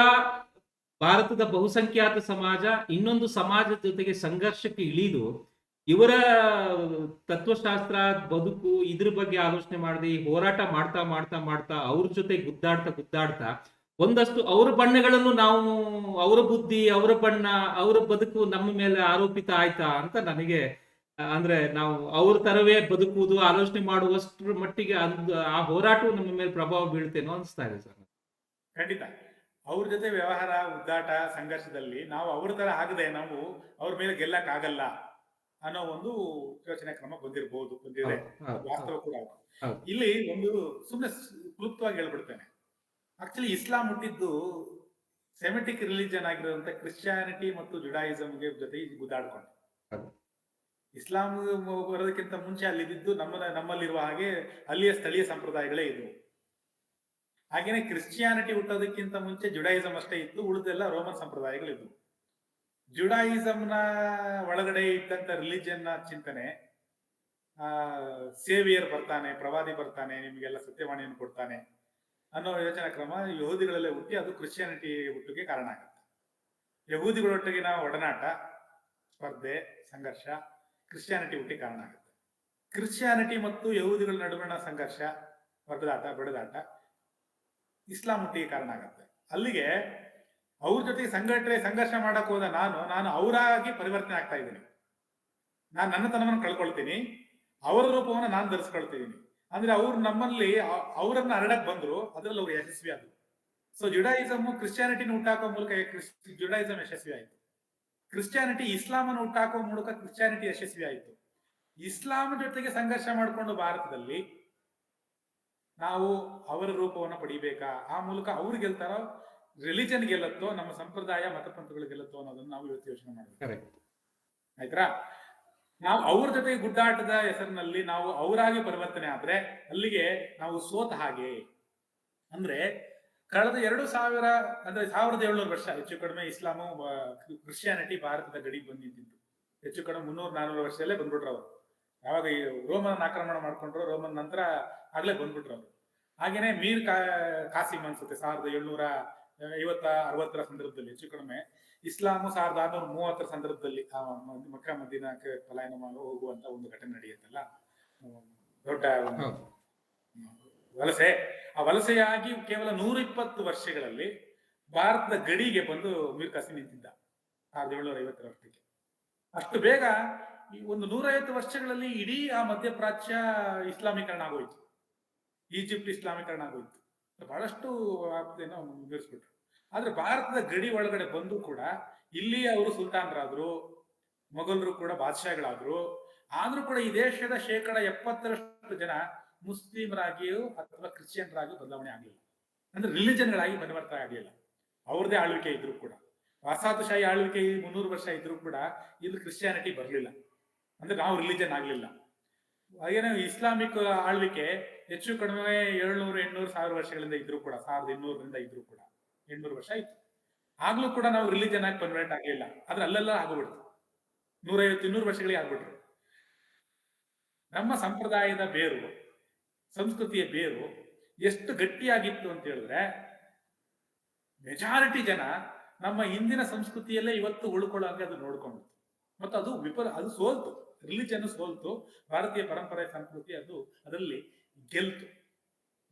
ಭಾರತದ ಬಹುಸಂಖ್ಯಾತ ಸಮಾಜ ಇನ್ನೊಂದು ಸಮಾಜದ ಜೊತೆಗೆ ಸಂಘರ್ಷಕ್ಕೆ ಇಳಿದು ಇವರ ತತ್ವಶಾಸ್ತ್ರ, ಬದುಕು, ಇದ್ರ ಬಗ್ಗೆ ಆಲೋಚನೆ ಮಾಡದೆ ಹೋರಾಟ ಮಾಡ್ತಾ ಮಾಡ್ತಾ ಮಾಡ್ತಾ ಅವ್ರ ಜೊತೆ ಗುದ್ದಾಡ್ತಾ ಒಂದಷ್ಟು ಅವರ ಬಣ್ಣಗಳನ್ನು ನಾವು, ಅವರ ಬುದ್ಧಿ, ಅವರ ಬಣ್ಣ, ಅವರ ಬದುಕು ನಮ್ಮ ಮೇಲೆ ಆರೋಪಿತ ಆಯ್ತಾ ಅಂತ ನನಗೆ, ಅಂದ್ರೆ ನಾವು ಅವ್ರ ತರವೇ ಬದುಕುವುದು ಆಲೋಚನೆ ಮಾಡುವಷ್ಟರ ಮಟ್ಟಿಗೆ ಆ ಹೋರಾಟವು ನಮ್ಮ ಮೇಲೆ ಪ್ರಭಾವ ಬೀಳ್ತೇನೋ ಅನಿಸ್ತಾ ಇದೆ ಸರ್.
ಖಂಡಿತ ಅವ್ರ ಜೊತೆ ವ್ಯವಹಾರ, ಉದ್ದಾಟ, ಸಂಘರ್ಷದಲ್ಲಿ ನಾವು ಅವ್ರ ತರ ಆಗದೆ ನಾವು ಅವ್ರ ಮೇಲೆ ಗೆಲ್ಲಕ್ ಆಗಲ್ಲ ಅನ್ನೋ ಒಂದು ಯೋಚನೆ ಕ್ರಮ ಬಂದಿದೆ. ವಾಸ್ತವ ಕೂಡ. ಇಲ್ಲಿ ಒಂದು ಸುಮ್ಮನೆ ಕ್ಲುಪ್ತವಾಗಿ ಹೇಳ್ಬಿಡ್ತೇನೆ. ಆಕ್ಚುಲಿ ಇಸ್ಲಾಂ ಹುಟ್ಟಿದ್ದು ಸೆಮೆಟಿಕ್ ರಿಲಿಜನ್ ಆಗಿರುವಂತ ಕ್ರಿಶ್ಚಿಯಾನಿಟಿ ಮತ್ತು ಜುಡಾಯಿಸಂಗೆ ಜೊತೆ ಗುದ್ದಾಡ್ಕೊಂಡು. ಇಸ್ಲಾಂ ಬರೋದಕ್ಕಿಂತ ಮುಂಚೆ ಅಲ್ಲಿದ್ದು ನಮ್ಮಲ್ಲಿರುವ ಹಾಗೆ ಅಲ್ಲಿಯ ಸ್ಥಳೀಯ ಸಂಪ್ರದಾಯಗಳೇ ಇದ್ವು. ಹಾಗೇನೆ ಕ್ರಿಶ್ಚಿಯಾನಿಟಿ ಹುಟ್ಟೋದಕ್ಕಿಂತ ಮುಂಚೆ ಜುಡಾಯಿಸಂ ಅಷ್ಟೇ ಇತ್ತು, ಉಳಿದೆಲ್ಲ ರೋಮನ್ ಸಂಪ್ರದಾಯಗಳಿದ್ವು. ಜುಡಾಯಿಸಂನ ಒಳಗಡೆ ಇದ್ದಂತ ರಿಲಿಜನ್ ಚಿಂತನೆ, ಸೇವಿಯರ್ ಬರ್ತಾನೆ, ಪ್ರವಾದಿ ಬರ್ತಾನೆ, ನಿಮಗೆಲ್ಲ ಸತ್ಯವಾಣಿಯನ್ನು ಕೊಡ್ತಾನೆ ಅನ್ನೋ ಯೋಚನಾ ಕ್ರಮ ಯಹೂದಿಗಳಲ್ಲೇ ಹುಟ್ಟಿ ಅದು ಕ್ರಿಶ್ಚಿಯಾನಿಟಿ ಹುಟ್ಟಿಗೆ ಕಾರಣ ಆಗುತ್ತೆ. ಯಹೂದಿಗಳೊಟ್ಟಿಗಿನ ಒಡನಾಟ, ಸ್ಪರ್ಧೆ, ಸಂಘರ್ಷ ಕ್ರಿಶ್ಚಿಯಾನಿಟಿ ಹುಟ್ಟಿ ಕಾರಣ ಆಗುತ್ತೆ. ಕ್ರಿಶ್ಚಿಯಾನಿಟಿ ಮತ್ತು ಯಹೂದಿಗಳ ನಡುವಿನ ಸಂಘರ್ಷ, ಬಡದಾಟ ಇಸ್ಲಾಂ ಹುಟ್ಟಿಗೆ ಕಾರಣ ಆಗುತ್ತೆ. ಅಲ್ಲಿಗೆ ಅವ್ರ ಜೊತೆಗೆ ಸಂಘರ್ಷ ಮಾಡಕ್ ಹೋದ ನಾನು ಅವರಾಗಿ ಪರಿವರ್ತನೆ ಆಗ್ತಾ ಇದ್ದೀನಿ. ನಾನು ನನ್ನತನವನ್ನು ಕಳ್ಕೊಳ್ತೀನಿ, ಅವರ ರೂಪವನ್ನು ನಾನು ಧರಿಸ್ಕೊಳ್ತಿದ್ದೀನಿ. ಅಂದ್ರೆ ಅವ್ರು ನಮ್ಮಲ್ಲಿ ಅವರನ್ನ ಹರಡಕ್ ಬಂದ್ರು, ಅದ್ರಲ್ಲಿ ಅವ್ರು ಯಶಸ್ವಿ ಆದ್ರು. ಸೊ ಜುಡಾಯಿಸಮ್ ಕ್ರಿಶ್ಚಿಯಾನಿಟಿನ ಹುಟ್ಟಾಕೋ ಮೂಲಕ ಜುಡಾಯಿಸಮ್ ಯಶಸ್ವಿ ಆಯ್ತು. ಕ್ರಿಶ್ಚಿಯಾನಿಟಿ ಇಸ್ಲಾಮನ್ನು ಹುಟ್ಟಾಕೋ ಮೂಲಕ ಕ್ರಿಶ್ಚಿಯಾನಿಟಿ ಯಶಸ್ವಿ ಆಯ್ತು. ಇಸ್ಲಾಂ ಜೊತೆಗೆ ಸಂಘರ್ಷ ಮಾಡಿಕೊಂಡು ಭಾರತದಲ್ಲಿ ನಾವು ಅವರ ರೂಪವನ್ನು ಪಡಿಬೇಕಾ, ಆ ಮೂಲಕ ಅವ್ರು ಗೆಲ್ತಾರೋ, ರಿಲಿಜನ್ ಗೆಲ್ಲತ್ತೋ, ನಮ್ಮ ಸಂಪ್ರದಾಯ ಮತಪಂಥಗಳು ಗೆಲ್ಲತ್ತೋ ಅನ್ನೋದನ್ನ ನಾವು ಇವತ್ತು ಯೋಚನೆ ಮಾಡಬೇಕು. ಆಯ್ತಾ? ನಾವು ಅವ್ರ ಜೊತೆಗೆ ಗುಡ್ಡಾಟದ ಹೆಸರಿನಲ್ಲಿ ನಾವು ಅವರಾಗಿ ಪರಿವರ್ತನೆ ಆದ್ರೆ ಅಲ್ಲಿಗೆ ನಾವು ಸೋತ ಹಾಗೆ. ಅಂದ್ರೆ ಕಳೆದ 2000 ಅಂದ್ರೆ 1700 ವರ್ಷ ಹೆಚ್ಚು ಕಡಿಮೆ ಇಸ್ಲಾಮು ಕ್ರಿಶ್ಚಿಯಾನಿಟಿ ಭಾರತದ ಗಡಿಗೆ ಬಂದು ನಿಂತಿತ್ತು. ಹೆಚ್ಚು ಕಡಿಮೆ 300-400 ವರ್ಷದಲ್ಲೇ ಬಂದ್ಬಿಟ್ರು ಅವರು. ಯಾವಾಗ ಈ ರೋಮನ್ ಆಕ್ರಮಣ ಮಾಡ್ಕೊಂಡ್ರು, ರೋಮನ್ ನಂತರ ಆಗ್ಲೇ ಬಂದ್ಬಿಟ್ರು ಅವರು. ಹಾಗೇನೆ ಮೀರ್ ಕಾಸಿಮ್ ಅನ್ಸುತ್ತೆ 1750-60 ಸಂದರ್ಭದಲ್ಲಿ ಹೆಚ್ಚು ಕಡಿಮೆ. ಇಸ್ಲಾಮು 1630 ಸಂದರ್ಭದಲ್ಲಿ ಮಕ್ಕಾ ಮದೀನಾಕ್ಕೆ ಪಲಾಯನ ಹೋಗುವಂತ ಒಂದು ಘಟನೆ ನಡೆಯುತ್ತಲ್ಲ, ದೊಡ್ಡ ವಲಸೆ. ಆ ವಲಸೆಯಾಗಿ ಕೇವಲ 120 ವರ್ಷಗಳಲ್ಲಿ ಭಾರತದ ಗಡಿಗೆ ಬಂದು ಮೀರ್ ಕಾಸಿಮ್ ನಿಂತಿದ್ದ 1750 ವರ್ಷಕ್ಕೆ. ಅಷ್ಟು ಬೇಗ ಈ ಒಂದು 150 ವರ್ಷಗಳಲ್ಲಿ ಇಡೀ ಆ ಮಧ್ಯಪ್ರಾಚ್ಯ ಇಸ್ಲಾಮೀಕರಣ ಆಗೋಯ್ತು. ಈಜಿಪ್ಟ್ ಇಸ್ಲಾಮೀಕರಣ ಆಗೋಯ್ತು. ಬಹಳಷ್ಟು ಆಪ್ತೇನೋ ಮುಗಿಸ್ಬಿಟ್ರು. ಆದ್ರೆ ಭಾರತದ ಗಡಿ ಒಳಗಡೆ ಬಂದು ಕೂಡ ಇಲ್ಲಿ ಅವರು ಸುಲ್ತಾನರಾದ್ರು, ಮೊಘಲರು ಕೂಡ ಬಾದಶಾಹಗಳಾದ್ರು. ಆದ್ರೂ ಕೂಡ ಈ ದೇಶದ 70% ಜನ ಮುಸ್ಲಿಮರಾಗಿಯೂ ಅಥವಾ ಕ್ರಿಶ್ಚಿಯನ್ರಾಗಿಯೂ ಬದಲಾವಣೆ ಆಗ್ಲಿಲ್ಲ. ಅಂದ್ರೆ ರಿಲಿಜನ್ಗಳಾಗಿ ಪರಿವರ್ತನೆ ಆಗ್ಲಿಲ್ಲ. ಅವ್ರದೇ ಆಳ್ವಿಕೆ ಇದ್ರು ಕೂಡ. ವಸಾಹತುಶಾಹಿ ಆಳ್ವಿಕೆ 300 ವರ್ಷ ಇದ್ರೂ ಕೂಡ ಇಲ್ಲಿ ಕ್ರಿಶ್ಚಿಯಾನಿಟಿ ಬರಲಿಲ್ಲ, ಅಂದ್ರೆ ನಾವು ರಿಲಿಜನ್ ಆಗ್ಲಿಲ್ಲ. ಹಾಗೇನೆ ಇಸ್ಲಾಮಿಕ್ ಆಳ್ವಿಕೆ ಹೆಚ್ಚು ಕಡಿಮೆ 700-800-1000 ವರ್ಷಗಳಿಂದ ಇದ್ರು ಕೂಡ, 1200ರಿಂದ ಇದ್ರು ಕೂಡ 800 ವರ್ಷ ಇತ್ತು. ಆಗ್ಲೂ ಕೂಡ ನಾವು ರಿಲಿಜನ್ ಆಗಿ ಕನ್ವರ್ಟ್ ಆಗ್ಲಿಲ್ಲ. ಆದ್ರೆ ಅಲ್ಲೆಲ್ಲ ಆಗ್ಬಿಡ್ತು, 150-200 ವರ್ಷಗಳಿಗೆ ಆಗ್ಬಿಟ್ರು. ನಮ್ಮ ಸಂಪ್ರದಾಯದ ಬೇರು, ಸಂಸ್ಕೃತಿಯ ಬೇರು ಎಷ್ಟು ಗಟ್ಟಿಯಾಗಿತ್ತು ಅಂತ ಹೇಳಿದ್ರೆ, ಮೆಜಾರಿಟಿ ಜನ ನಮ್ಮ ಹಿಂದಿನ ಸಂಸ್ಕೃತಿಯಲ್ಲೇ ಇವತ್ತು ಉಳ್ಕೊಳ್ಳೋಂಗೆ ಅದು ನೋಡ್ಕೊಂಡು, ಮತ್ತು ಅದು ಅದು ಸೋಲ್ತು, ರಿಲಿಜನ್ ಸೋಲ್ತು, ಭಾರತೀಯ ಪರಂಪರೆ ಸಂಸ್ಕೃತಿ ಅದು ಅದರಲ್ಲಿ ಗೆಲ್ತು.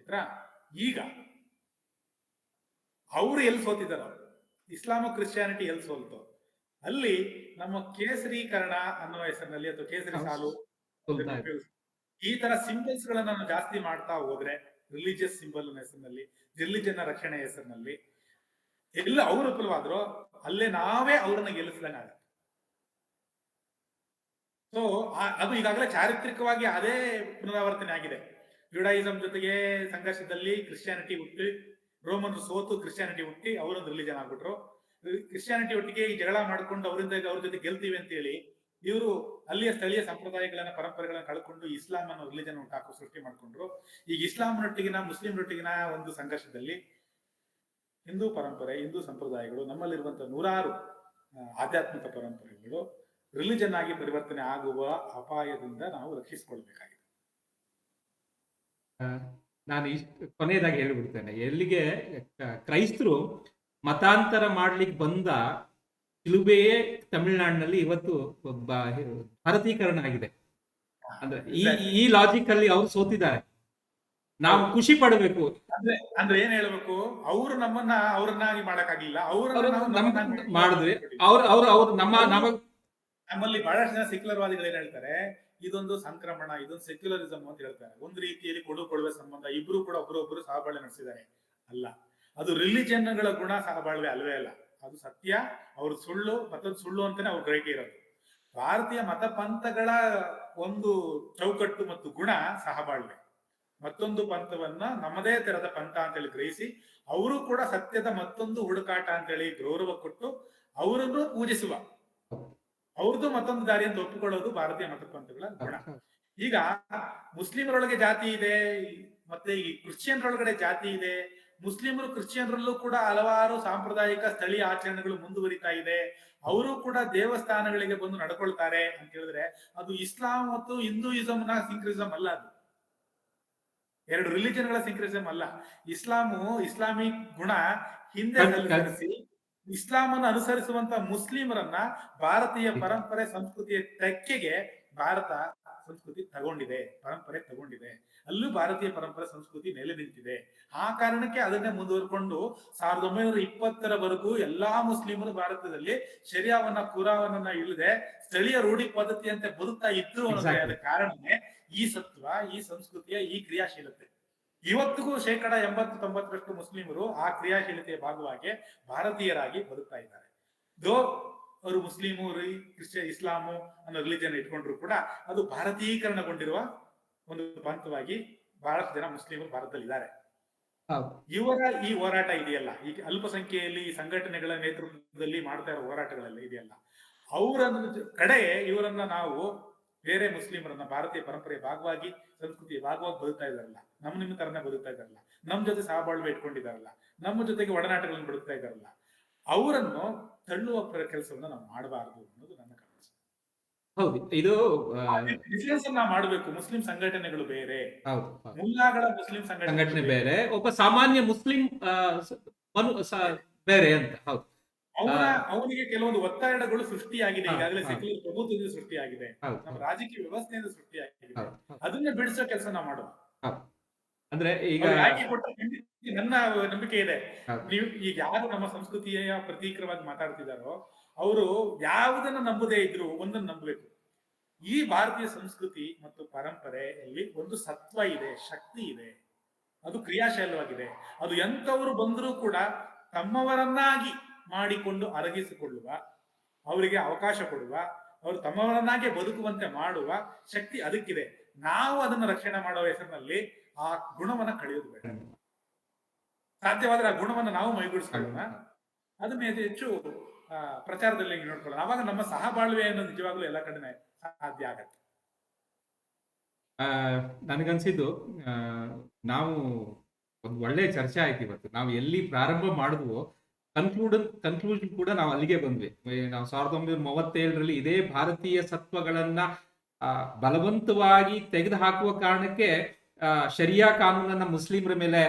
ಆಯ್ತಾ? ಈಗ ಅವರು ಎಲ್ಲಿ ಸೋತಿದಾರ, ಇಸ್ಲಾಮ ಕ್ರಿಶ್ಚಿಯಾನಿಟಿ ಎಲ್ಲಿ ಸೋಲ್ತು, ಅಲ್ಲಿ ನಮ್ಮ ಕೇಸರೀಕರಣ ಅನ್ನೋ ಹೆಸರಿನಲ್ಲಿ ಅಥವಾ ಕೇಸರಿ ಸಾಲು ಈ ತರ ಸಿಂಬಲ್ಸ್ ಗಳನ್ನ ನಾವು ಜಾಸ್ತಿ ಮಾಡ್ತಾ ಹೋದ್ರೆ, ರಿಲಿಜಿಯಸ್ ಸಿಂಬಲ್ ಹೆಸರಿನಲ್ಲಿ, ರಿಲಿಜನ್ ರಕ್ಷಣೆ ಹೆಸರಿನಲ್ಲಿ ಎಲ್ಲ ಅವರು ವಿಫಲವಾದ್ರು ಅಲ್ಲೇ ನಾವೇ ಅವರನ್ನ ಗೆಲ್ಲಿಸಿದಂಗಾಗುತ್ತೆ. ಸೊ ಅದು ಈಗಾಗಲೇ ಚಾರಿತ್ರಿಕವಾಗಿ ಅದೇ ಪುನರಾವರ್ತನೆ ಆಗಿದೆ. ಜುಡಾಯಿಸಂ ಜೊತೆಗೆ ಸಂಘರ್ಷದಲ್ಲಿ ಕ್ರಿಶ್ಚಿಯಾನಿಟಿ ಹುಟ್ಟಿ, ರೋಮನ್ರು ಸೋತು ಕ್ರಿಶ್ಚಿಯಾನಿಟಿ ಹುಟ್ಟಿ ಅವರೊಂದು ರಿಲಿಜನ್ ಆಗ್ಬಿಟ್ರು. ಕ್ರಿಶ್ಚಿಯಾನಿಟಿ ಒಟ್ಟಿಗೆ ಈ ಜಗಳ ಮಾಡ್ಕೊಂಡು ಅವರಿಂದ ಅವ್ರ ಜೊತೆ ಗೆಲ್ತೀವಿ ಅಂತ ಹೇಳಿ ಇವರು ಅಲ್ಲಿಯ ಸ್ಥಳೀಯ ಸಂಪ್ರದಾಯಗಳನ್ನ ಪರಂಪರೆಗಳನ್ನ ಕಳ್ಕೊಂಡು ಇಸ್ಲಾಂ ಅನ್ನೋ ರಿಲಿಜನ್ ಹಾಕೋ ಸೃಷ್ಟಿ ಮಾಡ್ಕೊಂಡ್ರು. ಈಗ ಇಸ್ಲಾಂನೊಟ್ಟಿಗಿನ ಮುಸ್ಲಿಂರೊಟ್ಟಿಗಿನ ಒಂದು ಸಂಘರ್ಷದಲ್ಲಿ ಹಿಂದೂ ಪರಂಪರೆ, ಹಿಂದೂ ಸಂಪ್ರದಾಯಗಳು, ನಮ್ಮಲ್ಲಿರುವಂತಹ 100 ಆಧ್ಯಾತ್ಮಿಕ ಪರಂಪರೆಗಳು ರಿಲಿಜನ್ ಆಗಿ ಪರಿವರ್ತನೆ ಆಗುವ ಅಪಾಯದಿಂದ ನಾವು ರಕ್ಷಿಸಿಕೊಳ್ಬೇಕಾಗಿದೆ.
ನಾನು ಕೊನೆಯದಾಗಿ ಹೇಳಿಬಿಡ್ತೇನೆ, ಎಲ್ಲಿಗೆ ಕ್ರೈಸ್ತರು ಮತಾಂತರ ಮಾಡ್ಲಿಕ್ಕೆ ಬಂದ ಶಿಲುಬೆಯೇ ತಮಿಳುನಾಡಿನಲ್ಲಿ ಇವತ್ತು ಭಾರತೀಕರಣ ಆಗಿದೆ. ಅಂದ್ರೆ ಈ ಲಾಜಿಕ್ ಅಲ್ಲಿ ಅವ್ರು ಸೋತಿದ್ದಾರೆ. ನಾವು ಖುಷಿ ಪಡಬೇಕು.
ಅಂದ್ರೆ ಏನ್ ಹೇಳ್ಬೇಕು, ಅವರು ಅವ್ರನ್ನಾಗಿ ಮಾಡಕ್ಕಾಗಿಲ್ಲ,
ಮಾಡಿದ್ವಿ.
ನಮ್ಮಲ್ಲಿ ಬಹಳಷ್ಟು ಜನ ಸೆಕ್ಯುಲರ್ವಾದಿಗಳು ಏನ್ ಹೇಳ್ತಾರೆ, ಇದೊಂದು ಸಂಕ್ರಮಣ, ಇದೊಂದು ಸೆಕ್ಯುಲರಿಸಂ ಅಂತ ಹೇಳ್ತಾರೆ. ಒಂದು ರೀತಿಯಲ್ಲಿ ಕೊಡುವ ಸಂಬಂಧ, ಇಬ್ರು ಕೂಡ ಒಬ್ಬರೊಬ್ಬರು ಸಹಬಾಳ್ವೆ ನಡೆಸಿದ್ದಾರೆ. ಅಲ್ಲ, ಅದು ರಿಲಿಜನ್ಗಳ ಗುಣ ಸಹಬಾಳ್ವೆ ಅಲ್ವೇ ಅಲ್ಲ, ಅದು ಸತ್ಯ. ಅವ್ರ ಸುಳ್ಳು ಮತ್ತೊಂದು ಸುಳ್ಳು ಅಂತಾನೆ ಅವ್ರ ಗ್ರಹಿಕೆ ಇರೋದು. ಭಾರತೀಯ ಮತ ಪಂಥಗಳ ಒಂದು ಚೌಕಟ್ಟು ಮತ್ತು ಗುಣ ಸಹಬಾಳ್ವೆ. ಮತ್ತೊಂದು ಪಂಥವನ್ನ ನಮ್ಮದೇ ತರದ ಪಂಥ ಅಂತೇಳಿ ಗ್ರಹಿಸಿ ಅವರು ಕೂಡ ಸತ್ಯದ ಮತ್ತೊಂದು ಹುಡುಕಾಟ ಅಂತೇಳಿ ಗೌರವ ಕೊಟ್ಟು ಅವರನ್ನು ಪೂಜಿಸುವ, ಅವ್ರದ್ದು ಮತ್ತೊಂದು ದಾರಿ ಅಂತ ಒಪ್ಪಿಕೊಳ್ಳೋದು ಭಾರತೀಯ ಮತ ಪಂಥಗಳ ಗುಣ. ಈಗ ಮುಸ್ಲಿಮರೊಳಗೆ ಜಾತಿ ಇದೆ, ಮತ್ತೆ ಈ ಕ್ರಿಶ್ಚಿಯನ್ರೊಳಗಡೆ ಜಾತಿ ಇದೆ. ಮುಸ್ಲಿಮರು ಕ್ರಿಶ್ಚಿಯನ್ರಲ್ಲೂ ಕೂಡ ಹಲವಾರು ಸಾಂಪ್ರದಾಯಿಕ ಸ್ಥಳೀಯ ಆಚರಣೆಗಳು ಮುಂದುವರಿತಾ ಇದೆ. ಅವರು ಕೂಡ ದೇವಸ್ಥಾನಗಳಿಗೆ ಬಂದು ನಡ್ಕೊಳ್ತಾರೆ ಅಂತ ಹೇಳಿದ್ರೆ ಅದು ಇಸ್ಲಾಂ ಮತ್ತು ಹಿಂದೂಯಿಸಂನ ಸಿಂಕ್ರಿಸಂ ಅಲ್ಲ, ಅದು ಎರಡು ರಿಲಿಜನ್ಗಳ ಸಿಂಕ್ರಿಸಂ ಅಲ್ಲ. ಇಸ್ಲಾಮಿಕ್ ಗುಣ ಹಿಂದೆ ಅನುಸರಿಸಿ ಇಸ್ಲಾಮನ್ನು ಅನುಸರಿಸುವಂತ ಮುಸ್ಲಿಮರನ್ನ ಭಾರತೀಯ ಪರಂಪರೆ ಸಂಸ್ಕೃತಿಯ ತೆಕ್ಕೆಗೆ ಭಾರತ ಸಂಸ್ಕೃತಿ ಪರಂಪರೆ ತಗೊಂಡಿದೆ. ಅಲ್ಲೂ ಭಾರತೀಯ ಪರಂಪರೆ ಸಂಸ್ಕೃತಿ ನೆಲೆ ನಿಂತಿದೆ. ಆ ಕಾರಣಕ್ಕೆ ಅದನ್ನೇ ಮುಂದುವರ್ಕೊಂಡು 1920ರವರೆಗೂ ಎಲ್ಲಾ ಮುಸ್ಲಿಮರು ಭಾರತದಲ್ಲಿ ಶರಿಯಾವನ್ನ ಕುರಾನನ್ನ ಇಲ್ಲದೆ ಸ್ಥಳೀಯ ರೂಢಿ ಪದ್ಧತಿಯಂತೆ ಬದುಕ್ತಾ ಇದ್ರು ಅನ್ನೋದೇ ಕಾರಣನೇ ಈ ಸತ್ವ, ಈ ಸಂಸ್ಕೃತಿಯ ಈ ಕ್ರಿಯಾಶೀಲತೆ. ಇವತ್ತಿಗೂ 80-90% ಮುಸ್ಲಿಮರು ಆ ಕ್ರಿಯಾಶೀಲತೆಯ ಭಾಗವಾಗಿ ಭಾರತೀಯರಾಗಿ ಬದುಕ್ತಾ ಇದ್ದಾರೆ. ಅವರು ಮುಸ್ಲಿಮು, ಇಸ್ಲಾಮು ಅನ್ನೋ ರಿಲಿಜನ್ ಇಟ್ಕೊಂಡ್ರು ಕೂಡ ಅದು ಭಾರತೀಕರಣಗೊಂಡಿರುವ ಒಂದು ಪಂಥವಾಗಿ ಬಹಳಷ್ಟು ಜನ ಮುಸ್ಲಿಮರು ಭಾರತದಲ್ಲಿ ಇದ್ದಾರೆ. ಇವರ ಈ ಹೋರಾಟ ಇದೆಯಲ್ಲ, ಈಗ ಅಲ್ಪಸಂಖ್ಯೆಯಲ್ಲಿ ಈ ಸಂಘಟನೆಗಳ ನೇತೃತ್ವದಲ್ಲಿ ಮಾಡ್ತಾ ಇರೋ ಹೋರಾಟಗಳೆಲ್ಲ ಇದೆಯಲ್ಲ, ಅವರ ಕಡೆ ಇವರನ್ನ ನಾವು ಬೇರೆ ಮುಸ್ಲಿಮರನ್ನ ಭಾರತೀಯ ಪರಂಪರೆಯ ಭಾಗವಾಗಿ, ಸಂಸ್ಕೃತಿಯ ಭಾಗವಾಗಿ ಬದುಕ್ತಾ ಇದಾರಲ್ಲ, ನಿಮ್ಮ ತರನೇ ಬದುಕ್ತಾ ಇದಾರಲ್ಲ, ನಮ್ಮ ಜೊತೆ ಸಹಬಾಳ್ವೆ ಇಟ್ಕೊಂಡಿದಾರಲ್ಲ, ನಮ್ಮ ಜೊತೆಗೆ ಒಡನಾಟಗಳನ್ನು ಬದುಕ್ತಾ ಇದಾರಲ್ಲ, ಅವರನ್ನು ತಳ್ಳುವ ಕೆಲಸವನ್ನ ನಾವು ಮಾಡಬಾರದು ಅನ್ನೋದು ನನ್ನ ಕನಸು.
ಹೌದು, ಇದು
ಡಿಫರೆನ್ಸ್ ನಾವು ಮಾಡಬೇಕು. ಮುಸ್ಲಿಂ ಸಂಘಟನೆಗಳು ಬೇರೆ, ಮುಲ್ಲಾಗಳ ಮುಸ್ಲಿಂ ಸಂಘಟನೆ ಬೇರೆ,
ಒಬ್ಬ ಸಾಮಾನ್ಯ ಮುಸ್ಲಿಂ ಬೇರೆ ಅಂತ. ಹೌದು,
ಅವನಿಗೆ ಕೆಲವೊಂದು ಒತ್ತಡಗಳು ಸೃಷ್ಟಿಯಾಗಿದೆ, ಈಗಾಗಲೇ ಸೆಕ್ಯುಲರ್ ಪ್ರಭುತ್ವದಿಂದ ಸೃಷ್ಟಿಯಾಗಿದೆ, ನಮ್ಮ ರಾಜಕೀಯ ವ್ಯವಸ್ಥೆಯಿಂದ ಸೃಷ್ಟಿಯಾಗಿದೆ. ಅದನ್ನ ಬಿಡಿಸೋ ಕೆಲಸ ನಾವು ಮಾಡೋದು.
ಅಂದ್ರೆ ಈಗ
ನನ್ನ ನಂಬಿಕೆ ಇದೆ, ನೀವು ಈಗ ಯಾರು ನಮ್ಮ ಸಂಸ್ಕೃತಿಯ ಪ್ರತೀಕರವಾಗಿ ಮಾತಾಡ್ತಿದಾರೋ ಅವರು ಯಾವುದನ್ನ ನಂಬುದೇ ಇದ್ರು ಒಂದನ್ನು ನಂಬಬೇಕು. ಈ ಭಾರತೀಯ ಸಂಸ್ಕೃತಿ ಮತ್ತು ಪರಂಪರೆಯಲ್ಲಿ ಒಂದು ಸತ್ವ ಇದೆ, ಶಕ್ತಿ ಇದೆ, ಅದು ಕ್ರಿಯಾಶೀಲವಾಗಿದೆ. ಅದು ಎಂಥವರು ಬಂದರೂ ಕೂಡ ತಮ್ಮವರನ್ನಾಗಿ ಮಾಡಿಕೊಂಡು ಅರಗಿಸಿಕೊಳ್ಳುವ, ಅವರಿಗೆ ಅವಕಾಶ ಕೊಡುವ, ಅವರು ತಮ್ಮವರನ್ನಾಗೆ ಬದುಕುವಂತೆ ಮಾಡುವ ಶಕ್ತಿ ಅದಕ್ಕಿದೆ. ನಾವು ಅದನ್ನು ರಕ್ಷಣೆ ಮಾಡುವ ಹೆಸರಿನಲ್ಲಿ ಆ ಗುಣವನ್ನ ಕಳೆಯೋದು ಬೇಡ. ಸಾಧ್ಯವಾದ್ರೆ ಆ ಗುಣವನ್ನ ನಾವು ಮೈಗೂಡಿಸ್ಕೊಳ್ಳೋಣ. ಅದನ್ನ ಹೆಚ್ಚು ಪ್ರಚಾರದಲ್ಲಿ ನೋಡ್ಕೊಳ್ಳೋಣ. ಆವಾಗ ನಮ್ಮ ಸಹಬಾಳ್ವೆ ಅನ್ನೋದು ನಿಜವಾಗ್ಲೂ ಎಲ್ಲ ಕಡೆ ಸಾಧ್ಯ ಆಗತ್ತೆ.
ನನಗನ್ಸಿದ್ದು ನಾವು ಒಂದು ಒಳ್ಳೆ ಚರ್ಚೆ ಆಯ್ತು ಇವತ್ತು. ನಾವು ಎಲ್ಲಿ ಪ್ರಾರಂಭ ಮಾಡಿದ್ವೋ ಕನ್ಕ್ಲೂಷನ್ ಕೂಡ ನಾವು ಅಲ್ಲಿಗೆ ಬಂದ್ವಿ. ನಾವು 1937ರಲ್ಲಿ ಇದೇ ಭಾರತೀಯ ಸತ್ವಗಳನ್ನ ಬಲವಂತವಾಗಿ ತೆಗೆದುಹಾಕುವ ಕಾರಣಕ್ಕೆ ಶರಿಯಾ ಕಾನೂನನ್ನ ಮುಸ್ಲಿಮರ ಮೇಲೆ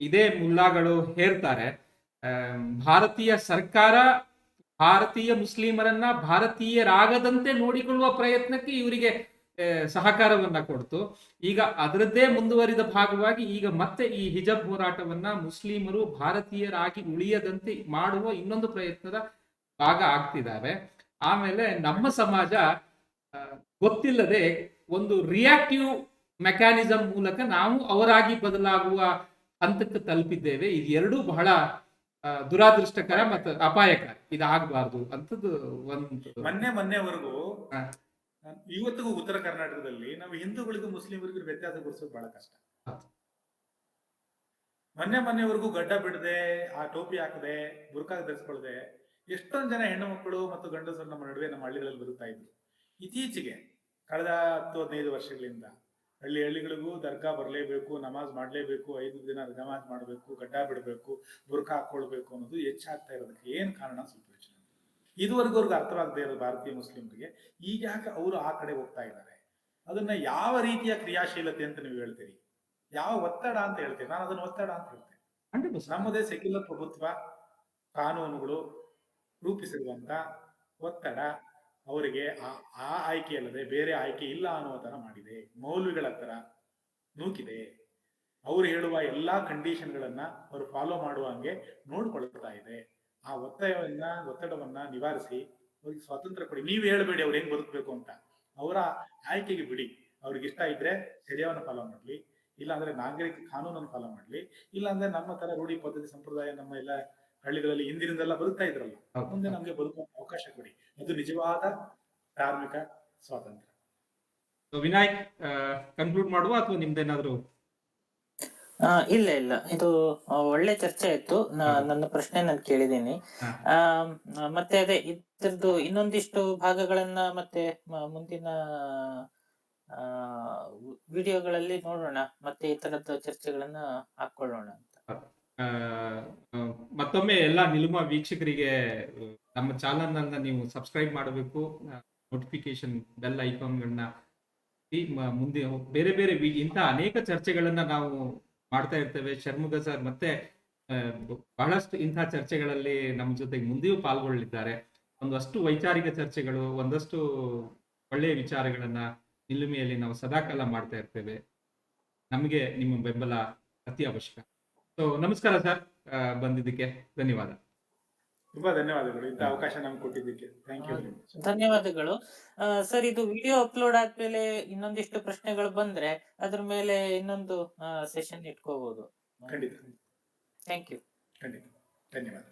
ಇದೇ ಮುಲ್ಲಾಗಳು ಹೇರ್ತಾರೆ. ಭಾರತೀಯ ಸರ್ಕಾರ ಭಾರತೀಯ ಮುಸ್ಲಿಮರನ್ನ ಭಾರತೀಯರಾಗದಂತೆ ನೋಡಿಕೊಳ್ಳುವ ಪ್ರಯತ್ನಕ್ಕೆ ಇವರಿಗೆ ಸಹಕಾರವನ್ನ ಕೊಡ್ತು. ಈಗ ಅದರದ್ದೇ ಮುಂದುವರಿದ ಭಾಗವಾಗಿ ಈಗ ಮತ್ತೆ ಈ ಹಿಜಾಬ್ ಹೋರಾಟವನ್ನ ಮುಸ್ಲಿಮರು ಭಾರತೀಯರಾಗಿ ಉಳಿಯದಂತೆ ಮಾಡುವ ಇನ್ನೊಂದು ಪ್ರಯತ್ನದ ಭಾಗ ಆಗ್ತಿದ್ದಾರೆ. ಆಮೇಲೆ ನಮ್ಮ ಸಮಾಜ ಗೊತ್ತಿಲ್ಲದೆ ಒಂದು ರಿಯಾಕ್ಟಿವ್ ಮೆಕ್ಯಾನಿಸಮ್ ಮೂಲಕ ನಾವು ಅವರಾಗಿ ಬದಲಾಗುವ ಹಂತಕ್ಕೆ ತಲುಪಿದ್ದೇವೆ. ಇದು ಎರಡೂ ಬಹಳ ದುರಾದೃಷ್ಟಕರ ಮತ್ತು ಅಪಾಯಕಾರಿ. ಇದಾಗಬಾರ್ದು ಅಂತದ್ದು ಒಂದು
ಮೊನ್ನೆವರೆಗೂ ಇವತ್ತಿಗೂ ಉತ್ತರ ಕರ್ನಾಟಕದಲ್ಲಿ ನಾವು ಹಿಂದೂಗಳಿಗೂ ಮುಸ್ಲಿಮರಿಗೂ ವ್ಯತ್ಯಾಸ ಗುರುಸೋದು ಬಹಳ ಕಷ್ಟ. ಮೊನ್ನೆವರೆಗೂ ಗಡ್ಡ ಬಿಡದೆ, ಆ ಟೋಪಿ ಹಾಕದೆ, ಬುರ್ಕಾ ಧರಿಸ್ಕೊಳ್ಳದೆ ಎಷ್ಟೊಂದು ಜನ ಹೆಣ್ಣು ಮಕ್ಕಳು ಮತ್ತು ಗಂಡಸರು ನಮ್ಮ ನಡುವೆ ನಮ್ಮ ಹಳ್ಳಿಗಳಲ್ಲಿ ಬರುತ್ತಾ ಇದ್ರು. ಇತ್ತೀಚೆಗೆ ಕಳೆದ 10-15 ವರ್ಷಗಳಿಂದ ಹಳ್ಳಿಗಳಿಗೂ ದರ್ಗಾ ಬರಲೇಬೇಕು, ನಮಾಜ್ ಮಾಡಲೇಬೇಕು, 5 ದಿನ ನಮಾಜ್ ಮಾಡಬೇಕು, ಗಡ್ಡ ಬಿಡಬೇಕು, ಬುರ್ಕಾ ಹಾಕೊಳ್ಬೇಕು ಅನ್ನೋದು ಹೆಚ್ಚಾಗ್ತಾ ಇರೋದಕ್ಕೆ ಏನ್ ಕಾರಣ? ಸ್ವಲ್ಪ ಯೋಚನೆ. ಇದುವರೆಗೂ ಅವ್ರಿಗೆ ಅರ್ಥವಾಗದೇ ಇರೋದು ಭಾರತೀಯ ಮುಸ್ಲಿಮರಿಗೆ ಈಗ ಯಾಕೆ ಅವರು ಆ ಕಡೆ ಹೋಗ್ತಾ ಇದ್ದಾರೆ? ಅದನ್ನ ಯಾವ ರೀತಿಯ ಕ್ರಿಯಾಶೀಲತೆ ಅಂತ ನೀವು ಹೇಳ್ತೀರಿ? ಯಾವ ಒತ್ತಡ ಅಂತ ಹೇಳ್ತೀರಿ? ನಾನು ಅದನ್ನ ಒತ್ತಡ ಅಂತ ಹೇಳ್ತೇನೆ. ನಮ್ಮದೇ ಸೆಕ್ಯುಲರ್ ಪ್ರಭುತ್ವ ಕಾನೂನುಗಳು ರೂಪಿಸಿರುವಂತ ಒತ್ತಡ ಅವರಿಗೆ ಆ ಆಯ್ಕೆ ಅಲ್ಲದೆ ಬೇರೆ ಆಯ್ಕೆ ಇಲ್ಲ ಅನ್ನೋ ತರ ಮಾಡಿದೆ. ಮೌಲ್ವಿಗಳ ತರ ನೂಕಿದೆ. ಅವ್ರು ಹೇಳುವ ಎಲ್ಲಾ ಕಂಡೀಷನ್ಗಳನ್ನ ಅವರು ಫಾಲೋ ಮಾಡುವಂಗೆ ನೋಡ್ಕೊಳ್ತಾ ಇದೆ. ಆ ಒತ್ತಡವನ್ನ ನಿವಾರಿಸಿ ಅವ್ರಿಗೆ ಸ್ವಾತಂತ್ರ್ಯ ಕೊಡಿ. ನೀವು ಹೇಳ್ಬೇಡಿ ಅವ್ರು ಹೆಂಗ್ ಬದುಕಬೇಕು ಅಂತ, ಅವರ ಆಯ್ಕೆಗೆ ಬಿಡಿ. ಅವ್ರಿಗೆ ಇಷ್ಟ ಇದ್ರೆ ಶರಿಯಾವನ್ನ ಫಾಲೋ ಮಾಡ್ಲಿ, ಇಲ್ಲ ಅಂದ್ರೆ ನಾಗರಿಕ ಕಾನೂನನ್ನು ಫಾಲೋ ಮಾಡ್ಲಿ, ಇಲ್ಲ ಅಂದ್ರೆ ನಮ್ಮ ತರ ರೂಢಿ ಪದ್ಧತಿ ಸಂಪ್ರದಾಯ ನಮ್ಮ ಎಲ್ಲ ಹಳ್ಳಿಗಳಲ್ಲಿ ಹಿಂದಿನಿಂದೆಲ್ಲ ಬದುಕ್ತಾ ಇದ್ರಲ್ಲ, ಮುಂದೆ ನಮ್ಗೆ ಬದುಕುವ ಅವಕಾಶ ಕೊಡಿ. ಅದು ನಿಜವಾದ ಧಾರ್ಮಿಕ ಸ್ವಾತಂತ್ರ್ಯ.
ವಿನಾಯಕ್, ಕನ್ಕ್ಲೂಡ್ ಮಾಡುವ ಅಥವಾ ನಿಮ್ದೇನಾದ್ರು?
ಇಲ್ಲ ಇದು ಒಳ್ಳೆ ಚರ್ಚೆ ಆಯ್ತು. ನನ್ನ ಪ್ರಶ್ನೆ ನಾನು ಕೇಳಿದ್ದೀನಿ. ಮತ್ತೆ ಅದೇ ಇದ್ರದ್ದು ಇನ್ನೊಂದಿಷ್ಟು ಭಾಗಗಳನ್ನ ಮತ್ತೆ ಮುಂದಿನ ವಿಡಿಯೋಗಳಲ್ಲಿ ನೋಡೋಣ. ಮತ್ತೆ ಈ ತರದ ಚರ್ಚೆಗಳನ್ನ ಹಾಕೊಳ್ಳೋಣ ಅಂತ.
ಮತ್ತೊಮ್ಮೆ ಎಲ್ಲ ನಿಲುಮ ವೀಕ್ಷಕರಿಗೆ ನಮ್ಮ ಚಾನಲ್ ಅನ್ನ ನೀವು ಸಬ್ಸ್ಕ್ರೈಬ್ ಮಾಡಬೇಕು. ನೋಟಿಫಿಕೇಶನ್ ಬೆಲ್ ಐಕಾನ್ಗಳನ್ನ ಮುಂದೆ ಬೇರೆ ಬೇರೆ ಇಂಥ ಅನೇಕ ಚರ್ಚೆಗಳನ್ನ ನಾವು ಮಾಡ್ತಾ ಇರ್ತೇವೆ. ಷಣ್ಮುಗ ಸರ್ ಮತ್ತೆ ಬಹಳಷ್ಟು ಇಂಥ ಚರ್ಚೆಗಳಲ್ಲಿ ನಮ್ಮ ಜೊತೆಗೆ ಮುಂದೆಯೂ ಪಾಲ್ಗೊಳ್ಳಲಿದ್ದಾರೆ. ಒಂದಷ್ಟು ವೈಚಾರಿಕ ಚರ್ಚೆಗಳು, ಒಂದಷ್ಟು ಒಳ್ಳೆಯ ವಿಚಾರಗಳನ್ನ ನಿಲುಮೆಯಲ್ಲಿ ನಾವು ಸದಾಕಾಲ ಮಾಡ್ತಾ ಇರ್ತೇವೆ. ನಮಗೆ ನಿಮ್ಮ ಬೆಂಬಲ ಅತಿ ಅವಶ್ಯಕ. ಸೊ ನಮಸ್ಕಾರ ಸರ್, ಬಂದಿದ್ದಕ್ಕೆ ಧನ್ಯವಾದ.
ತುಂಬಾ ಧನ್ಯವಾದಗಳು ಇಂಥ ಅವಕಾಶ ನಮ್ಗೆ ಕೊಟ್ಟಿದ್ದಕ್ಕೆ. Thank you.
ಧನ್ಯವಾದಗಳು ಸರ್. ಇದು ವಿಡಿಯೋ ಅಪ್ಲೋಡ್ ಆದ್ಮೇಲೆ ಇನ್ನೊಂದಿಷ್ಟು ಪ್ರಶ್ನೆಗಳು ಬಂದ್ರೆ ಅದ್ರ ಮೇಲೆ ಇನ್ನೊಂದು ಸೆಷನ್ ಇಟ್ಕೋಬಹುದು.
ಖಂಡಿತ.
Thank you.
ಖಂಡಿತ. ಧನ್ಯವಾದ.